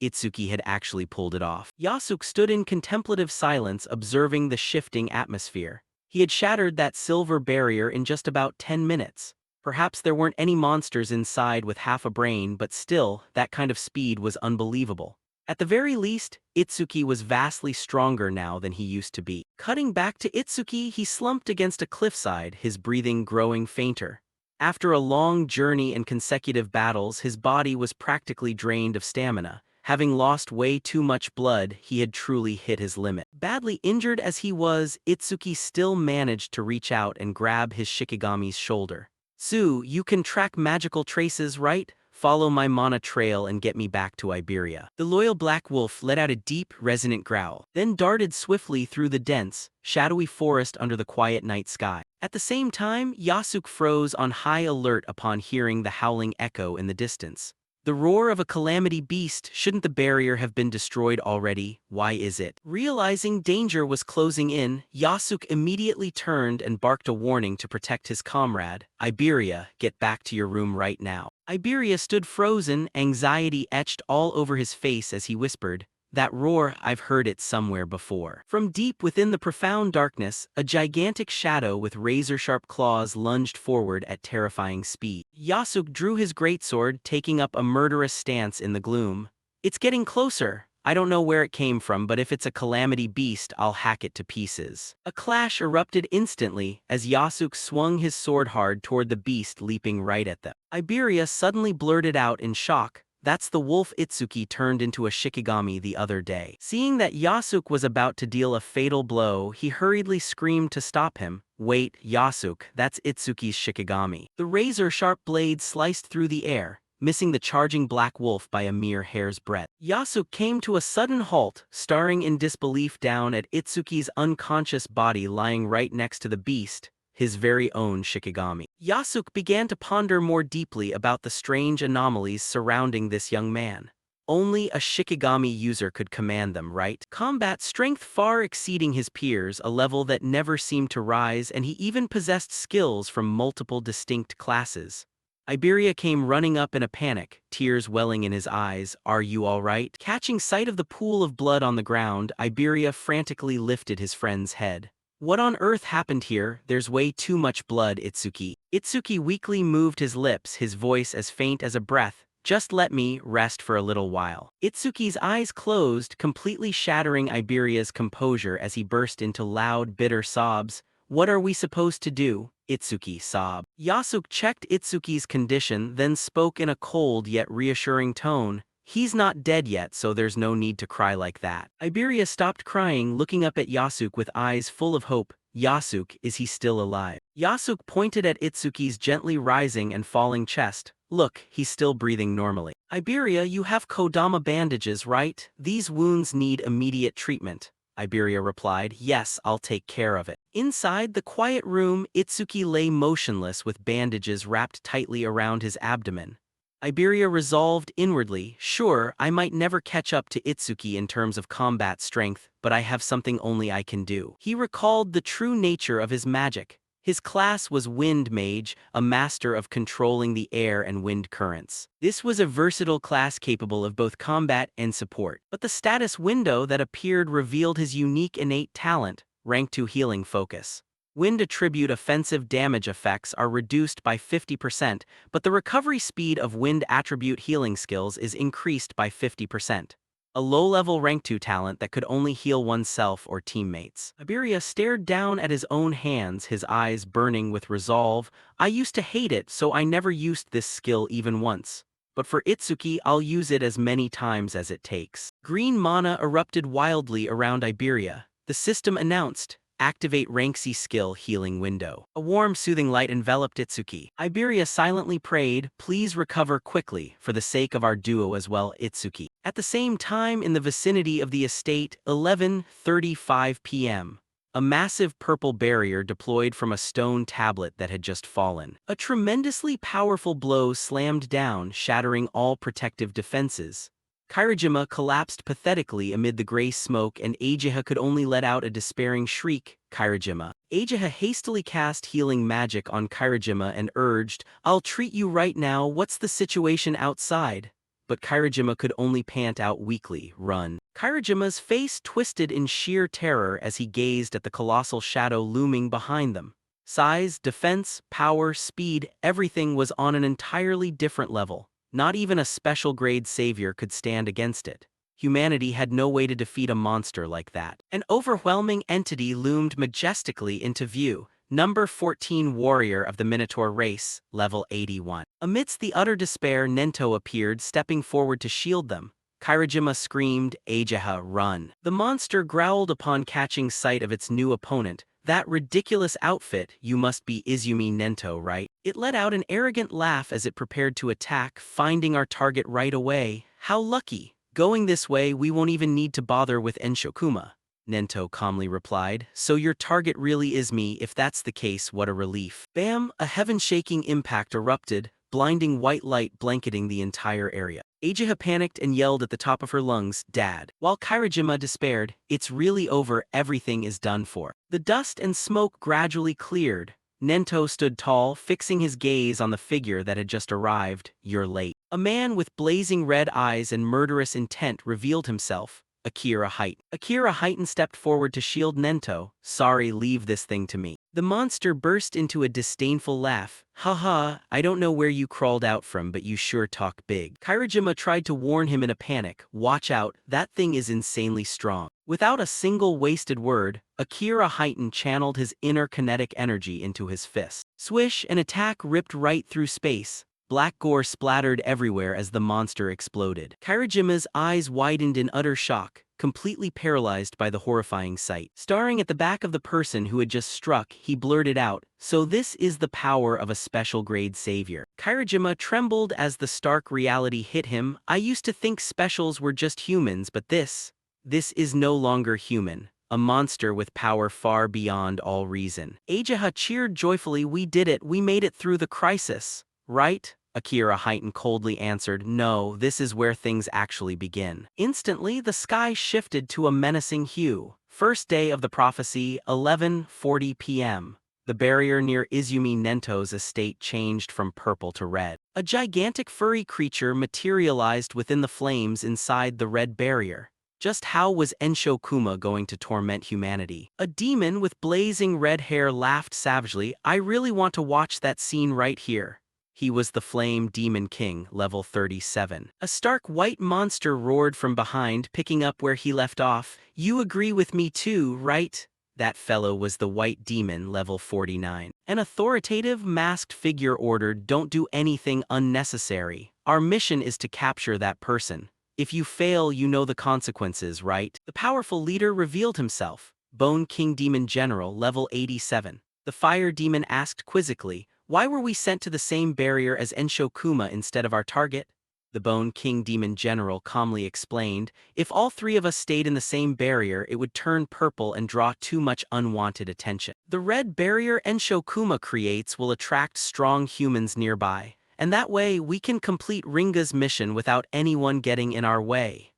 Itsuki had actually pulled it off. Yasuke stood in contemplative silence, observing the shifting atmosphere. He had shattered that silver barrier in just about 10 minutes. Perhaps there weren't any monsters inside with half a brain, but still, that kind of speed was unbelievable. At the very least, Itsuki was vastly stronger now than he used to be. Cutting back to Itsuki, he slumped against a cliffside, his breathing growing fainter. After a long journey and consecutive battles, his body was practically drained of stamina. Having lost way too much blood, he had truly hit his limit. Badly injured as he was, Itsuki still managed to reach out and grab his Shikigami's shoulder. Sue, you can track magical traces, right? Follow my mana trail and get me back to Iberia. The loyal black wolf let out a deep, resonant growl, then darted swiftly through the dense, shadowy forest under the quiet night sky. At the same time, Yasuke froze on high alert upon hearing the howling echo in the distance. The roar of a calamity beast. Shouldn't the barrier have been destroyed already? Why is it? Realizing danger was closing in, Yasuke immediately turned and barked a warning to protect his comrade. Iberia, get back to your room right now. Iberia stood frozen, anxiety etched all over his face as he whispered, That roar, I've heard it somewhere before. From deep within the profound darkness, a gigantic shadow with razor-sharp claws lunged forward at terrifying speed. Yasuke drew his greatsword, taking up a murderous stance in the gloom. It's getting closer. I don't know where it came from, but if it's a calamity beast, I'll hack it to pieces. A clash erupted instantly as Yasuke swung his sword hard toward the beast, leaping right at them. Iberia suddenly blurted out in shock, That's the wolf Itsuki turned into a Shikigami the other day. Seeing that Yasuke was about to deal a fatal blow, he hurriedly screamed to stop him. Wait, Yasuke, that's Itsuki's Shikigami. The razor-sharp blade sliced through the air, missing the charging black wolf by a mere hair's breadth. Yasuke came to a sudden halt, staring in disbelief down at Itsuki's unconscious body lying right next to the beast, his very own Shikigami. Yasuke began to ponder more deeply about the strange anomalies surrounding this young man. Only a Shikigami user could command them, right? Combat strength far exceeding his peers, a level that never seemed to rise, and he even possessed skills from multiple distinct classes. Iberia came running up in a panic, tears welling in his eyes. Are you all right? Catching sight of the pool of blood on the ground, Iberia frantically lifted his friend's head. What on earth happened here? There's way too much blood, Itsuki. Itsuki weakly moved his lips, his voice as faint as a breath. Just let me rest for a little while. Itsuki's eyes closed, completely shattering Iberia's composure as he burst into loud, bitter sobs. What are we supposed to do? Itsuki sobbed. Yasuke checked Itsuki's condition, then spoke in a cold yet reassuring tone. He's not dead yet, so there's no need to cry like that. Iberia stopped crying, looking up at Yasuke with eyes full of hope. Yasuke, is he still alive? Yasuke pointed at Itsuki's gently rising and falling chest. Look, he's still breathing normally. Iberia, you have Kodama bandages, right? These wounds need immediate treatment. Iberia replied, Yes, I'll take care of it. Inside the quiet room, Itsuki lay motionless with bandages wrapped tightly around his abdomen. Iberia resolved inwardly, sure, I might never catch up to Itsuki in terms of combat strength, but I have something only I can do. He recalled the true nature of his magic. His class was Wind Mage, a master of controlling the air and wind currents. This was a versatile class capable of both combat and support. But the status window that appeared revealed his unique innate talent, rank 2 healing focus. Wind attribute offensive damage effects are reduced by 50%, but the recovery speed of wind attribute healing skills is increased by 50%. A low-level rank 2 talent that could only heal oneself or teammates. Iberia stared down at his own hands, his eyes burning with resolve. I used to hate it, so I never used this skill even once. But for Itsuki, I'll use it as many times as it takes. Green mana erupted wildly around Iberia. The system announced, activate rank C skill healing window. A warm, soothing light enveloped Itsuki. Iberia silently prayed, please recover quickly, for the sake of our duo as well, Itsuki. At the same time, in the vicinity of the estate, 11:35 p.m. A massive purple barrier deployed from a stone tablet that had just fallen. A tremendously powerful blow slammed down, shattering all protective defenses. Kairajima collapsed pathetically amid the gray smoke, and Ageha could only let out a despairing shriek. Kairajima. Ageha hastily cast healing magic on Kairajima and urged, I'll treat you right now, what's the situation outside? But Kairajima could only pant out weakly, run. Kairajima's face twisted in sheer terror as he gazed at the colossal shadow looming behind them. Size, defense, power, speed, everything was on an entirely different level. Not even a special grade savior could stand against it. Humanity had no way to defeat a monster like that. An overwhelming entity loomed majestically into view. Number 14 warrior of the Minotaur race, level 81. Amidst the utter despair, Nento appeared, stepping forward to shield them. Kairajima screamed, Ageha, run. The monster growled upon catching sight of its new opponent. That ridiculous outfit, you must be Izumi Nento, right? It let out an arrogant laugh as it prepared to attack, finding our target right away. How lucky. Going this way, we won't even need to bother with Enshokuma. Nento calmly replied, so your target really is me. If that's the case, what a relief. Bam! A heaven-shaking impact erupted, blinding white light blanketing the entire area. Ageha panicked and yelled at the top of her lungs, Dad. While Kairajima despaired, it's really over, everything is done for. The dust and smoke gradually cleared. Nento stood tall, fixing his gaze on the figure that had just arrived. You're late. A man with blazing red eyes and murderous intent revealed himself. Akira Height. Akira Heighten stepped forward to shield Nento. Sorry, leave this thing to me. The monster burst into a disdainful laugh. Haha, I don't know where you crawled out from, but you sure talk big. Kairajima tried to warn him in a panic. Watch out, that thing is insanely strong. Without a single wasted word, Akira Heighten channeled his inner kinetic energy into his fist. Swish, an attack ripped right through space. Black gore splattered everywhere as the monster exploded. Kairajima's eyes widened in utter shock, completely paralyzed by the horrifying sight. Staring at the back of the person who had just struck, he blurted out, so this is the power of a special grade savior. Kairajima trembled as the stark reality hit him. I used to think specials were just humans, but this is no longer human. A monster with power far beyond all reason. Ageha cheered joyfully. We did it, we made it through the crisis. Right? Akira Heighten coldly answered, no, this is where things actually begin. Instantly, the sky shifted to a menacing hue. First day of the prophecy, 11:40 p.m. The barrier near Izumi Nento's estate changed from purple to red. A gigantic furry creature materialized within the flames inside the red barrier. Just how was Enshokuma going to torment humanity? A demon with blazing red hair laughed savagely. I really want to watch that scene right here. He was the Flame Demon King, level 37. A stark white monster roared from behind, picking up where he left off. You agree with me too, right? That fellow was the White Demon, level 49. An authoritative, masked figure ordered, don't do anything unnecessary. Our mission is to capture that person. If you fail, you know the consequences, right? The powerful leader revealed himself. Bone King Demon General, level 87. The Fire Demon asked quizzically, why were we sent to the same barrier as Enshokuma instead of our target? The Bone King Demon General calmly explained, if all three of us stayed in the same barrier, it would turn purple and draw too much unwanted attention. The red barrier Enshokuma creates will attract strong humans nearby, and that way we can complete Ringa's mission without anyone getting in our way.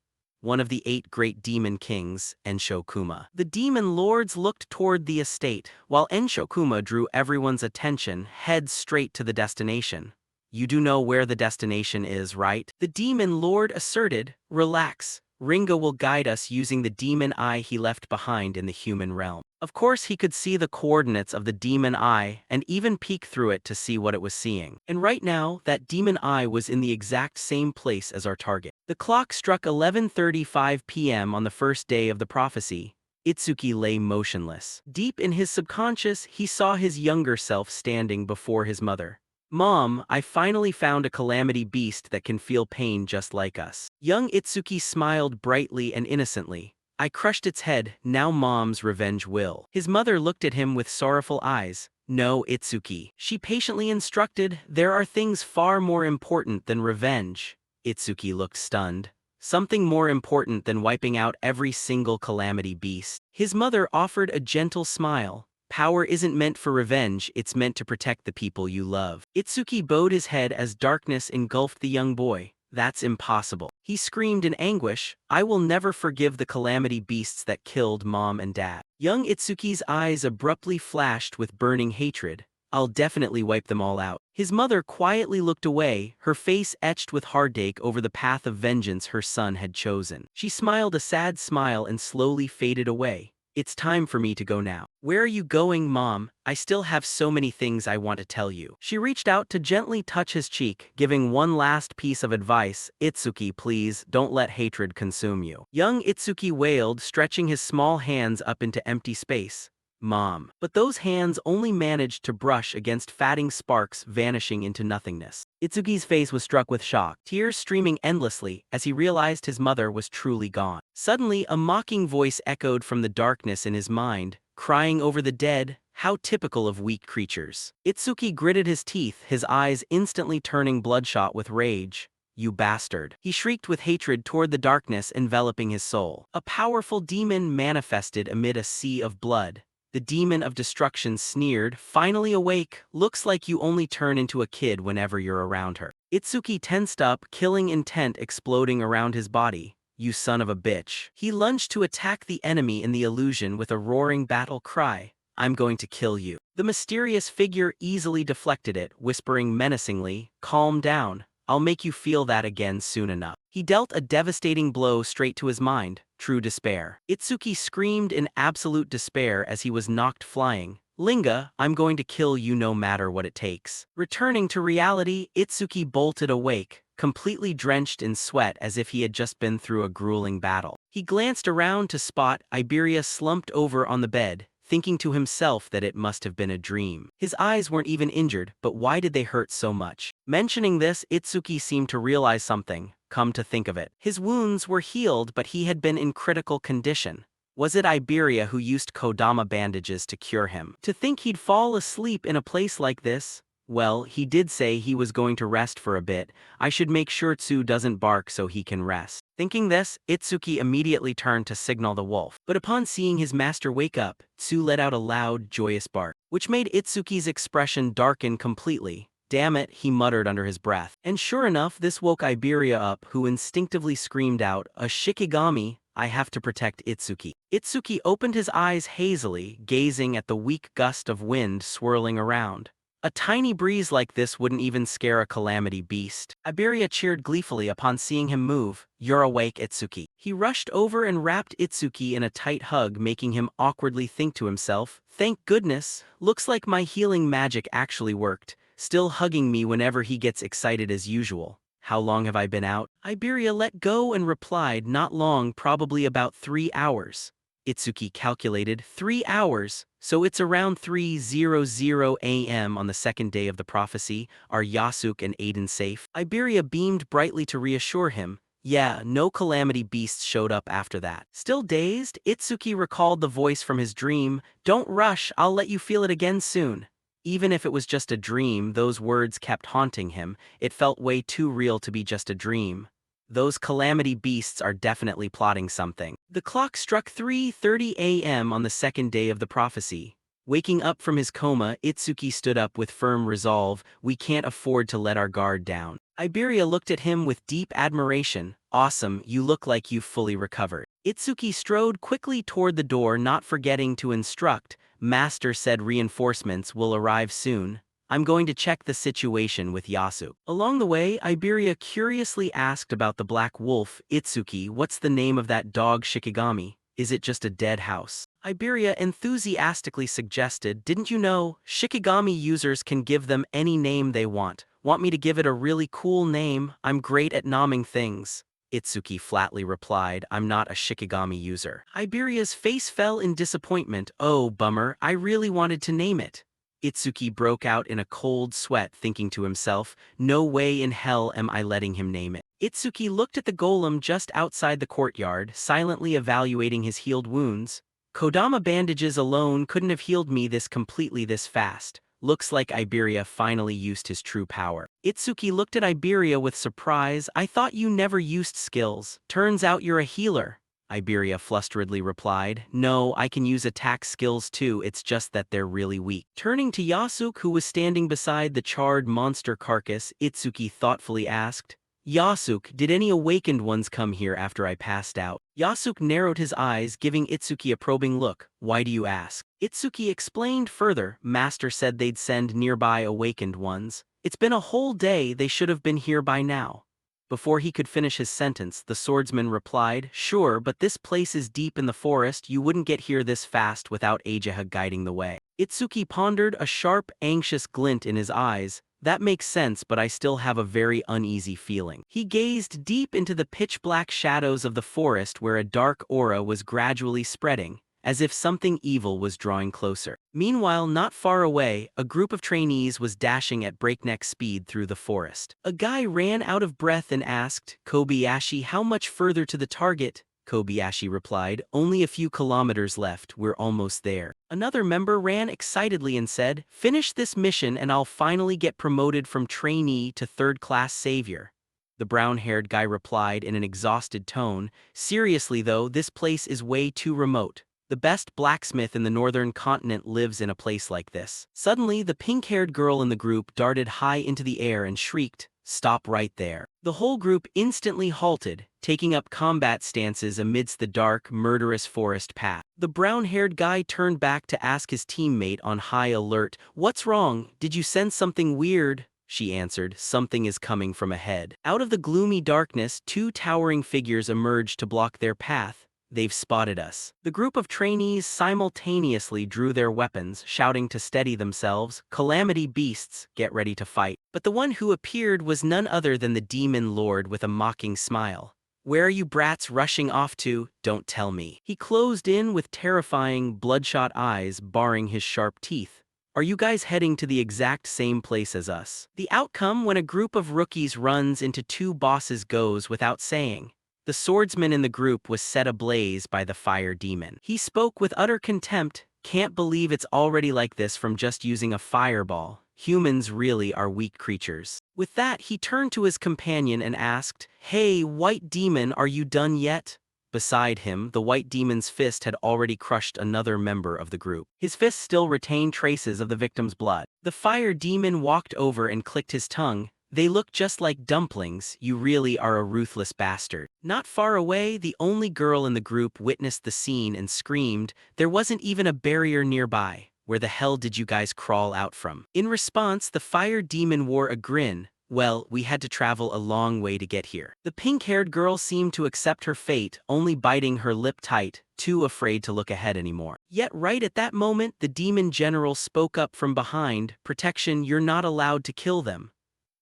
one of the 8 great demon kings, Enshokuma. The demon lords looked toward the estate, while Enshokuma drew everyone's attention, head straight to the destination. You do know where the destination is, right? The demon lord asserted. Relax. Ringo will guide us using the demon eye he left behind in the human realm. Of course, he could see the coordinates of the demon eye and even peek through it to see what it was seeing. And right now, that demon eye was in the exact same place as our target. The clock struck 11:35 p.m. on the first day of the prophecy. Itsuki lay motionless. Deep in his subconscious, he saw his younger self standing before his mother. Mom, I finally found a calamity beast that can feel pain just like us. Young Itsuki smiled brightly and innocently. I crushed its head, now Mom's revenge will. His mother looked at him with sorrowful eyes. No, Itsuki. She patiently instructed, there are things far more important than revenge. Itsuki looked stunned. Something more important than wiping out every single calamity beast. His mother offered a gentle smile. Power isn't meant for revenge, it's meant to protect the people you love. Itsuki bowed his head as darkness engulfed the young boy. That's impossible. He screamed in anguish, I will never forgive the calamity beasts that killed Mom and Dad. Young Itsuki's eyes abruptly flashed with burning hatred. I'll definitely wipe them all out. His mother quietly looked away, her face etched with heartache over the path of vengeance her son had chosen. She smiled a sad smile and slowly faded away. It's time for me to go now. Where are you going, Mom? I still have so many things I want to tell you. She reached out to gently touch his cheek, giving one last piece of advice. Itsuki, please, don't let hatred consume you. Young Itsuki wailed, stretching his small hands up into empty space. Mom. But those hands only managed to brush against fatting sparks vanishing into nothingness. Itsuki's face was struck with shock, tears streaming endlessly as he realized his mother was truly gone. Suddenly, a mocking voice echoed from the darkness in his mind, crying over the dead, how typical of weak creatures. Itsuki gritted his teeth, his eyes instantly turning bloodshot with rage. You bastard. He shrieked with hatred toward the darkness enveloping his soul. A powerful demon manifested amid a sea of blood. The demon of destruction sneered, finally awake, looks like you only turn into a kid whenever you're around her. Itsuki tensed up, killing intent exploding around his body. You son of a bitch. He lunged to attack the enemy in the illusion with a roaring battle cry. I'm going to kill you. The mysterious figure easily deflected it, whispering menacingly, calm down. I'll make you feel that again soon enough. He dealt a devastating blow straight to his mind, true despair. Itsuki screamed in absolute despair as he was knocked flying. Linga, I'm going to kill you no matter what it takes. Returning to reality, Itsuki bolted awake, completely drenched in sweat as if he had just been through a grueling battle. He glanced around to spot Iberia slumped over on the bed, thinking to himself that it must have been a dream. His eyes weren't even injured, but why did they hurt so much? Mentioning this, Itsuki seemed to realize something. Come to think of it, his wounds were healed, but he had been in critical condition. Was it Iberia who used Kodama bandages to cure him? To think he'd fall asleep in a place like this? Well, he did say he was going to rest for a bit. I should make sure Tsu doesn't bark so he can rest. Thinking this, Itsuki immediately turned to signal the wolf. But upon seeing his master wake up, Tsu let out a loud, joyous bark, which made Itsuki's expression darken completely. Damn it, he muttered under his breath. And sure enough, this woke Iberia up, who instinctively screamed out, a Shikigami, I have to protect Itsuki. Itsuki opened his eyes hazily, gazing at the weak gust of wind swirling around. A tiny breeze like this wouldn't even scare a calamity beast. Iberia cheered gleefully upon seeing him move. You're awake, Itsuki. He rushed over and wrapped Itsuki in a tight hug, making him awkwardly think to himself, thank goodness, looks like my healing magic actually worked, still hugging me whenever he gets excited as usual. How long have I been out? Iberia let go and replied, not long, probably about 3 hours. Itsuki calculated, 3 hours, so it's around 3:00 a.m. on the second day of the prophecy. Are Yasuke and Aiden safe? Iberia beamed brightly to reassure him. Yeah, no calamity beasts showed up after that. Still dazed, Itsuki recalled the voice from his dream. Don't rush, I'll let you feel it again soon. Even if it was just a dream, those words kept haunting him. It felt way too real to be just a dream. Those calamity beasts are definitely plotting something. The clock struck 3:30 a.m. on the second day of the prophecy. Waking up from his coma, Itsuki stood up with firm resolve. We can't afford to let our guard down. Iberia looked at him with deep admiration. Awesome, you look like you've fully recovered. Itsuki strode quickly toward the door, not forgetting to instruct. Master said reinforcements will arrive soon. I'm going to check the situation with Yasu. Along the way, Iberia curiously asked about the black wolf. Itsuki, what's the name of that dog Shikigami? Is it just a dead house? Iberia enthusiastically suggested, didn't you know, Shikigami users can give them any name they want. Want me to give it a really cool name? I'm great at naming things. Itsuki flatly replied, I'm not a Shikigami user. Iberia's face fell in disappointment. Oh, bummer, I really wanted to name it. Itsuki broke out in a cold sweat, thinking to himself, no way in hell am I letting him name it. Itsuki looked at the golem just outside the courtyard, silently evaluating his healed wounds. Kodama bandages alone couldn't have healed me this completely this fast. Looks like Iberia finally used his true power. Itsuki looked at Iberia with surprise. I thought you never used skills. Turns out you're a healer. Iberia flusteredly replied, no, I can use attack skills too, it's just that they're really weak. Turning to Yasuke, who was standing beside the charred monster carcass, Itsuki thoughtfully asked, Yasuke, did any awakened ones come here after I passed out? Yasuke narrowed his eyes, giving Itsuki a probing look. Why do you ask? Itsuki explained further, Master said they'd send nearby awakened ones. It's been a whole day, they should have been here by now. Before he could finish his sentence, the swordsman replied, sure, but this place is deep in the forest, you wouldn't get here this fast without Ageha guiding the way. Itsuki pondered, a sharp, anxious glint in his eyes. That makes sense, but I still have a very uneasy feeling. He gazed deep into the pitch-black shadows of the forest where a dark aura was gradually spreading, as if something evil was drawing closer. Meanwhile, not far away, a group of trainees was dashing at breakneck speed through the forest. A guy ran out of breath and asked, Kobayashi, how much further to the target? Kobayashi replied, only a few kilometers left, we're almost there. Another member ran excitedly and said, finish this mission and I'll finally get promoted from trainee to third-class savior. The brown-haired guy replied in an exhausted tone, seriously though, this place is way too remote. The best blacksmith in the northern continent lives in a place like this. Suddenly, the pink-haired girl in the group darted high into the air and shrieked, stop right there. The whole group instantly halted, taking up combat stances amidst the dark, murderous forest path. The brown-haired guy turned back to ask his teammate on high alert, what's wrong? Did you sense something weird? She answered, something is coming from ahead. Out of the gloomy darkness, two towering figures emerged to block their path. They've spotted us. The group of trainees simultaneously drew their weapons, shouting to steady themselves, calamity beasts, get ready to fight. But the one who appeared was none other than the demon lord with a mocking smile. Where are you brats rushing off to? Don't tell me. He closed in with terrifying, bloodshot eyes barring his sharp teeth. Are you guys heading to the exact same place as us? The outcome when a group of rookies runs into two bosses goes without saying. The swordsman in the group was set ablaze by the fire demon. He spoke with utter contempt, can't believe it's already like this from just using a fireball. Humans really are weak creatures. With that, he turned to his companion and asked, hey, white demon, are you done yet? Beside him, the white demon's fist had already crushed another member of the group. His fist still retained traces of the victim's blood. The fire demon walked over and clicked his tongue. They look just like dumplings, you really are a ruthless bastard. Not far away, the only girl in the group witnessed the scene and screamed, there wasn't even a barrier nearby. Where the hell did you guys crawl out from? In response, the fire demon wore a grin. Well, we had to travel a long way to get here. The pink-haired girl seemed to accept her fate, only biting her lip tight, too afraid to look ahead anymore. Yet right at that moment, the demon general spoke up from behind, protection, you're not allowed to kill them.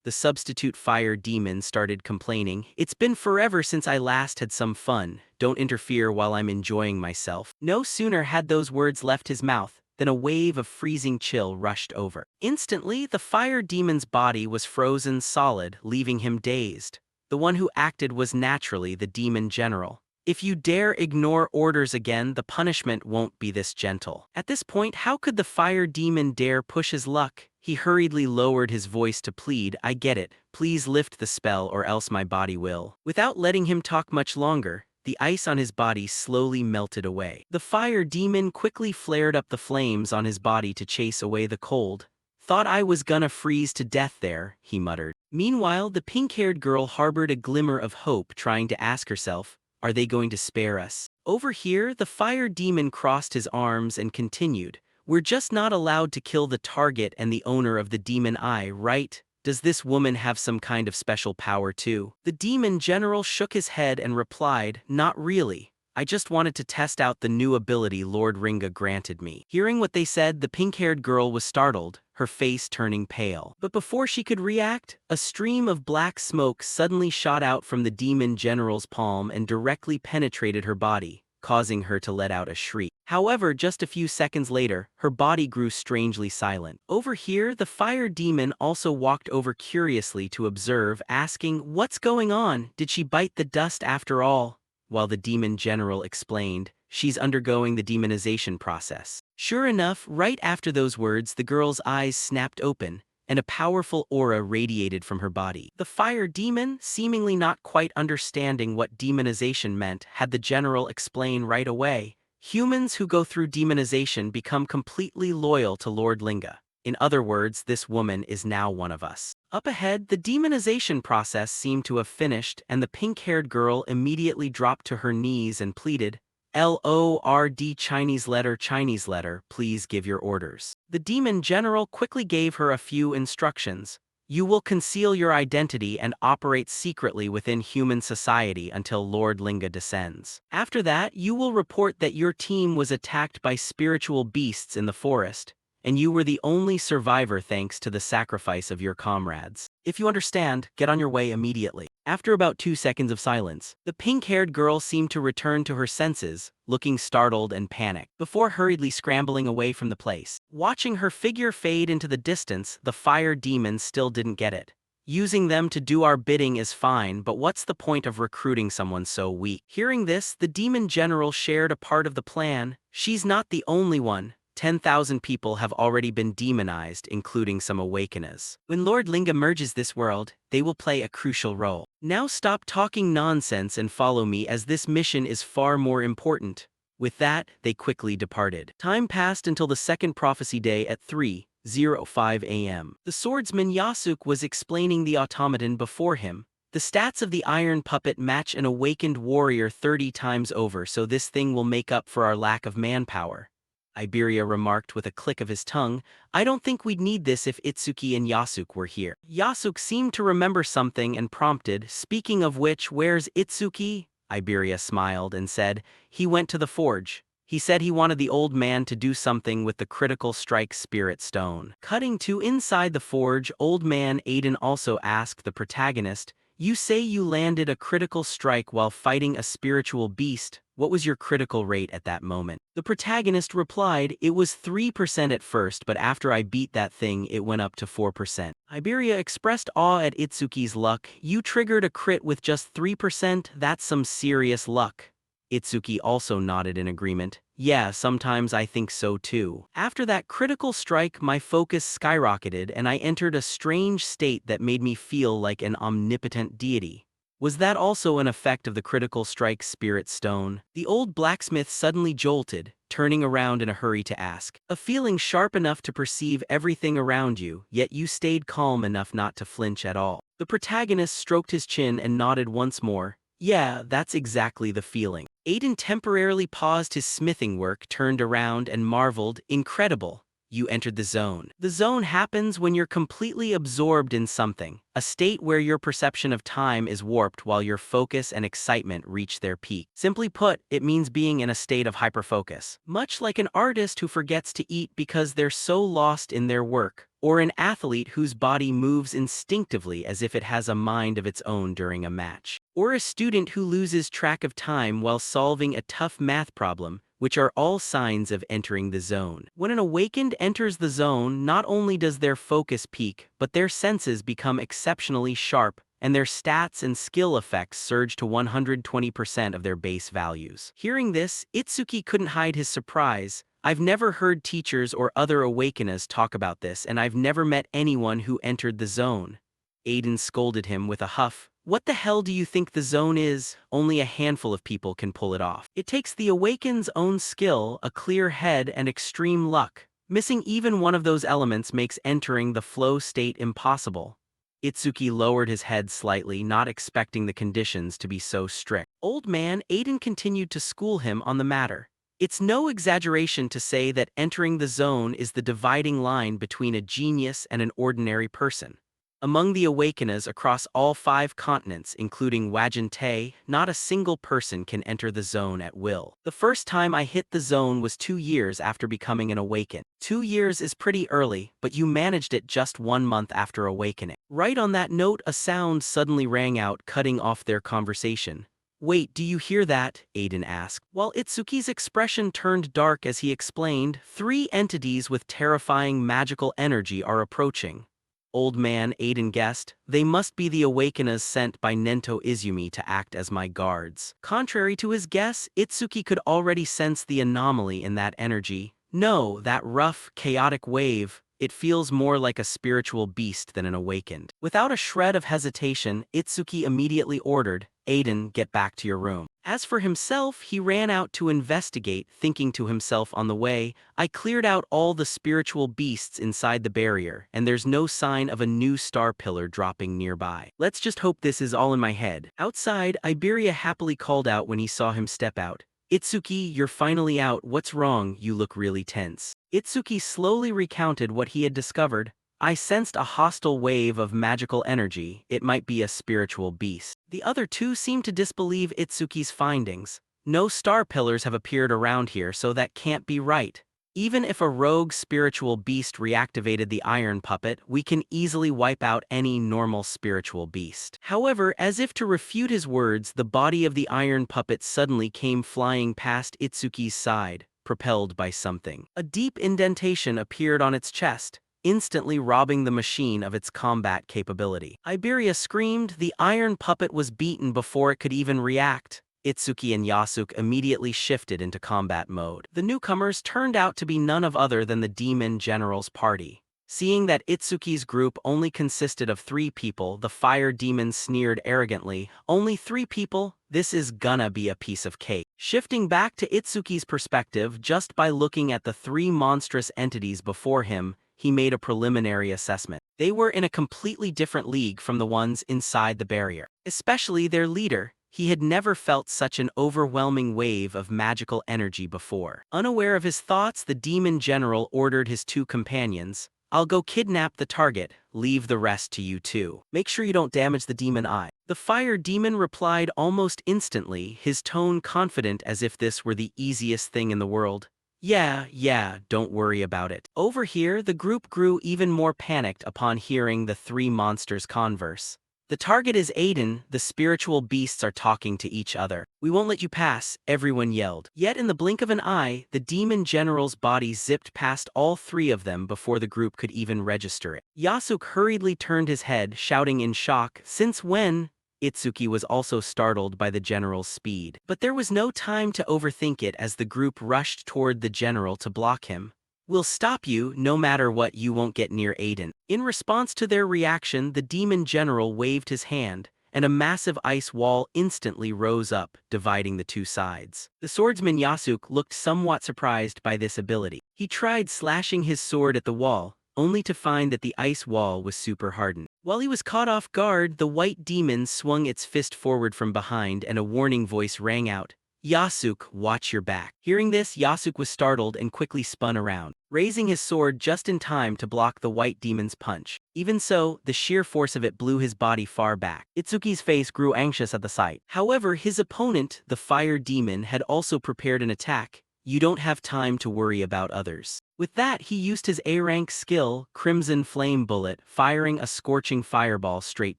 The substitute fire demon started complaining, it's been forever since I last had some fun, don't interfere while I'm enjoying myself. No sooner had those words left his mouth than a wave of freezing chill rushed over. Instantly, the fire demon's body was frozen solid, leaving him dazed. The one who acted was naturally the demon general. If you dare ignore orders again, the punishment won't be this gentle. At this point, how could the fire demon dare push his luck? He hurriedly lowered his voice to plead, I get it, please lift the spell or else my body will. Without letting him talk much longer, the ice on his body slowly melted away. The fire demon quickly flared up the flames on his body to chase away the cold. Thought I was gonna freeze to death there, he muttered. Meanwhile, the pink-haired girl harbored a glimmer of hope, trying to ask herself, are they going to spare us? Over here, the fire demon crossed his arms and continued, we're just not allowed to kill the target and the owner of the demon eye, right? Does this woman have some kind of special power too? The demon general shook his head and replied, not really. I just wanted to test out the new ability Lord Ringa granted me. Hearing what they said, the pink-haired girl was startled, her face turning pale. But before she could react, a stream of black smoke suddenly shot out from the demon general's palm and directly penetrated her body, causing her to let out a shriek. However, just a few seconds later, her body grew strangely silent. Over here, the fire demon also walked over curiously to observe, asking, what's going on? Did she bite the dust after all? While the demon general explained, she's undergoing the demonization process. Sure enough, right after those words, the girl's eyes snapped open, and a powerful aura radiated from her body. The fire demon, seemingly not quite understanding what demonization meant, had the general explain right away. Humans who go through demonization become completely loyal to Lord Linga. In other words, this woman is now one of us. Up ahead, the demonization process seemed to have finished, and the pink-haired girl immediately dropped to her knees and pleaded, Lord Chinese letter, please give your orders. The demon general quickly gave her a few instructions. You will conceal your identity and operate secretly within human society until Lord Linga descends. After that, you will report that your team was attacked by spiritual beasts in the forest, and you were the only survivor thanks to the sacrifice of your comrades. If you understand, get on your way immediately. After about 2 seconds of silence, the pink-haired girl seemed to return to her senses, looking startled and panicked, before hurriedly scrambling away from the place. Watching her figure fade into the distance, the fire demon still didn't get it. Using them to do our bidding is fine, but what's the point of recruiting someone so weak? Hearing this, the demon general shared a part of the plan. She's not the only one. 10,000 people have already been demonized, including some awakeners. When Lord Linga merges this world, they will play a crucial role. Now stop talking nonsense and follow me, as this mission is far more important. With that, they quickly departed. Time passed until the second prophecy day at 3:05 a.m. The swordsman Yasuk was explaining the automaton before him. The stats of the iron puppet match an awakened warrior 30 times over, so this thing will make up for our lack of manpower. Iberia remarked with a click of his tongue, I don't think we'd need this if Itsuki and Yasuk were here. Yasuk seemed to remember something and prompted, speaking of which, where's Itsuki? Iberia smiled and said, he went to the forge. He said he wanted the old man to do something with the critical strike spirit stone. Cutting to inside the forge, old man Aiden also asked the protagonist, you say you landed a critical strike while fighting a spiritual beast. What was your critical rate at that moment? The protagonist replied, it was 3% at first, but after I beat that thing it went up to 4%. Iberia expressed awe at Itsuki's luck. You triggered a crit with just 3%, that's some serious luck. Itsuki also nodded in agreement. Yeah, sometimes I think so too. After that critical strike, my focus skyrocketed and I entered a strange state that made me feel like an omnipotent deity. Was that also an effect of the critical strike spirit stone? The old blacksmith suddenly jolted, turning around in a hurry to ask. A feeling sharp enough to perceive everything around you, yet you stayed calm enough not to flinch at all. The protagonist stroked his chin and nodded once more. Yeah, that's exactly the feeling. Aiden temporarily paused his smithing work, turned around and marveled, incredible. You entered the zone. The zone happens when you're completely absorbed in something, a state where your perception of time is warped while your focus and excitement reach their peak. Simply put, it means being in a state of hyperfocus. Much like an artist who forgets to eat because they're so lost in their work, or an athlete whose body moves instinctively as if it has a mind of its own during a match, or a student who loses track of time while solving a tough math problem, which are all signs of entering the zone. When an awakened enters the zone, not only does their focus peak, but their senses become exceptionally sharp, and their stats and skill effects surge to 120% of their base values. Hearing this, Itsuki couldn't hide his surprise. I've never heard teachers or other awakeners talk about this, and I've never met anyone who entered the zone. Aiden scolded him with a huff. What the hell do you think the zone is? Only a handful of people can pull it off. It takes the awakened's own skill, a clear head, and extreme luck. Missing even one of those elements makes entering the flow state impossible. Itsuki lowered his head slightly, not expecting the conditions to be so strict. Old man Aiden continued to school him on the matter. It's no exaggeration to say that entering the zone is the dividing line between a genius and an ordinary person. Among the awakeners across all 5 continents, including Wajin, not a single person can enter the zone at will. The first time I hit the zone was 2 years after becoming an awaken. 2 years is pretty early, but you managed it just 1 month after awakening. Right on that note, a sound suddenly rang out, cutting off their conversation. Wait, do you hear that? Aiden asked. While Itsuki's expression turned dark as he explained, 3 entities with terrifying magical energy are approaching. Old man Aiden guessed, they must be the awakeners sent by Nento Izumi to act as my guards. Contrary to his guess, Itsuki could already sense the anomaly in that energy. No, that rough, chaotic wave, it feels more like a spiritual beast than an awakened. Without a shred of hesitation, Itsuki immediately ordered, Aiden, get back to your room. As for himself, he ran out to investigate, thinking to himself on the way, I cleared out all the spiritual beasts inside the barrier, and there's no sign of a new star pillar dropping nearby. Let's just hope this is all in my head. Outside, Iberia happily called out when he saw him step out. Itsuki, you're finally out. What's wrong? You look really tense. Itsuki slowly recounted what he had discovered. I sensed a hostile wave of magical energy. It might be a spiritual beast. The other 2 seemed to disbelieve Itsuki's findings. No star pillars have appeared around here, so that can't be right. Even if a rogue spiritual beast reactivated the iron puppet, we can easily wipe out any normal spiritual beast. However, as if to refute his words, the body of the iron puppet suddenly came flying past Itsuki's side, propelled by something. A deep indentation appeared on its chest, instantly robbing the machine of its combat capability. Iberia screamed. The iron puppet was beaten before it could even react. Itsuki and Yasuke immediately shifted into combat mode. The newcomers turned out to be none other than the Demon General's party. Seeing that Itsuki's group only consisted of 3 people, the fire demon sneered arrogantly, only 3 people? This is gonna be a piece of cake. Shifting back to Itsuki's perspective, just by looking at the 3 monstrous entities before him, he made a preliminary assessment. They were in a completely different league from the ones inside the barrier. Especially their leader. He had never felt such an overwhelming wave of magical energy before. Unaware of his thoughts, the demon general ordered his 2 companions, I'll go kidnap the target, leave the rest to you 2. Make sure you don't damage the demon eye. The fire demon replied almost instantly, his tone confident as if this were the easiest thing in the world. Yeah, don't worry about it. Over here, the group grew even more panicked upon hearing the 3 monsters converse. The target is Aiden, the spiritual beasts are talking to each other. We won't let you pass, everyone yelled. Yet in the blink of an eye, the demon general's body zipped past all 3 of them before the group could even register it. Yasuke hurriedly turned his head, shouting in shock, since when? Itsuki was also startled by the general's speed. But there was no time to overthink it as the group rushed toward the general to block him. We'll stop you, no matter what, you won't get near Aiden. In response to their reaction, the demon general waved his hand, and a massive ice wall instantly rose up, dividing the 2 sides. The swordsman Yasuke looked somewhat surprised by this ability. He tried slashing his sword at the wall, only to find that the ice wall was super hardened. While he was caught off guard, the white demon swung its fist forward from behind and a warning voice rang out. Yasuke, watch your back. Hearing this, Yasuke was startled and quickly spun around, raising his sword just in time to block the white demon's punch. Even so, the sheer force of it blew his body far back. Itsuki's face grew anxious at the sight. However, his opponent, the fire demon, had also prepared an attack. You don't have time to worry about others. With that, he used his A-rank skill, Crimson Flame Bullet, firing a scorching fireball straight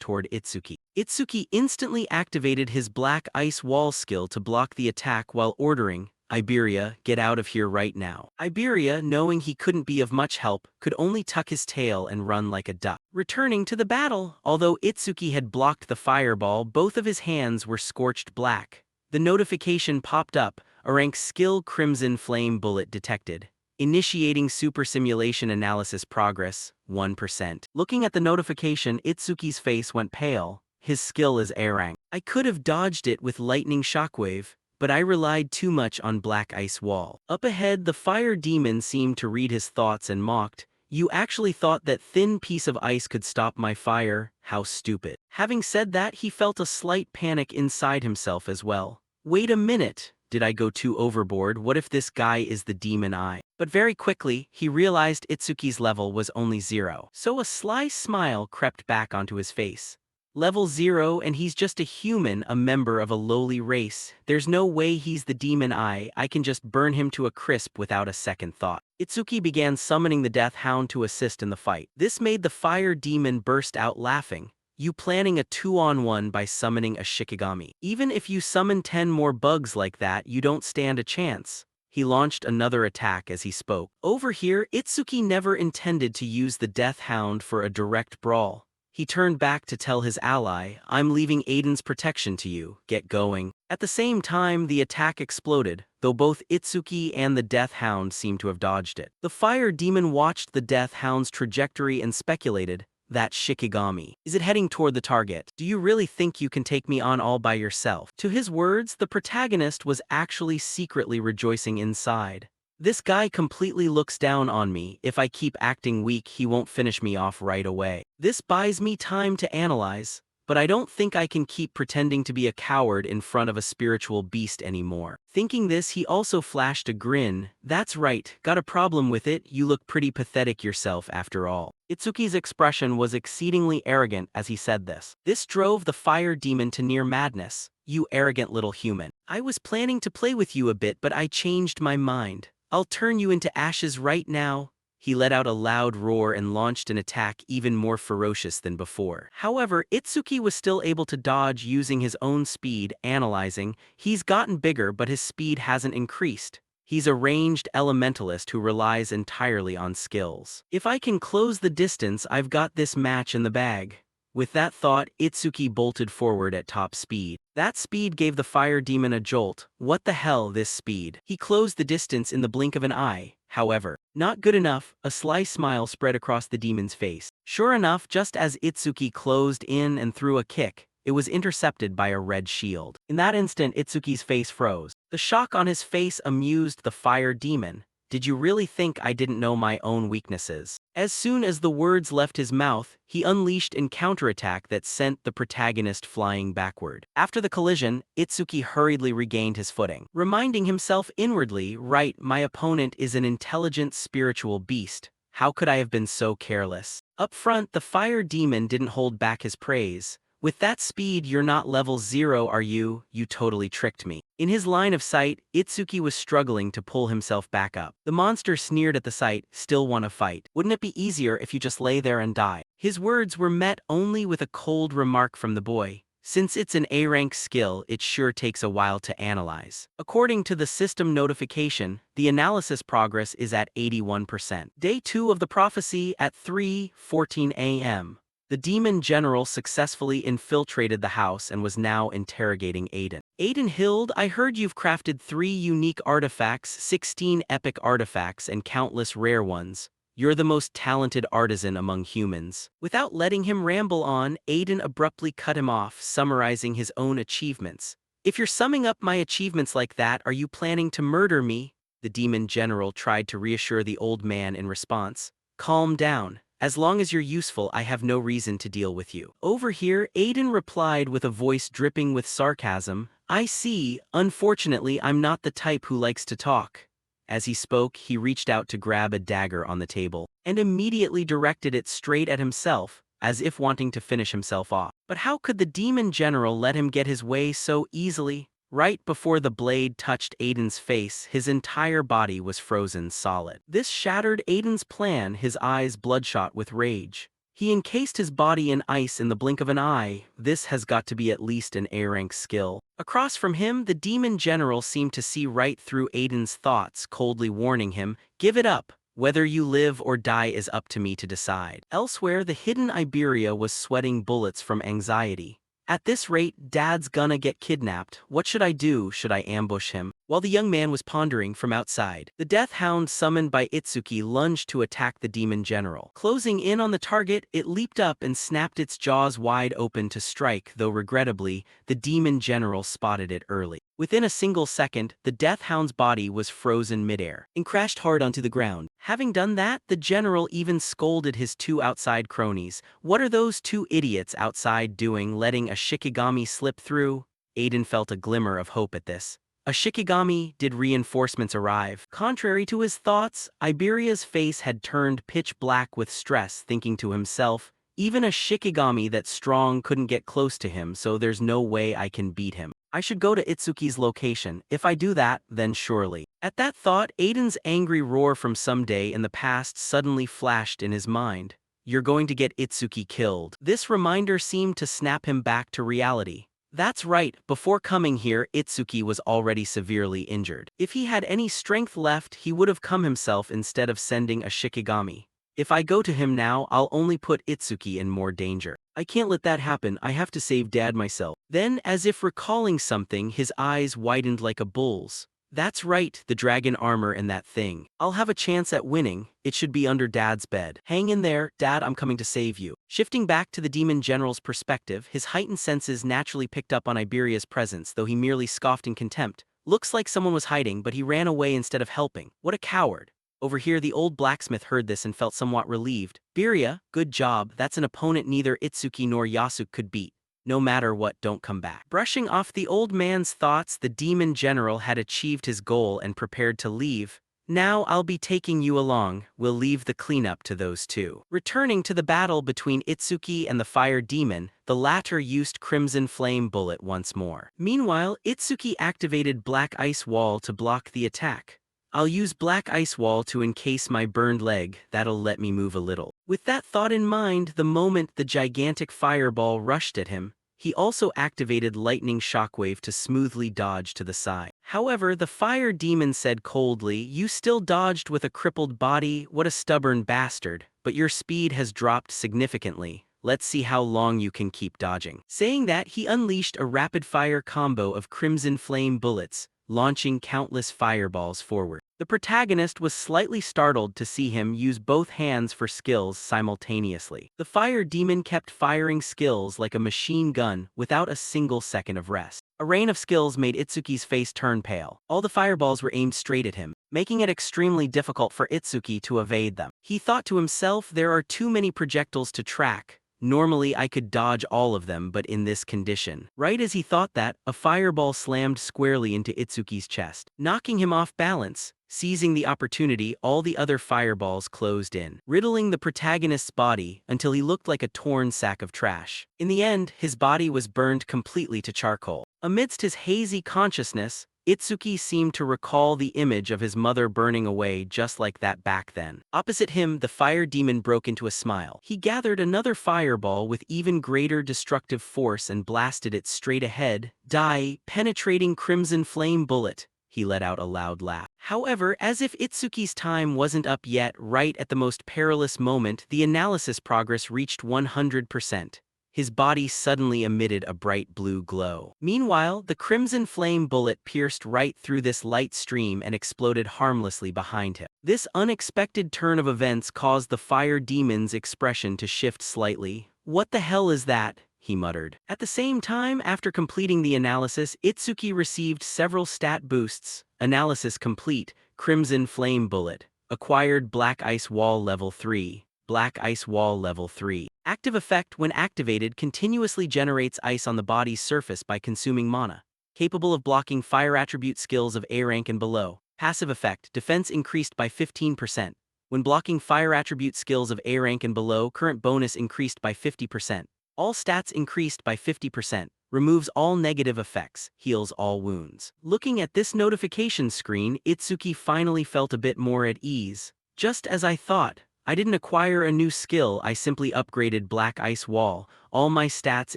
toward Itsuki. Itsuki instantly activated his Black Ice Wall skill to block the attack while ordering, Iberia, get out of here right now. Iberia, knowing he couldn't be of much help, could only tuck his tail and run like a duck. Returning to the battle, although Itsuki had blocked the fireball, both of his hands were scorched black. The notification popped up, a rank skill Crimson Flame Bullet detected. Initiating super simulation analysis progress, 1%. Looking at the notification, Itsuki's face went pale. His skill is A rank. I could have dodged it with lightning shockwave. but I relied too much on black ice wall. Up ahead, the fire demon seemed to read his thoughts and mocked. You actually thought that thin piece of ice could stop my fire? How stupid. Having said that, he felt a slight panic inside himself as well. Wait a minute. Did I go too overboard? What if this guy is the demon eye? But very quickly, he realized Itsuki's level was only 0. So a sly smile crept back onto his face. Level 0 and he's just a human, a member of a lowly race. There's no way he's the demon eye. I can just burn him to a crisp without a second thought. Itsuki began summoning the Death Hound to assist in the fight. This made the fire demon burst out laughing. You planning a 2-on-1 by summoning a Shikigami. Even if you summon 10 more bugs like that, you don't stand a chance. He launched another attack as he spoke. Over here, Itsuki never intended to use the Death Hound for a direct brawl. He turned back to tell his ally, I'm leaving Aiden's protection to you, get going. At the same time, the attack exploded, though both Itsuki and the Death Hound seemed to have dodged it. The fire demon watched the Death Hound's trajectory and speculated, that Shikigami. Is it heading toward the target? Do you really think you can take me on all by yourself? To his words, the protagonist was actually secretly rejoicing inside. This guy completely looks down on me. If I keep acting weak, he won't finish me off right away. This buys me time to analyze, but I don't think I can keep pretending to be a coward in front of a spiritual beast anymore. Thinking this, he also flashed a grin. That's right, got a problem with it? You look pretty pathetic yourself after all. Itsuki's expression was exceedingly arrogant as he said this. This drove the fire demon to near madness. You arrogant little human. I was planning to play with you a bit, but I changed my mind. I'll turn you into ashes right now. He let out a loud roar and launched an attack even more ferocious than before. However, Itsuki was still able to dodge using his own speed, analyzing. He's gotten bigger, but his speed hasn't increased. He's a ranged elementalist who relies entirely on skills. If I can close the distance, I've got this match in the bag. With that thought, Itsuki bolted forward at top speed. That speed gave the fire demon a jolt. What the hell, this speed? He closed the distance in the blink of an eye. However, not good enough. A sly smile spread across the demon's face. Sure enough, just as Itsuki closed in and threw a kick, it was intercepted by a red shield. In that instant, Itsuki's face froze. The shock on his face amused the fire demon. Did you really think I didn't know my own weaknesses? As soon as the words left his mouth, he unleashed a counterattack that sent the protagonist flying backward. After the collision, Itsuki hurriedly regained his footing, reminding himself inwardly, right, my opponent is an intelligent spiritual beast. How could I have been so careless? Up front, the fire demon didn't hold back his praise. With that speed, you're not level 0, are you? You totally tricked me. In his line of sight, Itsuki was struggling to pull himself back up. The monster sneered at the sight, still want to fight. Wouldn't it be easier if you just lay there and die? His words were met only with a cold remark from the boy. Since it's an A-rank skill, it sure takes a while to analyze. According to the system notification, the analysis progress is at 81%. Day 2 of the prophecy at 3:14 a.m. The demon general successfully infiltrated the house and was now interrogating Aiden. Aiden Hild, I heard you've crafted 3 unique artifacts, 16 epic artifacts, and countless rare ones. You're the most talented artisan among humans. Without letting him ramble on, Aiden abruptly cut him off, summarizing his own achievements. If you're summing up my achievements like that, are you planning to murder me? The demon general tried to reassure the old man in response. Calm down. As long as you're useful, I have no reason to deal with you. Over here, Aiden replied with a voice dripping with sarcasm. I see. Unfortunately, I'm not the type who likes to talk. As he spoke, he reached out to grab a dagger on the table, and immediately directed it straight at himself, as if wanting to finish himself off. But how could the demon general let him get his way so easily? Right before the blade touched Aiden's face, his entire body was frozen solid. This shattered Aiden's plan, his eyes bloodshot with rage. He encased his body in ice in the blink of an eye. This has got to be at least an A-rank skill. Across from him, the demon general seemed to see right through Aiden's thoughts, coldly warning him, give it up. Whether you live or die is up to me to decide. Elsewhere, the hidden Iberia was sweating bullets from anxiety. At this rate, Dad's gonna get kidnapped. What should I do? Should I ambush him? While the young man was pondering from outside, the death hound summoned by Itsuki lunged to attack the demon general. Closing in on the target, it leaped up and snapped its jaws wide open to strike, though regrettably, the demon general spotted it early. Within a single second, the death hound's body was frozen midair and crashed hard onto the ground. Having done that, the general even scolded his two outside cronies. What are those two idiots outside doing, letting a Shikigami slip through? Aiden felt a glimmer of hope at this. A Shikigami? Did reinforcements arrive? Contrary to his thoughts, Iberia's face had turned pitch black with stress, thinking to himself, even a Shikigami that strong couldn't get close to him, so there's no way I can beat him. I should go to Itsuki's location. If I do that, then surely. At that thought, Aiden's angry roar from some day in the past suddenly flashed in his mind. You're going to get Itsuki killed. This reminder seemed to snap him back to reality. That's right, before coming here, Itsuki was already severely injured. If he had any strength left, he would have come himself instead of sending a Shikigami. If I go to him now, I'll only put Itsuki in more danger. I can't let that happen. I have to save Dad myself. Then, as if recalling something, his eyes widened like a bull's. That's right, the dragon armor and that thing. I'll have a chance at winning. It should be under Dad's bed. Hang in there, Dad, I'm coming to save you. Shifting back to the demon general's perspective, his heightened senses naturally picked up on Iberia's presence, though he merely scoffed in contempt. Looks like someone was hiding, but he ran away instead of helping. What a coward. Over here, the old blacksmith heard this and felt somewhat relieved. Biria, good job, that's an opponent neither Itsuki nor Yasuke could beat. No matter what, don't come back. Brushing off the old man's thoughts, the demon general had achieved his goal and prepared to leave. Now I'll be taking you along. We'll leave the cleanup to those two. Returning to the battle between Itsuki and the fire demon, the latter used Crimson Flame Bullet once more. Meanwhile, Itsuki activated Black Ice Wall to block the attack. I'll use Black Ice Wall to encase my burned leg, that'll let me move a little. With that thought in mind, the moment the gigantic fireball rushed at him, he also activated Lightning Shockwave to smoothly dodge to the side. However, the fire demon said coldly, "You still dodged with a crippled body, what a stubborn bastard, but your speed has dropped significantly. Let's see how long you can keep dodging." Saying that, he unleashed a rapid-fire combo of Crimson Flame bullets, launching countless fireballs forward. The protagonist was slightly startled to see him use both hands for skills simultaneously. The fire demon kept firing skills like a machine gun without a single second of rest. A rain of skills made Itsuki's face turn pale. All the fireballs were aimed straight at him, making it extremely difficult for Itsuki to evade them. He thought to himself, there are too many projectiles to track. Normally I could dodge all of them, but in this condition. Right as he thought that, a fireball slammed squarely into Itsuki's chest, knocking him off balance. Seizing the opportunity, all the other fireballs closed in, riddling the protagonist's body until he looked like a torn sack of trash. In the end, his body was burned completely to charcoal. Amidst his hazy consciousness, Itsuki seemed to recall the image of his mother burning away just like that back then. Opposite him, the fire demon broke into a smile. He gathered another fireball with even greater destructive force and blasted it straight ahead. Die, penetrating Crimson Flame Bullet. He let out a loud laugh. However, as if Itsuki's time wasn't up yet, right at the most perilous moment, the analysis progress reached 100%. His body suddenly emitted a bright blue glow. Meanwhile, the Crimson Flame Bullet pierced right through this light stream and exploded harmlessly behind him. This unexpected turn of events caused the fire demon's expression to shift slightly. "What the hell is that?" he muttered. At the same time, after completing the analysis, Itsuki received several stat boosts. Analysis complete. Crimson Flame Bullet. Acquired Black Ice Wall Level 3. Black Ice Wall Level 3. Active effect when activated continuously generates ice on the body's surface by consuming mana. Capable of blocking fire attribute skills of A rank and below. Passive effect, defense increased by 15%. When blocking fire attribute skills of A rank and below, current bonus increased by 50%. All stats increased by 50%. Removes all negative effects, heals all wounds. Looking at this notification screen, Itsuki finally felt a bit more at ease. Just as I thought. I didn't acquire a new skill, I simply upgraded Black Ice Wall. All my stats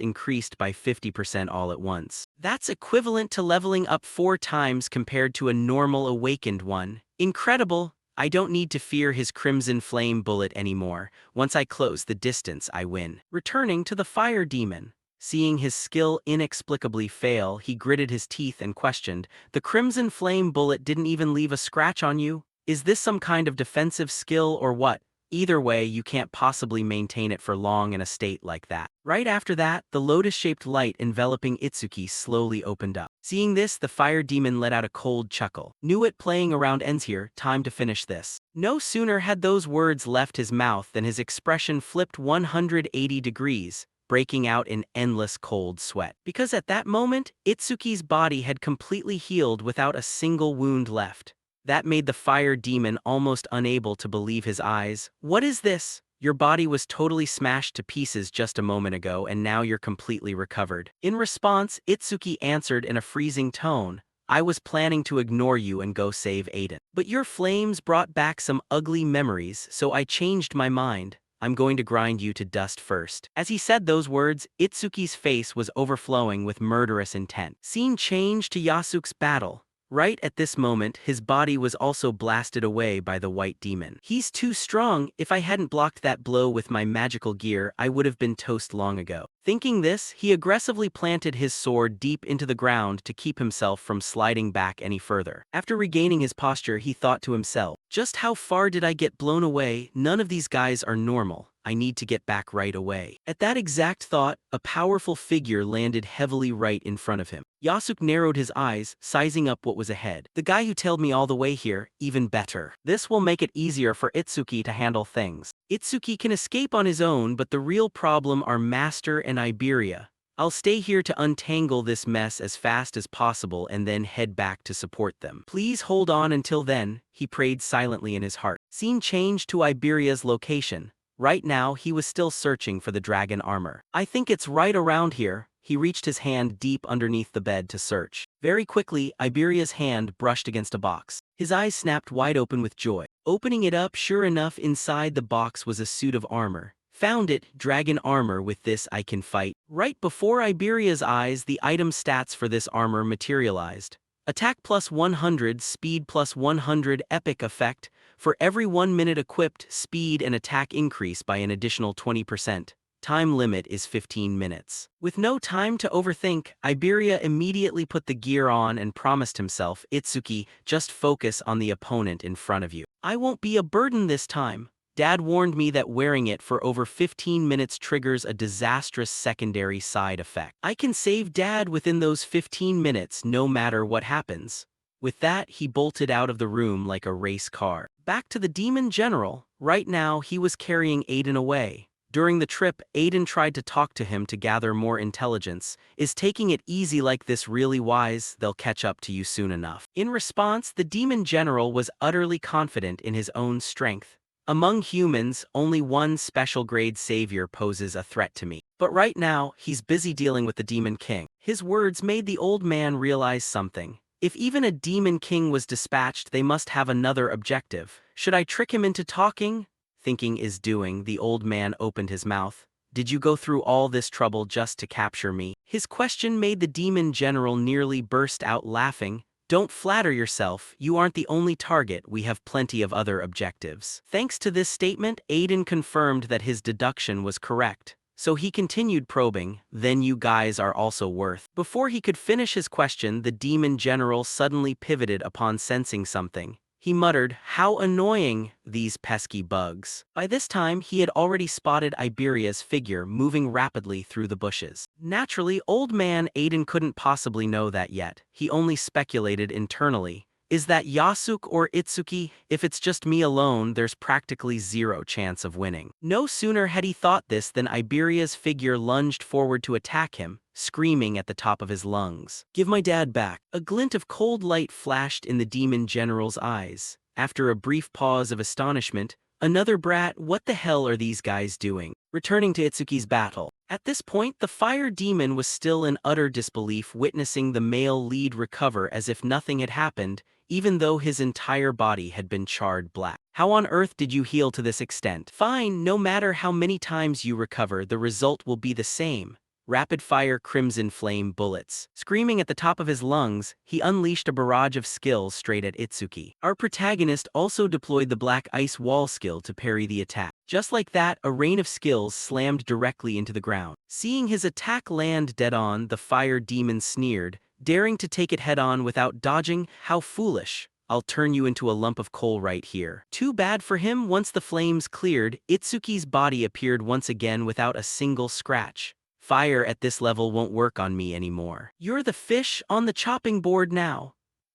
increased by 50% all at once. That's equivalent to leveling up 4 times compared to a normal awakened one. Incredible! I don't need to fear his Crimson Flame Bullet anymore. Once I close the distance, I win. Returning to the fire demon. Seeing his skill inexplicably fail, he gritted his teeth and questioned, "The crimson flame bullet didn't even leave a scratch on you? Is this some kind of defensive skill or what? Either way, you can't possibly maintain it for long in a state like that." Right after that, the lotus-shaped light enveloping Itsuki slowly opened up. Seeing this, the fire demon let out a cold chuckle. "Knew it, playing around ends here, time to finish this." No sooner had those words left his mouth than his expression flipped 180 degrees, breaking out in endless cold sweat. Because at that moment, Itsuki's body had completely healed without a single wound left. That made the fire demon almost unable to believe his eyes. "What is this? Your body was totally smashed to pieces just a moment ago and now you're completely recovered." In response, Itsuki answered in a freezing tone, "I was planning to ignore you and go save Aiden. But your flames brought back some ugly memories, so I changed my mind. I'm going to grind you to dust first." As he said those words, Itsuki's face was overflowing with murderous intent. Scene changed to Yasuke's battle. Right at this moment, his body was also blasted away by the white demon. "He's too strong. If I hadn't blocked that blow with my magical gear, I would have been toast long ago." Thinking this, he aggressively planted his sword deep into the ground to keep himself from sliding back any further. After regaining his posture, he thought to himself, "Just how far did I get blown away? None of these guys are normal. I need to get back right away." At that exact thought, a powerful figure landed heavily right in front of him. Yasuke narrowed his eyes, sizing up what was ahead. "The guy who tailed me all the way here, even better. This will make it easier for Itsuki to handle things. Itsuki can escape on his own, but the real problem are Master and Iberia. I'll stay here to untangle this mess as fast as possible and then head back to support them. Please hold on until then," he prayed silently in his heart. Scene changed to Iberia's location. Right now, he was still searching for the dragon armor. "I think it's right around here." He reached his hand deep underneath the bed to search. Very quickly, Iberia's hand brushed against a box. His eyes snapped wide open with joy. Opening it up, sure enough, inside the box was a suit of armor. "Found it, dragon armor. With this I can fight." Right before Iberia's eyes, the item stats for this armor materialized. Attack plus 100, speed plus 100, epic effect. For every 1 minute equipped, speed and attack increase by an additional 20%. Time limit is 15 minutes. With no time to overthink, Iberia immediately put the gear on and promised himself, "Itsuki, just focus on the opponent in front of you. I won't be a burden this time. Dad warned me that wearing it for over 15 minutes triggers a disastrous secondary side effect. I can save Dad within those 15 minutes no matter what happens." With that, he bolted out of the room like a race car. Back to the demon general. Right now, he was carrying Aiden away. During the trip, Aiden tried to talk to him to gather more intelligence. "Is taking it easy like this really wise? They'll catch up to you soon enough." In response, the demon general was utterly confident in his own strength. "Among humans, only one special grade savior poses a threat to me. But right now, he's busy dealing with the demon king." His words made the old man realize something. If even a demon king was dispatched, they must have another objective. Should I trick him into talking? Thinking is doing, the old man opened his mouth. "Did you go through all this trouble just to capture me?" His question made the demon general nearly burst out laughing. "Don't flatter yourself, you aren't the only target, we have plenty of other objectives." Thanks to this statement, Aiden confirmed that his deduction was correct. So he continued probing, "Then you guys are also worth." Before he could finish his question, the demon general suddenly pivoted upon sensing something. He muttered, "How annoying, these pesky bugs." By this time, he had already spotted Iberia's figure moving rapidly through the bushes. Naturally, old man Aiden couldn't possibly know that yet. He only speculated internally. Is that Yasuke or Itsuki? If it's just me alone, there's practically zero chance of winning. No sooner had he thought this than Iberia's figure lunged forward to attack him, screaming at the top of his lungs. "Give my dad back." A glint of cold light flashed in the demon general's eyes. After a brief pause of astonishment, "Another brat, what the hell are these guys doing?" Returning to Itsuki's battle. At this point, the fire demon was still in utter disbelief, witnessing the male lead recover as if nothing had happened, even though his entire body had been charred black. "How on earth did you heal to this extent?" "Fine, no matter how many times you recover, the result will be the same. rapid-fire crimson flame bullets. Screaming at the top of his lungs, he unleashed a barrage of skills straight at Itsuki. Our protagonist also deployed the black ice wall skill to parry the attack. Just like that, a rain of skills slammed directly into the ground. Seeing his attack land dead-on, the fire demon sneered, daring to take it head-on without dodging. How foolish. I'll turn you into a lump of coal right here. Too bad for him. Once the flames cleared, Itsuki's body appeared once again without a single scratch. Fire at this level won't work on me anymore. You're the fish on the chopping board now.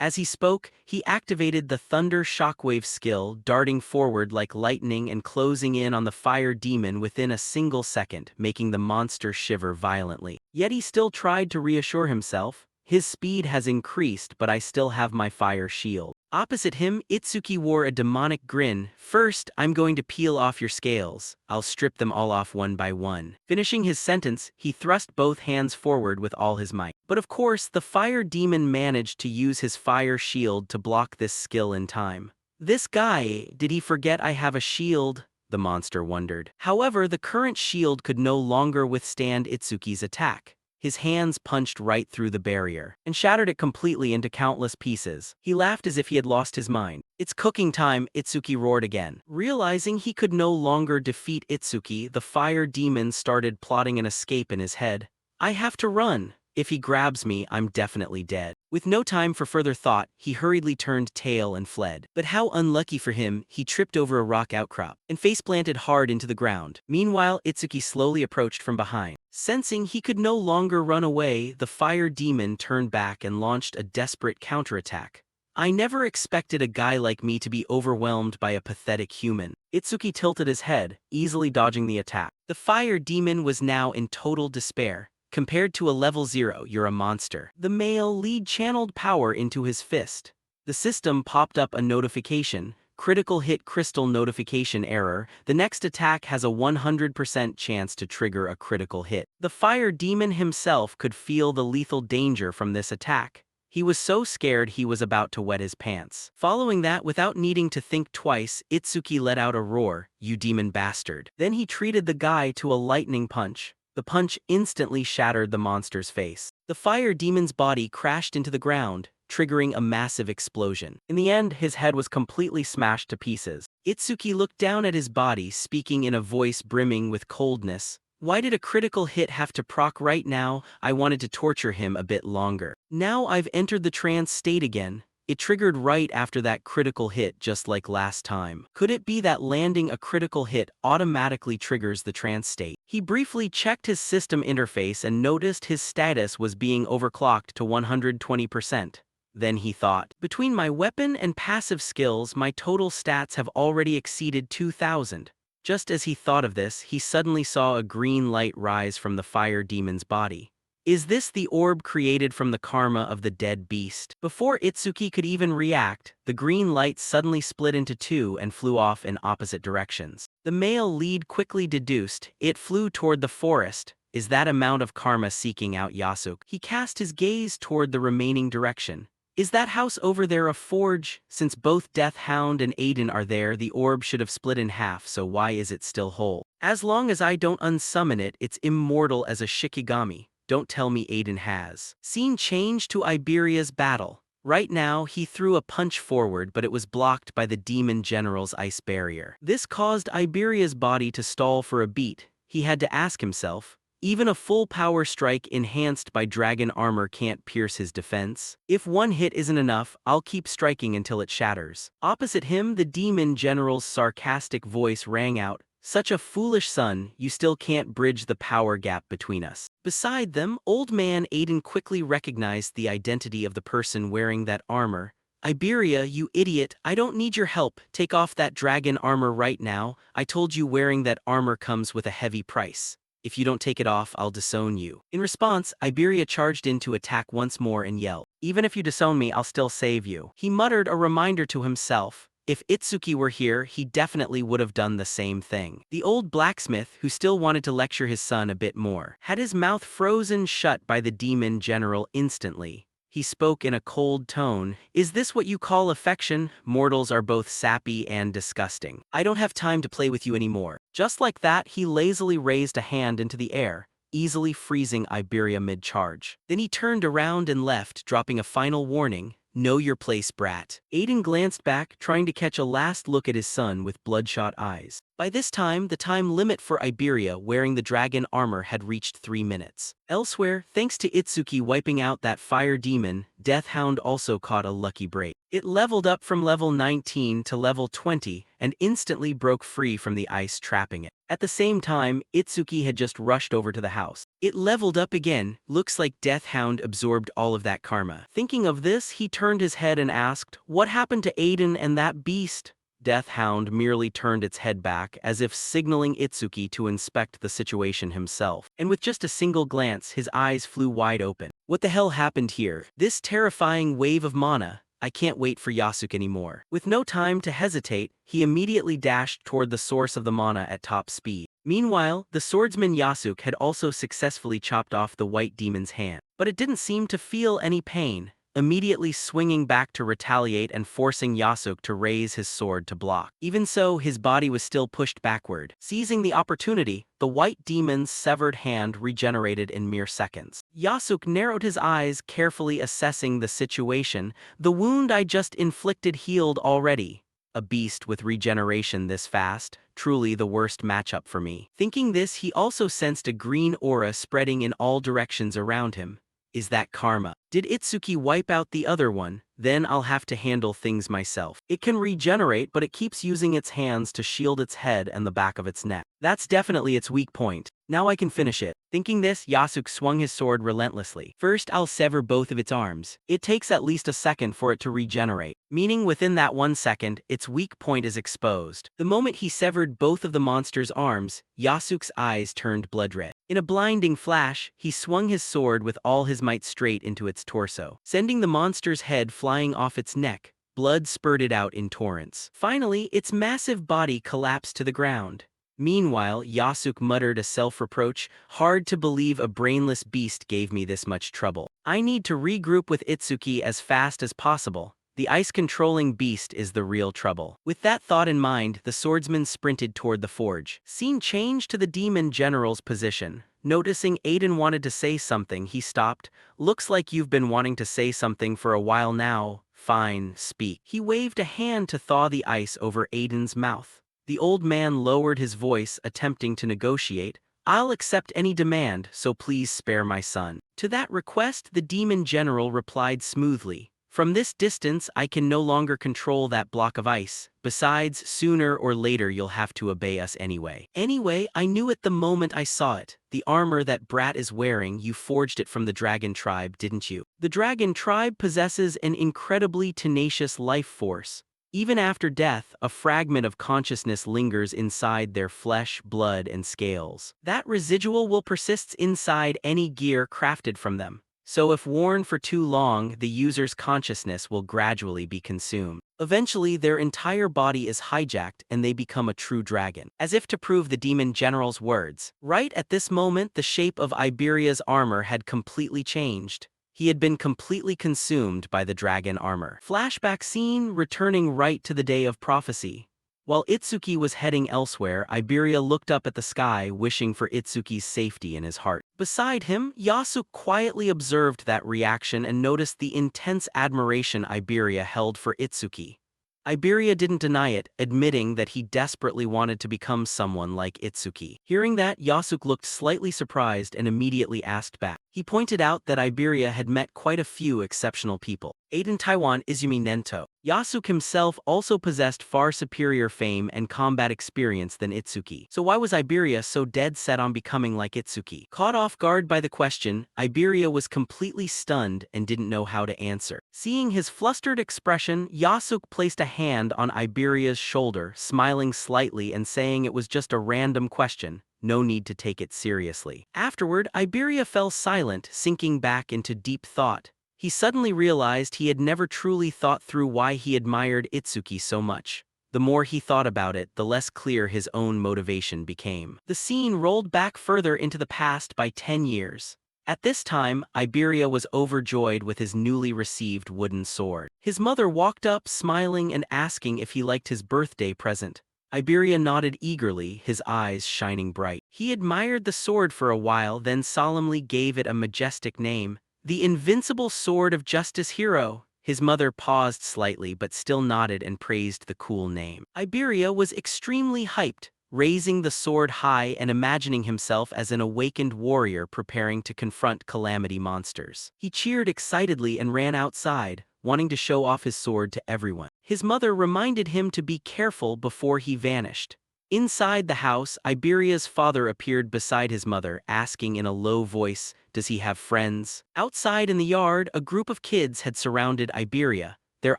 As he spoke, he activated the Thunder Shockwave skill, darting forward like lightning and closing in on the fire demon within a single second, making the monster shiver violently. Yet he still tried to reassure himself. His speed has increased, but I still have my fire shield. Opposite him, Itsuki wore a demonic grin. First, I'm going to peel off your scales. I'll strip them all off one by one. Finishing his sentence, he thrust both hands forward with all his might. But of course, the fire demon managed to use his fire shield to block this skill in time. This guy, did he forget I have a shield? The monster wondered. However, the current shield could no longer withstand Itsuki's attack. His hands punched right through the barrier and shattered it completely into countless pieces. He laughed as if he had lost his mind. It's cooking time, Itsuki roared again. Realizing he could no longer defeat Itsuki, the fire demon started plotting an escape in his head. I have to run. If he grabs me, I'm definitely dead. With no time for further thought, he hurriedly turned tail and fled. But how unlucky for him, he tripped over a rock outcrop and face-planted hard into the ground. Meanwhile, Itsuki slowly approached from behind. Sensing he could no longer run away, the fire demon turned back and launched a desperate counterattack. I never expected a guy like me to be overwhelmed by a pathetic human. Itsuki tilted his head, easily dodging the attack. The fire demon was now in total despair. Compared to a level 0, you're a monster. The male lead channeled power into his fist. The system popped up a notification. Critical hit crystal notification error. The next attack has a 100% chance to trigger a critical hit. The fire demon himself could feel the lethal danger from this attack. He was so scared he was about to wet his pants. Following that, without needing to think twice, Itsuki let out a roar, "You demon bastard." Then he treated the guy to a lightning punch. The punch instantly shattered the monster's face. The fire demon's body crashed into the ground, triggering a massive explosion. In the end, his head was completely smashed to pieces. Itsuki looked down at his body, speaking in a voice brimming with coldness. Why did a critical hit have to proc right now? I wanted to torture him a bit longer. Now I've entered the trance state again. It triggered right after that critical hit, just like last time. Could it be that landing a critical hit automatically triggers the trance state? He briefly checked his system interface and noticed his status was being overclocked to 120%. Then he thought, between my weapon and passive skills, my total stats have already exceeded 2,000. Just as he thought of this, he suddenly saw a green light rise from the fire demon's body. Is this the orb created from the karma of the dead beast? Before Itsuki could even react, the green light suddenly split into two and flew off in opposite directions. The male lead quickly deduced, it flew toward the forest. Is that amount of karma seeking out Yasuk? He cast his gaze toward the remaining direction. Is that house over there a forge? Since both Death Hound and Aiden are there, the orb should have split in half, so why is it still whole? As long as I don't unsummon it, it's immortal as a Shikigami. Don't tell me Aiden has. Scene change to Iberia's battle. Right now, he threw a punch forward, but it was blocked by the demon general's ice barrier. This caused Iberia's body to stall for a beat. He had to ask himself, even a full power strike enhanced by dragon armor can't pierce his defense. If one hit isn't enough, I'll keep striking until it shatters. Opposite him, the demon general's sarcastic voice rang out, such a foolish son, you still can't bridge the power gap between us. Beside them, old man Aiden quickly recognized the identity of the person wearing that armor. Iberia, you idiot, I don't need your help. Take off that dragon armor right now. I told you wearing that armor comes with a heavy price. If you don't take it off, I'll disown you. In response, Iberia charged in to attack once more and yelled, even if you disown me, I'll still save you. He muttered a reminder to himself. If Itsuki were here, he definitely would have done the same thing. The old blacksmith, who still wanted to lecture his son a bit more, had his mouth frozen shut by the demon general instantly. He spoke in a cold tone. Is this what you call affection? Mortals are both sappy and disgusting. I don't have time to play with you anymore. Just like that, he lazily raised a hand into the air. easily freezing Iberia mid-charge. Then he turned around and left, dropping a final warning, "Know your place, brat." Aiden glanced back, trying to catch a last look at his son with bloodshot eyes. By this time, the time limit for Iberia wearing the dragon armor had reached 3 minutes. Elsewhere, thanks to Itsuki wiping out that fire demon, Deathhound also caught a lucky break. It leveled up from level 19 to level 20 and instantly broke free from the ice trapping it. At the same time, Itsuki had just rushed over to the house. It leveled up again. Looks like Deathhound absorbed all of that karma. Thinking of this, he turned his head and asked, "What happened to Aiden and that beast?" Deathhound merely turned its head back, as if signaling Itsuki to inspect the situation himself. And with just a single glance, his eyes flew wide open. What the hell happened here? This terrifying wave of mana. I can't wait for Yasuke anymore. With no time to hesitate, he immediately dashed toward the source of the mana at top speed. Meanwhile, the swordsman Yasuke had also successfully chopped off the white demon's hand. But it didn't seem to feel any pain, immediately swinging back to retaliate and forcing Yasuke to raise his sword to block. Even so, his body was still pushed backward. Seizing the opportunity, the white demon's severed hand regenerated in mere seconds. Yasuke narrowed his eyes, carefully assessing the situation. The wound I just inflicted healed already. A beast with regeneration this fast, truly the worst matchup for me. Thinking this, he also sensed a green aura spreading in all directions around him. Is that karma? Did Itsuki wipe out the other one? Then I'll have to handle things myself. It can regenerate, but it keeps using its hands to shield its head and the back of its neck. That's definitely its weak point. Now I can finish it. Thinking this, Yasuke swung his sword relentlessly. First, I'll sever both of its arms. It takes at least a second for it to regenerate, meaning within that 1 second, its weak point is exposed. The moment he severed both of the monster's arms, Yasuke's eyes turned blood red. In a blinding flash, he swung his sword with all his might straight into its torso, sending the monster's head flying off its neck. Blood spurted out in torrents. Finally, its massive body collapsed to the ground. Meanwhile, Yasuke muttered a self-reproach, "Hard to believe a brainless beast gave me this much trouble. I need to regroup with Itsuki as fast as possible. The ice-controlling beast is the real trouble." With that thought in mind, the swordsman sprinted toward the forge. Scene changed to the demon general's position. Noticing Aiden wanted to say something, he stopped. "Looks like you've been wanting to say something for a while now. Fine, speak." He waved a hand to thaw the ice over Aiden's mouth. The old man lowered his voice, attempting to negotiate. "I'll accept any demand, so please spare my son." To that request, the demon general replied smoothly. "From this distance, I can no longer control that block of ice. Besides, sooner or later you'll have to obey us anyway." "Anyway, I knew it the moment I saw it. The armor that brat is wearing, you forged it from the dragon tribe, didn't you?" The dragon tribe possesses an incredibly tenacious life force. Even after death, a fragment of consciousness lingers inside their flesh, blood, and scales. That residual will persist inside any gear crafted from them. So if worn for too long, the user's consciousness will gradually be consumed. Eventually, their entire body is hijacked and they become a true dragon. As if to prove the demon general's words, right at this moment, the shape of Iberia's armor had completely changed. He had been completely consumed by the dragon armor. Flashback scene returning right to the day of prophecy. While Itsuki was heading elsewhere, Iberia looked up at the sky, wishing for Itsuki's safety in his heart. Beside him, Yasuke quietly observed that reaction and noticed the intense admiration Iberia held for Itsuki. Iberia didn't deny it, admitting that he desperately wanted to become someone like Itsuki. Hearing that, Yasuke looked slightly surprised and immediately asked back. He pointed out that Iberia had met quite a few exceptional people. Aiden Taiwan Izumi Nento. Yasuke himself also possessed far superior fame and combat experience than Itsuki. So why was Iberia so dead set on becoming like Itsuki? Caught off guard by the question, Iberia was completely stunned and didn't know how to answer. Seeing his flustered expression, Yasuke placed a hand on Iberia's shoulder, smiling slightly and saying it was just a random question. No need to take it seriously. Afterward, Iberia fell silent, sinking back into deep thought. He suddenly realized he had never truly thought through why he admired Itsuki so much. The more he thought about it, the less clear his own motivation became. The scene rolled back further into the past by 10 years. At this time, Iberia was overjoyed with his newly received wooden sword. His mother walked up, smiling and asking if he liked his birthday present. Iberia nodded eagerly, his eyes shining bright. He admired the sword for a while, then solemnly gave it a majestic name, the Invincible Sword of Justice Hero. His mother paused slightly but still nodded and praised the cool name. Iberia was extremely hyped, raising the sword high and imagining himself as an awakened warrior preparing to confront calamity monsters. He cheered excitedly and ran outside, wanting to show off his sword to everyone. His mother reminded him to be careful before he vanished. Inside the house, Iberia's father appeared beside his mother, asking in a low voice, "Does he have friends?" Outside in the yard, a group of kids had surrounded Iberia, their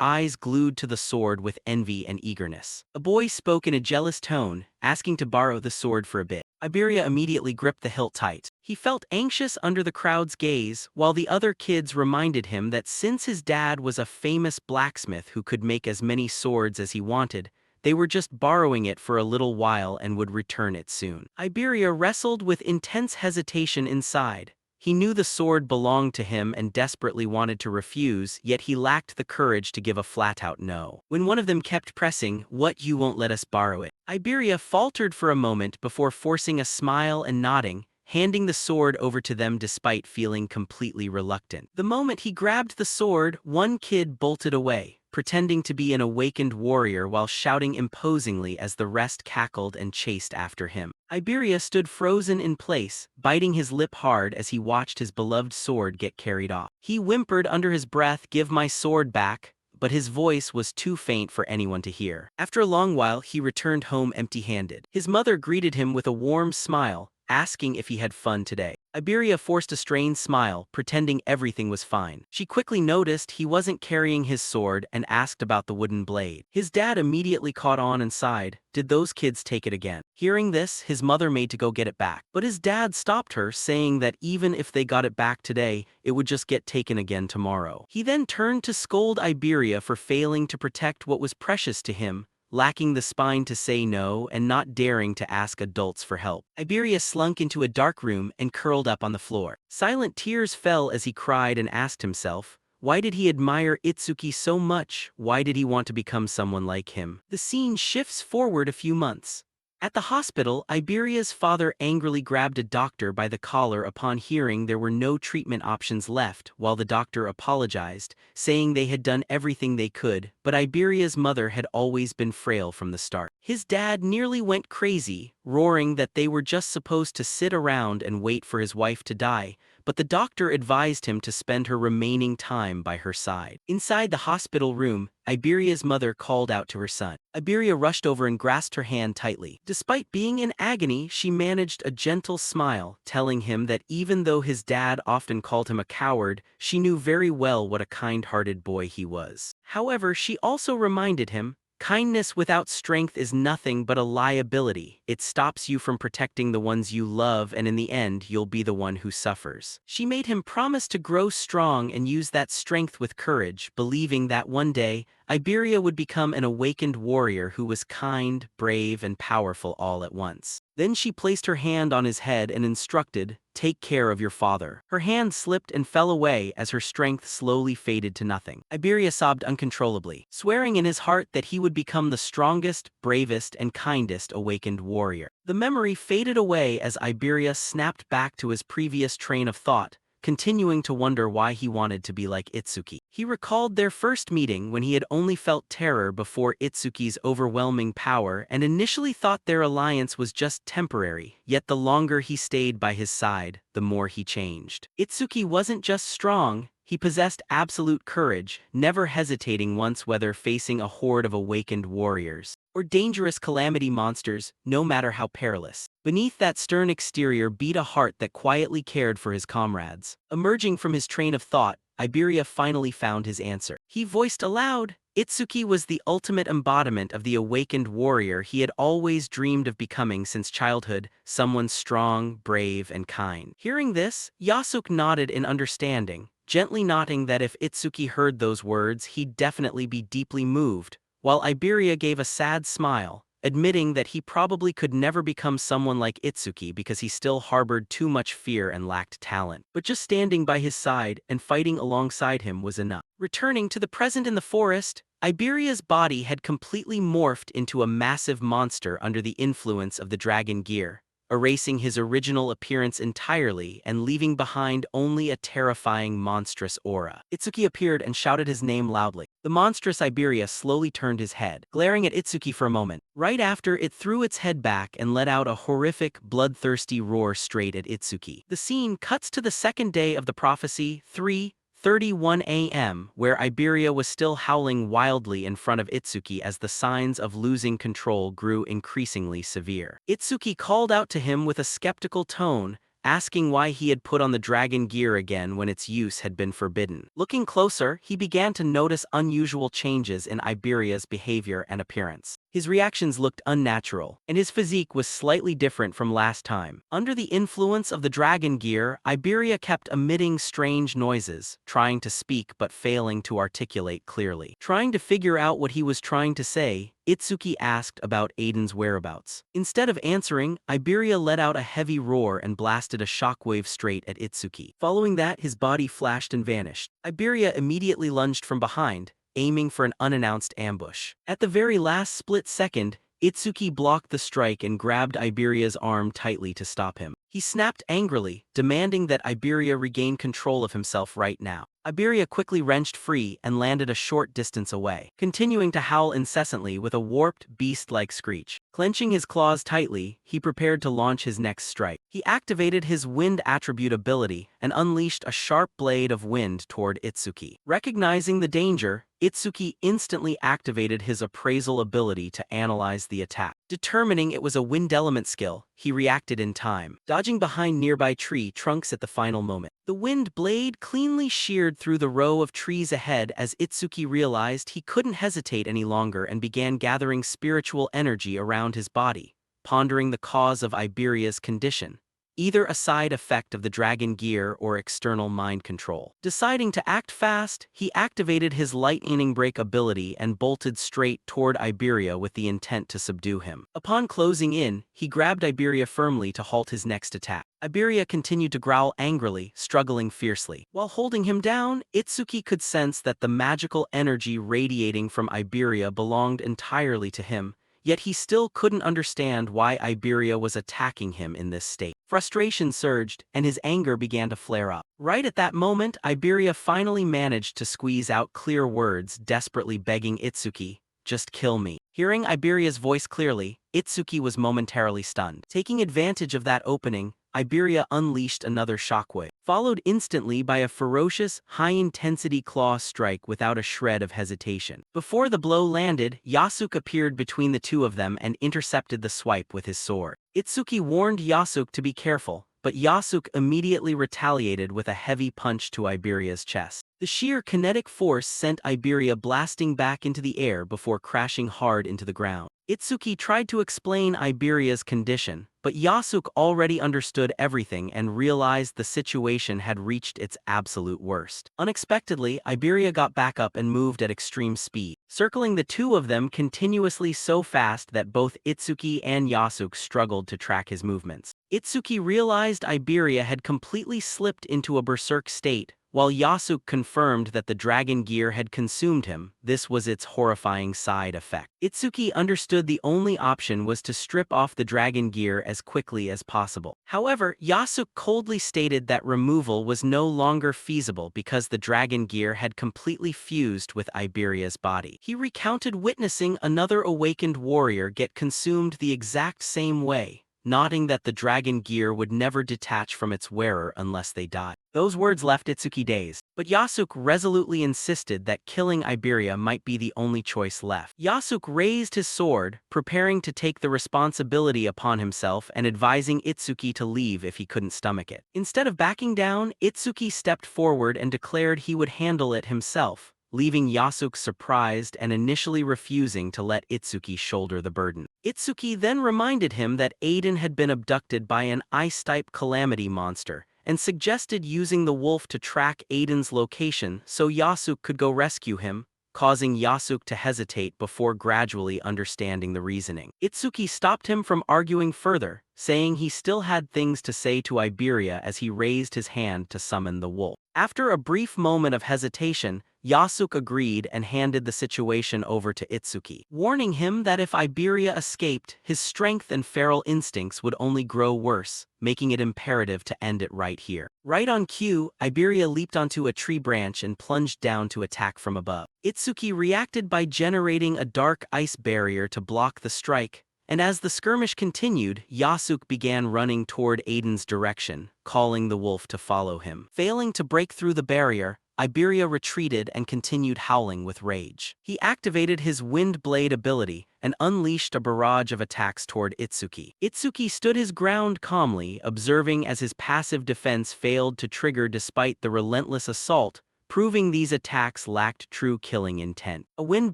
eyes glued to the sword with envy and eagerness. A boy spoke in a jealous tone, asking to borrow the sword for a bit. Iberia immediately gripped the hilt tight. He felt anxious under the crowd's gaze, while the other kids reminded him that since his dad was a famous blacksmith who could make as many swords as he wanted, they were just borrowing it for a little while and would return it soon. Iberia wrestled with intense hesitation inside. He knew the sword belonged to him and desperately wanted to refuse, yet he lacked the courage to give a flat-out no. When one of them kept pressing, "What, you won't let us borrow it?" Iberia faltered for a moment before forcing a smile and nodding, handing the sword over to them despite feeling completely reluctant. The moment he grabbed the sword, one kid bolted away, pretending to be an awakened warrior while shouting imposingly as the rest cackled and chased after him. Iberia stood frozen in place, biting his lip hard as he watched his beloved sword get carried off. He whimpered under his breath, "Give my sword back," but his voice was too faint for anyone to hear. After a long while, he returned home empty-handed. His mother greeted him with a warm smile, asking if he had fun today. Iberia forced a strained smile, pretending everything was fine. She quickly noticed he wasn't carrying his sword and asked about the wooden blade. His dad immediately caught on and sighed, "Did those kids take it again?" Hearing this, his mother made to go get it back. But his dad stopped her, saying that even if they got it back today, it would just get taken again tomorrow. He then turned to scold Iberia for failing to protect what was precious to him, lacking the spine to say no and not daring to ask adults for help. Iberia slunk into a dark room and curled up on the floor. Silent tears fell as he cried and asked himself, why did he admire Itsuki so much? Why did he want to become someone like him? The scene shifts forward a few months. At the hospital, Iberia's father angrily grabbed a doctor by the collar upon hearing there were no treatment options left, while the doctor apologized, saying they had done everything they could, but Iberia's mother had always been frail from the start. His dad nearly went crazy, roaring that they were just supposed to sit around and wait for his wife to die, but the doctor advised him to spend her remaining time by her side. Inside the hospital room, Iberia's mother called out to her son. Iberia rushed over and grasped her hand tightly. Despite being in agony, she managed a gentle smile, telling him that even though his dad often called him a coward, she knew very well what a kind-hearted boy he was. However, she also reminded him, kindness without strength is nothing but a liability. It stops you from protecting the ones you love, and in the end, you'll be the one who suffers. She made him promise to grow strong and use that strength with courage, believing that one day, Iberia would become an awakened warrior who was kind, brave, and powerful all at once. Then she placed her hand on his head and instructed, "Take care of your father." Her hand slipped and fell away as her strength slowly faded to nothing. Iberia sobbed uncontrollably, swearing in his heart that he would become the strongest, bravest, and kindest awakened warrior. The memory faded away as Iberia snapped back to his previous train of thought, continuing to wonder why he wanted to be like Itsuki. He recalled their first meeting when he had only felt terror before Itsuki's overwhelming power and initially thought their alliance was just temporary, yet the longer he stayed by his side, the more he changed. Itsuki wasn't just strong, he possessed absolute courage, never hesitating once whether facing a horde of awakened warriors or dangerous calamity monsters, no matter how perilous. Beneath that stern exterior beat a heart that quietly cared for his comrades. Emerging from his train of thought, Iberia finally found his answer. He voiced aloud, Itsuki was the ultimate embodiment of the awakened warrior he had always dreamed of becoming since childhood, someone strong, brave, and kind. Hearing this, Yasuke nodded in understanding, gently noting that if Itsuki heard those words, he'd definitely be deeply moved, while Iberia gave a sad smile, admitting that he probably could never become someone like Itsuki because he still harbored too much fear and lacked talent. But just standing by his side and fighting alongside him was enough. Returning to the present in the forest, Iberia's body had completely morphed into a massive monster under the influence of the dragon gear, erasing his original appearance entirely and leaving behind only a terrifying monstrous aura. Itsuki appeared and shouted his name loudly. The monstrous Iberia slowly turned his head, glaring at Itsuki for a moment. Right after, it threw its head back and let out a horrific, bloodthirsty roar straight at Itsuki. The scene cuts to the second day of the prophecy, 3:31 a.m., where Iberia was still howling wildly in front of Itsuki as the signs of losing control grew increasingly severe. Itsuki called out to him with a skeptical tone, asking why he had put on the dragon gear again when its use had been forbidden. Looking closer, he began to notice unusual changes in Iberia's behavior and appearance. His reactions looked unnatural, and his physique was slightly different from last time. Under the influence of the dragon gear, Iberia kept emitting strange noises, trying to speak but failing to articulate clearly. Trying to figure out what he was trying to say, Itsuki asked about Aiden's whereabouts. Instead of answering, Iberia let out a heavy roar and blasted a shockwave straight at Itsuki. Following that, his body flashed and vanished. Iberia immediately lunged from behind, aiming for an unannounced ambush. At the very last split second, Itsuki blocked the strike and grabbed Iberia's arm tightly to stop him. He snapped angrily, demanding that Iberia regain control of himself right now. Iberia quickly wrenched free and landed a short distance away, continuing to howl incessantly with a warped, beast-like screech. Clenching his claws tightly, he prepared to launch his next strike. He activated his wind attribute ability and unleashed a sharp blade of wind toward Itsuki. Recognizing the danger, Itsuki instantly activated his appraisal ability to analyze the attack. Determining it was a wind element skill, he reacted in time, dodging behind nearby tree trunks at the final moment. The wind blade cleanly sheared through the row of trees ahead as Itsuki realized he couldn't hesitate any longer and began gathering spiritual energy around his body, pondering the cause of Iberia's condition, either a side effect of the dragon gear or external mind control. Deciding to act fast, he activated his lightning break ability and bolted straight toward Iberia with the intent to subdue him. Upon closing in, he grabbed Iberia firmly to halt his next attack. Iberia continued to growl angrily, struggling fiercely. While holding him down, Itsuki could sense that the magical energy radiating from Iberia belonged entirely to him, yet he still couldn't understand why Iberia was attacking him in this state. Frustration surged, and his anger began to flare up. Right at that moment, Iberia finally managed to squeeze out clear words, desperately begging Itsuki, "Just kill me." Hearing Iberia's voice clearly, Itsuki was momentarily stunned. Taking advantage of that opening, Iberia unleashed another shockwave, followed instantly by a ferocious, high-intensity claw strike without a shred of hesitation. Before the blow landed, Yasuke appeared between the two of them and intercepted the swipe with his sword. Itsuki warned Yasuke to be careful, but Yasuke immediately retaliated with a heavy punch to Iberia's chest. The sheer kinetic force sent Iberia blasting back into the air before crashing hard into the ground. Itsuki tried to explain Iberia's condition, but Yasuke already understood everything and realized the situation had reached its absolute worst. Unexpectedly, Iberia got back up and moved at extreme speed, circling the two of them continuously so fast that both Itsuki and Yasuke struggled to track his movements. Itsuki realized Iberia had completely slipped into a berserk state, while Yasuke confirmed that the dragon gear had consumed him. This was its horrifying side effect. Itsuki understood the only option was to strip off the dragon gear as quickly as possible. However, Yasuke coldly stated that removal was no longer feasible because the dragon gear had completely fused with Iberia's body. He recounted witnessing another awakened warrior get consumed the exact same way, noting that the dragon gear would never detach from its wearer unless they died. Those words left Itsuki dazed, but Yasuke resolutely insisted that killing Iberia might be the only choice left. Yasuke raised his sword, preparing to take the responsibility upon himself and advising Itsuki to leave if he couldn't stomach it. Instead of backing down, Itsuki stepped forward and declared he would handle it himself, leaving Yasuke surprised and initially refusing to let Itsuki shoulder the burden. Itsuki then reminded him that Aiden had been abducted by an ice-type calamity monster, and suggested using the wolf to track Aiden's location so Yasuke could go rescue him, causing Yasuke to hesitate before gradually understanding the reasoning. Itsuki stopped him from arguing further, saying he still had things to say to Iberia as he raised his hand to summon the wolf. After a brief moment of hesitation, Yasuke agreed and handed the situation over to Itsuki, warning him that if Iberia escaped, his strength and feral instincts would only grow worse, making it imperative to end it right here. Right on cue, Iberia leaped onto a tree branch and plunged down to attack from above. Itsuki reacted by generating a dark ice barrier to block the strike, and as the skirmish continued, Yasuke began running toward Aiden's direction, calling the wolf to follow him. Failing to break through the barrier, Iberia retreated and continued howling with rage. He activated his Wind Blade ability and unleashed a barrage of attacks toward Itsuki. Itsuki stood his ground calmly, observing as his passive defense failed to trigger despite the relentless assault, proving these attacks lacked true killing intent. A wind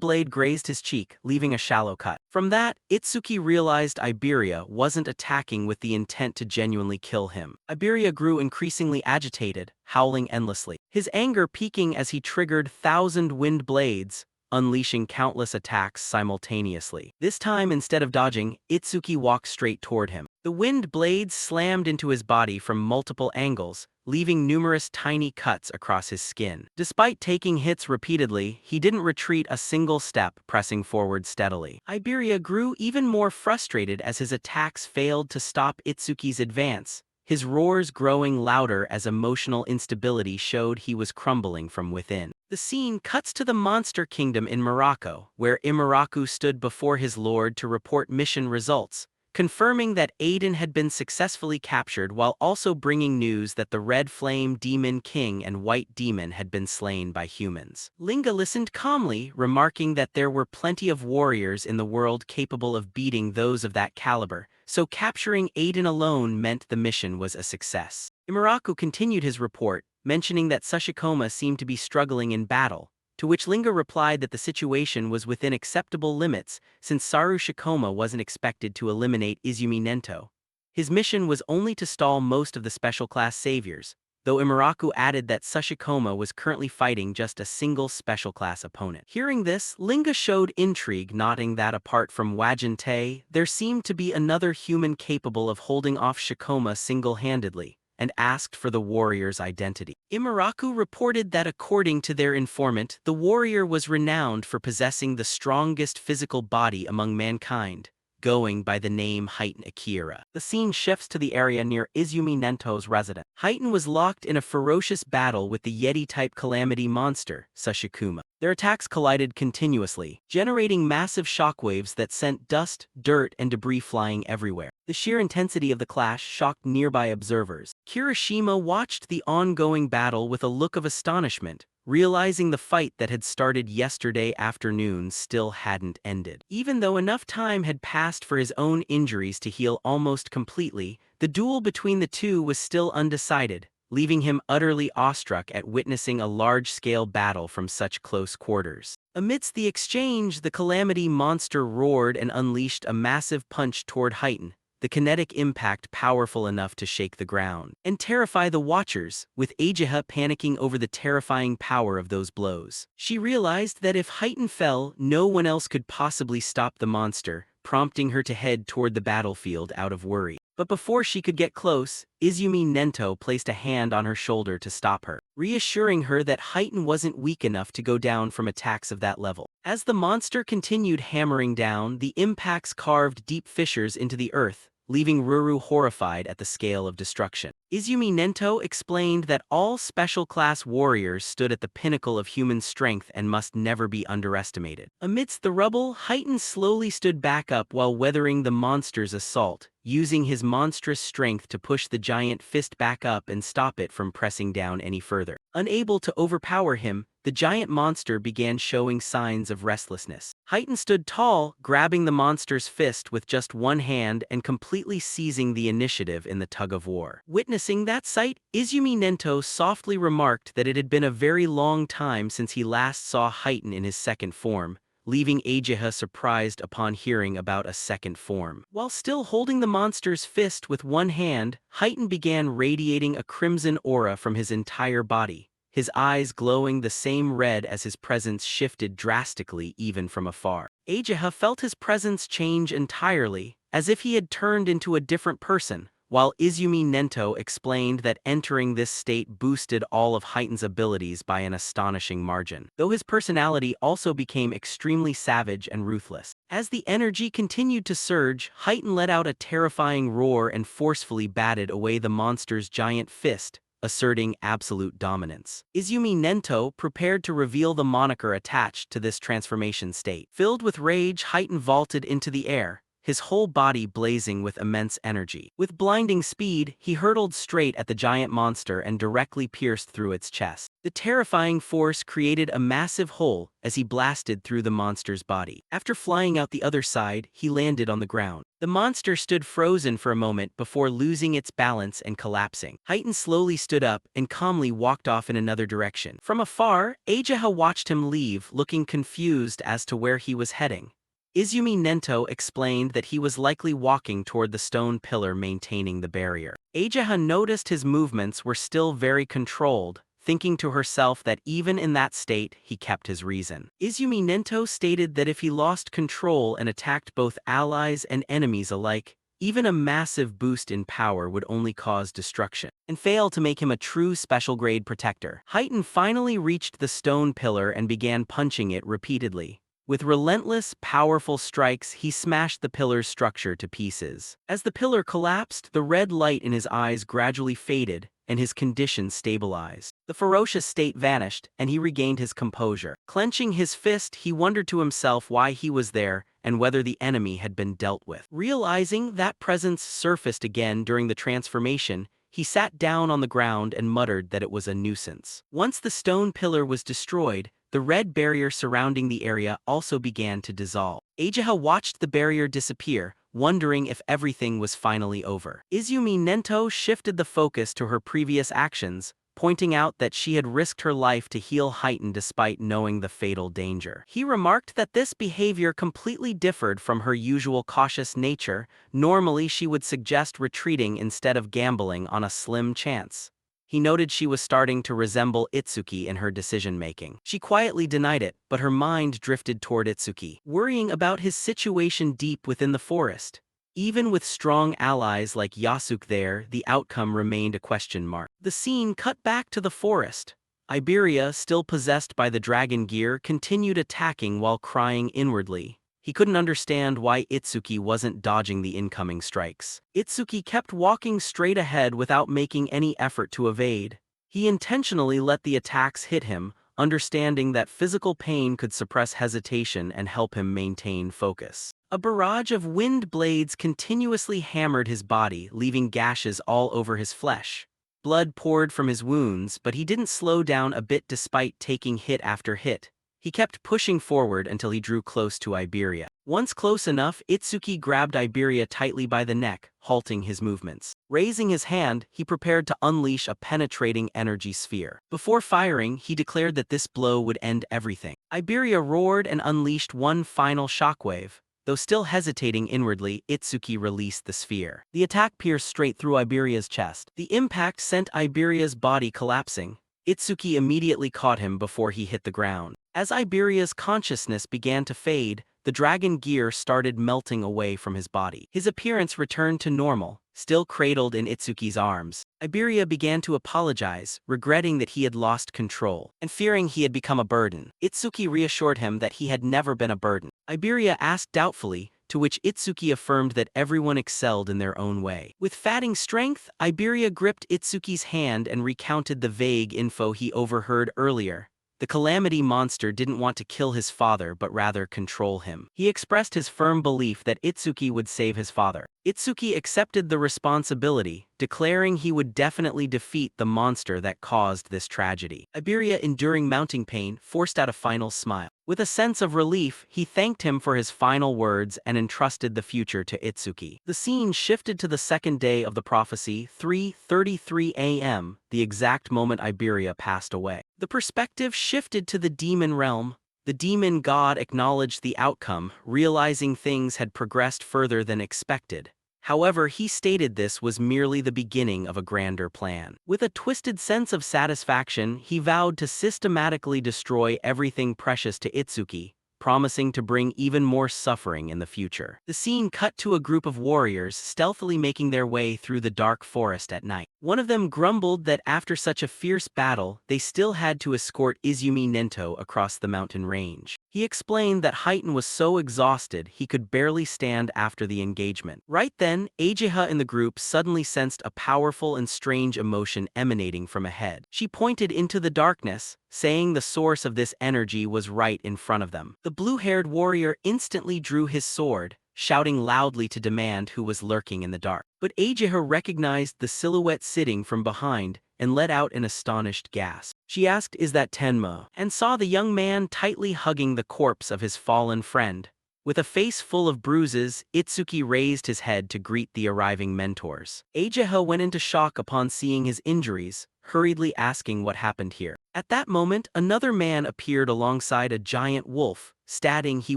blade grazed his cheek, leaving a shallow cut. From that, Itsuki realized Iberia wasn't attacking with the intent to genuinely kill him. Iberia grew increasingly agitated, howling endlessly, his anger peaking as he triggered 1,000 wind blades, unleashing countless attacks simultaneously. This time, instead of dodging, Itsuki walked straight toward him. The wind blades slammed into his body from multiple angles, leaving numerous tiny cuts across his skin. Despite taking hits repeatedly, he didn't retreat a single step, pressing forward steadily. Iberia grew even more frustrated as his attacks failed to stop Itsuki's advance, his roars growing louder as emotional instability showed he was crumbling from within. The scene cuts to the Monster Kingdom in Morocco, where Imaraku stood before his lord to report mission results, confirming that Aiden had been successfully captured while also bringing news that the Red Flame Demon King and White Demon had been slain by humans. Linga listened calmly, remarking that there were plenty of warriors in the world capable of beating those of that caliber, so capturing Aiden alone meant the mission was a success. Imaraku continued his report, mentioning that Sashikoma seemed to be struggling in battle, to which Linga replied that the situation was within acceptable limits since Saru Shikoma wasn't expected to eliminate Izumi Nento. His mission was only to stall most of the special class saviors, though Imaraku added that Sashikoma was currently fighting just a single special class opponent. Hearing this, Linga showed intrigue, noting that apart from Wajin, there seemed to be another human capable of holding off Shikoma single-handedly, and asked for the warrior's identity. Imaraku reported that according to their informant, the warrior was renowned for possessing the strongest physical body among mankind, going by the name Heitan Akira. The scene shifts to the area near Izumi Nento's residence. Heitan was locked in a ferocious battle with the Yeti-type calamity monster, Sashikuma. Their attacks collided continuously, generating massive shockwaves that sent dust, dirt, and debris flying everywhere. The sheer intensity of the clash shocked nearby observers. Kirishima watched the ongoing battle with a look of astonishment, realizing the fight that had started yesterday afternoon still hadn't ended. Even though enough time had passed for his own injuries to heal almost completely, the duel between the two was still undecided, leaving him utterly awestruck at witnessing a large-scale battle from such close quarters. Amidst the exchange, the calamity monster roared and unleashed a massive punch toward Heitan, the kinetic impact powerful enough to shake the ground and terrify the watchers, with Ajiha panicking over the terrifying power of those blows. She realized that if Heitan fell, no one else could possibly stop the monster, prompting her to head toward the battlefield out of worry. But before she could get close, Izumi Nento placed a hand on her shoulder to stop her, reassuring her that Heitan wasn't weak enough to go down from attacks of that level. As the monster continued hammering down, the impacts carved deep fissures into the earth, leaving Ruru horrified at the scale of destruction. Izumi Nento explained that all special-class warriors stood at the pinnacle of human strength and must never be underestimated. Amidst the rubble, Heitan slowly stood back up while weathering the monster's assault, using his monstrous strength to push the giant fist back up and stop it from pressing down any further. Unable to overpower him, the giant monster began showing signs of restlessness. Heitan stood tall, grabbing the monster's fist with just one hand and completely seizing the initiative in the tug-of-war. Witnessing that sight, Izumi Nento softly remarked that it had been a very long time since he last saw Heitan in his second form, leaving Ajiha surprised upon hearing about a second form. While still holding the monster's fist with one hand, Heitan began radiating a crimson aura from his entire body, his eyes glowing the same red as his presence shifted drastically even from afar. Ajiha felt his presence change entirely, as if he had turned into a different person, while Izumi Nento explained that entering this state boosted all of Heighten's abilities by an astonishing margin, though his personality also became extremely savage and ruthless. As the energy continued to surge, Heighten let out a terrifying roar and forcefully batted away the monster's giant fist, asserting absolute dominance. Izumi Nento prepared to reveal the moniker attached to this transformation state. Filled with rage, Heighten vaulted into the air, his whole body blazing with immense energy. With blinding speed, he hurtled straight at the giant monster and directly pierced through its chest. The terrifying force created a massive hole as he blasted through the monster's body. After flying out the other side, he landed on the ground. The monster stood frozen for a moment before losing its balance and collapsing. Heighten slowly stood up and calmly walked off in another direction. From afar, Ageha watched him leave, looking confused as to where he was heading. Izumi Nento explained that he was likely walking toward the stone pillar maintaining the barrier. Ageha noticed his movements were still very controlled, thinking to herself that even in that state he kept his reason. Izumi Nento stated that if he lost control and attacked both allies and enemies alike, even a massive boost in power would only cause destruction, and fail to make him a true special-grade protector. Heighten finally reached the stone pillar and began punching it repeatedly. With relentless, powerful strikes, he smashed the pillar's structure to pieces. As the pillar collapsed, the red light in his eyes gradually faded, and his condition stabilized. The ferocious state vanished, and he regained his composure. Clenching his fist, he wondered to himself why he was there and whether the enemy had been dealt with. Realizing that presence surfaced again during the transformation, he sat down on the ground and muttered that it was a nuisance. Once the stone pillar was destroyed, the red barrier surrounding the area also began to dissolve. Ageha watched the barrier disappear, wondering if everything was finally over. Izumi Nento shifted the focus to her previous actions, pointing out that she had risked her life to heal Heighten despite knowing the fatal danger. He remarked that this behavior completely differed from her usual cautious nature. Normally, she would suggest retreating instead of gambling on a slim chance. He noted she was starting to resemble Itsuki in her decision-making. She quietly denied it, but her mind drifted toward Itsuki, worrying about his situation deep within the forest. Even with strong allies like Yasuke there, the outcome remained a question mark. The scene cut back to the forest. Iberia, still possessed by the dragon gear, continued attacking while crying inwardly. He couldn't understand why Itsuki wasn't dodging the incoming strikes. Itsuki kept walking straight ahead without making any effort to evade. He intentionally let the attacks hit him, understanding that physical pain could suppress hesitation and help him maintain focus. A barrage of wind blades continuously hammered his body, leaving gashes all over his flesh. Blood poured from his wounds, but he didn't slow down a bit despite taking hit after hit. He kept pushing forward until he drew close to Iberia. Once close enough, Itsuki grabbed Iberia tightly by the neck, halting his movements. Raising his hand, he prepared to unleash a penetrating energy sphere. Before firing, he declared that this blow would end everything. Iberia roared and unleashed one final shockwave. Though still hesitating inwardly, Itsuki released the sphere. The attack pierced straight through Iberia's chest. The impact sent Iberia's body collapsing. Itsuki immediately caught him before he hit the ground. As Iberia's consciousness began to fade, the dragon gear started melting away from his body. His appearance returned to normal, still cradled in Itsuki's arms. Iberia began to apologize, regretting that he had lost control, and fearing he had become a burden. Itsuki reassured him that he had never been a burden. Iberia asked doubtfully, to which Itsuki affirmed that everyone excelled in their own way. With fatting strength, Iberia gripped Itsuki's hand and recounted the vague info he overheard earlier. The calamity monster didn't want to kill his father but rather control him. He expressed his firm belief that Itsuki would save his father. Itsuki accepted the responsibility, declaring he would definitely defeat the monster that caused this tragedy. Iberia, enduring mounting pain, forced out a final smile. With a sense of relief, he thanked him for his final words and entrusted the future to Itsuki. The scene shifted to the second day of the prophecy, 3:33 a.m., the exact moment Iberia passed away. The perspective shifted to the demon realm. The demon god acknowledged the outcome, realizing things had progressed further than expected. However, he stated this was merely the beginning of a grander plan. With a twisted sense of satisfaction, he vowed to systematically destroy everything precious to Itsuki, promising to bring even more suffering in the future. The scene cut to a group of warriors stealthily making their way through the dark forest at night. One of them grumbled that after such a fierce battle, they still had to escort Izumi Nento across the mountain range. He explained that Heitan was so exhausted he could barely stand after the engagement. Right then, Ageha in the group suddenly sensed a powerful and strange emotion emanating from ahead. She pointed into the darkness, saying the source of this energy was right in front of them. The blue-haired warrior instantly drew his sword, shouting loudly to demand who was lurking in the dark. But Ageha recognized the silhouette sitting from behind and let out an astonished gasp. She asked, "Is that Tenma?" and saw the young man tightly hugging the corpse of his fallen friend. With a face full of bruises, Itsuki raised his head to greet the arriving mentors. Ageha went into shock upon seeing his injuries, hurriedly asking what happened here. At that moment, another man appeared alongside a giant wolf, stating he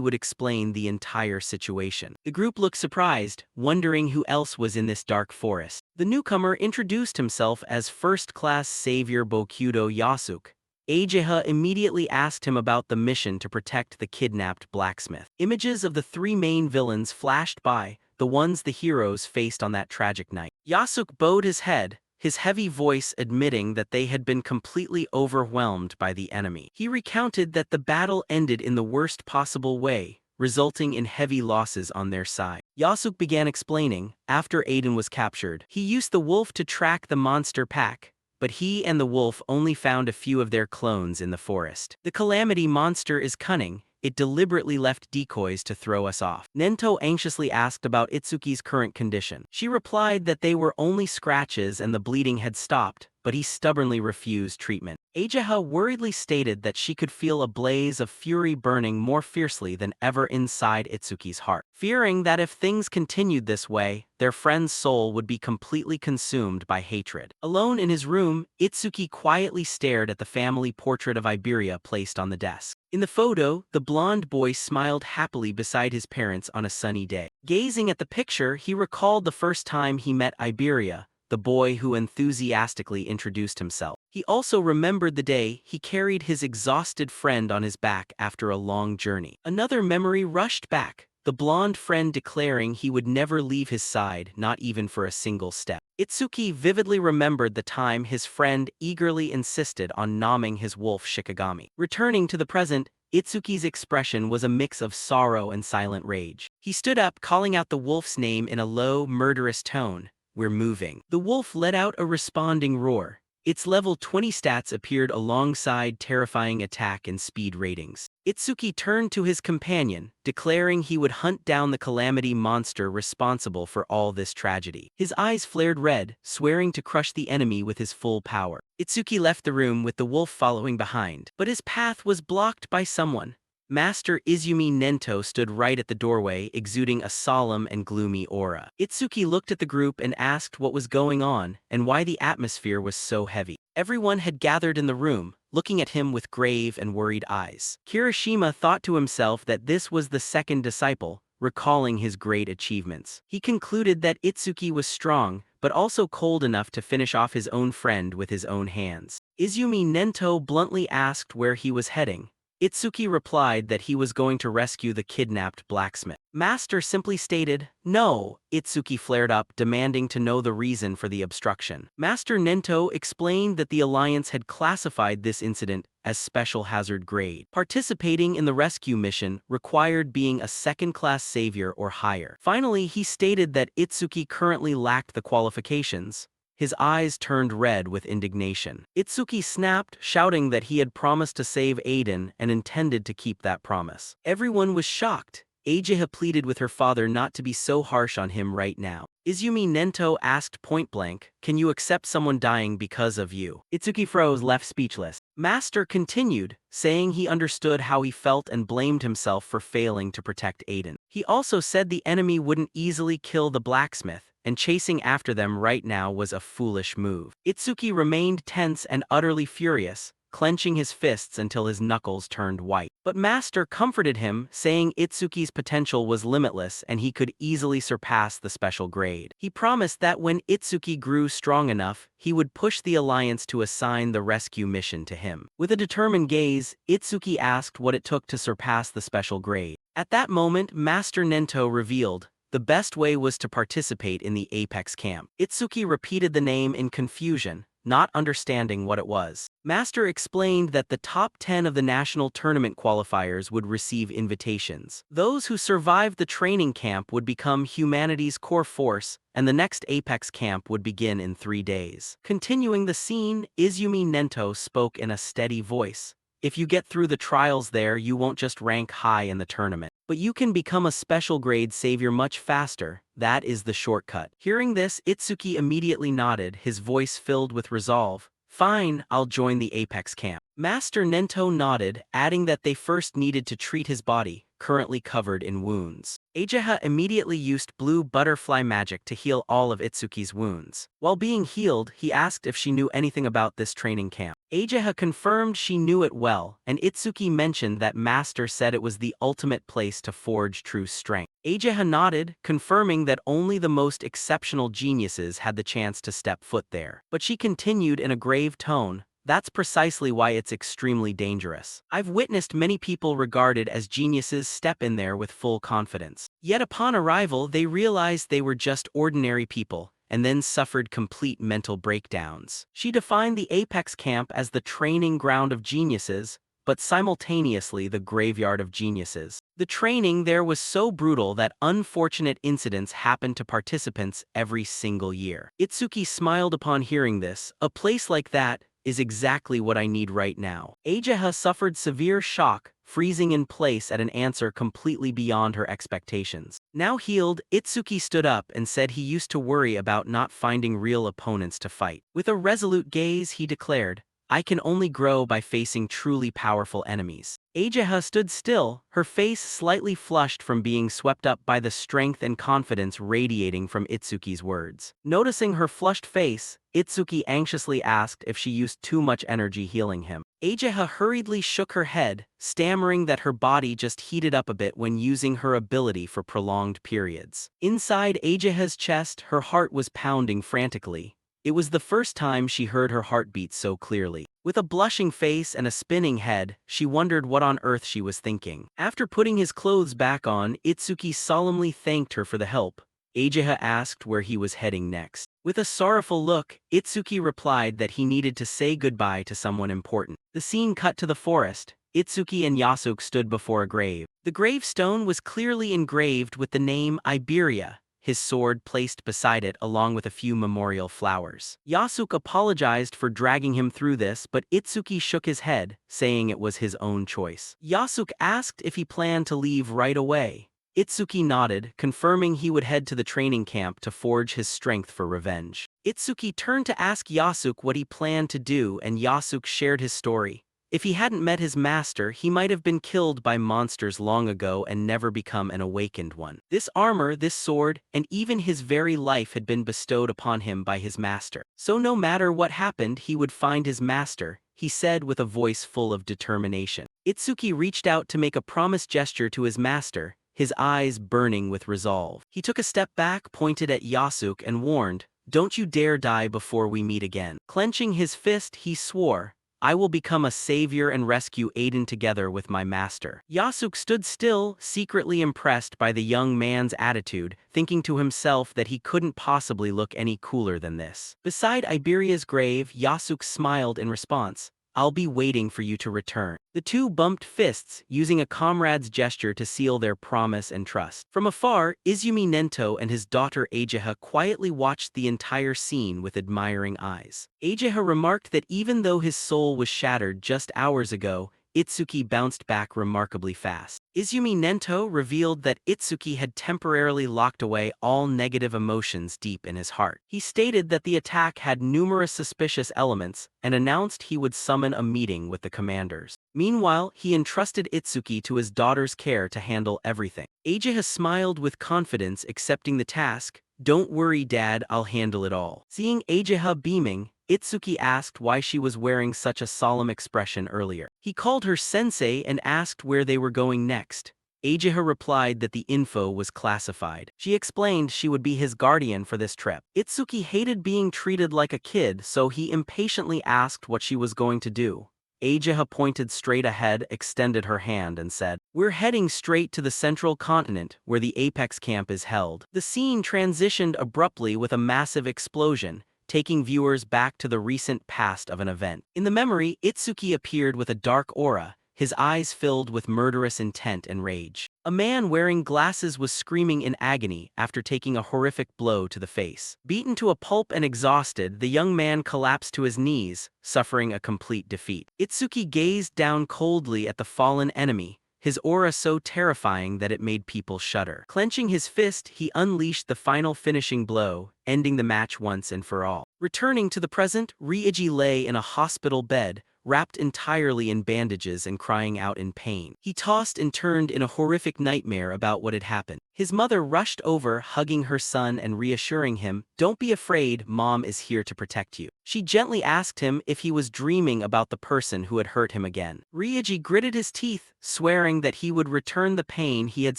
would explain the entire situation. The group looked surprised, wondering who else was in this dark forest. The newcomer introduced himself as first-class savior Bokudo Yasuk. Ageha immediately asked him about the mission to protect the kidnapped blacksmith. Images of the three main villains flashed by, the ones the heroes faced on that tragic night. Yasuk bowed his head, his heavy voice admitting that they had been completely overwhelmed by the enemy. He recounted that the battle ended in the worst possible way, resulting in heavy losses on their side. Yasuk began explaining, after Aiden was captured, he used the wolf to track the monster pack, but he and the wolf only found a few of their clones in the forest. The calamity monster is cunning. It deliberately left decoys to throw us off. Nento anxiously asked about Itsuki's current condition. She replied that they were only scratches and the bleeding had stopped, but he stubbornly refused treatment. Ageha worriedly stated that she could feel a blaze of fury burning more fiercely than ever inside Itsuki's heart. Fearing that if things continued this way, their friend's soul would be completely consumed by hatred. Alone in his room, Itsuki quietly stared at the family portrait of Iberia placed on the desk. In the photo, the blonde boy smiled happily beside his parents on a sunny day. Gazing at the picture, he recalled the first time he met Iberia, the boy who enthusiastically introduced himself. He also remembered the day he carried his exhausted friend on his back after a long journey. Another memory rushed back, the blonde friend declaring he would never leave his side, not even for a single step. Itsuki vividly remembered the time his friend eagerly insisted on nomming his wolf Shikigami. Returning to the present, Itsuki's expression was a mix of sorrow and silent rage. He stood up, calling out the wolf's name in a low, murderous tone. "We're moving." The wolf let out a responding roar. Its level 20 stats appeared alongside terrifying attack and speed ratings. Itsuki turned to his companion, declaring he would hunt down the calamity monster responsible for all this tragedy. His eyes flared red, swearing to crush the enemy with his full power. Itsuki left the room with the wolf following behind, but his path was blocked by someone. Master Izumi Nento stood right at the doorway, exuding a solemn and gloomy aura. Itsuki looked at the group and asked what was going on and why the atmosphere was so heavy. Everyone had gathered in the room, looking at him with grave and worried eyes. Kirishima thought to himself that this was the second disciple, recalling his great achievements. He concluded that Itsuki was strong, but also cold enough to finish off his own friend with his own hands. Izumi Nento bluntly asked where he was heading. Itsuki replied that he was going to rescue the kidnapped blacksmith. Master simply stated, "No." Itsuki flared up, demanding to know the reason for the obstruction. Master Nento explained that the Alliance had classified this incident as special hazard grade. Participating in the rescue mission required being a second-class savior or higher. Finally, he stated that Itsuki currently lacked the qualifications. His eyes turned red with indignation. Itsuki snapped, shouting that he had promised to save Aiden and intended to keep that promise. Everyone was shocked. Ageha pleaded with her father not to be so harsh on him right now. Izumi Nento asked point-blank, "Can you accept someone dying because of you?" Itsuki froze, left speechless. Master continued, saying he understood how he felt and blamed himself for failing to protect Aiden. He also said the enemy wouldn't easily kill the blacksmith, and chasing after them right now was a foolish move. Itsuki remained tense and utterly furious, clenching his fists until his knuckles turned white. But Master comforted him, saying Itsuki's potential was limitless and he could easily surpass the special grade. He promised that when Itsuki grew strong enough, he would push the Alliance to assign the rescue mission to him. With a determined gaze, Itsuki asked what it took to surpass the special grade. At that moment, Master Nento revealed, the best way was to participate in the Apex camp. Itsuki repeated the name in confusion, not understanding what it was. Master explained that the top 10 of the national tournament qualifiers would receive invitations. Those who survived the training camp would become humanity's core force, and the next Apex camp would begin in 3 days. Continuing the scene, Izumi Nento spoke in a steady voice. If you get through the trials there, you won't just rank high in the tournament, but you can become a special grade savior much faster. That is the shortcut. Hearing this, Itsuki immediately nodded, his voice filled with resolve. Fine, I'll join the Apex camp. Master Nento nodded, adding that they first needed to treat his body, currently covered in wounds. Ageha immediately used blue butterfly magic to heal all of Itsuki's wounds. While being healed, he asked if she knew anything about this training camp. Ageha confirmed she knew it well, and Itsuki mentioned that Master said it was the ultimate place to forge true strength. Ageha nodded, confirming that only the most exceptional geniuses had the chance to step foot there. But she continued in a grave tone, that's precisely why it's extremely dangerous. I've witnessed many people regarded as geniuses step in there with full confidence. Yet upon arrival, they realized they were just ordinary people, and then suffered complete mental breakdowns. She defined the Apex camp as the training ground of geniuses, but simultaneously the graveyard of geniuses. The training there was so brutal that unfortunate incidents happened to participants every single year. Itsuki smiled upon hearing this. A place like that is exactly what I need right now. Ageha suffered severe shock, freezing in place at an answer completely beyond her expectations. Now healed, Itsuki stood up and said he used to worry about not finding real opponents to fight. With a resolute gaze, he declared, I can only grow by facing truly powerful enemies. Ageha stood still, her face slightly flushed from being swept up by the strength and confidence radiating from Itsuki's words. Noticing her flushed face, Itsuki anxiously asked if she used too much energy healing him. Ageha hurriedly shook her head, stammering that her body just heated up a bit when using her ability for prolonged periods. Inside Ageha's chest, her heart was pounding frantically. It was the first time she heard her heartbeat so clearly. With a blushing face and a spinning head, she wondered what on earth she was thinking. After putting his clothes back on, Itsuki solemnly thanked her for the help. Ageha asked where he was heading next. With a sorrowful look, Itsuki replied that he needed to say goodbye to someone important. The scene cut to the forest. Itsuki and Yasuke stood before a grave. The gravestone was clearly engraved with the name Iberia, his sword placed beside it along with a few memorial flowers. Yasuke apologized for dragging him through this, but Itsuki shook his head, saying it was his own choice. Yasuke asked if he planned to leave right away. Itsuki nodded, confirming he would head to the training camp to forge his strength for revenge. Itsuki turned to ask Yasuke what he planned to do, and Yasuke shared his story. If he hadn't met his master, he might have been killed by monsters long ago and never become an awakened one. This armor, this sword, and even his very life had been bestowed upon him by his master. So no matter what happened, he would find his master, he said with a voice full of determination. Itsuki reached out to make a promise gesture to his master, his eyes burning with resolve. He took a step back, pointed at Yasuke, and warned, "Don't you dare die before we meet again." Clenching his fist, he swore, I will become a savior and rescue Aiden together with my master. Yasuke stood still, secretly impressed by the young man's attitude, thinking to himself that he couldn't possibly look any cooler than this. Beside Iberia's grave, Yasuke smiled in response. I'll be waiting for you to return. The two bumped fists, using a comrade's gesture to seal their promise and trust. From afar, Izumi Nento and his daughter Ageha quietly watched the entire scene with admiring eyes. Ageha remarked that even though his soul was shattered just hours ago, Itsuki bounced back remarkably fast. Izumi Nento revealed that Itsuki had temporarily locked away all negative emotions deep in his heart. He stated that the attack had numerous suspicious elements and announced he would summon a meeting with the commanders. Meanwhile, he entrusted Itsuki to his daughter's care to handle everything. Ageha smiled with confidence, accepting the task, "Don't worry, Dad, I'll handle it all." Seeing Ageha beaming, Itsuki asked why she was wearing such a solemn expression earlier. He called her sensei and asked where they were going next. Ageha replied that the info was classified. She explained she would be his guardian for this trip. Itsuki hated being treated like a kid, so he impatiently asked what she was going to do. Ageha pointed straight ahead, extended her hand, and said, "We're heading straight to the central continent, where the Apex camp is held." The scene transitioned abruptly with a massive explosion, taking viewers back to the recent past of an event. In the memory, Itsuki appeared with a dark aura, his eyes filled with murderous intent and rage. A man wearing glasses was screaming in agony after taking a horrific blow to the face. Beaten to a pulp and exhausted, the young man collapsed to his knees, suffering a complete defeat. Itsuki gazed down coldly at the fallen enemy, his aura so terrifying that it made people shudder. Clenching his fist, he unleashed the final finishing blow, ending the match once and for all. Returning to the present, Ryuji lay in a hospital bed, wrapped entirely in bandages and crying out in pain. He tossed and turned in a horrific nightmare about what had happened. His mother rushed over, hugging her son and reassuring him, "Don't be afraid, Mom is here to protect you." She gently asked him if he was dreaming about the person who had hurt him again. Ryuji gritted his teeth, swearing that he would return the pain he had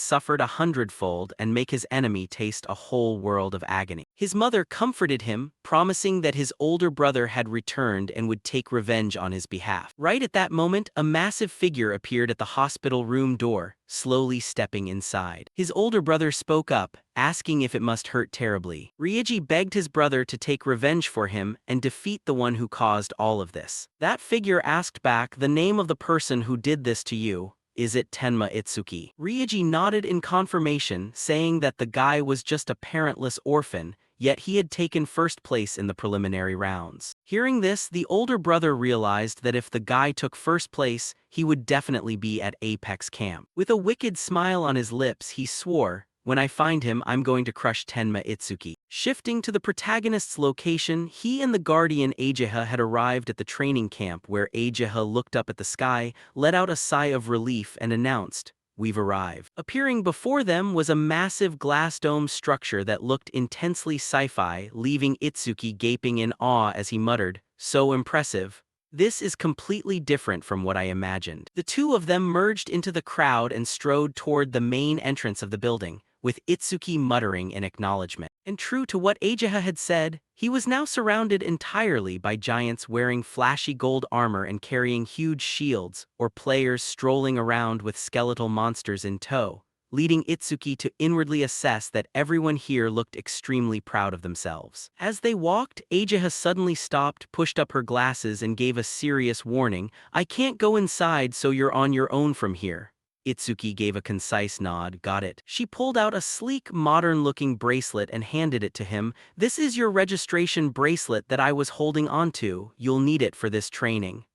suffered 100-fold and make his enemy taste a whole world of agony. His mother comforted him, promising that his older brother had returned and would take revenge on his behalf. Right at that moment, a massive figure appeared at the hospital room door, slowly stepping inside. His older brother spoke up, asking if it must hurt terribly. Ryuji begged his brother to take revenge for him and defeat the one who caused all of this. That figure asked back, "The name of the person who did this to you, is it Tenma Itsuki?" Ryuji nodded in confirmation, saying that the guy was just a parentless orphan, yet he had taken first place in the preliminary rounds. Hearing this, the older brother realized that if the guy took first place, he would definitely be at Apex camp. With a wicked smile on his lips, he swore, "When I find him, I'm going to crush Tenma Itsuki." Shifting to the protagonist's location, he and the guardian Ageha had arrived at the training camp, where Ageha looked up at the sky, let out a sigh of relief and announced, "We've arrived." Appearing before them was a massive glass dome structure that looked intensely sci-fi, leaving Itsuki gaping in awe as he muttered, "So impressive. This is completely different from what I imagined." The two of them merged into the crowd and strode toward the main entrance of the building, with Itsuki muttering in acknowledgement. And true to what Ageha had said, he was now surrounded entirely by giants wearing flashy gold armor and carrying huge shields, or players strolling around with skeletal monsters in tow, leading Itsuki to inwardly assess that everyone here looked extremely proud of themselves. As they walked, Ageha suddenly stopped, pushed up her glasses, and gave a serious warning, "I can't go inside, so you're on your own from here." Itsuki gave a concise nod, "Got it." She pulled out a sleek, modern-looking bracelet and handed it to him. "This is your registration bracelet that I was holding onto. You'll need it for this training."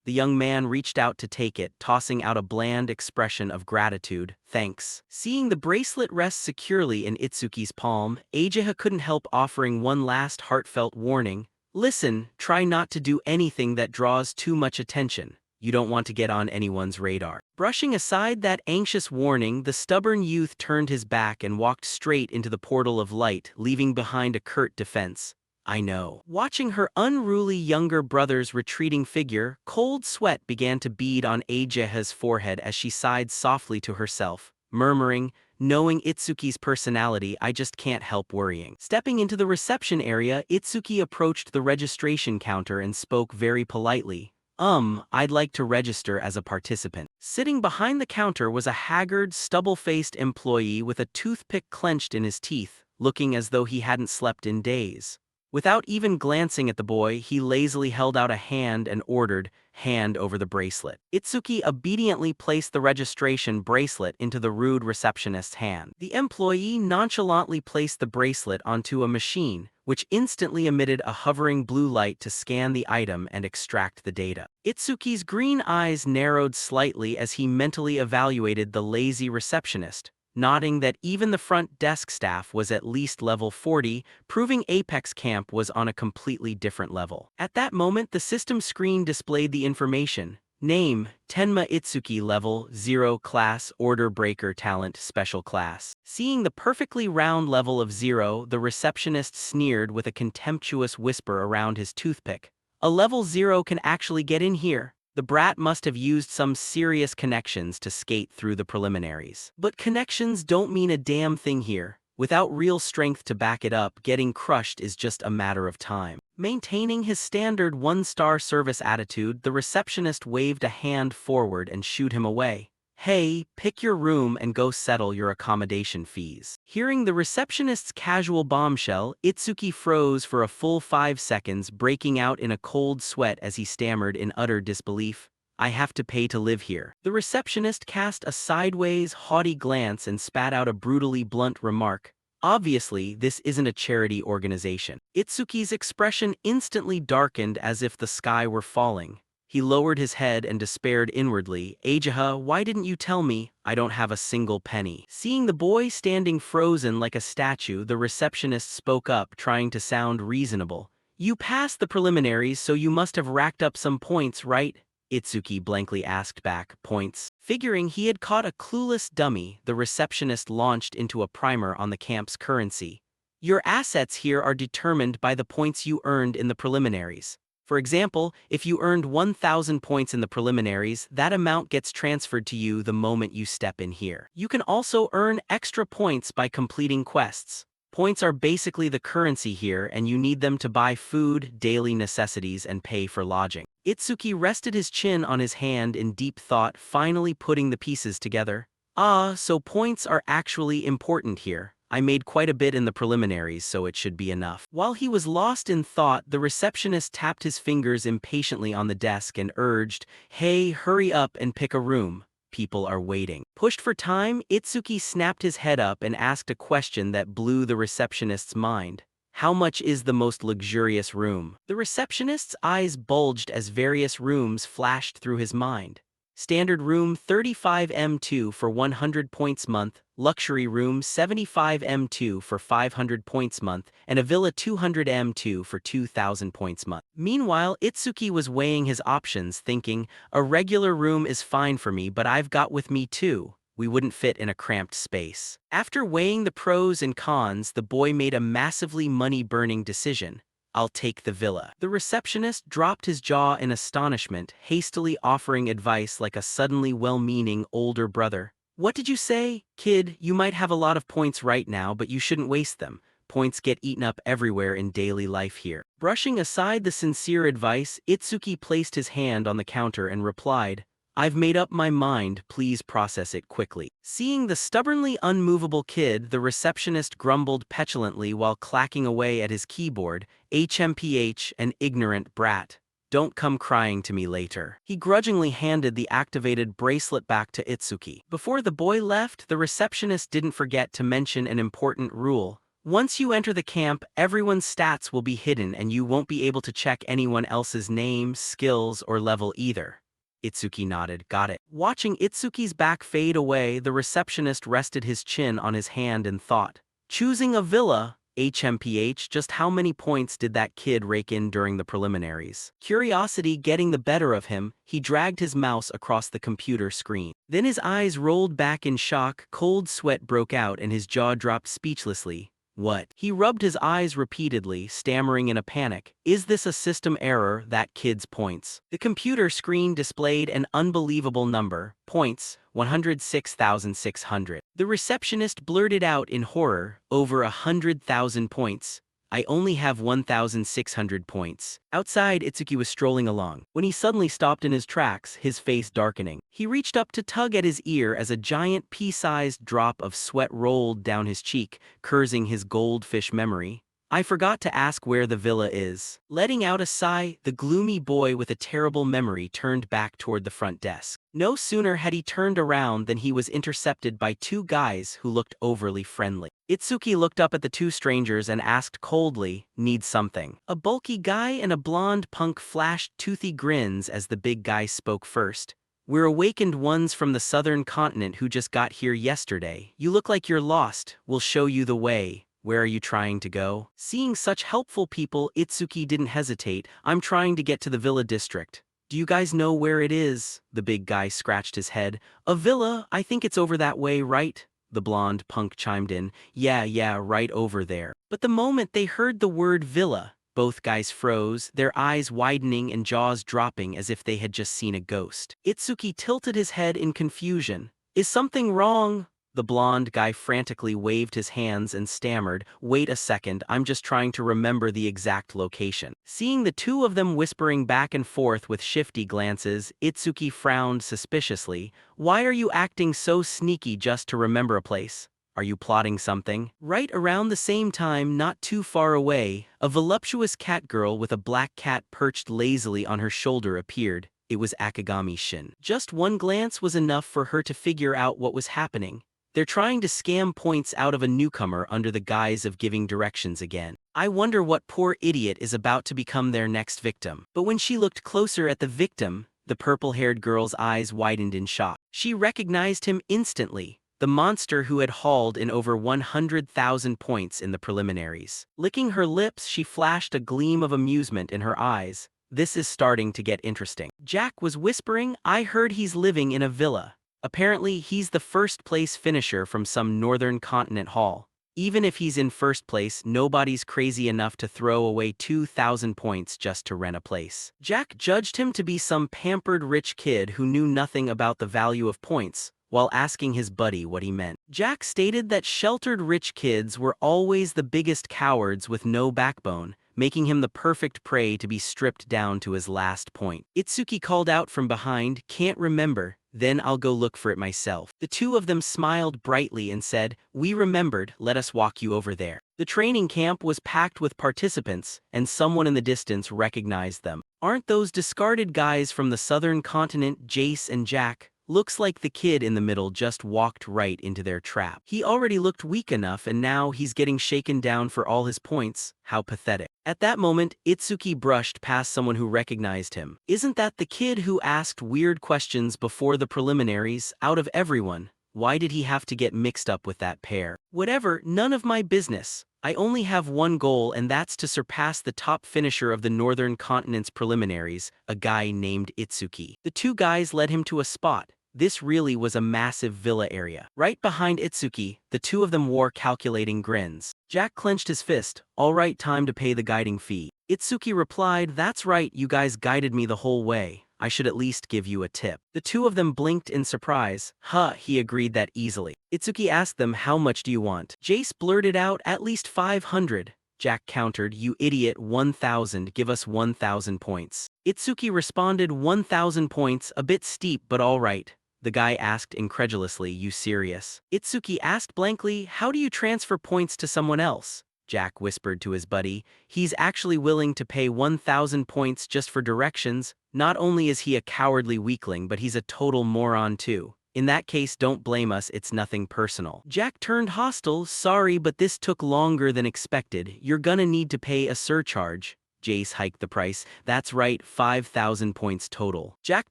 The young man reached out to take it, tossing out a bland expression of gratitude. "Thanks." Seeing the bracelet rest securely in Itsuki's palm, Ageha couldn't help offering one last heartfelt warning. "Listen, try not to do anything that draws too much attention. You don't want to get on anyone's radar." Brushing aside that anxious warning, the stubborn youth turned his back and walked straight into the portal of light, leaving behind a curt defense, "I know." Watching her unruly younger brother's retreating figure, cold sweat began to bead on Ageha's forehead as she sighed softly to herself, murmuring, "Knowing Itsuki's personality, I just can't help worrying." Stepping into the reception area, Itsuki approached the registration counter and spoke very politely, I'd like to register as a participant." Sitting behind the counter was a haggard, stubble-faced employee with a toothpick clenched in his teeth, looking as though he hadn't slept in days. Without even glancing at the boy, he lazily held out a hand and ordered, "Hand over the bracelet." Itsuki obediently placed the registration bracelet into the rude receptionist's hand. The employee nonchalantly placed the bracelet onto a machine, which instantly emitted a hovering blue light to scan the item and extract the data. Itsuki's green eyes narrowed slightly as he mentally evaluated the lazy receptionist, nodding that even the front desk staff was at least level 40, proving Apex Camp was on a completely different level. At that moment, the system screen displayed the information, Name, Tenma Itsuki Level 0 Class Order Breaker Talent Special Class. Seeing the perfectly round level of 0, the receptionist sneered with a contemptuous whisper around his toothpick. A level 0 can actually get in here. The brat must have used some serious connections to skate through the preliminaries. But connections don't mean a damn thing here. Without real strength to back it up, getting crushed is just a matter of time. Maintaining his standard one-star service attitude, the receptionist waved a hand forward and shooed him away. Hey, pick your room and go settle your accommodation fees. Hearing the receptionist's casual bombshell, Itsuki froze for a full 5 seconds, breaking out in a cold sweat as he stammered in utter disbelief. I have to pay to live here. The receptionist cast a sideways, haughty glance and spat out a brutally blunt remark. Obviously, this isn't a charity organization. Itsuki's expression instantly darkened as if the sky were falling. He lowered his head and despaired inwardly. Ajaha, why didn't you tell me? I don't have a single penny. Seeing the boy standing frozen like a statue, the receptionist spoke up, trying to sound reasonable. You passed the preliminaries, so you must have racked up some points, right? Itsuki blankly asked back. Points. Figuring he had caught a clueless dummy, the receptionist launched into a primer on the camp's currency. Your assets here are determined by the points you earned in the preliminaries. For example, if you earned 1,000 points in the preliminaries, that amount gets transferred to you the moment you step in here. You can also earn extra points by completing quests. Points are basically the currency here, and you need them to buy food, daily necessities, and pay for lodging. Itsuki rested his chin on his hand in deep thought, finally putting the pieces together. Ah, so points are actually important here. I made quite a bit in the preliminaries, so it should be enough. While he was lost in thought, the receptionist tapped his fingers impatiently on the desk and urged, Hey, hurry up and pick a room. People are waiting. Pushed for time, Itsuki snapped his head up and asked a question that blew the receptionist's mind. How much is the most luxurious room? The receptionist's eyes bulged as various rooms flashed through his mind. Standard room 35M2 for 100 points month, luxury room 75M2 for 500 points month, and a villa 200M2 for 2,000 points month. Meanwhile, Itsuki was weighing his options, thinking, a regular room is fine for me, but I've got with me too. We wouldn't fit in a cramped space. After weighing the pros and cons, the boy made a massively money-burning decision. I'll take the villa. The receptionist dropped his jaw in astonishment, hastily offering advice like a suddenly well-meaning older brother. What did you say? Kid, you might have a lot of points right now, but you shouldn't waste them. Points get eaten up everywhere in daily life here. Brushing aside the sincere advice, Itsuki placed his hand on the counter and replied, I've made up my mind, please process it quickly. Seeing the stubbornly unmovable kid, the receptionist grumbled petulantly while clacking away at his keyboard, HMPH, an ignorant brat. Don't come crying to me later. He grudgingly handed the activated bracelet back to Itsuki. Before the boy left, the receptionist didn't forget to mention an important rule. Once you enter the camp, everyone's stats will be hidden and you won't be able to check anyone else's name, skills, or level either. Itsuki nodded. Got it. Watching Itsuki's back fade away, the receptionist rested his chin on his hand and thought. Choosing a villa, HMPH, just how many points did that kid rake in during the preliminaries? Curiosity getting the better of him, he dragged his mouse across the computer screen. Then his eyes rolled back in shock, cold sweat broke out and his jaw dropped speechlessly. What? He rubbed his eyes repeatedly, stammering in a panic. Is this a system error? That kid's points. The computer screen displayed an unbelievable number. Points, 106,600. The receptionist blurted out in horror, over 100,000 points. I only have 1,600 points. Outside, Itsuki was strolling along, when he suddenly stopped in his tracks, his face darkening. He reached up to tug at his ear as a giant pea-sized drop of sweat rolled down his cheek, cursing his goldfish memory. I forgot to ask where the villa is. Letting out a sigh, the gloomy boy with a terrible memory turned back toward the front desk. No sooner had he turned around than he was intercepted by two guys who looked overly friendly. Itsuki looked up at the two strangers and asked coldly, need something? A bulky guy and a blonde punk flashed toothy grins as the big guy spoke first. We're awakened ones from the southern continent who just got here yesterday. You look like you're lost. We'll show you the way. Where are you trying to go? Seeing such helpful people, Itsuki didn't hesitate. I'm trying to get to the villa district. Do you guys know where it is? The big guy scratched his head. A villa, I think it's over that way, right? The blonde punk chimed in. Yeah, right over there. But the moment they heard the word villa, both guys froze, their eyes widening and jaws dropping as if they had just seen a ghost. Itsuki tilted his head in confusion. Is something wrong? The blonde guy frantically waved his hands and stammered, "Wait a second, I'm just trying to remember the exact location." Seeing the two of them whispering back and forth with shifty glances, Itsuki frowned suspiciously. "Why are you acting so sneaky just to remember a place? Are you plotting something?" Right around the same time, not too far away, a voluptuous cat girl with a black cat perched lazily on her shoulder appeared. It was Akagami Shin. Just one glance was enough for her to figure out what was happening. They're trying to scam points out of a newcomer under the guise of giving directions again. I wonder what poor idiot is about to become their next victim. But when she looked closer at the victim, the purple-haired girl's eyes widened in shock. She recognized him instantly, the monster who had hauled in over 100,000 points in the preliminaries. Licking her lips, she flashed a gleam of amusement in her eyes. This is starting to get interesting. Jack was whispering, I heard he's living in a villa. Apparently, he's the first-place finisher from some northern continent haul. Even if he's in first place, nobody's crazy enough to throw away 2,000 points just to rent a place. Jack judged him to be some pampered rich kid who knew nothing about the value of points, while asking his buddy what he meant. Jack stated that sheltered rich kids were always the biggest cowards with no backbone, making him the perfect prey to be stripped down to his last point. Itsuki called out from behind, "Can't remember. Then I'll go look for it myself." The two of them smiled brightly and said, "We remembered, let us walk you over there." The training camp was packed with participants, and someone in the distance recognized them. "Aren't those discarded guys from the southern continent, Jace and Jack?" Looks like the kid in the middle just walked right into their trap. He already looked weak enough and now he's getting shaken down for all his points. How pathetic. At that moment, Itsuki brushed past someone who recognized him. "Isn't that the kid who asked weird questions before the preliminaries? Out of everyone, why did he have to get mixed up with that pair?" "Whatever, none of my business. I only have one goal, and that's to surpass the top finisher of the Northern Continent's preliminaries, a guy named Itsuki." The two guys led him to a spot. This really was a massive villa area. Right behind Itsuki, the two of them wore calculating grins. Jack clenched his fist. "All right, time to pay the guiding fee." Itsuki replied, "That's right, you guys guided me the whole way. I should at least give you a tip." The two of them blinked in surprise. "Huh," he agreed that easily. Itsuki asked them, "How much do you want?" Jace blurted out, "At least 500. Jack countered, "You idiot, 1,000, give us 1,000 points." Itsuki responded, 1,000 points, a bit steep but all right. The guy asked incredulously, "You serious?" Itsuki asked blankly, "How do you transfer points to someone else?" Jack whispered to his buddy, "He's actually willing to pay 1,000 points just for directions. Not only is he a cowardly weakling, but he's a total moron too. In that case, don't blame us, it's nothing personal." Jack turned hostile, "Sorry, but this took longer than expected. You're gonna need to pay a surcharge." Jace hiked the price. "That's right, 5,000 points total." Jack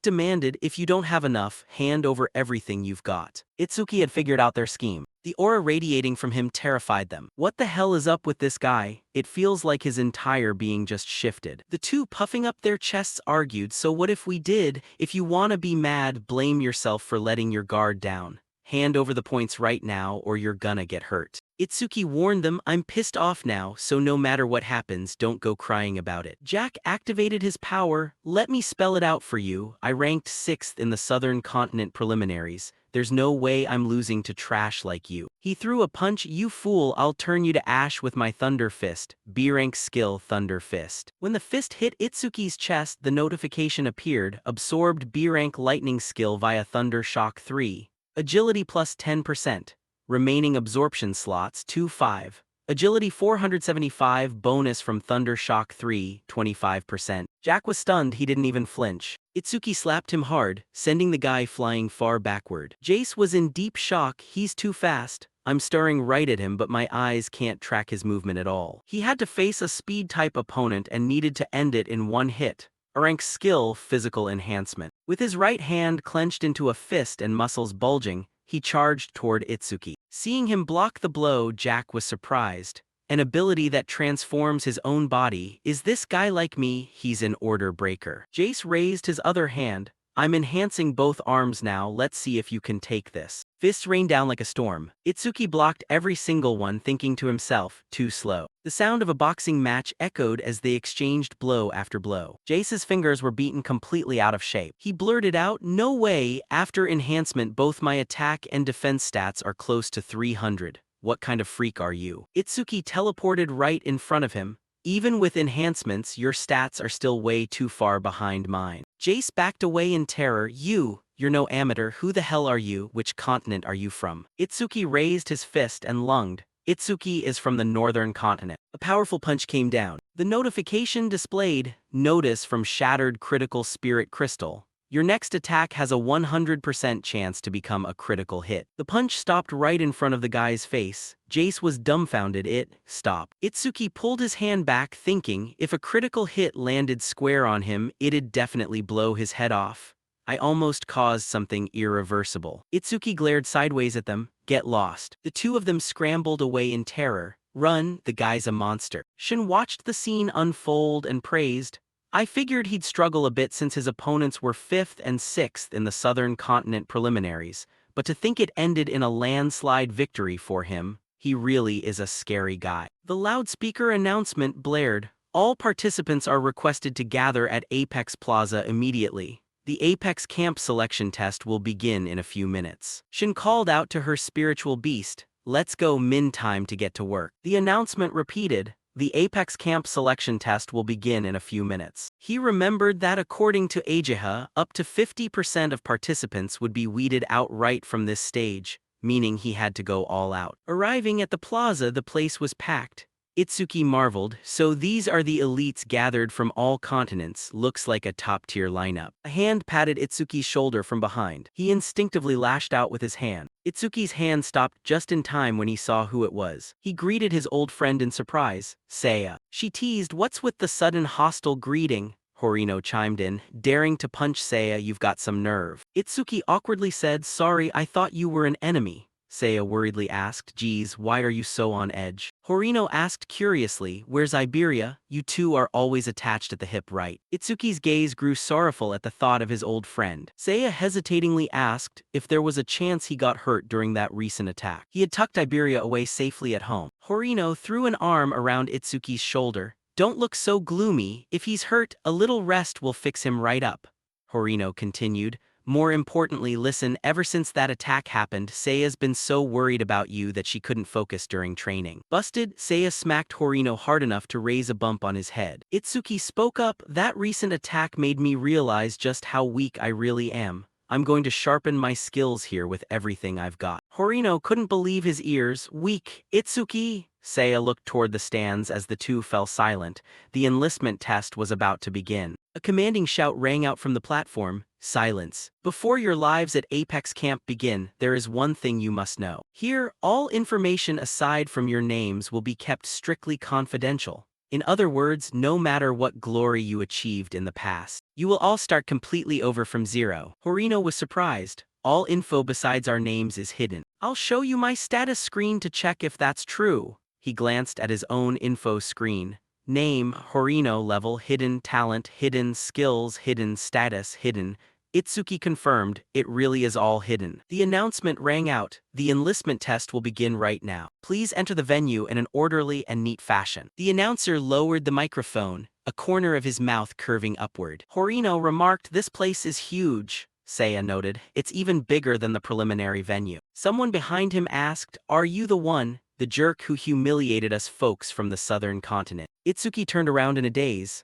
demanded, "If you don't have enough, hand over everything you've got." Itsuki had figured out their scheme. The aura radiating from him terrified them. What the hell is up with this guy? It feels like his entire being just shifted. The two puffing up their chests argued, "So what if we did? If you wanna be mad, blame yourself for letting your guard down. Hand over the points right now or you're gonna get hurt." Itsuki warned them, "I'm pissed off now, so no matter what happens, don't go crying about it." Jack activated his power. "Let me spell it out for you. I ranked 6th in the Southern Continent preliminaries. There's no way I'm losing to trash like you." He threw a punch. "You fool, I'll turn you to ash with my Thunder Fist. B-rank skill Thunder Fist." When the fist hit Itsuki's chest, the notification appeared, "Absorbed B-rank lightning skill via Thunder Shock 3. Agility plus 10%. Remaining absorption slots 2-5. Agility 475 bonus from Thunder Shock 3, 25%. Jack was stunned, he didn't even flinch. Itsuki slapped him hard, sending the guy flying far backward. Jace was in deep shock. "He's too fast. I'm staring right at him but my eyes can't track his movement at all." He had to face a speed-type opponent and needed to end it in one hit. A rank skill, Physical Enhancement. With his right hand clenched into a fist and muscles bulging, he charged toward Itsuki. Seeing him block the blow, Jack was surprised. an ability that transforms his own body. Is this guy like me? He's an order breaker. Jace raised his other hand. I'm enhancing both arms now, let's see if you can take this. Fists rained down like a storm. Itsuki blocked every single one, thinking to himself, too slow. The sound of a boxing match echoed as they exchanged blow after blow. Jace's fingers were beaten completely out of shape. He blurted out, no way, after enhancement both my attack and defense stats are close to 300. What kind of freak are you? Itsuki teleported right in front of him. Even with enhancements, your stats are still way too far behind mine. Jace backed away in terror. You're no amateur. Who the hell are you? Which continent are you from? Itsuki raised his fist and lunged. Itsuki is from the northern continent. A powerful punch came down. The notification displayed, notice from shattered critical spirit crystal. Your next attack has a 100% chance to become a critical hit. The punch stopped right in front of the guy's face. Jace was dumbfounded. It stopped. Itsuki pulled his hand back, thinking, if a critical hit landed square on him, it'd definitely blow his head off. I almost caused something irreversible. Itsuki glared sideways at them. Get lost. The two of them scrambled away in terror. Run, the guy's a monster. Shin watched the scene unfold and praised, I figured he'd struggle a bit since his opponents were 5th and 6th in the Southern Continent preliminaries, but to think it ended in a landslide victory for him, he really is a scary guy. The loudspeaker announcement blared, all participants are requested to gather at Apex Plaza immediately. The Apex Camp selection test will begin in a few minutes. Shin called out to her spiritual beast, let's go, Min, time to get to work. The announcement repeated, the Apex Camp selection test will begin in a few minutes. He remembered that according to Ajiha, up to 50% of participants would be weeded outright from this stage, meaning he had to go all out. Arriving at the plaza, the place was packed. Itsuki marveled, so these are the elites gathered from all continents, looks like a top-tier lineup. A hand patted Itsuki's shoulder from behind. He instinctively lashed out with his hand. Itsuki's hand stopped just in time when he saw who it was. He greeted his old friend in surprise, Seiya. She teased, what's with the sudden hostile greeting? Horino chimed in, daring to punch Seiya, you've got some nerve. Itsuki awkwardly said, sorry, I thought you were an enemy. Seiya worriedly asked, geez, why are you so on edge? Horino asked curiously, where's Iberia? You two are always attached at the hip, right? Itsuki's gaze grew sorrowful at the thought of his old friend. Seiya hesitatingly asked if there was a chance he got hurt during that recent attack. He had tucked Iberia away safely at home. Horino threw an arm around Itsuki's shoulder. Don't look so gloomy, if he's hurt, a little rest will fix him right up. Horino continued. More importantly, listen, ever since that attack happened, Seiya's been so worried about you that she couldn't focus during training. Busted, Seiya smacked Horino hard enough to raise a bump on his head. Itsuki spoke up, that recent attack made me realize just how weak I really am. I'm going to sharpen my skills here with everything I've got. Horino couldn't believe his ears. Weak, Itsuki? Seiya looked toward the stands as the two fell silent. The enlistment test was about to begin. A commanding shout rang out from the platform. Silence. Before your lives at Apex Camp begin, there is one thing you must know. Here, all information aside from your names will be kept strictly confidential. In other words, no matter what glory you achieved in the past, you will all start completely over from zero. Horino was surprised. All info besides our names is hidden. I'll show you my status screen to check if that's true. He glanced at his own info screen. Name, Horino, level, hidden, talent, hidden, skills, hidden, status, hidden. Itsuki confirmed, it really is all hidden. The announcement rang out, the enlistment test will begin right now. Please enter the venue in an orderly and neat fashion. The announcer lowered the microphone, a corner of his mouth curving upward. Horino remarked, this place is huge. Seiya noted, it's even bigger than the preliminary venue. Someone behind him asked, are you the one, the jerk who humiliated us folks from the southern continent? Itsuki turned around in a daze.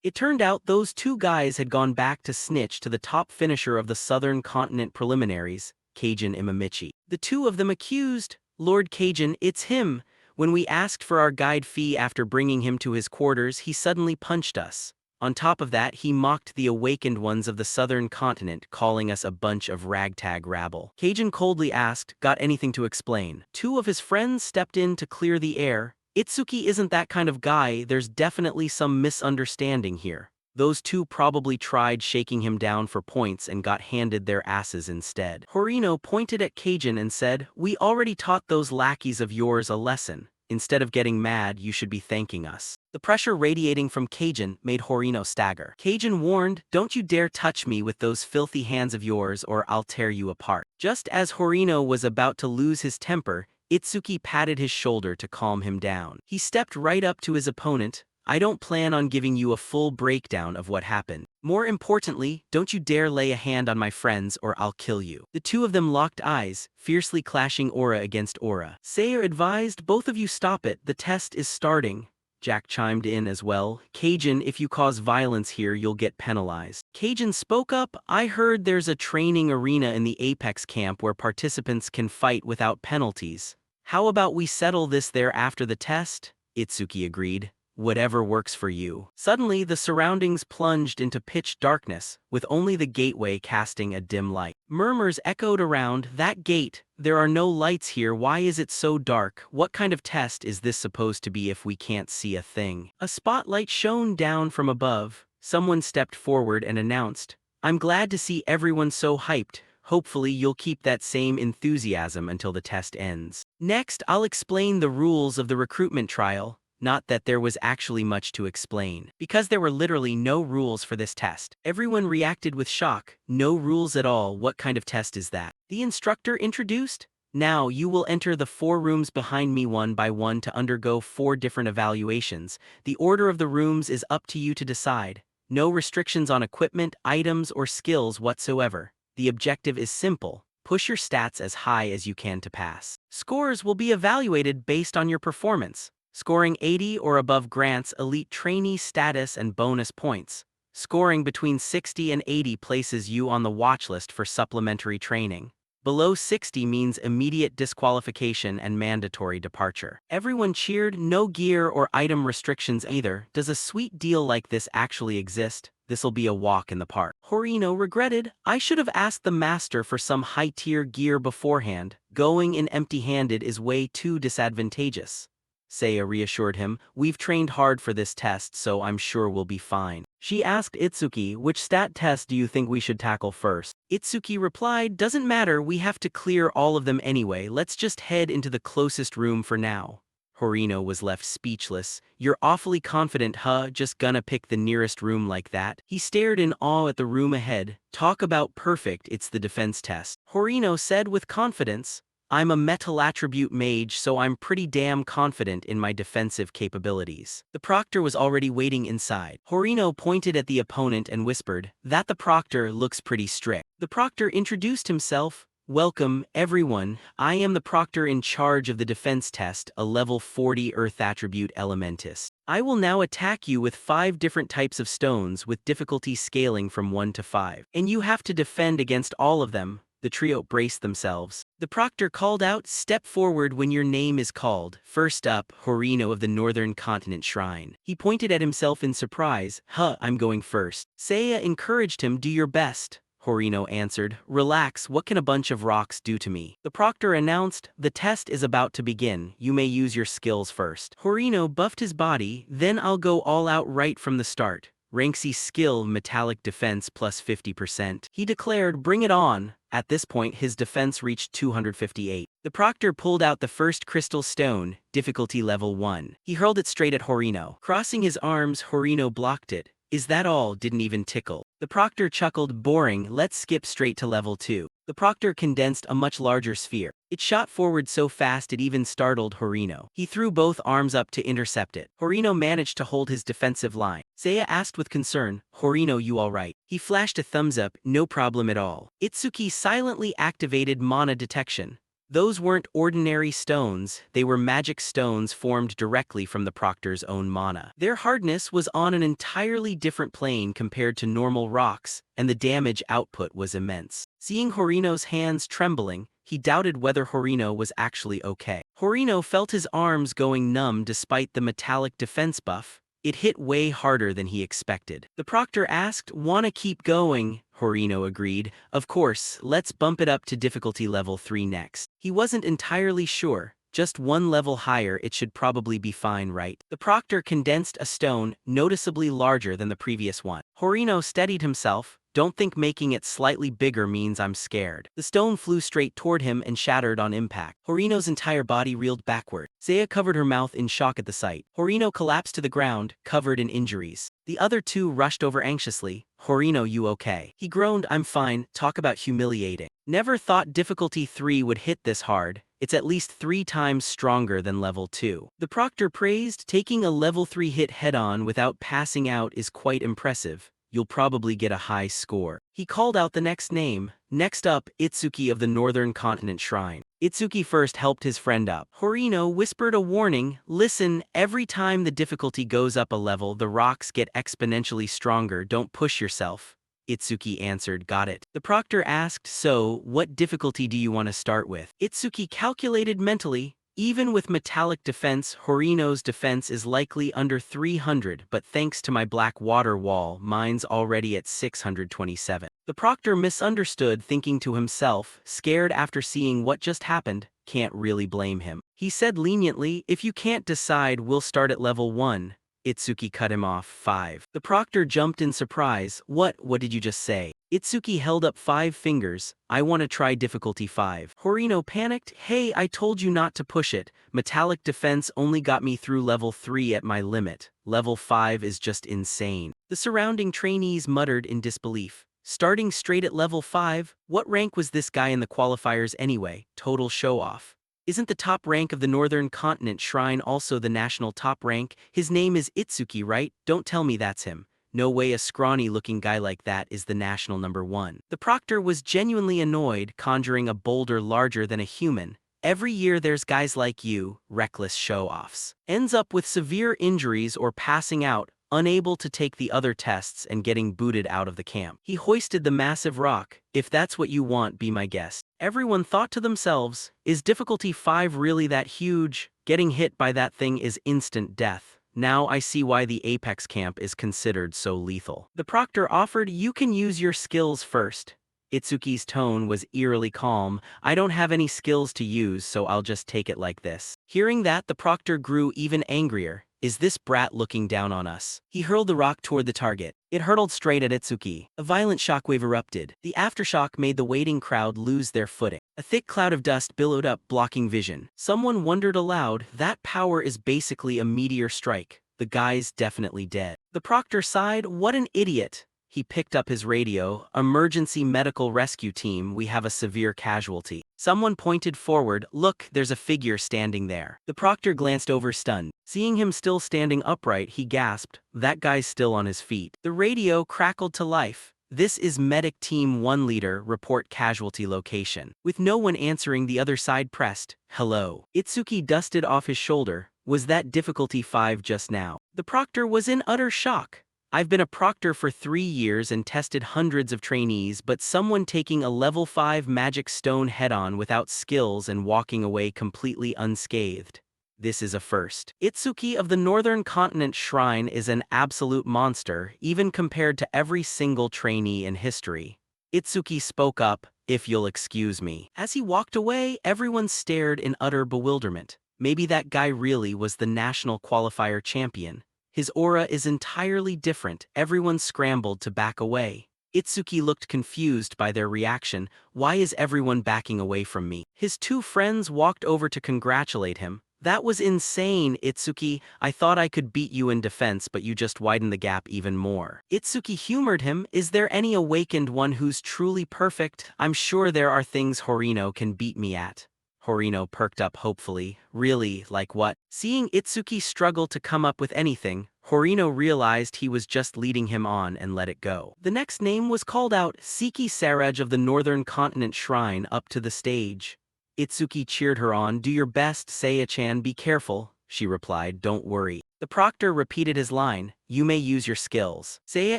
It turned out those two guys had gone back to snitch to the top finisher of the Southern Continent preliminaries, Kajin Imamichi. The two of them accused, Lord Kajin, it's him. When we asked for our guide fee after bringing him to his quarters, he suddenly punched us. On top of that, he mocked the awakened ones of the Southern Continent, calling us a bunch of ragtag rabble. Kajin coldly asked, got anything to explain? Two of his friends stepped in to clear the air. Itsuki isn't that kind of guy, there's definitely some misunderstanding here. Those two probably tried shaking him down for points and got handed their asses instead. Horino pointed at Kajin and said, we already taught those lackeys of yours a lesson. Instead of getting mad, you should be thanking us. The pressure radiating from Kajin made Horino stagger. Kajin warned, "Don't you dare touch me with those filthy hands of yours or I'll tear you apart." Just as Horino was about to lose his temper, Itsuki patted his shoulder to calm him down. He stepped right up to his opponent. "I don't plan on giving you a full breakdown of what happened. More importantly, don't you dare lay a hand on my friends or I'll kill you." The two of them locked eyes, fiercely clashing aura against aura. Sayer advised, "Both of you stop it, the test is starting." Jack chimed in as well. "Kajin, if you cause violence here, you'll get penalized." Kajin spoke up, "I heard there's a training arena in the Apex camp where participants can fight without penalties. How about we settle this there after the test?" Itsuki agreed. "Whatever works for you." Suddenly, the surroundings plunged into pitch darkness, with only the gateway casting a dim light. Murmurs echoed around, "That gate, there are no lights here, why is it so dark? What kind of test is this supposed to be if we can't see a thing?" A spotlight shone down from above. Someone stepped forward and announced, "I'm glad to see everyone so hyped. Hopefully you'll keep that same enthusiasm until the test ends. Next, I'll explain the rules of the recruitment trial." Not that there was actually much to explain, because there were literally no rules for this test. Everyone reacted with shock. "No rules at all, what kind of test is that?" The instructor introduced. "Now you will enter the 4 rooms behind me one by one to undergo 4 different evaluations. The order of the rooms is up to you to decide. No restrictions on equipment, items, or skills whatsoever. The objective is simple. Push your stats as high as you can to pass. Scores will be evaluated based on your performance. Scoring 80 or above grants elite trainee status and bonus points. Scoring between 60 and 80 places you on the watch list for supplementary training. Below 60 means immediate disqualification and mandatory departure." Everyone cheered. "No gear or item restrictions either. Does a sweet deal like this actually exist? This'll be a walk in the park." Horino regretted, "I should have asked the master for some high-tier gear beforehand. Going in empty-handed is way too disadvantageous." Seiya reassured him, "We've trained hard for this test, so I'm sure we'll be fine." She asked Itsuki, "Which stat test do you think we should tackle first?" Itsuki replied, "Doesn't matter, we have to clear all of them anyway, let's just head into the closest room for now." Horino was left speechless. "You're awfully confident, huh? Just gonna pick the nearest room like that?" He stared in awe at the room ahead. "Talk about perfect, it's the defense test." Horino said with confidence, "I'm a metal attribute mage, so I'm pretty damn confident in my defensive capabilities." The proctor was already waiting inside. Horino pointed at the opponent and whispered, "That the proctor looks pretty strict." The proctor introduced himself. "Welcome, everyone. I am the proctor in charge of the defense test, a level 40 earth attribute elementus. I will now attack you with 5 different types of stones with difficulty scaling from 1 to 5. And you have to defend against all of them." The trio braced themselves. The proctor called out, "Step forward when your name is called." First up, Horino of the Northern Continent Shrine. He pointed at himself in surprise. "Huh, I'm going first." Seiya encouraged him, "Do your best." Horino answered, "Relax, what can a bunch of rocks do to me?" The proctor announced, "The test is about to begin. You may use your skills first." Horino buffed his body. "Then I'll go all out right from the start. Ranksy skill, metallic defense plus 50%. He declared, "Bring it on." At this point, his defense reached 258. The proctor pulled out the first crystal stone, difficulty level 1. He hurled it straight at Horino. Crossing his arms, Horino blocked it. "Is that all? Didn't even tickle." The proctor chuckled, "Boring, let's skip straight to level 2. The proctor condensed a much larger sphere. It shot forward so fast it even startled Horino. He threw both arms up to intercept it. Horino managed to hold his defensive line. Seiya asked with concern, "Horino, you alright?" He flashed a thumbs up, "No problem at all." Itsuki silently activated mana detection. Those weren't ordinary stones, they were magic stones formed directly from the proctor's own mana. Their hardness was on an entirely different plane compared to normal rocks, and the damage output was immense. Seeing Horino's hands trembling, he doubted whether Horino was actually okay. Horino felt his arms going numb despite the metallic defense buff. It hit way harder than he expected. The proctor asked, "Wanna keep going?" Horino agreed. "Of course, let's bump it up to difficulty level 3 next." He wasn't entirely sure. Just 1 level higher, it should probably be fine, right? The proctor condensed a stone, noticeably larger than the previous one. Horino steadied himself. Don't think making it slightly bigger means I'm scared. The stone flew straight toward him and shattered on impact. Horino's entire body reeled backward. Saya covered her mouth in shock at the sight. Horino collapsed to the ground, covered in injuries. The other two rushed over anxiously. Horino, you okay? He groaned, I'm fine. Talk about humiliating. Never thought difficulty 3 would hit this hard. It's at least 3 times stronger than level 2. The proctor praised, taking a level 3 hit head-on without passing out is quite impressive. You'll probably get a high score. He called out the next name. Next up, Itsuki of the Northern Continent Shrine. Itsuki first helped his friend up. Horino whispered a warning, listen, every time the difficulty goes up a level, the rocks get exponentially stronger, don't push yourself. Itsuki answered, got it. The proctor asked, so, what difficulty do you want to start with? Itsuki calculated mentally. Even with metallic defense, Horino's defense is likely under 300, but thanks to my black water wall, mine's already at 627. The proctor misunderstood, thinking to himself, scared after seeing what just happened, can't really blame him. He said leniently, if you can't decide, we'll start at level 1. Itsuki cut him off, 5. The proctor jumped in surprise, what did you just say? Itsuki held up 5 fingers, I want to try difficulty 5. Horino panicked, hey, I told you not to push it, metallic defense only got me through level 3 at my limit, level 5 is just insane. The surrounding trainees muttered in disbelief. Starting straight at level 5, what rank was this guy in the qualifiers anyway? Total show-off. Isn't the top rank of the Northern Continent Shrine also the national top rank? His name is Itsuki, right? Don't tell me that's him. No way a scrawny-looking guy like that is the national number 1. The proctor was genuinely annoyed, conjuring a boulder larger than a human. Every year there's guys like you, reckless show-offs. Ends up with severe injuries or passing out, unable to take the other tests and getting booted out of the camp. He hoisted the massive rock. If that's what you want, be my guest. Everyone thought to themselves, is difficulty 5 really that huge? Getting hit by that thing is instant death. Now I see why the Apex camp is considered so lethal. The proctor offered, you can use your skills first. Itsuki's tone was eerily calm. I don't have any skills to use, so I'll just take it like this. Hearing that, the proctor grew even angrier. Is this brat looking down on us? He hurled the rock toward the target. It hurtled straight at Itsuki. A violent shockwave erupted. The aftershock made the waiting crowd lose their footing. A thick cloud of dust billowed up, blocking vision. Someone wondered aloud, that power is basically a meteor strike. The guy's definitely dead. The proctor sighed, what an idiot. He picked up his radio. Emergency medical rescue team, we have a severe casualty. Someone pointed forward, look, there's a figure standing there. The proctor glanced over stunned. Seeing him still standing upright, he gasped, that guy's still on his feet. The radio crackled to life. This is Medic Team 1 leader, report casualty location. With no one answering, the other side pressed, hello. Itsuki dusted off his shoulder, was that difficulty 5 just now? The proctor was in utter shock. I've been a proctor for 3 years and tested hundreds of trainees, but someone taking a level 5 magic stone head-on without skills and walking away completely unscathed. This is a first. Itsuki of the Northern Continent Shrine is an absolute monster, even compared to every single trainee in history. Itsuki spoke up, if you'll excuse me. As he walked away, everyone stared in utter bewilderment. Maybe that guy really was the national qualifier champion. His aura is entirely different. Everyone scrambled to back away. Itsuki looked confused by their reaction. Why is everyone backing away from me? His 2 friends walked over to congratulate him. That was insane, Itsuki. I thought I could beat you in defense, but you just widened the gap even more. Itsuki humored him. Is there any awakened one who's truly perfect? I'm sure there are things Horino can beat me at. Horino perked up hopefully. Really, like what? Seeing Itsuki struggle to come up with anything, Horino realized he was just leading him on and let it go. The next name was called out, Siki Saraj of the Northern Continent Shrine, up to the stage. Itsuki cheered her on. Do your best, Saya-chan, be careful, she replied, don't worry. The proctor repeated his line, you may use your skills. Saya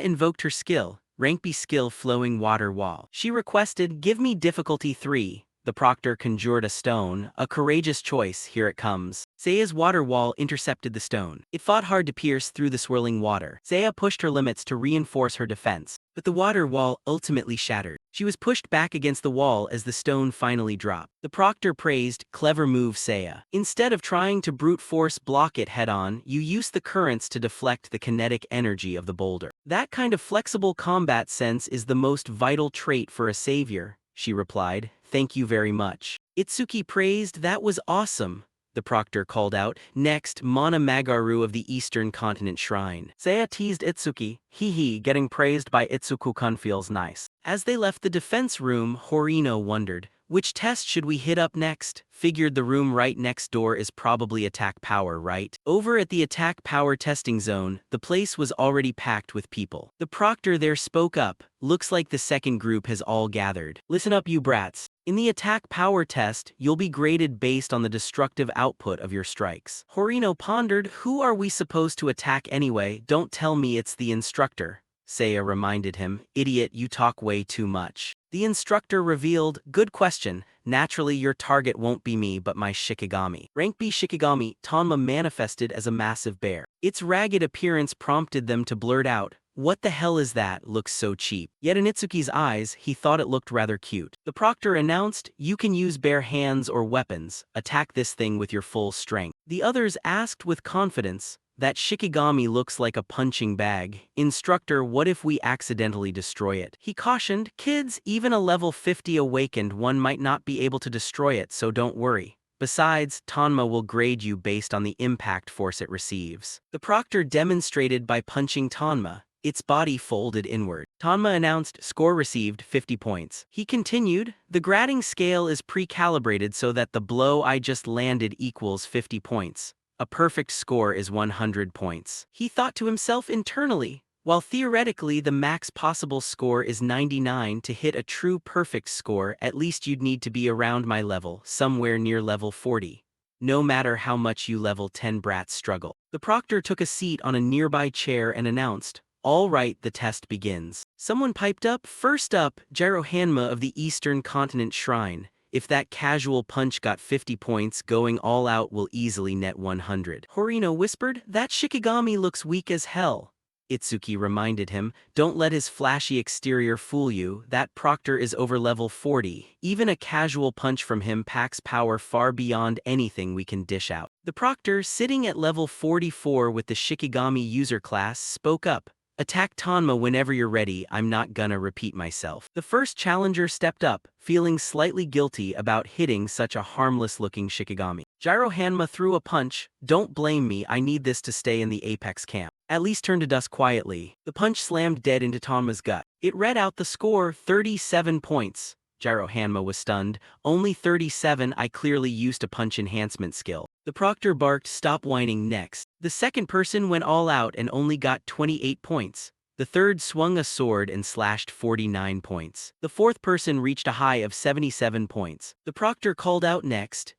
invoked her skill, rank B skill flowing water wall. She requested, give me difficulty 3. The proctor conjured a stone, a courageous choice, here it comes. Saya's water wall intercepted the stone. It fought hard to pierce through the swirling water. Saya pushed her limits to reinforce her defense. but the water wall ultimately shattered. She was pushed back against the wall as the stone finally dropped. The proctor praised, "Clever move, Saya. Instead of trying to brute force block it head-on, you used the currents to deflect the kinetic energy of the boulder. That kind of flexible combat sense is the most vital trait for a savior," she replied. "Thank you very much." Itsuki praised, "That was awesome," the proctor called out. Next, Mana Magaru of the Eastern Continent Shrine. Saya teased Itsuki, "Hee, getting praised by Itsuku-kun feels nice." As they left the defense room, Horino wondered, "Which test should we hit up next?" Figured the room right next door is probably attack power, right? Over at the attack power testing zone, the place was already packed with people. The proctor there spoke up, "Looks like the second group has all gathered. Listen up, you brats. In the attack power test, you'll be graded based on the destructive output of your strikes." Horino pondered, "Who are we supposed to attack anyway? Don't tell me it's the instructor." Saya reminded him, "Idiot, you talk way too much." The instructor revealed, "Good question. Naturally, your target won't be me but my Shikigami." Rank B Shikigami, Tanma manifested as a massive bear. Its ragged appearance prompted them to blurt out, "What the hell is that? Looks so cheap." Yet in Itsuki's eyes, he thought it looked rather cute. The proctor announced, "You can use bare hands or weapons. Attack this thing with your full strength." The others asked with confidence, "That Shikigami looks like a punching bag. Instructor, what if we accidentally destroy it?" He cautioned, "Kids, even a level 50 awakened one might not be able to destroy it, so don't worry. Besides, Tanma will grade you based on the impact force it receives." The proctor demonstrated by punching Tanma. Its body folded inward. Tanma announced, "Score received, 50 points." He continued, "The grading scale is pre-calibrated so that the blow I just landed equals 50 points. A perfect score is 100 points." He thought to himself internally, while theoretically the max possible score is 99, to hit a true perfect score, at least you'd need to be around my level, somewhere near level 40. No matter how much you level 10 brats struggle. The proctor took a seat on a nearby chair and announced, "All right, the test begins." Someone piped up, "First up, Jiro Hanma of the Eastern Continent Shrine. If that casual punch got 50 points, going all out will easily net 100. Horino whispered, "That Shikigami looks weak as hell." Itsuki reminded him, "Don't let his flashy exterior fool you. That proctor is over level 40. Even a casual punch from him packs power far beyond anything we can dish out." The proctor, sitting at level 44 with the Shikigami user class, spoke up, "Attack Tanma whenever you're ready. I'm not gonna repeat myself." The first challenger stepped up, feeling slightly guilty about hitting such a harmless-looking Shikigami. Jiro Hanma threw a punch. "Don't blame me, I need this to stay in the Apex camp. At least turn to dust quietly." The punch slammed dead into Tanma's gut. It read out the score, 37 points. Jiro Hanma was stunned. "Only 37, I clearly used a punch enhancement skill." The proctor barked, "Stop whining." Next, the second person went all out and only got 28 points. The third swung a sword and slashed 49 points. The fourth person reached a high of 77 points. The proctor called out, Next,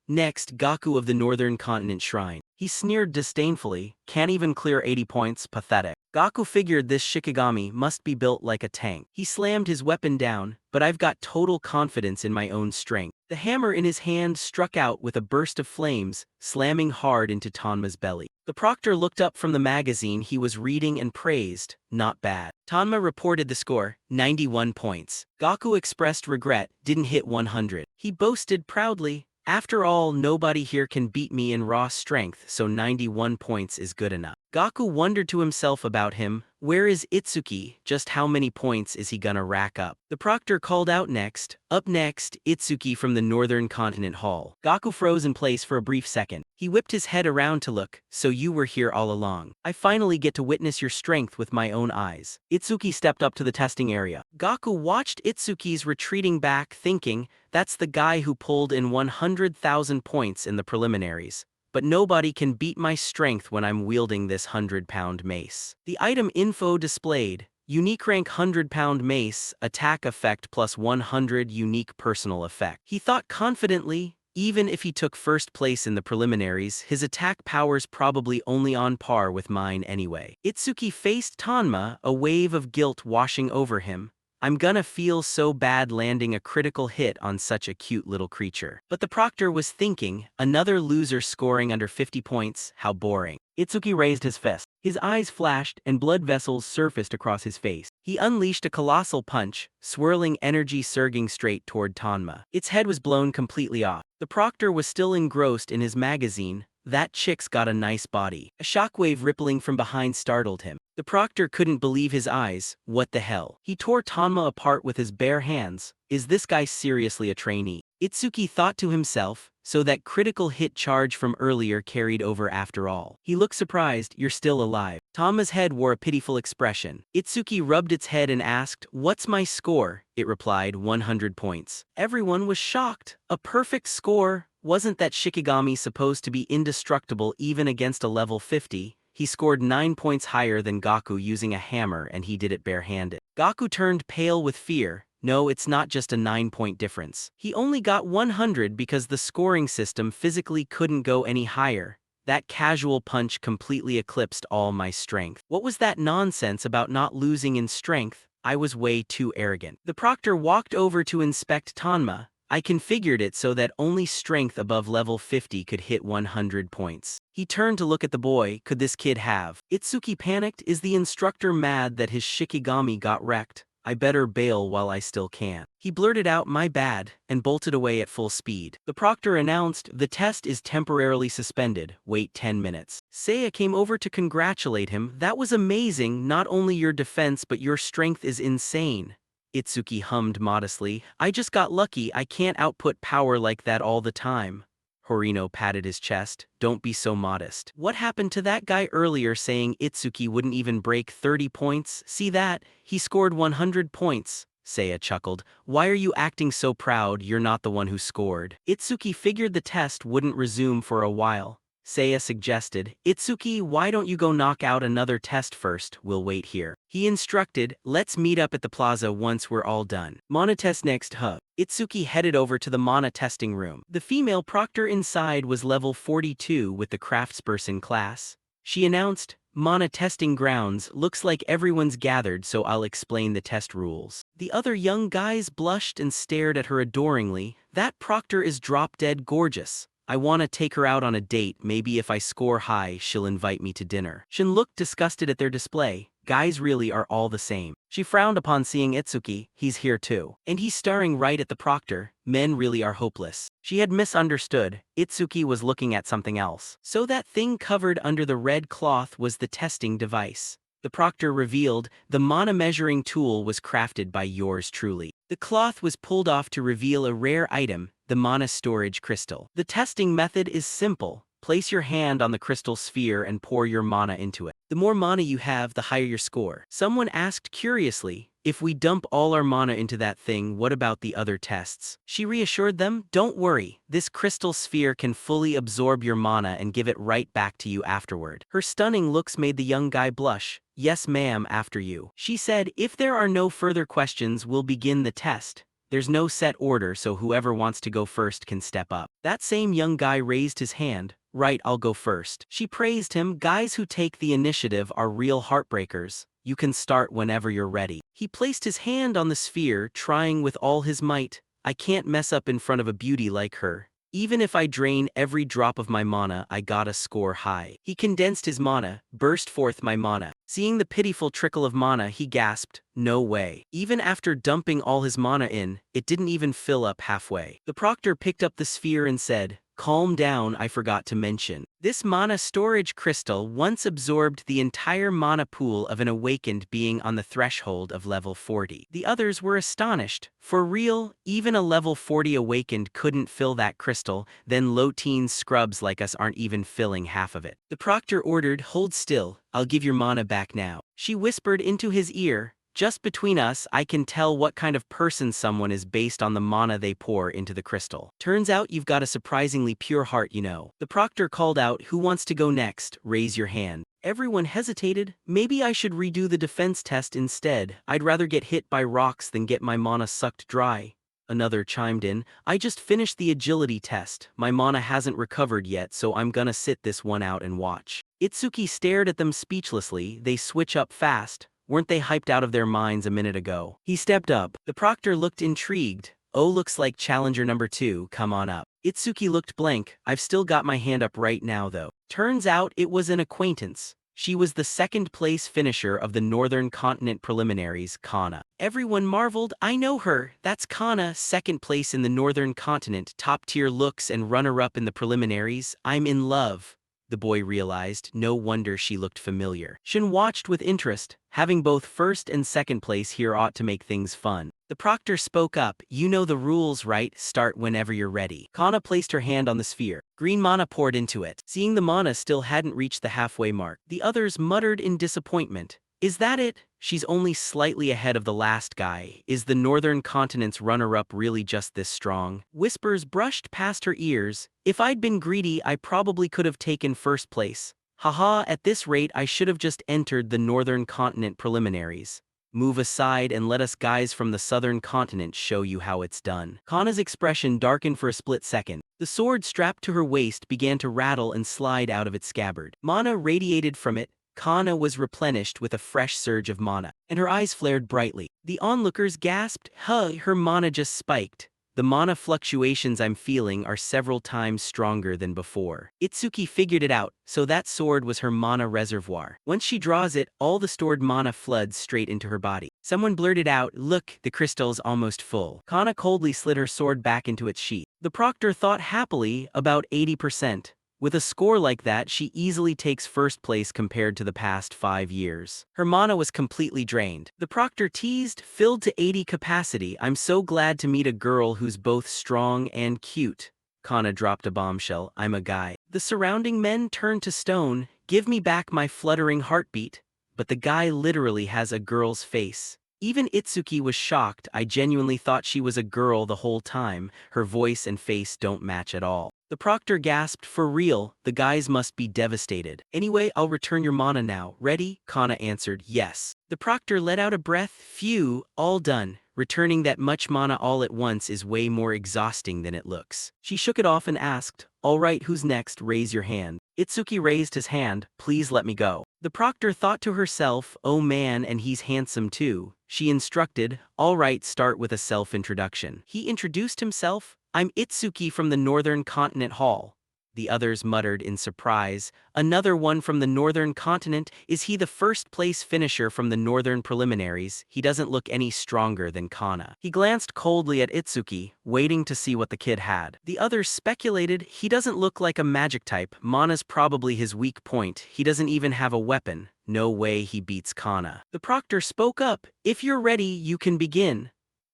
Gaku of the Northern Continent Shrine." He sneered disdainfully, "Can't even clear 80 points, pathetic." Gaku figured this Shikigami must be built like a tank. He slammed his weapon down, "But I've got total confidence in my own strength." The hammer in his hand struck out with a burst of flames, slamming hard into Tanma's belly. The proctor looked up from the magazine he was reading and praised, "Not bad." Tanma reported the score, 91 points. Gaku expressed regret, "Didn't hit 100. He boasted proudly, "After all, nobody here can beat me in raw strength, so 91 points is good enough." Gaku wondered to himself about him, where is Itsuki, just how many points is he gonna rack up? The proctor called out next. Up next, Itsuki from the Northern Continent Hall. Gaku froze in place for a brief second. He whipped his head around to look, "So you were here all along. I finally get to witness your strength with my own eyes." Itsuki stepped up to the testing area. Gaku watched Itsuki's retreating back, thinking, "That's the guy who pulled in 100,000 points in the preliminaries. But nobody can beat my strength when I'm wielding this 100-pound mace." The item info displayed, unique rank 100-pound mace, attack effect plus 100 unique personal effect. He thought confidently, even if he took first place in the preliminaries, his attack power's probably only on par with mine anyway. Itsuki faced Tanma, a wave of guilt washing over him. "I'm gonna feel so bad landing a critical hit on such a cute little creature." But the proctor was thinking, another loser scoring under 50 points, how boring. Itsuki raised his fist. His eyes flashed and blood vessels surfaced across his face. He unleashed a colossal punch, swirling energy surging straight toward Tanma. Its head was blown completely off. The proctor was still engrossed in his magazine. That chick's got a nice body. A shockwave rippling from behind startled him. The proctor couldn't believe his eyes. What the hell? He tore Tanma apart with his bare hands. Is this guy seriously a trainee? Itsuki thought to himself, so that critical hit charge from earlier carried over after all. He looked surprised. You're still alive. Tanma's head wore a pitiful expression. Itsuki rubbed its head and asked, what's my score? It replied, 100 points. Everyone was shocked. A perfect score? Wasn't that Shikigami supposed to be indestructible even against a level 50? He scored 9 points higher than Gaku using a hammer, and he did it barehanded. Gaku turned pale with fear. No, it's not just a 9-point difference. He only got 100 because the scoring system physically couldn't go any higher. That casual punch completely eclipsed all my strength. What was that nonsense about not losing in strength? I was way too arrogant. The proctor walked over to inspect Tanma. I configured it so that only strength above level 50 could hit 100 points. He turned to look at the boy. Could this kid have? Itsuki panicked. Is the instructor mad that his Shikigami got wrecked? I better bail while I still can. He blurted out, my bad, and bolted away at full speed. The proctor announced, the test is temporarily suspended. Wait 10 minutes. Seiya came over to congratulate him. That was amazing. Not only your defense but your strength is insane. Itsuki hummed modestly. I just got lucky. I can't output power like that all the time. Horino patted his chest. Don't be so modest. What happened to that guy earlier saying Itsuki wouldn't even break 30 points? See that? He scored 100 points. Seiya chuckled. Why are you acting so proud? You're not the one who scored. Itsuki figured the test wouldn't resume for a while. Seiya suggested, Itsuki, why don't you go knock out another test first? We'll wait here. He instructed, let's meet up at the plaza once we're all done. Mana test next hub. Itsuki headed over to the Mana testing room. The female proctor inside was level 42 with the craftsperson class. She announced, Mana testing grounds, looks like everyone's gathered, so I'll explain the test rules. The other young guys blushed and stared at her adoringly. That proctor is drop-dead gorgeous. I want to take her out on a date. Maybe if I score high, she'll invite me to dinner. Shin looked disgusted at their display. Guys really are all the same. She frowned upon seeing Itsuki. He's here too. And he's staring right at the proctor. Men really are hopeless. She had misunderstood. Itsuki was looking at something else. So that thing covered under the red cloth was the testing device. The proctor revealed, the mana measuring tool was crafted by yours truly. The cloth was pulled off to reveal a rare item, the mana storage crystal. The testing method is simple. Place your hand on the crystal sphere and pour your mana into it. The more mana you have, the higher your score. Someone asked curiously, if we dump all our mana into that thing, what about the other tests? She reassured them, don't worry, this crystal sphere can fully absorb your mana and give it right back to you afterward. Her stunning looks made the young guy blush. Yes ma'am, after you. She said, if there are no further questions, we'll begin the test. There's no set order, so whoever wants to go first can step up. That same young guy raised his hand. Right, I'll go first. She praised him. Guys who take the initiative are real heartbreakers. You can start whenever you're ready. He placed his hand on the sphere, trying with all his might. I can't mess up in front of a beauty like her. Even if I drain every drop of my mana, I gotta score high. He condensed his mana, burst forth my mana. Seeing the pitiful trickle of mana, he gasped, no way. Even after dumping all his mana in, it didn't even fill up halfway. The proctor picked up the sphere and said, calm down, I forgot to mention. This mana storage crystal once absorbed the entire mana pool of an awakened being on the threshold of level 40. The others were astonished. For real, even a level 40 awakened couldn't fill that crystal, then low-teen scrubs like us aren't even filling half of it. The proctor ordered, hold still, I'll give your mana back now. She whispered into his ear, just between us, I can tell what kind of person someone is based on the mana they pour into the crystal. Turns out you've got a surprisingly pure heart, you know. The proctor called out, who wants to go next? Raise your hand. Everyone hesitated. Maybe I should redo the defense test instead. I'd rather get hit by rocks than get my mana sucked dry. Another chimed in, I just finished the agility test. My mana hasn't recovered yet, so I'm gonna sit this one out and watch. Itsuki stared at them speechlessly. They switch up fast. Weren't they hyped out of their minds a minute ago? He stepped up. The proctor looked intrigued. Oh, looks like challenger number 2, come on up. Itsuki looked blank. I've still got my hand up right now though. Turns out it was an acquaintance. She was the second-place finisher of the Northern Continent Preliminaries, Kana. Everyone marveled, I know her, that's Kana, second place in the Northern Continent, top-tier looks and runner-up in the preliminaries. I'm in love. The boy realized, no wonder she looked familiar. Shin watched with interest. Having both first and second place here ought to make things fun. The proctor spoke up, you know the rules, right? Start whenever you're ready. Kana placed her hand on the sphere. Green mana poured into it. Seeing the mana still hadn't reached the halfway mark, the others muttered in disappointment. Is that it? She's only slightly ahead of the last guy. Is the Northern Continent's runner-up really just this strong? Whispers brushed past her ears. If I'd been greedy, I probably could have taken first place. Haha, at this rate I should have just entered the Northern Continent preliminaries. Move aside and let us guys from the Southern Continent show you how it's done. Kana's expression darkened for a split second. The sword strapped to her waist began to rattle and slide out of its scabbard. Mana radiated from it. Kana was replenished with a fresh surge of mana, and her eyes flared brightly. The onlookers gasped, huh, her mana just spiked. The mana fluctuations I'm feeling are several times stronger than before. Itsuki figured it out, so that sword was her mana reservoir. Once she draws it, all the stored mana floods straight into her body. Someone blurted out, look, the crystal's almost full. Kana coldly slid her sword back into its sheath. The proctor thought happily, about 80%. With a score like that, she easily takes first place compared to the past 5 years. Her mana was completely drained. The proctor teased, filled to 80 capacity. I'm so glad to meet a girl who's both strong and cute. Kana dropped a bombshell, I'm a guy. The surrounding men turned to stone, give me back my fluttering heartbeat. But the guy literally has a girl's face. Even Itsuki was shocked. I genuinely thought she was a girl the whole time. Her voice and face don't match at all. The proctor gasped, for real, the guys must be devastated. Anyway, I'll return your mana now. Ready? Kana answered, yes. The proctor let out a breath, phew, all done. Returning that much mana all at once is way more exhausting than it looks. She shook it off and asked, all right, who's next? Raise your hand. Itsuki raised his hand, please let me go. The proctor thought to herself, oh man, and he's handsome too. She instructed, all right, start with a self-introduction. He introduced himself. I'm Itsuki from the Northern Continent Hall. The others muttered in surprise. Another one from the Northern Continent? Is he the first-place finisher from the Northern Preliminaries? He doesn't look any stronger than Kana. He glanced coldly at Itsuki, waiting to see what the kid had. The others speculated, he doesn't look like a magic type. Mana's probably his weak point. He doesn't even have a weapon. No way he beats Kana. The proctor spoke up. If you're ready, you can begin.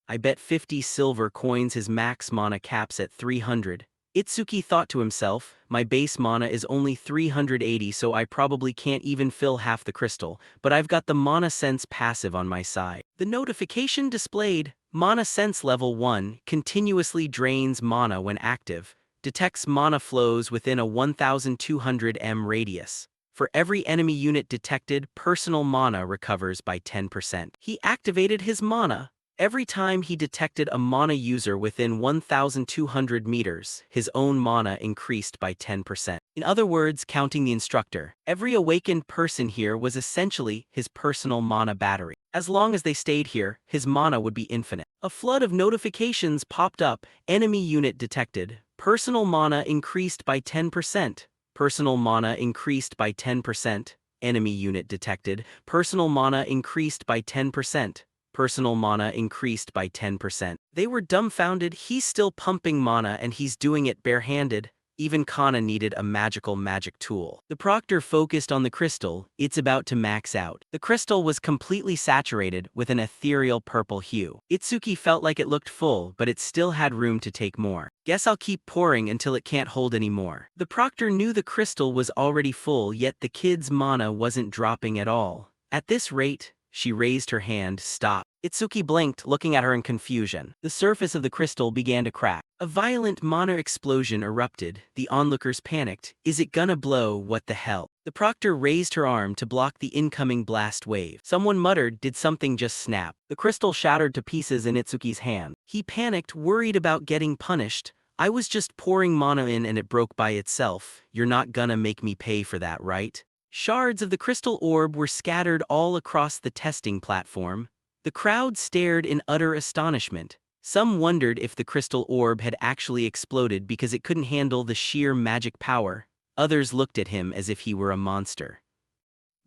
I bet 50 silver coins his max mana caps at 300. Itsuki thought to himself, my base mana is only 380 so I probably can't even fill half the crystal, but I've got the Mana Sense passive on my side. The notification displayed, Mana Sense level 1, continuously drains mana when active, detects mana flows within a 1200 m radius. For every enemy unit detected, personal mana recovers by 10%. He activated his mana. Every time he detected a mana user within 1,200 meters, his own mana increased by 10%. In other words, counting the instructor, every awakened person here was essentially his personal mana battery. As long as they stayed here, his mana would be infinite. A flood of notifications popped up, enemy unit detected, personal mana increased by 10%. Personal mana increased by 10%. Enemy unit detected, personal mana increased by 10%. Personal mana increased by 10%. They were dumbfounded. He's still pumping mana and he's doing it barehanded. Even Kana needed a magic tool. The proctor focused on the crystal. It's about to max out. The crystal was completely saturated with an ethereal purple hue. Itsuki felt like it looked full, but it still had room to take more. Guess I'll keep pouring until it can't hold any more. The proctor knew the crystal was already full, yet the kid's mana wasn't dropping at all. At this rate, she raised her hand, stop. Itsuki blinked, looking at her in confusion. The surface of the crystal began to crack. A violent mana explosion erupted. The onlookers panicked. Is it gonna blow? What the hell? The proctor raised her arm to block the incoming blast wave. Someone muttered, did something just snap? The crystal shattered to pieces in Itsuki's hand. He panicked, worried about getting punished. I was just pouring mana in and it broke by itself. You're not gonna make me pay for that, right? Shards of the crystal orb were scattered all across the testing platform. The crowd stared in utter astonishment. Some wondered if the crystal orb had actually exploded because it couldn't handle the sheer magic power. Others looked at him as if he were a monster.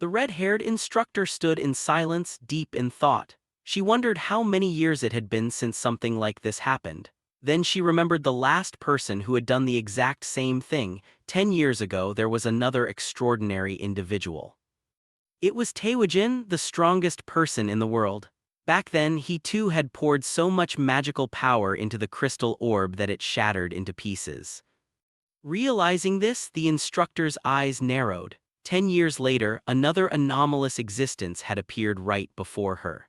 The red-haired instructor stood in silence, deep in thought. She wondered how many years it had been since something like this happened. Then she remembered the last person who had done the exact same thing. 10 years ago, there was another extraordinary individual. It was Taewajin, the strongest person in the world. Back then, he too had poured so much magical power into the crystal orb that it shattered into pieces. Realizing this, the instructor's eyes narrowed. 10 years later, another anomalous existence had appeared right before her.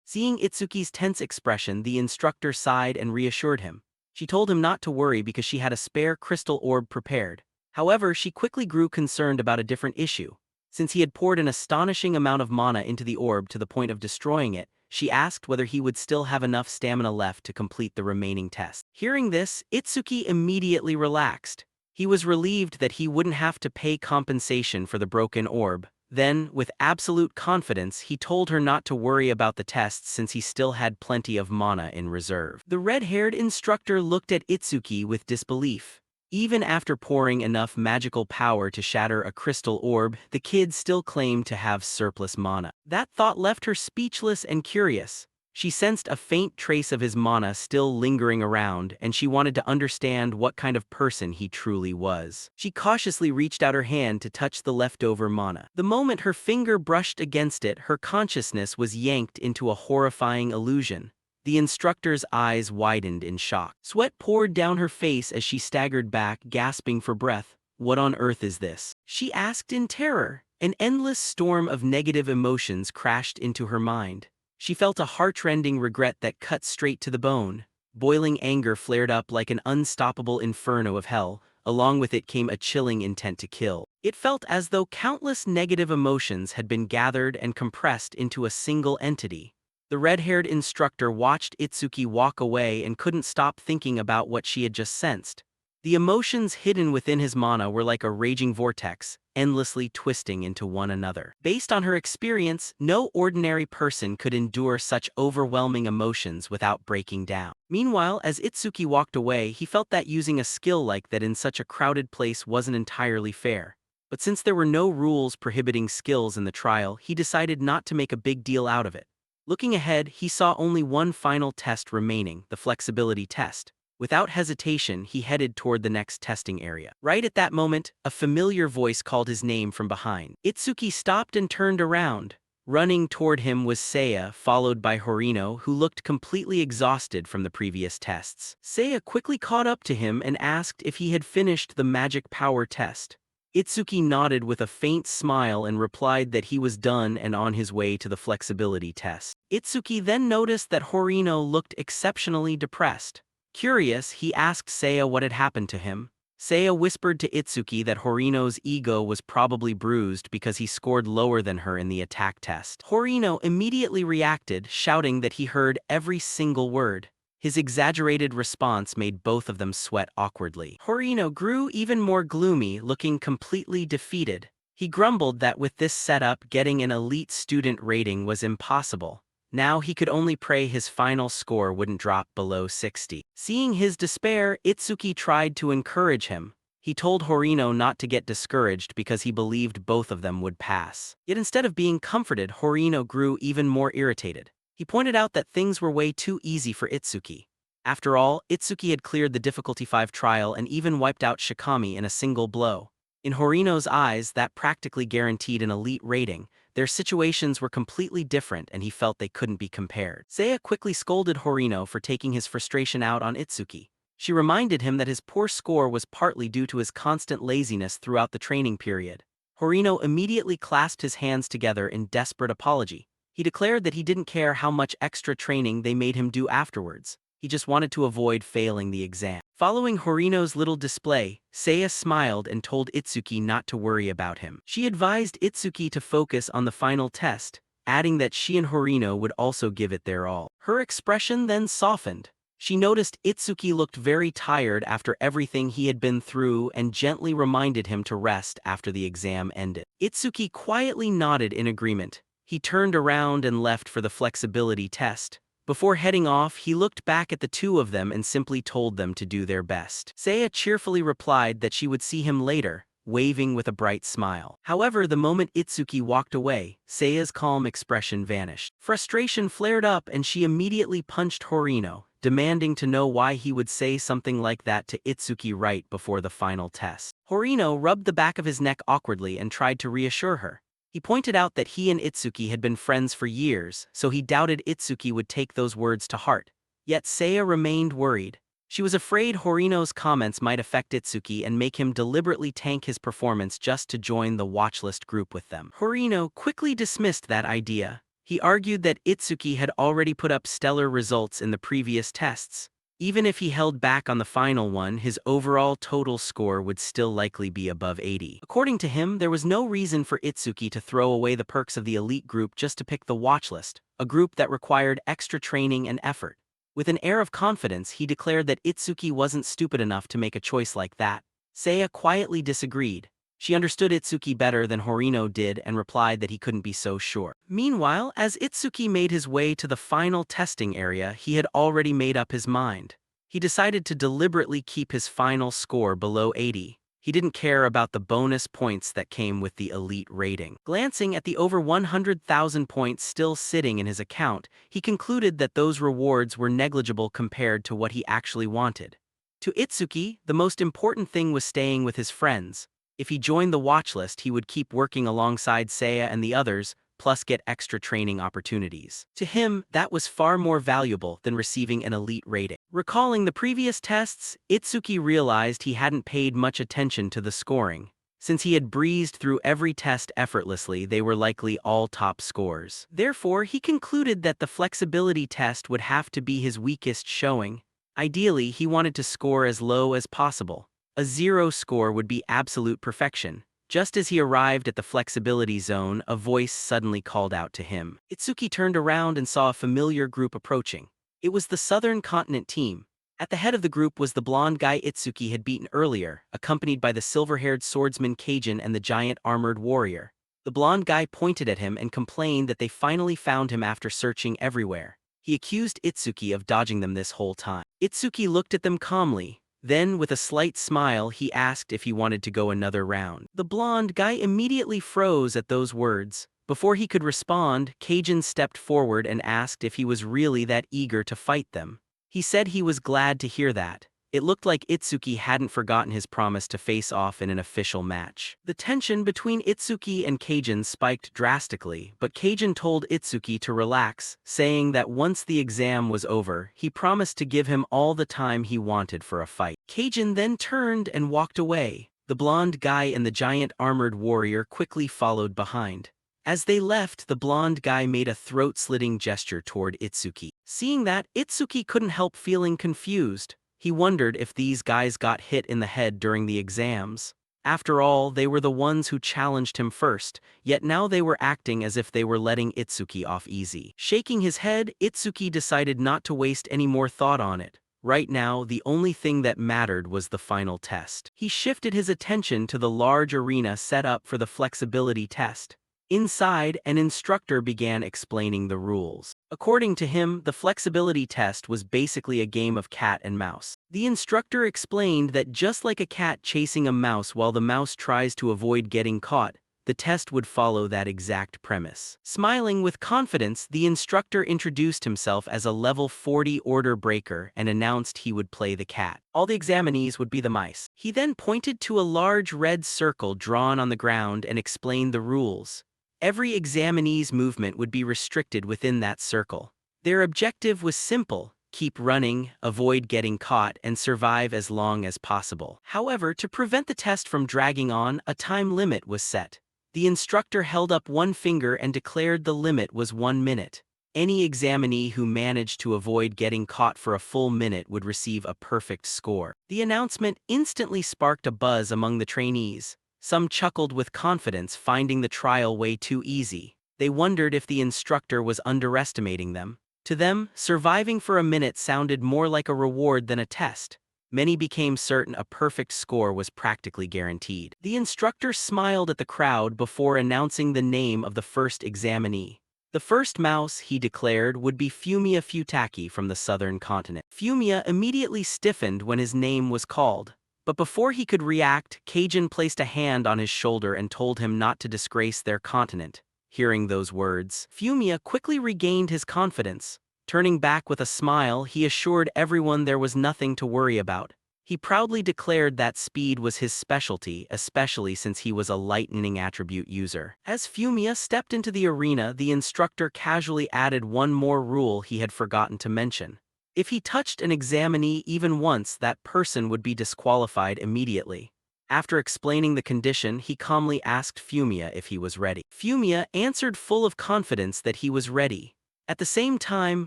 Seeing Itsuki's tense expression, the instructor sighed and reassured him. She told him not to worry because she had a spare crystal orb prepared. However, she quickly grew concerned about a different issue. Since he had poured an astonishing amount of mana into the orb to the point of destroying it, she asked whether he would still have enough stamina left to complete the remaining test. Hearing this, Itsuki immediately relaxed. He was relieved that he wouldn't have to pay compensation for the broken orb. Then, with absolute confidence, he told her not to worry about the tests since he still had plenty of mana in reserve. The red-haired instructor looked at Itsuki with disbelief. Even after pouring enough magical power to shatter a crystal orb, the kid still claimed to have surplus mana. That thought left her speechless and curious. She sensed a faint trace of his mana still lingering around, and she wanted to understand what kind of person he truly was. She cautiously reached out her hand to touch the leftover mana. The moment her finger brushed against it, her consciousness was yanked into a horrifying illusion. The instructor's eyes widened in shock. Sweat poured down her face as she staggered back, gasping for breath. "What on earth is this?" she asked in terror. An endless storm of negative emotions crashed into her mind. She felt a heartrending regret that cut straight to the bone. Boiling anger flared up like an unstoppable inferno of hell. Along with it came a chilling intent to kill. It felt as though countless negative emotions had been gathered and compressed into a single entity. The red-haired instructor watched Itsuki walk away and couldn't stop thinking about what she had just sensed. The emotions hidden within his mana were like a raging vortex, endlessly twisting into one another. Based on her experience, no ordinary person could endure such overwhelming emotions without breaking down. Meanwhile, as Itsuki walked away, he felt that using a skill like that in such a crowded place wasn't entirely fair. But since there were no rules prohibiting skills in the trial, he decided not to make a big deal out of it. Looking ahead, he saw only one final test remaining, the flexibility test. Without hesitation, he headed toward the next testing area. Right at that moment, a familiar voice called his name from behind. Itsuki stopped and turned around. Running toward him was Seiya, followed by Horino, who looked completely exhausted from the previous tests. Seiya quickly caught up to him and asked if he had finished the magic power test. Itsuki nodded with a faint smile and replied that he was done and on his way to the flexibility test. Itsuki then noticed that Horino looked exceptionally depressed. Curious, he asked Seiya what had happened to him. Seiya whispered to Itsuki that Horino's ego was probably bruised because he scored lower than her in the attack test. Horino immediately reacted, shouting that he heard every single word. His exaggerated response made both of them sweat awkwardly. Horino grew even more gloomy, looking completely defeated. He grumbled that with this setup, getting an elite student rating was impossible. Now he could only pray his final score wouldn't drop below 60. Seeing his despair, Itsuki tried to encourage him. He told Horino not to get discouraged because he believed both of them would pass. Yet instead of being comforted, Horino grew even more irritated. He pointed out that things were way too easy for Itsuki. After all, Itsuki had cleared the difficulty 5 trial and even wiped out Shikami in a single blow. In Horino's eyes, that practically guaranteed an elite rating. Their situations were completely different and he felt they couldn't be compared. Seiya quickly scolded Horino for taking his frustration out on Itsuki. She reminded him that his poor score was partly due to his constant laziness throughout the training period. Horino immediately clasped his hands together in desperate apology. He declared that he didn't care how much extra training they made him do afterwards. He just wanted to avoid failing the exam. Following Horino's little display, Seiya smiled and told Itsuki not to worry about him. She advised Itsuki to focus on the final test, adding that she and Horino would also give it their all. Her expression then softened. She noticed Itsuki looked very tired after everything he had been through and gently reminded him to rest after the exam ended. Itsuki quietly nodded in agreement. He turned around and left for the flexibility test. Before heading off, he looked back at the two of them and simply told them to do their best. Seiya cheerfully replied that she would see him later, waving with a bright smile. However, the moment Itsuki walked away, Seiya's calm expression vanished. Frustration flared up and she immediately punched Horino, demanding to know why he would say something like that to Itsuki right before the final test. Horino rubbed the back of his neck awkwardly and tried to reassure her. He pointed out that he and Itsuki had been friends for years, so he doubted Itsuki would take those words to heart. Yet Seiya remained worried. She was afraid Horino's comments might affect Itsuki and make him deliberately tank his performance just to join the watchlist group with them. Horino quickly dismissed that idea. He argued that Itsuki had already put up stellar results in the previous tests. Even if he held back on the final one, his overall total score would still likely be above 80. According to him, there was no reason for Itsuki to throw away the perks of the elite group just to pick the watchlist, a group that required extra training and effort. With an air of confidence, he declared that Itsuki wasn't stupid enough to make a choice like that. Seiya quietly disagreed. She understood Itsuki better than Horino did and replied that he couldn't be so sure. Meanwhile, as Itsuki made his way to the final testing area, he had already made up his mind. He decided to deliberately keep his final score below 80. He didn't care about the bonus points that came with the elite rating. Glancing at the over 100,000 points still sitting in his account, he concluded that those rewards were negligible compared to what he actually wanted. To Itsuki, the most important thing was staying with his friends. If he joined the watchlist, he would keep working alongside Seiya and the others, plus get extra training opportunities. To him, that was far more valuable than receiving an elite rating. Recalling the previous tests, Itsuki realized he hadn't paid much attention to the scoring. Since he had breezed through every test effortlessly, they were likely all top scores. Therefore, he concluded that the flexibility test would have to be his weakest showing. Ideally, he wanted to score as low as possible. A 0 score would be absolute perfection. Just as he arrived at the flexibility zone, a voice suddenly called out to him. Itsuki turned around and saw a familiar group approaching. It was the Southern Continent team. At the head of the group was the blonde guy Itsuki had beaten earlier, accompanied by the silver-haired swordsman Kajin and the giant armored warrior. The blonde guy pointed at him and complained that they finally found him after searching everywhere. He accused Itsuki of dodging them this whole time. Itsuki looked at them calmly. Then, with a slight smile, he asked if he wanted to go another round. The blonde guy immediately froze at those words. Before he could respond, Kajin stepped forward and asked if he was really that eager to fight them. He said he was glad to hear that. It looked like Itsuki hadn't forgotten his promise to face off in an official match. The tension between Itsuki and Kajin spiked drastically, but Kajin told Itsuki to relax, saying that once the exam was over, he promised to give him all the time he wanted for a fight. Kajin then turned and walked away. The blonde guy and the giant armored warrior quickly followed behind. As they left, the blonde guy made a throat-slitting gesture toward Itsuki. Seeing that, Itsuki couldn't help feeling confused. He wondered if these guys got hit in the head during the exams. After all, they were the ones who challenged him first, yet now they were acting as if they were letting Itsuki off easy. Shaking his head, Itsuki decided not to waste any more thought on it. Right now, the only thing that mattered was the final test. He shifted his attention to the large arena set up for the flexibility test. Inside, an instructor began explaining the rules. According to him, the flexibility test was basically a game of cat and mouse. The instructor explained that just like a cat chasing a mouse while the mouse tries to avoid getting caught, the test would follow that exact premise. Smiling with confidence, the instructor introduced himself as a level 40 order breaker and announced he would play the cat. All the examinees would be the mice. He then pointed to a large red circle drawn on the ground and explained the rules. Every examinee's movement would be restricted within that circle. Their objective was simple: keep running, avoid getting caught, and survive as long as possible. However, to prevent the test from dragging on, a time limit was set. The instructor held up one finger and declared the limit was 1 minute. Any examinee who managed to avoid getting caught for a full minute would receive a perfect score. The announcement instantly sparked a buzz among the trainees. Some chuckled with confidence, finding the trial way too easy. They wondered if the instructor was underestimating them. To them, surviving for a minute sounded more like a reward than a test. Many became certain a perfect score was practically guaranteed. The instructor smiled at the crowd before announcing the name of the first examinee. The first mouse, he declared, would be Fumiya Futaki from the Southern Continent. Fumiya immediately stiffened when his name was called. But before he could react, Cajun placed a hand on his shoulder and told him not to disgrace their continent. Hearing those words, Fumia quickly regained his confidence. Turning back with a smile, he assured everyone there was nothing to worry about. He proudly declared that speed was his specialty, especially since he was a lightning attribute user. As Fumia stepped into the arena, the instructor casually added one more rule he had forgotten to mention. If he touched an examinee even once, that person would be disqualified immediately. After explaining the condition, he calmly asked Fumia if he was ready. Fumia answered full of confidence that he was ready. At the same time,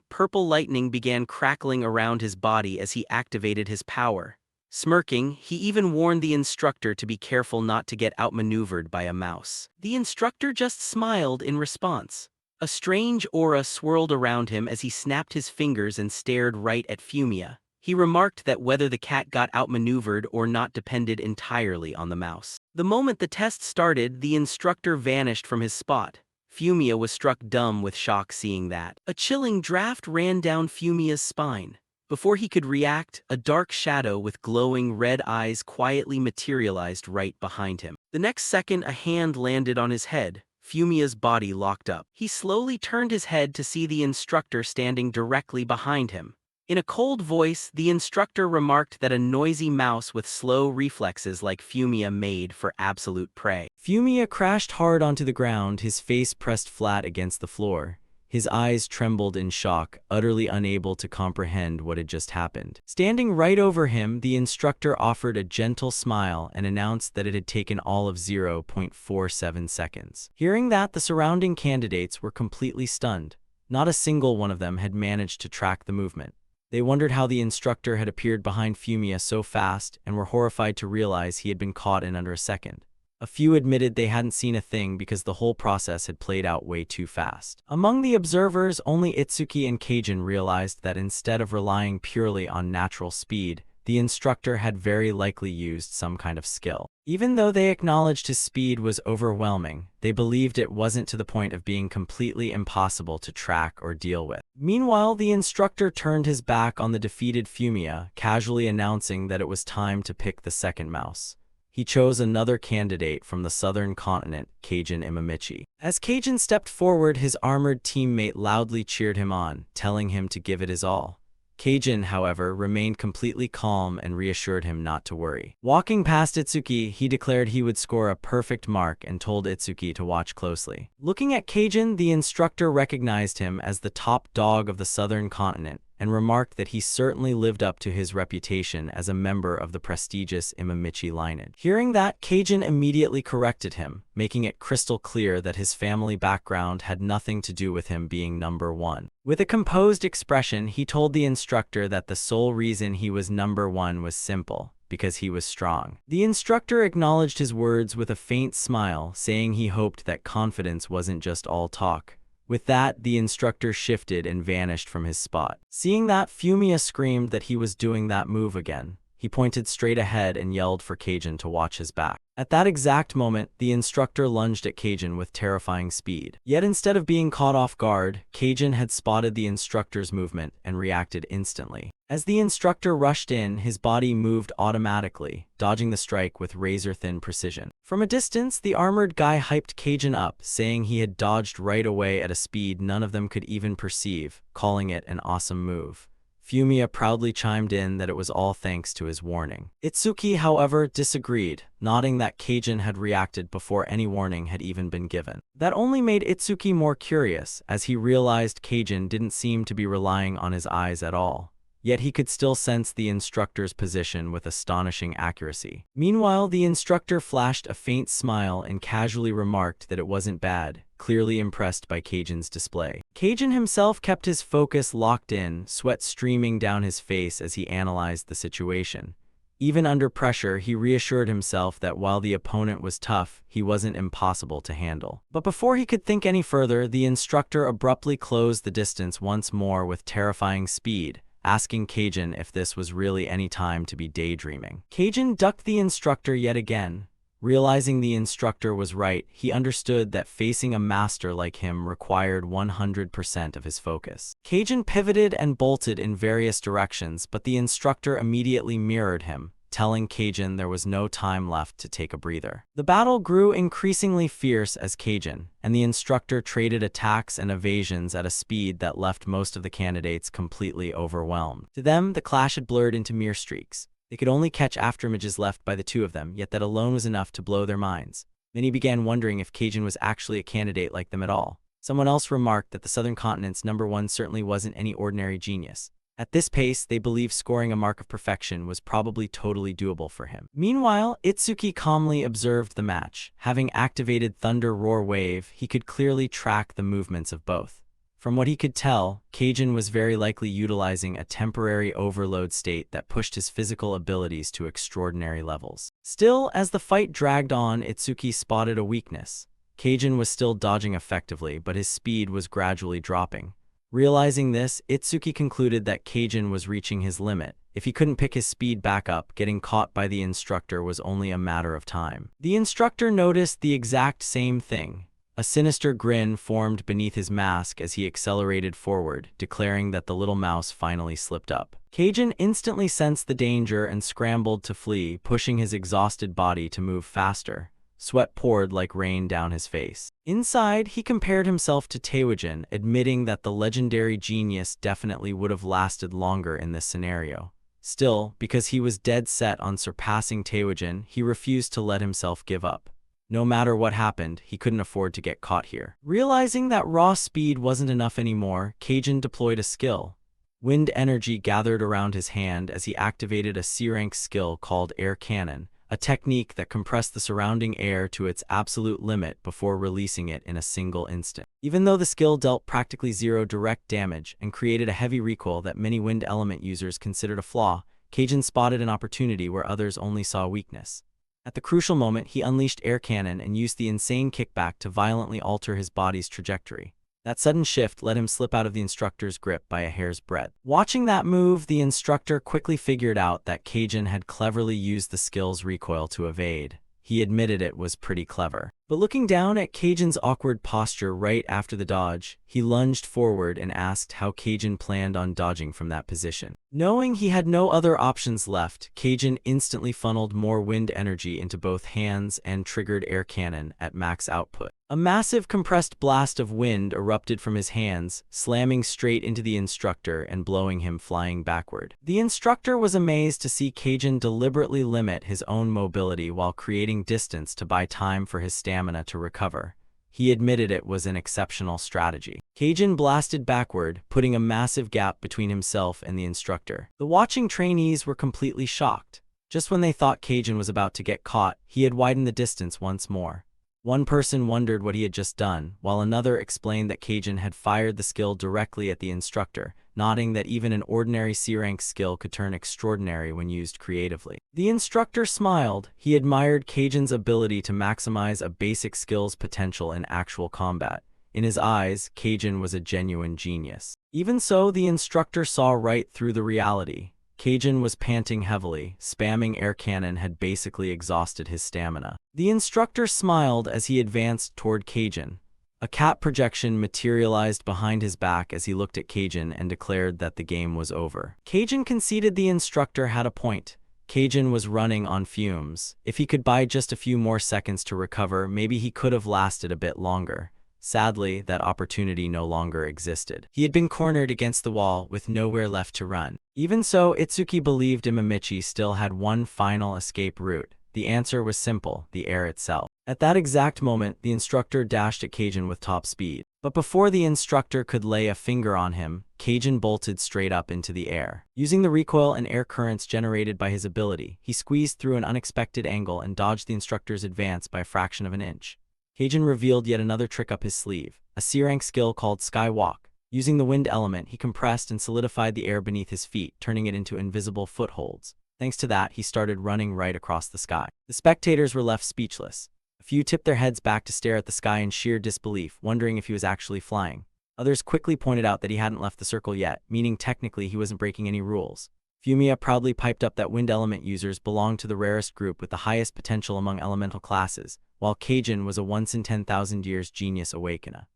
purple lightning began crackling around his body as he activated his power. Smirking, he even warned the instructor to be careful not to get outmaneuvered by a mouse. The instructor just smiled in response. A strange aura swirled around him as he snapped his fingers and stared right at Fumia. He remarked that whether the cat got outmaneuvered or not depended entirely on the mouse. The moment the test started, the instructor vanished from his spot. Fumia was struck dumb with shock seeing that. A chilling draft ran down Fumia's spine. Before he could react, a dark shadow with glowing red eyes quietly materialized right behind him. The next second, a hand landed on his head. Fumia's body locked up. He slowly turned his head to see the instructor standing directly behind him. In a cold voice, the instructor remarked that a noisy mouse with slow reflexes like Fumia made for absolute prey. Fumia crashed hard onto the ground, his face pressed flat against the floor. His eyes trembled in shock, utterly unable to comprehend what had just happened. Standing right over him, the instructor offered a gentle smile and announced that it had taken all of 0.47 seconds. Hearing that, the surrounding candidates were completely stunned. Not a single one of them had managed to track the movement. They wondered how the instructor had appeared behind Fumia so fast and were horrified to realize he had been caught in under a second. A few admitted they hadn't seen a thing because the whole process had played out way too fast. Among the observers, only Itsuki and Cajun realized that instead of relying purely on natural speed, the instructor had very likely used some kind of skill. Even though they acknowledged his speed was overwhelming, they believed it wasn't to the point of being completely impossible to track or deal with. Meanwhile, the instructor turned his back on the defeated Fumia, casually announcing that it was time to pick the second mouse. He chose another candidate from the southern continent, Cajun Imamichi. As Cajun stepped forward, his armored teammate loudly cheered him on, telling him to give it his all. Cajun, however, remained completely calm and reassured him not to worry. Walking past Itsuki, he declared he would score a perfect mark and told Itsuki to watch closely. Looking at Cajun, the instructor recognized him as the top dog of the southern continent and remarked that he certainly lived up to his reputation as a member of the prestigious Imamichi lineage. Hearing that, Cajun immediately corrected him, making it crystal clear that his family background had nothing to do with him being number one. With a composed expression, he told the instructor that the sole reason he was number one was simple: because he was strong. The instructor acknowledged his words with a faint smile, saying he hoped that confidence wasn't just all talk. With that, the instructor shifted and vanished from his spot. Seeing that, Fumia screamed that he was doing that move again. He pointed straight ahead and yelled for Cajun to watch his back. At that exact moment, the instructor lunged at Cajun with terrifying speed. Yet instead of being caught off guard, Cajun had spotted the instructor's movement and reacted instantly. As the instructor rushed in, his body moved automatically, dodging the strike with razor-thin precision. From a distance, the armored guy hyped Cajun up, saying he had dodged right away at a speed none of them could even perceive, calling it an awesome move. Fumia proudly chimed in that it was all thanks to his warning. Itsuki, however, disagreed, nodding that Cajun had reacted before any warning had even been given. That only made Itsuki more curious, as he realized Cajun didn't seem to be relying on his eyes at all. Yet he could still sense the instructor's position with astonishing accuracy. Meanwhile, the instructor flashed a faint smile and casually remarked that it wasn't bad, clearly impressed by Cajun's display. Cajun himself kept his focus locked in, sweat streaming down his face as he analyzed the situation. Even under pressure, he reassured himself that while the opponent was tough, he wasn't impossible to handle. But before he could think any further, the instructor abruptly closed the distance once more with terrifying speed, asking Cajun if this was really any time to be daydreaming. Cajun ducked the instructor yet again. Realizing the instructor was right, he understood that facing a master like him required 100% of his focus. Cajun pivoted and bolted in various directions, but the instructor immediately mirrored him, telling Cajun there was no time left to take a breather. The battle grew increasingly fierce as Cajun and the instructor traded attacks and evasions at a speed that left most of the candidates completely overwhelmed. To them, the clash had blurred into mere streaks. They could only catch afterimages left by the two of them, yet that alone was enough to blow their minds. Many began wondering if Cajun was actually a candidate like them at all. Someone else remarked that the Southern Continent's #1 certainly wasn't any ordinary genius. At this pace, they believed scoring a mark of perfection was probably totally doable for him. Meanwhile, Itsuki calmly observed the match. Having activated Thunder Roar Wave, he could clearly track the movements of both. From what he could tell, Cajun was very likely utilizing a temporary overload state that pushed his physical abilities to extraordinary levels. Still, as the fight dragged on, Itsuki spotted a weakness. Cajun was still dodging effectively, but his speed was gradually dropping. Realizing this, Itsuki concluded that Cajun was reaching his limit. If he couldn't pick his speed back up, getting caught by the instructor was only a matter of time. The instructor noticed the exact same thing. A sinister grin formed beneath his mask as he accelerated forward, declaring that the little mouse finally slipped up. Cajun instantly sensed the danger and scrambled to flee, pushing his exhausted body to move faster. Sweat poured like rain down his face. Inside, he compared himself to Taewajin, admitting that the legendary genius definitely would have lasted longer in this scenario. Still, because he was dead set on surpassing Taewajin, he refused to let himself give up. No matter what happened, he couldn't afford to get caught here. Realizing that raw speed wasn't enough anymore, Cajun deployed a skill. Wind energy gathered around his hand as he activated a C-rank skill called Air Cannon, a technique that compressed the surrounding air to its absolute limit before releasing it in a single instant. Even though the skill dealt practically zero direct damage and created a heavy recoil that many wind element users considered a flaw, Cajun spotted an opportunity where others only saw weakness. At the crucial moment, he unleashed Air Cannon and used the insane kickback to violently alter his body's trajectory. That sudden shift let him slip out of the instructor's grip by a hair's breadth. Watching that move, the instructor quickly figured out that Cajun had cleverly used the skill's recoil to evade. He admitted it was pretty clever. But looking down at Cajun's awkward posture right after the dodge, he lunged forward and asked how Cajun planned on dodging from that position. Knowing he had no other options left, Cajun instantly funneled more wind energy into both hands and triggered Air Cannon at max output. A massive compressed blast of wind erupted from his hands, slamming straight into the instructor and blowing him flying backward. The instructor was amazed to see Cajun deliberately limit his own mobility while creating distance to buy time for his stamina to recover. He admitted it was an exceptional strategy. Cajun blasted backward, putting a massive gap between himself and the instructor. The watching trainees were completely shocked. Just when they thought Cajun was about to get caught, he had widened the distance once more. One person wondered what he had just done, while another explained that Cajun had fired the skill directly at the instructor, nodding that even an ordinary C-rank skill could turn extraordinary when used creatively. The instructor smiled. He admired Cajun's ability to maximize a basic skill's potential in actual combat. In his eyes, Cajun was a genuine genius. Even so, the instructor saw right through the reality. Cajun was panting heavily. Spamming Air Cannon had basically exhausted his stamina. The instructor smiled as he advanced toward Cajun. A cat projection materialized behind his back as he looked at Cajun and declared that the game was over. Cajun conceded the instructor had a point. Cajun was running on fumes. If he could buy just a few more seconds to recover, maybe he could have lasted a bit longer. Sadly, that opportunity no longer existed. He had been cornered against the wall with nowhere left to run. Even so, Itsuki believed Imamichi still had one final escape route. The answer was simple: the air itself. At that exact moment, the instructor dashed at Cajun with top speed. But before the instructor could lay a finger on him, Cajun bolted straight up into the air. Using the recoil and air currents generated by his ability, he squeezed through an unexpected angle and dodged the instructor's advance by a fraction of an inch. Cajun revealed yet another trick up his sleeve, a C-rank skill called Sky Walk. Using the wind element, he compressed and solidified the air beneath his feet, turning it into invisible footholds. Thanks to that, he started running right across the sky. The spectators were left speechless. A few tipped their heads back to stare at the sky in sheer disbelief, wondering if he was actually flying. Others quickly pointed out that he hadn't left the circle yet, meaning technically he wasn't breaking any rules. Fumiya proudly piped up that wind element users belonged to the rarest group with the highest potential among elemental classes, while Cajun was a once-in-10,000 years genius awakener.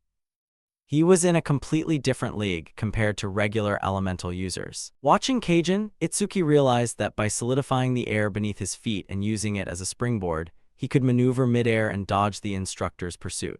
He was in a completely different league compared to regular elemental users. Watching Kajin, Itsuki realized that by solidifying the air beneath his feet and using it as a springboard, he could maneuver midair and dodge the instructor's pursuit.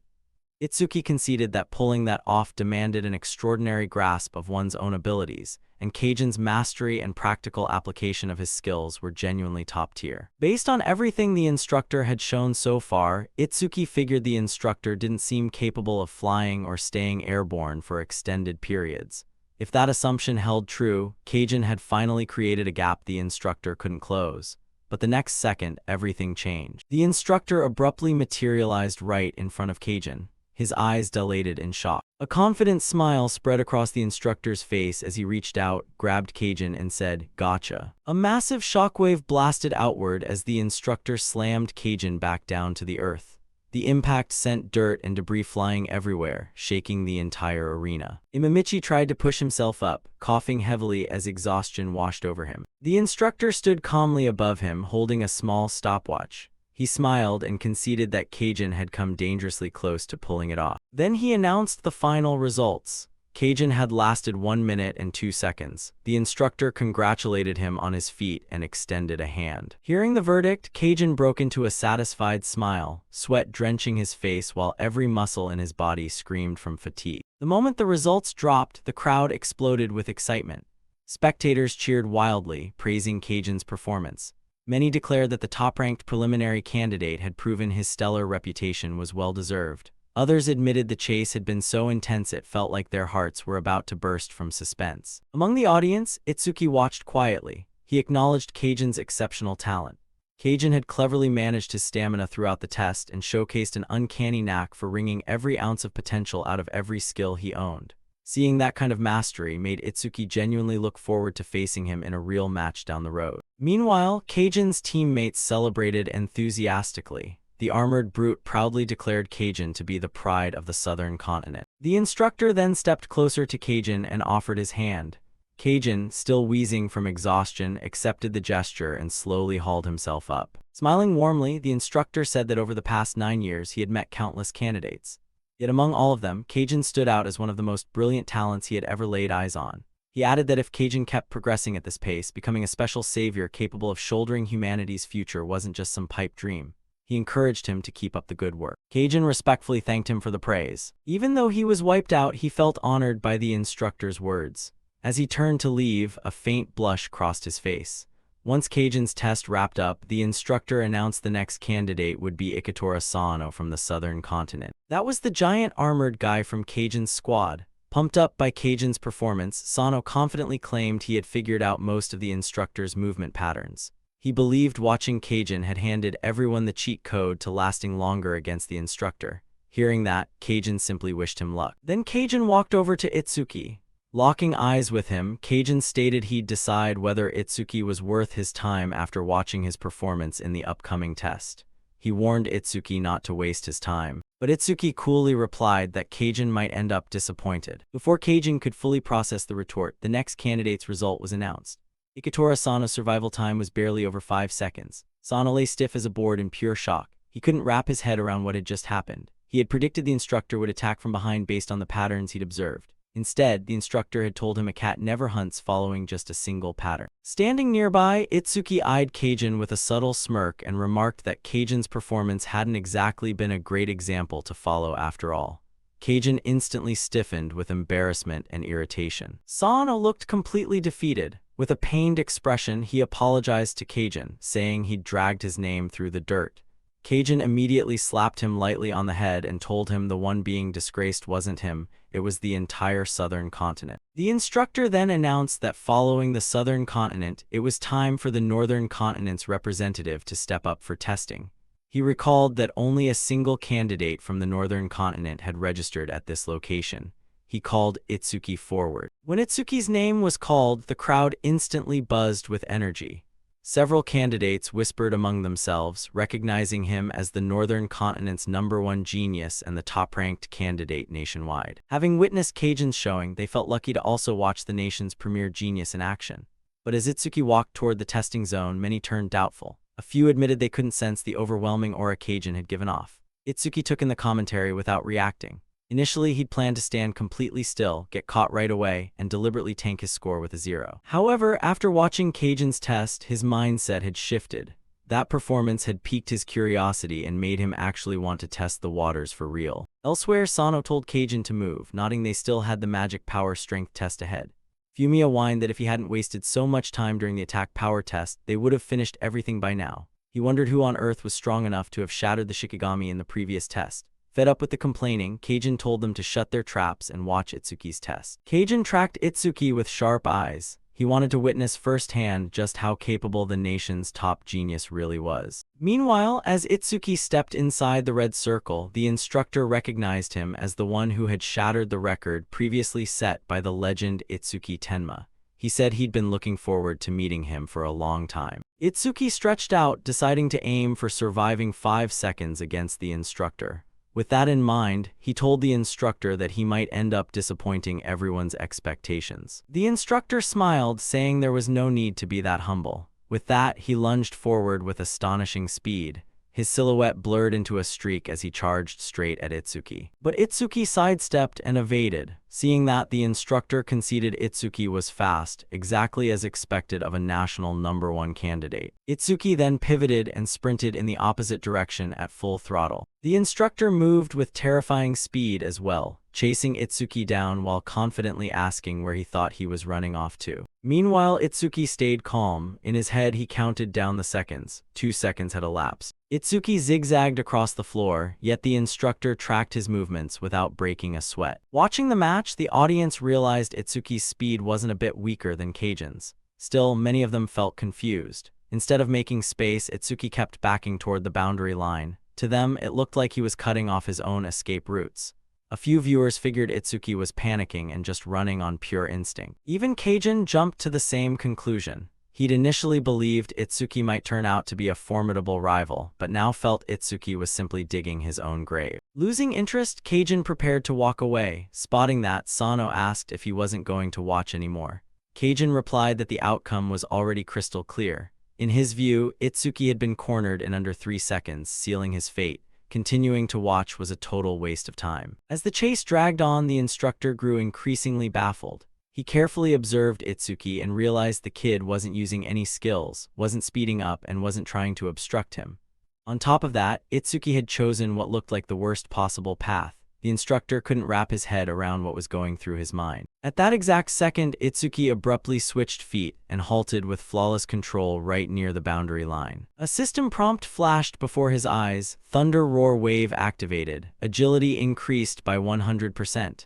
Itsuki conceded that pulling that off demanded an extraordinary grasp of one's own abilities, and Kajin's mastery and practical application of his skills were genuinely top tier. Based on everything the instructor had shown so far, Itsuki figured the instructor didn't seem capable of flying or staying airborne for extended periods. If that assumption held true, Kajin had finally created a gap the instructor couldn't close. But the next second, everything changed. The instructor abruptly materialized right in front of Kajin, his eyes dilated in shock. A confident smile spread across the instructor's face as he reached out, grabbed Kajin, and said, "Gotcha." A massive shockwave blasted outward as the instructor slammed Kajin back down to the earth. The impact sent dirt and debris flying everywhere, shaking the entire arena. Imamichi tried to push himself up, coughing heavily as exhaustion washed over him. The instructor stood calmly above him, holding a small stopwatch. He smiled and conceded that Kajin had come dangerously close to pulling it off. Then he announced the final results. Kajin had lasted 1 minute and 2 seconds. The instructor congratulated him on his feat and extended a hand. Hearing the verdict, Kajin broke into a satisfied smile, sweat drenching his face while every muscle in his body screamed from fatigue. The moment the results dropped, the crowd exploded with excitement. Spectators cheered wildly, praising Kajin's performance. Many declared that the top-ranked preliminary candidate had proven his stellar reputation was well-deserved. Others admitted the chase had been so intense it felt like their hearts were about to burst from suspense. Among the audience, Itsuki watched quietly. He acknowledged Kajin's exceptional talent. Kajin had cleverly managed his stamina throughout the test and showcased an uncanny knack for wringing every ounce of potential out of every skill he owned. Seeing that kind of mastery made Itsuki genuinely look forward to facing him in a real match down the road. Meanwhile, Kajin's teammates celebrated enthusiastically. The armored brute proudly declared Kajin to be the pride of the southern continent. The instructor then stepped closer to Kajin and offered his hand. Kajin, still wheezing from exhaustion, accepted the gesture and slowly hauled himself up. Smiling warmly, the instructor said that over the past 9 years he had met countless candidates. Yet among all of them, Kajin stood out as one of the most brilliant talents he had ever laid eyes on. He added that if Kajin kept progressing at this pace, becoming a special savior capable of shouldering humanity's future wasn't just some pipe dream. He encouraged him to keep up the good work. Kajin respectfully thanked him for the praise. Even though he was wiped out, he felt honored by the instructor's words. As he turned to leave, a faint blush crossed his face. Once Kajin's test wrapped up, the instructor announced the next candidate would be Ikatora Sano from the southern continent. That was the giant armored guy from Kajin's squad. Pumped up by Kajin's performance, Sano confidently claimed he had figured out most of the instructor's movement patterns. He believed watching Kajin had handed everyone the cheat code to lasting longer against the instructor. Hearing that, Kajin simply wished him luck. Then Kajin walked over to Itsuki. Locking eyes with him, Kajin stated he'd decide whether Itsuki was worth his time after watching his performance in the upcoming test. He warned Itsuki not to waste his time, but Itsuki coolly replied that Kajin might end up disappointed. Before Kajin could fully process the retort, the next candidate's result was announced. Ikatora Sano's survival time was barely over 5 seconds. Sano lay stiff as a board in pure shock. He couldn't wrap his head around what had just happened. He had predicted the instructor would attack from behind based on the patterns he'd observed. Instead, the instructor had told him a cat never hunts following just a single pattern. Standing nearby, Itsuki eyed Kajin with a subtle smirk and remarked that Kajin's performance hadn't exactly been a great example to follow after all. Kajin instantly stiffened with embarrassment and irritation. Sano looked completely defeated. With a pained expression, he apologized to Kajin, saying he'd dragged his name through the dirt. Kajin immediately slapped him lightly on the head and told him the one being disgraced wasn't him, it was the entire southern continent. The instructor then announced that following the southern continent, it was time for the northern continent's representative to step up for testing. He recalled that only a single candidate from the northern continent had registered at this location. He called Itsuki forward. When Itsuki's name was called, the crowd instantly buzzed with energy. Several candidates whispered among themselves, recognizing him as the northern continent's #1 genius and the top-ranked candidate nationwide. Having witnessed Kajin's showing, they felt lucky to also watch the nation's premier genius in action. But as Itsuki walked toward the testing zone, many turned doubtful. A few admitted they couldn't sense the overwhelming aura Kajin had given off. Itsuki took in the commentary without reacting. Initially, he'd planned to stand completely still, get caught right away, and deliberately tank his score with a 0. However, after watching Cajun's test, his mindset had shifted. That performance had piqued his curiosity and made him actually want to test the waters for real. Elsewhere, Sano told Cajun to move, nodding they still had the magic power strength test ahead. Fumiya whined that if he hadn't wasted so much time during the attack power test, they would have finished everything by now. He wondered who on earth was strong enough to have shattered the Shikigami in the previous test. Fed up with the complaining, Cajun told them to shut their traps and watch Itsuki's test. Cajun tracked Itsuki with sharp eyes. He wanted to witness firsthand just how capable the nation's top genius really was. Meanwhile, as Itsuki stepped inside the red circle, the instructor recognized him as the one who had shattered the record previously set by the legend Itsuki Tenma. He said he'd been looking forward to meeting him for a long time. Itsuki stretched out, deciding to aim for surviving 5 seconds against the instructor. With that in mind, he told the instructor that he might end up disappointing everyone's expectations. The instructor smiled, saying there was no need to be that humble. With that, he lunged forward with astonishing speed. His silhouette blurred into a streak as he charged straight at Itsuki. But Itsuki sidestepped and evaded. Seeing that, the instructor conceded Itsuki was fast, exactly as expected of a national #1 candidate. Itsuki then pivoted and sprinted in the opposite direction at full throttle. The instructor moved with terrifying speed as well, chasing Itsuki down while confidently asking where he thought he was running off to. Meanwhile, Itsuki stayed calm. In his head, he counted down the seconds. 2 seconds had elapsed. Itsuki zigzagged across the floor, yet the instructor tracked his movements without breaking a sweat. Watching the match, the audience realized Itsuki's speed wasn't a bit weaker than Cajun's. Still, many of them felt confused. Instead of making space, Itsuki kept backing toward the boundary line. To them, it looked like he was cutting off his own escape routes. A few viewers figured Itsuki was panicking and just running on pure instinct. Even Cajun jumped to the same conclusion. He'd initially believed Itsuki might turn out to be a formidable rival, but now felt Itsuki was simply digging his own grave. Losing interest, Cajun prepared to walk away. Spotting that, Sano asked if he wasn't going to watch anymore. Cajun replied that the outcome was already crystal clear. In his view, Itsuki had been cornered in under 3 seconds, sealing his fate. Continuing to watch was a total waste of time. As the chase dragged on, the instructor grew increasingly baffled. He carefully observed Itsuki and realized the kid wasn't using any skills, wasn't speeding up, and wasn't trying to obstruct him. On top of that, Itsuki had chosen what looked like the worst possible path. The instructor couldn't wrap his head around what was going through his mind. At that exact second, Itsuki abruptly switched feet and halted with flawless control right near the boundary line. A system prompt flashed before his eyes. Thunder Roar Wave activated. Agility increased by 100%.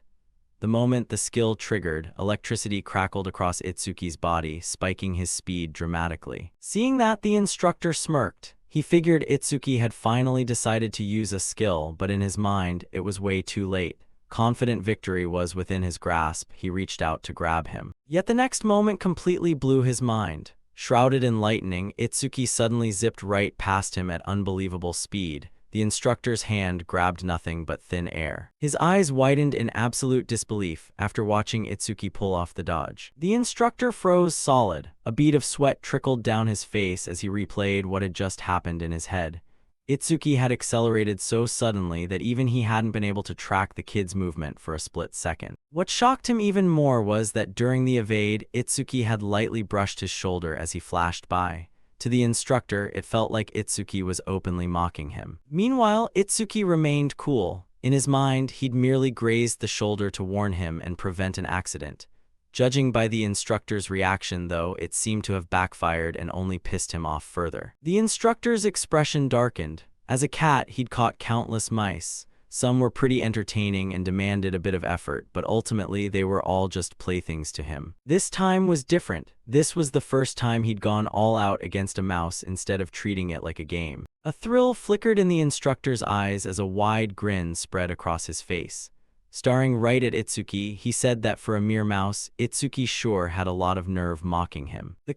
The moment the skill triggered, electricity crackled across Itsuki's body, spiking his speed dramatically. Seeing that, the instructor smirked. He figured Itsuki had finally decided to use a skill, but in his mind, it was way too late. Confident victory was within his grasp, he reached out to grab him. Yet the next moment completely blew his mind. Shrouded in lightning, Itsuki suddenly zipped right past him at unbelievable speed. The instructor's hand grabbed nothing but thin air. His eyes widened in absolute disbelief after watching Itsuki pull off the dodge. The instructor froze solid. A bead of sweat trickled down his face as he replayed what had just happened in his head. Itsuki had accelerated so suddenly that even he hadn't been able to track the kid's movement for a split second. What shocked him even more was that during the evade, Itsuki had lightly brushed his shoulder as he flashed by. To the instructor, it felt like Itsuki was openly mocking him. Meanwhile, Itsuki remained cool. In his mind, he'd merely grazed the shoulder to warn him and prevent an accident. Judging by the instructor's reaction, though, it seemed to have backfired and only pissed him off further. The instructor's expression darkened. As a cat, he'd caught countless mice. Some were pretty entertaining and demanded a bit of effort, but ultimately they were all just playthings to him. This time was different. This was the first time he'd gone all out against a mouse instead of treating it like a game. A thrill flickered in the instructor's eyes as a wide grin spread across his face. Staring right at Itsuki, he said that for a mere mouse, Itsuki sure had a lot of nerve mocking him. The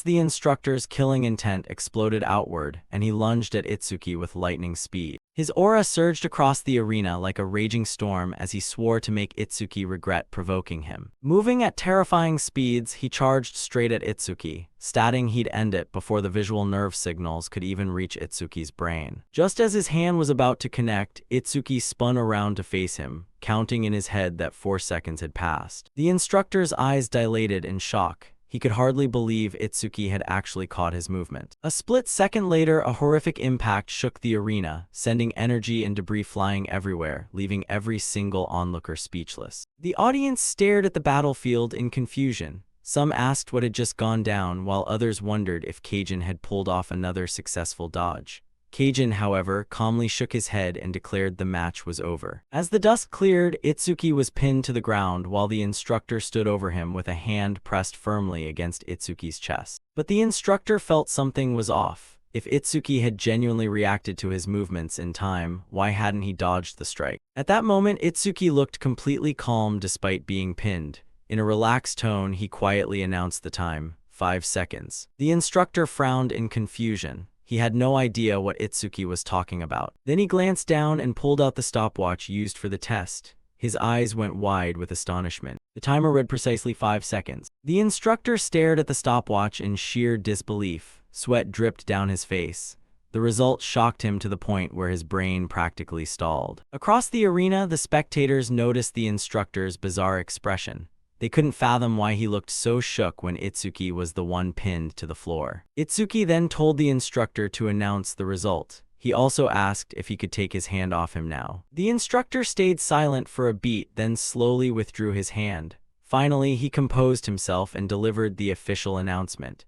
the instructor's killing intent exploded outward, and he lunged at Itsuki with lightning speed. His aura surged across the arena like a raging storm as he swore to make Itsuki regret provoking him. Moving at terrifying speeds, he charged straight at Itsuki, stating he'd end it before the visual nerve signals could even reach Itsuki's brain. Just as his hand was about to connect, Itsuki spun around to face him, counting in his head that 4 seconds had passed. The instructor's eyes dilated in shock. He could hardly believe Itsuki had actually caught his movement. A split second later, a horrific impact shook the arena, sending energy and debris flying everywhere, leaving every single onlooker speechless. The audience stared at the battlefield in confusion. Some asked what had just gone down, while others wondered if Kajin had pulled off another successful dodge. Kajin, however, calmly shook his head and declared the match was over. As the dust cleared, Itsuki was pinned to the ground while the instructor stood over him with a hand pressed firmly against Itsuki's chest. But the instructor felt something was off. If Itsuki had genuinely reacted to his movements in time, why hadn't he dodged the strike? At that moment, Itsuki looked completely calm despite being pinned. In a relaxed tone, he quietly announced the time, 5 seconds. The instructor frowned in confusion. He had no idea what Itsuki was talking about. Then he glanced down and pulled out the stopwatch used for the test. His eyes went wide with astonishment. The timer read precisely 5 seconds. The instructor stared at the stopwatch in sheer disbelief. Sweat dripped down his face. The result shocked him to the point where his brain practically stalled. Across the arena, the spectators noticed the instructor's bizarre expression. They couldn't fathom why he looked so shook when Itsuki was the one pinned to the floor. Itsuki then told the instructor to announce the result. He also asked if he could take his hand off him now. The instructor stayed silent for a beat, then slowly withdrew his hand. Finally, he composed himself and delivered the official announcement.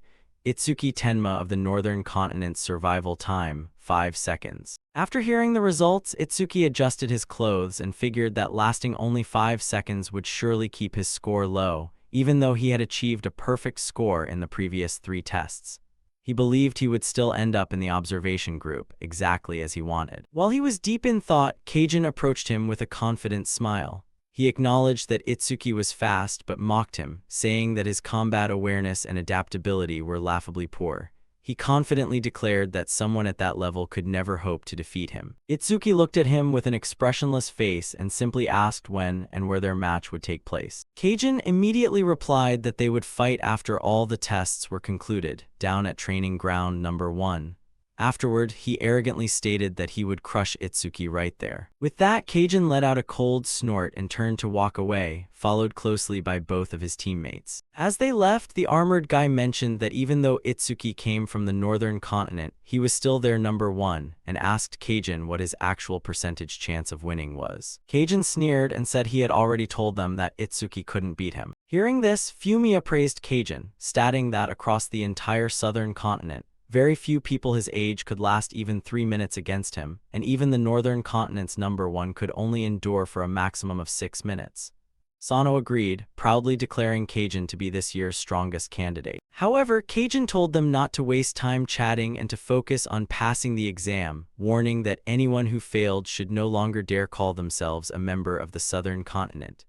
Itsuki Tenma of the Northern Continent's survival time, 5 seconds. After hearing the results, Itsuki adjusted his clothes and figured that lasting only 5 seconds would surely keep his score low, even though he had achieved a perfect score in the previous 3 tests. He believed he would still end up in the observation group, exactly as he wanted. While he was deep in thought, Kajin approached him with a confident smile. He acknowledged that Itsuki was fast but mocked him, saying that his combat awareness and adaptability were laughably poor. He confidently declared that someone at that level could never hope to defeat him. Itsuki looked at him with an expressionless face and simply asked when and where their match would take place. Kajin immediately replied that they would fight after all the tests were concluded, down at training ground number 1. Afterward, he arrogantly stated that he would crush Itsuki right there. With that, Kajin let out a cold snort and turned to walk away, followed closely by both of his teammates. As they left, the armored guy mentioned that even though Itsuki came from the Northern Continent, he was still their number 1, and asked Kajin what his actual percentage chance of winning was. Kajin sneered and said he had already told them that Itsuki couldn't beat him. Hearing this, Fumiya praised Kajin, stating that across the entire Southern Continent, very few people his age could last even 3 minutes against him, and even the Northern Continent's number 1 could only endure for a maximum of 6 minutes. Sano agreed, proudly declaring Kajin to be this year's strongest candidate. However, Kajin told them not to waste time chatting and to focus on passing the exam, warning that anyone who failed should no longer dare call themselves a member of the Southern Continent.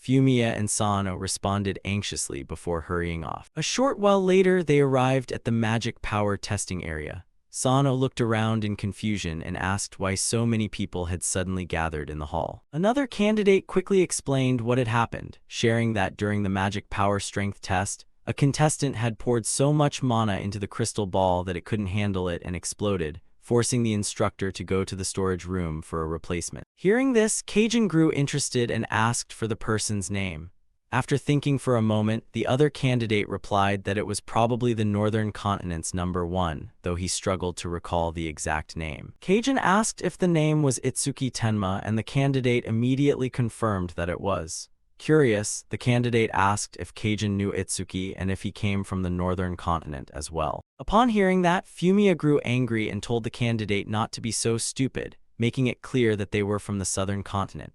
Fumiya and Sano responded anxiously before hurrying off. A short while later, they arrived at the magic power testing area. Sano looked around in confusion and asked why so many people had suddenly gathered in the hall. Another candidate quickly explained what had happened, sharing that during the magic power strength test, a contestant had poured so much mana into the crystal ball that it couldn't handle it and exploded, forcing the instructor to go to the storage room for a replacement. Hearing this, Kajin grew interested and asked for the person's name. After thinking for a moment, the other candidate replied that it was probably the Northern Continent's number 1, though he struggled to recall the exact name. Kajin asked if the name was Itsuki Tenma, and the candidate immediately confirmed that it was. Curious, the candidate asked if Kajin knew Itsuki and if he came from the Northern Continent as well. Upon hearing that, Fumiya grew angry and told the candidate not to be so stupid, making it clear that they were from the Southern Continent.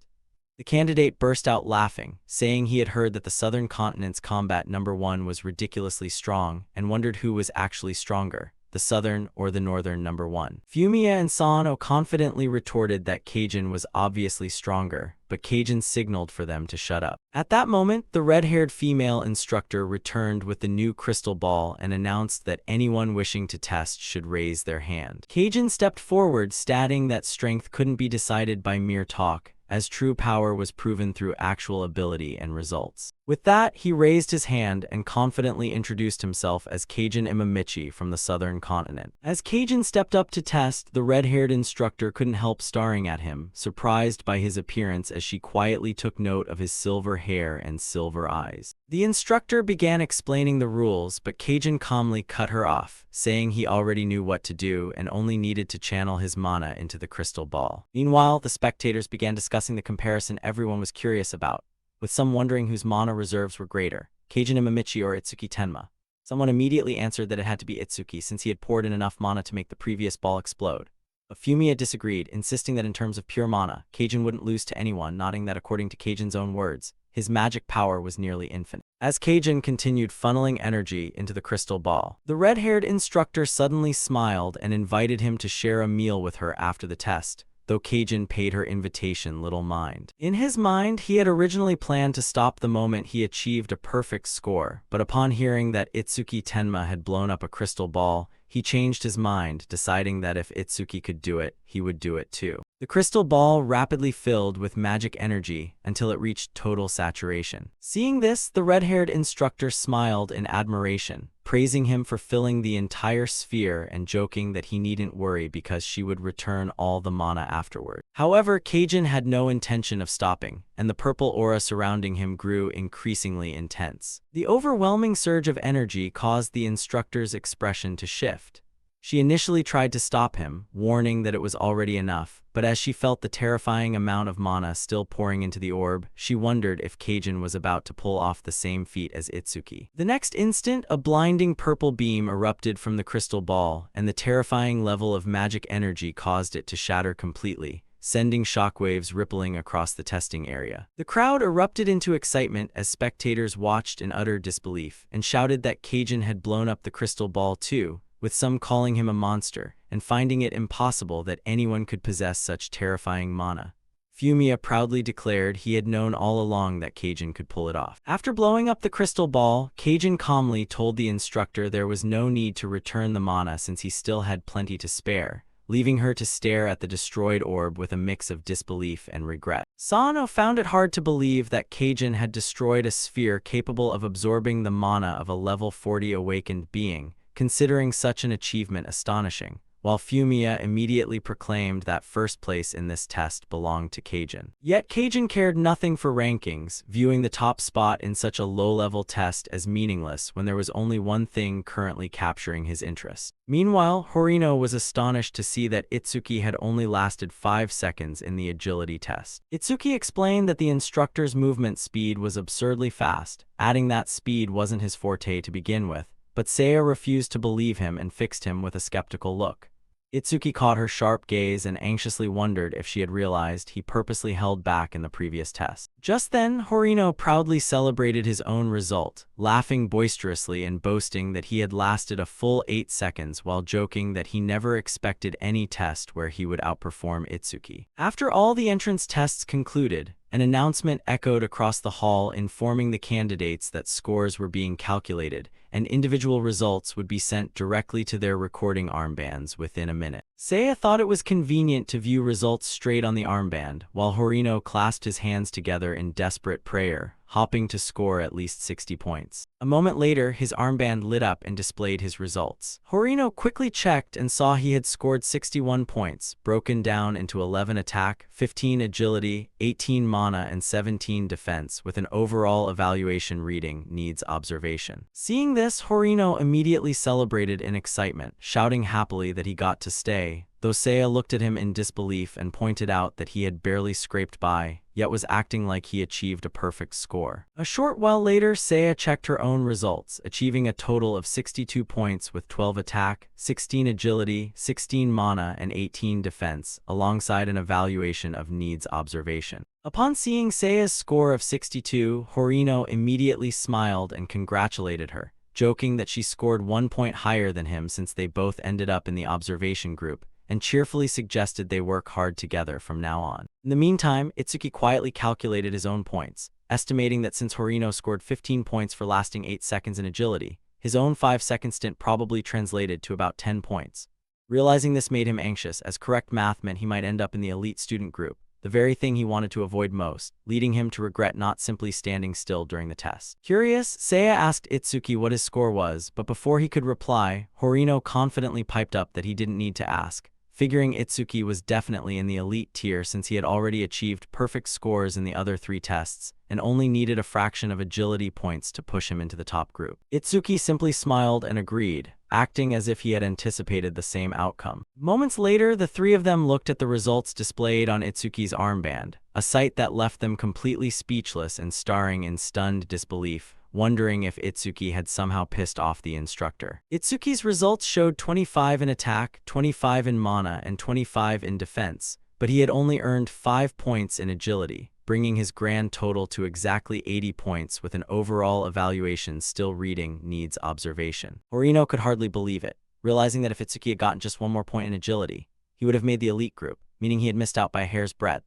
The candidate burst out laughing, saying he had heard that the Southern Continent's combat number 1 was ridiculously strong and wondered who was actually stronger. the southern or the northern number 1. Fumiya and Sano confidently retorted that Keijin was obviously stronger, but Keijin signaled for them to shut up. At that moment, the red-haired female instructor returned with the new crystal ball and announced that anyone wishing to test should raise their hand. Keijin stepped forward, stating that strength couldn't be decided by mere talk, as true power was proven through actual ability and results. With that, he raised his hand and confidently introduced himself as Keijin Imamichi from the southern continent. As Keijin stepped up to test, the red-haired instructor couldn't help staring at him, surprised by his appearance as she quietly took note of his silver hair and silver eyes. The instructor began explaining the rules, but Keijin calmly cut her off, saying he already knew what to do and only needed to channel his mana into the crystal ball. Meanwhile, the spectators began discussing the comparison everyone was curious about, with some wondering whose mana reserves were greater, Keijin Imamichi or Itsuki Tenma. Someone immediately answered that it had to be Itsuki since he had poured in enough mana to make the previous ball explode. But Fumiya disagreed, insisting that in terms of pure mana, Keijin wouldn't lose to anyone, nodding that according to Keijin's own words, his magic power was nearly infinite. As Keijin continued funneling energy into the crystal ball, the red-haired instructor suddenly smiled and invited him to share a meal with her after the test, though Keijin paid her invitation little mind. In his mind, he had originally planned to stop the moment he achieved a perfect score, but upon hearing that Itsuki Tenma had blown up a crystal ball, he changed his mind, deciding that if Itsuki could do it, he would do it too. The crystal ball rapidly filled with magic energy until it reached total saturation. Seeing this, the red-haired instructor smiled in admiration, praising him for filling the entire sphere and joking that he needn't worry because she would return all the mana afterward. However, Keijin had no intention of stopping, and the purple aura surrounding him grew increasingly intense. The overwhelming surge of energy caused the instructor's expression to shift. She initially tried to stop him, warning that it was already enough, but as she felt the terrifying amount of mana still pouring into the orb, she wondered if Keijin was about to pull off the same feat as Itsuki. The next instant, a blinding purple beam erupted from the crystal ball, and the terrifying level of magic energy caused it to shatter completely, sending shockwaves rippling across the testing area. The crowd erupted into excitement as spectators watched in utter disbelief and shouted that Keijin had blown up the crystal ball too, with some calling him a monster and finding it impossible that anyone could possess such terrifying mana. Fumiya proudly declared he had known all along that Keijin could pull it off. After blowing up the crystal ball, Keijin calmly told the instructor there was no need to return the mana since he still had plenty to spare, leaving her to stare at the destroyed orb with a mix of disbelief and regret. Sano found it hard to believe that Keijin had destroyed a sphere capable of absorbing the mana of a level 40 awakened being, considering such an achievement astonishing, while Fumiya immediately proclaimed that first place in this test belonged to Keijin. Yet Keijin cared nothing for rankings, viewing the top spot in such a low-level test as meaningless when there was only one thing currently capturing his interest. Meanwhile, Horino was astonished to see that Itsuki had only lasted 5 seconds in the agility test. Itsuki explained that the instructor's movement speed was absurdly fast, adding that speed wasn't his forte to begin with, but Seiya refused to believe him and fixed him with a skeptical look. Itsuki caught her sharp gaze and anxiously wondered if she had realized he purposely held back in the previous test. Just then, Horino proudly celebrated his own result, laughing boisterously and boasting that he had lasted a full 8 seconds while joking that he never expected any test where he would outperform Itsuki. After all the entrance tests concluded, an announcement echoed across the hall informing the candidates that scores were being calculated, and individual results would be sent directly to their recording armbands within a minute. Seiya thought it was convenient to view results straight on the armband, while Horino clasped his hands together in desperate prayer, hoping to score at least 60 points. A moment later, his armband lit up and displayed his results. Horino quickly checked and saw he had scored 61 points, broken down into 11 attack, 15 agility, 18 mana, and 17 defense, with an overall evaluation reading needs observation. Seeing this, Horino immediately celebrated in excitement, shouting happily that he got to stay, though Seiya looked at him in disbelief and pointed out that he had barely scraped by, yet was acting like he achieved a perfect score. A short while later, Seiya checked her own results, achieving a total of 62 points with 12 attack, 16 agility, 16 mana, and 18 defense, alongside an evaluation of needs observation. Upon seeing Seiya's score of 62, Horino immediately smiled and congratulated her, joking that she scored 1 point higher than him since they both ended up in the observation group, and cheerfully suggested they work hard together from now on. In the meantime, Itsuki quietly calculated his own points, estimating that since Horino scored 15 points for lasting 8 seconds in agility, his own 5-second stint probably translated to about 10 points. Realizing this made him anxious, as correct math meant he might end up in the elite student group, the very thing he wanted to avoid most, leading him to regret not simply standing still during the test. Curious, Seiya asked Itsuki what his score was, but before he could reply, Horino confidently piped up that he didn't need to ask, figuring Itsuki was definitely in the elite tier since he had already achieved perfect scores in the other 3 tests, and only needed a fraction of agility points to push him into the top group. Itsuki simply smiled and agreed, acting as if he had anticipated the same outcome. Moments later, the 3 of them looked at the results displayed on Itsuki's armband, a sight that left them completely speechless and staring in stunned disbelief, wondering if Itsuki had somehow pissed off the instructor. Itsuki's results showed 25 in attack, 25 in mana, and 25 in defense, but he had only earned 5 points in agility, bringing his grand total to exactly 80 points with an overall evaluation still reading needs observation. Horino could hardly believe it, realizing that if Itsuki had gotten just 1 more point in agility, he would have made the elite group, meaning he had missed out by a hair's breadth.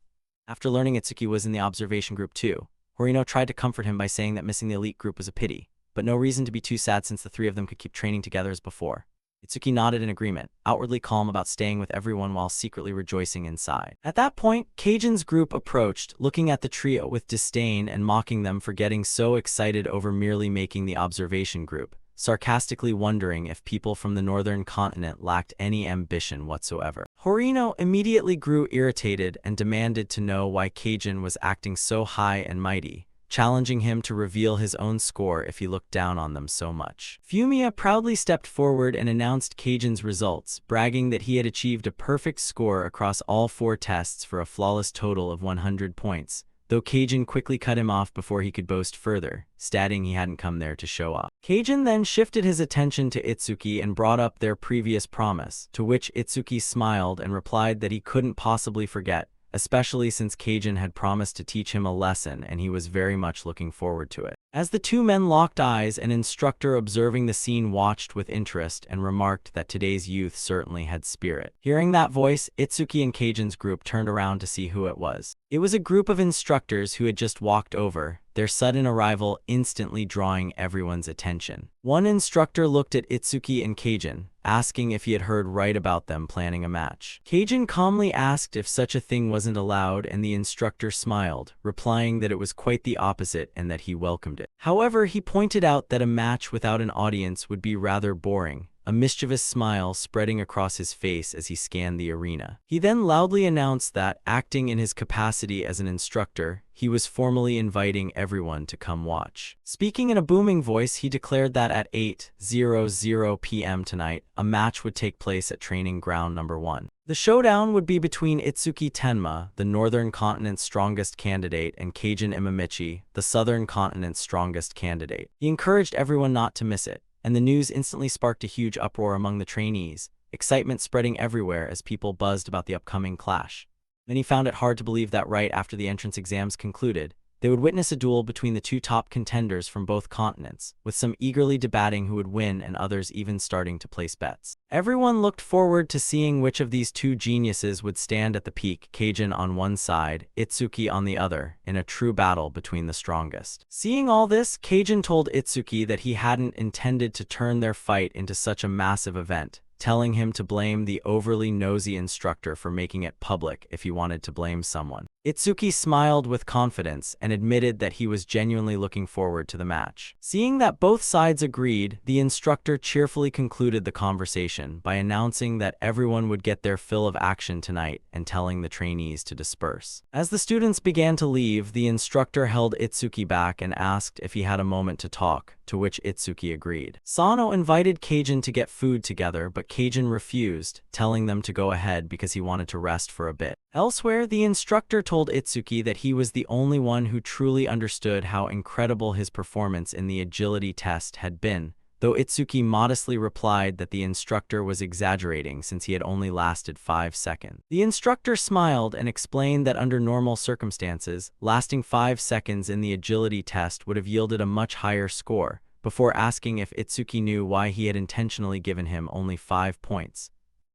After learning Itsuki was in the observation group too, Horino tried to comfort him by saying that missing the elite group was a pity, but no reason to be too sad since the 3 of them could keep training together as before. Itsuki nodded in agreement, outwardly calm about staying with everyone while secretly rejoicing inside. At that point, Kajin's group approached, looking at the trio with disdain and mocking them for getting so excited over merely making the observation group, sarcastically wondering if people from the northern continent lacked any ambition whatsoever. Horino immediately grew irritated and demanded to know why Kajin was acting so high and mighty, challenging him to reveal his own score if he looked down on them so much. Fumiya proudly stepped forward and announced Kajin's results, bragging that he had achieved a perfect score across all 4 tests for a flawless total of 100 points, though Kajin quickly cut him off before he could boast further, stating he hadn't come there to show off. Kajin then shifted his attention to Itsuki and brought up their previous promise, to which Itsuki smiled and replied that he couldn't possibly forget, especially since Kajin had promised to teach him a lesson and he was very much looking forward to it. As the 2 men locked eyes, an instructor observing the scene watched with interest and remarked that today's youth certainly had spirit. Hearing that voice, Itsuki and Kajin's group turned around to see who it was. It was a group of instructors who had just walked over, their sudden arrival instantly drawing everyone's attention. One instructor looked at Itsuki and Kajin, asking if he had heard right about them planning a match. Kajin calmly asked if such a thing wasn't allowed, and the instructor smiled, replying that it was quite the opposite and that he welcomed it. However, he pointed out that a match without an audience would be rather boring, a mischievous smile spreading across his face as he scanned the arena. He then loudly announced that, acting in his capacity as an instructor, he was formally inviting everyone to come watch. Speaking in a booming voice, he declared that at 8:00 p.m. tonight, a match would take place at training ground number 1. The showdown would be between Itsuki Tenma, the northern continent's strongest candidate, and Kajin Imamichi, the southern continent's strongest candidate. He encouraged everyone not to miss it, and the news instantly sparked a huge uproar among the trainees, excitement spreading everywhere as people buzzed about the upcoming clash. Many found it hard to believe that right after the entrance exams concluded, they would witness a duel between the 2 top contenders from both continents, with some eagerly debating who would win and others even starting to place bets. Everyone looked forward to seeing which of these 2 geniuses would stand at the peak, Kajin on one side, Itsuki on the other, in a true battle between the strongest. Seeing all this, Kajin told Itsuki that he hadn't intended to turn their fight into such a massive event, telling him to blame the overly nosy instructor for making it public if he wanted to blame someone. Itsuki smiled with confidence and admitted that he was genuinely looking forward to the match. Seeing that both sides agreed, the instructor cheerfully concluded the conversation by announcing that everyone would get their fill of action tonight and telling the trainees to disperse. As the students began to leave, the instructor held Itsuki back and asked if he had a moment to talk, to which Itsuki agreed. Sano invited Kajin to get food together, but Kajin refused, telling them to go ahead because he wanted to rest for a bit. Elsewhere, the instructor told Itsuki that he was the only one who truly understood how incredible his performance in the agility test had been, though Itsuki modestly replied that the instructor was exaggerating since he had only lasted 5 seconds. The instructor smiled and explained that under normal circumstances, lasting 5 seconds in the agility test would have yielded a much higher score, before asking if Itsuki knew why he had intentionally given him only 5 points.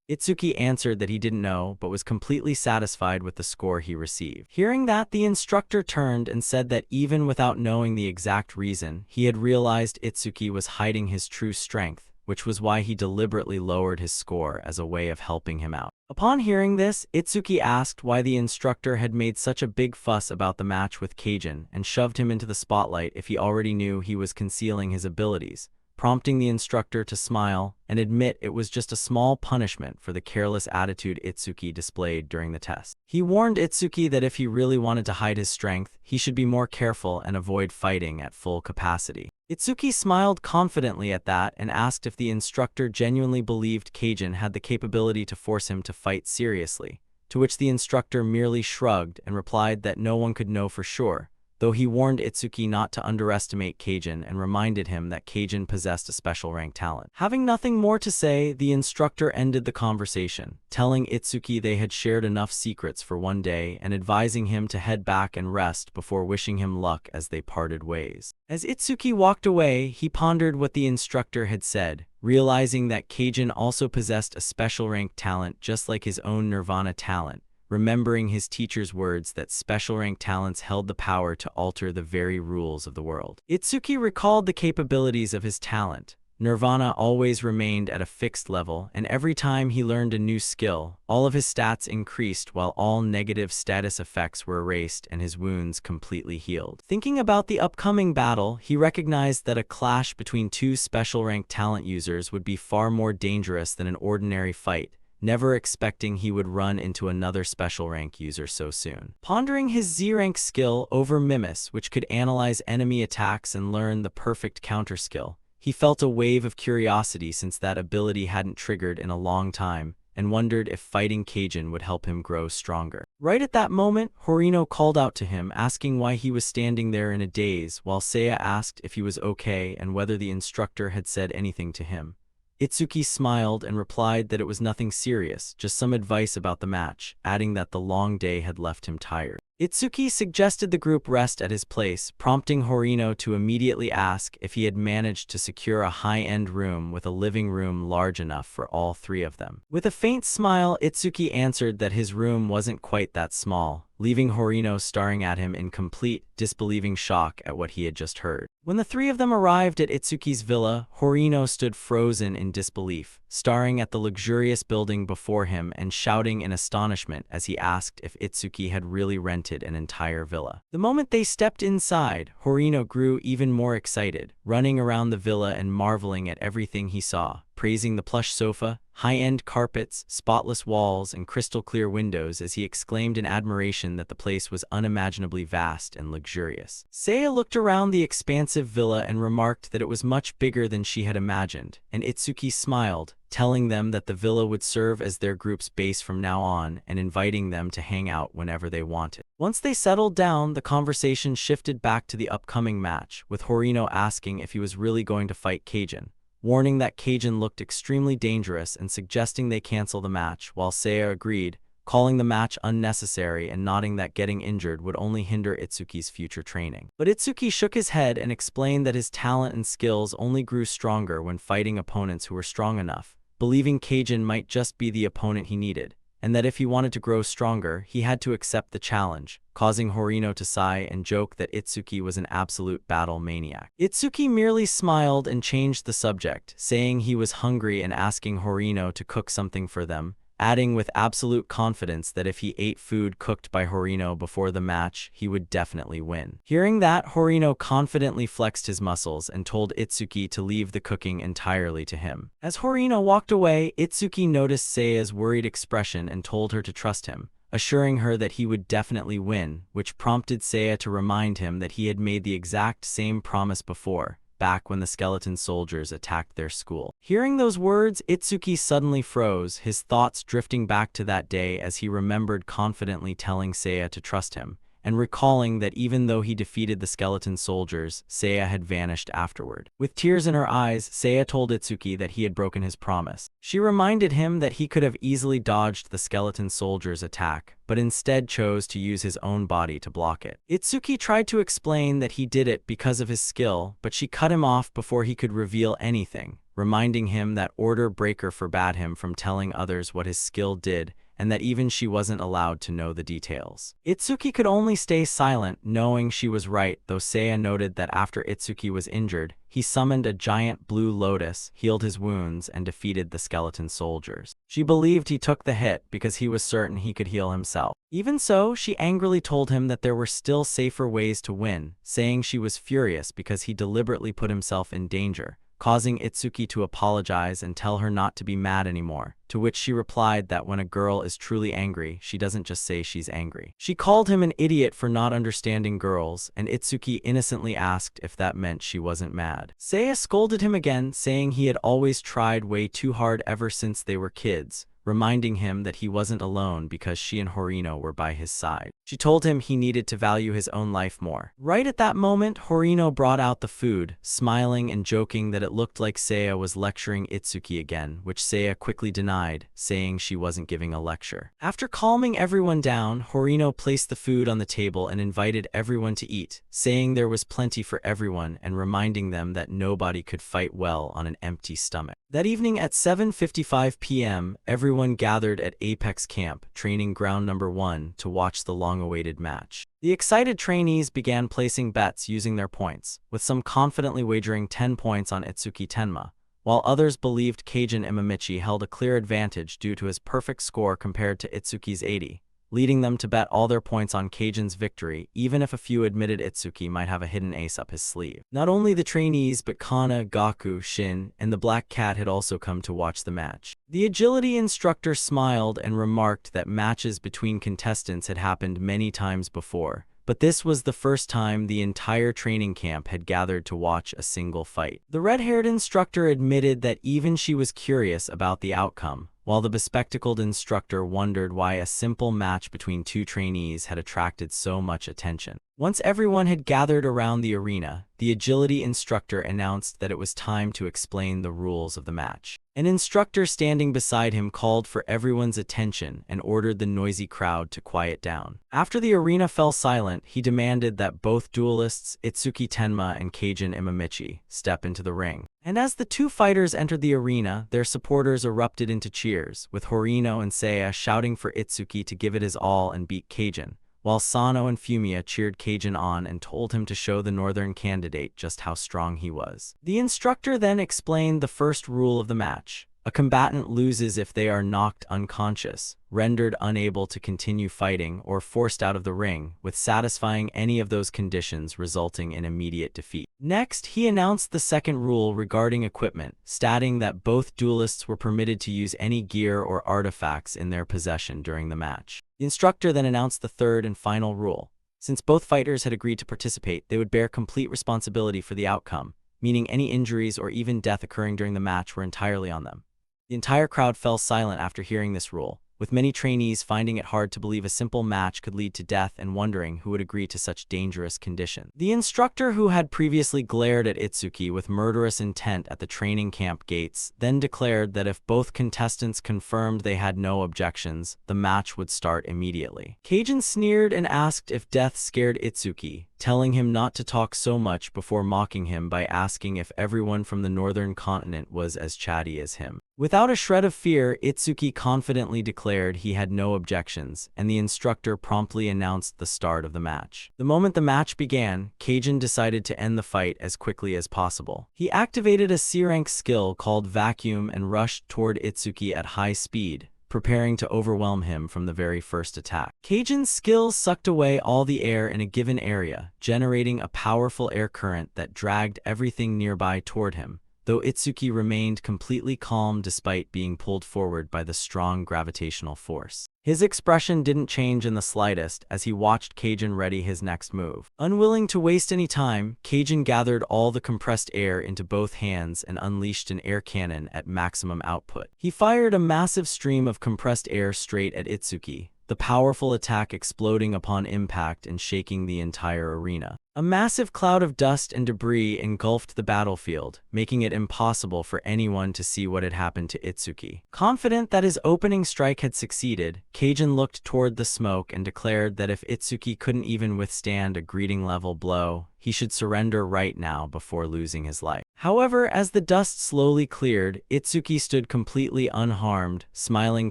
Itsuki answered that he didn't know, but was completely satisfied with the score he received. Hearing that, the instructor turned and said that even without knowing the exact reason, he had realized Itsuki was hiding his true strength, which was why he deliberately lowered his score as a way of helping him out. Upon hearing this, Itsuki asked why the instructor had made such a big fuss about the match with Kajin and shoved him into the spotlight if he already knew he was concealing his abilities, prompting the instructor to smile and admit it was just a small punishment for the careless attitude Itsuki displayed during the test. He warned Itsuki that if he really wanted to hide his strength, he should be more careful and avoid fighting at full capacity. Itsuki smiled confidently at that and asked if the instructor genuinely believed Kajin had the capability to force him to fight seriously, to which the instructor merely shrugged and replied that no one could know for sure, though he warned Itsuki not to underestimate Kajin and reminded him that Kajin possessed a special rank talent. Having nothing more to say, the instructor ended the conversation, telling Itsuki they had shared enough secrets for one day and advising him to head back and rest before wishing him luck as they parted ways. As Itsuki walked away, he pondered what the instructor had said, realizing that Kajin also possessed a special rank talent just like his own Nirvana talent, remembering his teacher's words that special rank talents held the power to alter the very rules of the world. Itsuki recalled the capabilities of his talent. Nirvana always remained at a fixed level, and every time he learned a new skill, all of his stats increased while all negative status effects were erased and his wounds completely healed. Thinking about the upcoming battle, he recognized that a clash between two special rank talent users would be far more dangerous than an ordinary fight, never expecting he would run into another special rank user so soon. Pondering his Z-rank skill over Mimus, which could analyze enemy attacks and learn the perfect counter skill, he felt a wave of curiosity since that ability hadn't triggered in a long time, and wondered if fighting Kajin would help him grow stronger. Right at that moment, Horino called out to him, asking why he was standing there in a daze, while Seiya asked if he was okay and whether the instructor had said anything to him. Itsuki smiled and replied that it was nothing serious, just some advice about the match, adding that the long day had left him tired. Itsuki suggested the group rest at his place, prompting Horino to immediately ask if he had managed to secure a high-end room with a living room large enough for all 3 of them. With a faint smile, Itsuki answered that his room wasn't quite that small, leaving Horino staring at him in complete, disbelieving shock at what he had just heard. When the 3 of them arrived at Itsuki's villa, Horino stood frozen in disbelief, staring at the luxurious building before him and shouting in astonishment as he asked if Itsuki had really rented an entire villa. The moment they stepped inside, Horino grew even more excited, running around the villa and marveling at everything he saw, praising the plush sofa, high-end carpets, spotless walls, and crystal-clear windows as he exclaimed in admiration that the place was unimaginably vast and luxurious. Seiya looked around the expansive villa and remarked that it was much bigger than she had imagined, and Itsuki smiled, telling them that the villa would serve as their group's base from now on and inviting them to hang out whenever they wanted. Once they settled down, the conversation shifted back to the upcoming match, with Horino asking if he was really going to fight Kajin, warning that Kajin looked extremely dangerous and suggesting they cancel the match, while Seiya agreed, calling the match unnecessary and nodding that getting injured would only hinder Itsuki's future training. But Itsuki shook his head and explained that his talent and skills only grew stronger when fighting opponents who were strong enough, believing Kajin might just be the opponent he needed, and that if he wanted to grow stronger, he had to accept the challenge, causing Horino to sigh and joke that Itsuki was an absolute battle maniac. Itsuki merely smiled and changed the subject, saying he was hungry and asking Horino to cook something for them, adding with absolute confidence that if he ate food cooked by Horino before the match, he would definitely win. Hearing that, Horino confidently flexed his muscles and told Itsuki to leave the cooking entirely to him. As Horino walked away, Itsuki noticed Seiya's worried expression and told her to trust him, assuring her that he would definitely win, which prompted Seiya to remind him that he had made the exact same promise before, back when the skeleton soldiers attacked their school. Hearing those words, Itsuki suddenly froze, his thoughts drifting back to that day as he remembered confidently telling Seiya to trust him, and recalling that even though he defeated the skeleton soldiers, Seiya had vanished afterward. With tears in her eyes, Seiya told Itsuki that he had broken his promise. She reminded him that he could have easily dodged the skeleton soldiers' attack, but instead chose to use his own body to block it. Itsuki tried to explain that he did it because of his skill, but she cut him off before he could reveal anything, reminding him that Order Breaker forbade him from telling others what his skill did, and that even she wasn't allowed to know the details. Itsuki could only stay silent, knowing she was right, though Seiya noted that after Itsuki was injured, he summoned a giant blue lotus, healed his wounds, and defeated the skeleton soldiers. She believed he took the hit because he was certain he could heal himself. Even so, she angrily told him that there were still safer ways to win, saying she was furious because he deliberately put himself in danger, causing Itsuki to apologize and tell her not to be mad anymore, to which she replied that when a girl is truly angry, she doesn't just say she's angry. She called him an idiot for not understanding girls, and Itsuki innocently asked if that meant she wasn't mad. Seiya scolded him again, saying he had always tried way too hard ever since they were kids, reminding him that he wasn't alone because she and Horino were by his side. She told him he needed to value his own life more. Right at that moment, Horino brought out the food, smiling and joking that it looked like Seiya was lecturing Itsuki again, which Seiya quickly denied, saying she wasn't giving a lecture. After calming everyone down, Horino placed the food on the table and invited everyone to eat, saying there was plenty for everyone and reminding them that nobody could fight well on an empty stomach. That evening at 7:55 p.m., everyone gathered at Apex Camp, training ground number 1, to watch the long-awaited match. The excited trainees began placing bets using their points, with some confidently wagering 10 points on Itsuki Tenma, while others believed Keijin Imamichi held a clear advantage due to his perfect score compared to Itsuki's 80, leading them to bet all their points on Keijin's victory, even if a few admitted Itsuki might have a hidden ace up his sleeve. Not only the trainees, but Kana, Gaku, Shin, and the Black Cat had also come to watch the match. The agility instructor smiled and remarked that matches between contestants had happened many times before, but this was the first time the entire training camp had gathered to watch a single fight. The red-haired instructor admitted that even she was curious about the outcome, while the bespectacled instructor wondered why a simple match between two trainees had attracted so much attention. Once everyone had gathered around the arena, the agility instructor announced that it was time to explain the rules of the match. An instructor standing beside him called for everyone's attention and ordered the noisy crowd to quiet down. After the arena fell silent, he demanded that both duelists, Itsuki Tenma and Keijin Imamichi, step into the ring. And as the two fighters entered the arena, their supporters erupted into cheers, with Horino and Seiya shouting for Itsuki to give it his all and beat Keijin, while Sano and Fumiya cheered Keijin on and told him to show the northern candidate just how strong he was. The instructor then explained the first rule of the match. A combatant loses if they are knocked unconscious, rendered unable to continue fighting, or forced out of the ring, with satisfying any of those conditions resulting in immediate defeat. Next, he announced the second rule regarding equipment, stating that both duelists were permitted to use any gear or artifacts in their possession during the match. The instructor then announced the third and final rule. Since both fighters had agreed to participate, they would bear complete responsibility for the outcome, meaning any injuries or even death occurring during the match were entirely on them. The entire crowd fell silent after hearing this rule, with many trainees finding it hard to believe a simple match could lead to death and wondering who would agree to such dangerous conditions. The instructor, who had previously glared at Itsuki with murderous intent at the training camp gates, then declared that if both contestants confirmed they had no objections, the match would start immediately. Keijin sneered and asked if death scared Itsuki, telling him not to talk so much before mocking him by asking if everyone from the northern continent was as chatty as him. Without a shred of fear, Itsuki confidently declared he had no objections, and the instructor promptly announced the start of the match. The moment the match began, Keijin decided to end the fight as quickly as possible. He activated a C-rank skill called Vacuum and rushed toward Itsuki at high speed, preparing to overwhelm him from the very first attack. Keijin's skill sucked away all the air in a given area, generating a powerful air current that dragged everything nearby toward him, though Itsuki remained completely calm despite being pulled forward by the strong gravitational force. His expression didn't change in the slightest as he watched Keijin ready his next move. Unwilling to waste any time, Keijin gathered all the compressed air into both hands and unleashed an air cannon at maximum output. He fired a massive stream of compressed air straight at Itsuki, the powerful attack exploding upon impact and shaking the entire arena. A massive cloud of dust and debris engulfed the battlefield, making it impossible for anyone to see what had happened to Itsuki. Confident that his opening strike had succeeded, Kajin looked toward the smoke and declared that if Itsuki couldn't even withstand a greeting-level blow, he should surrender right now before losing his life. However, as the dust slowly cleared, Itsuki stood completely unharmed, smiling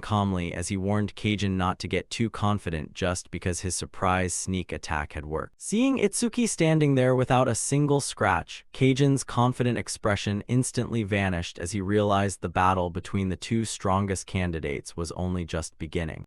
calmly as he warned Kajin not to get too confident just because his surprise sneak attack had worked. Seeing Itsuki standing there without a single scratch, Kajin's confident expression instantly vanished as he realized the battle between the two strongest candidates was only just beginning.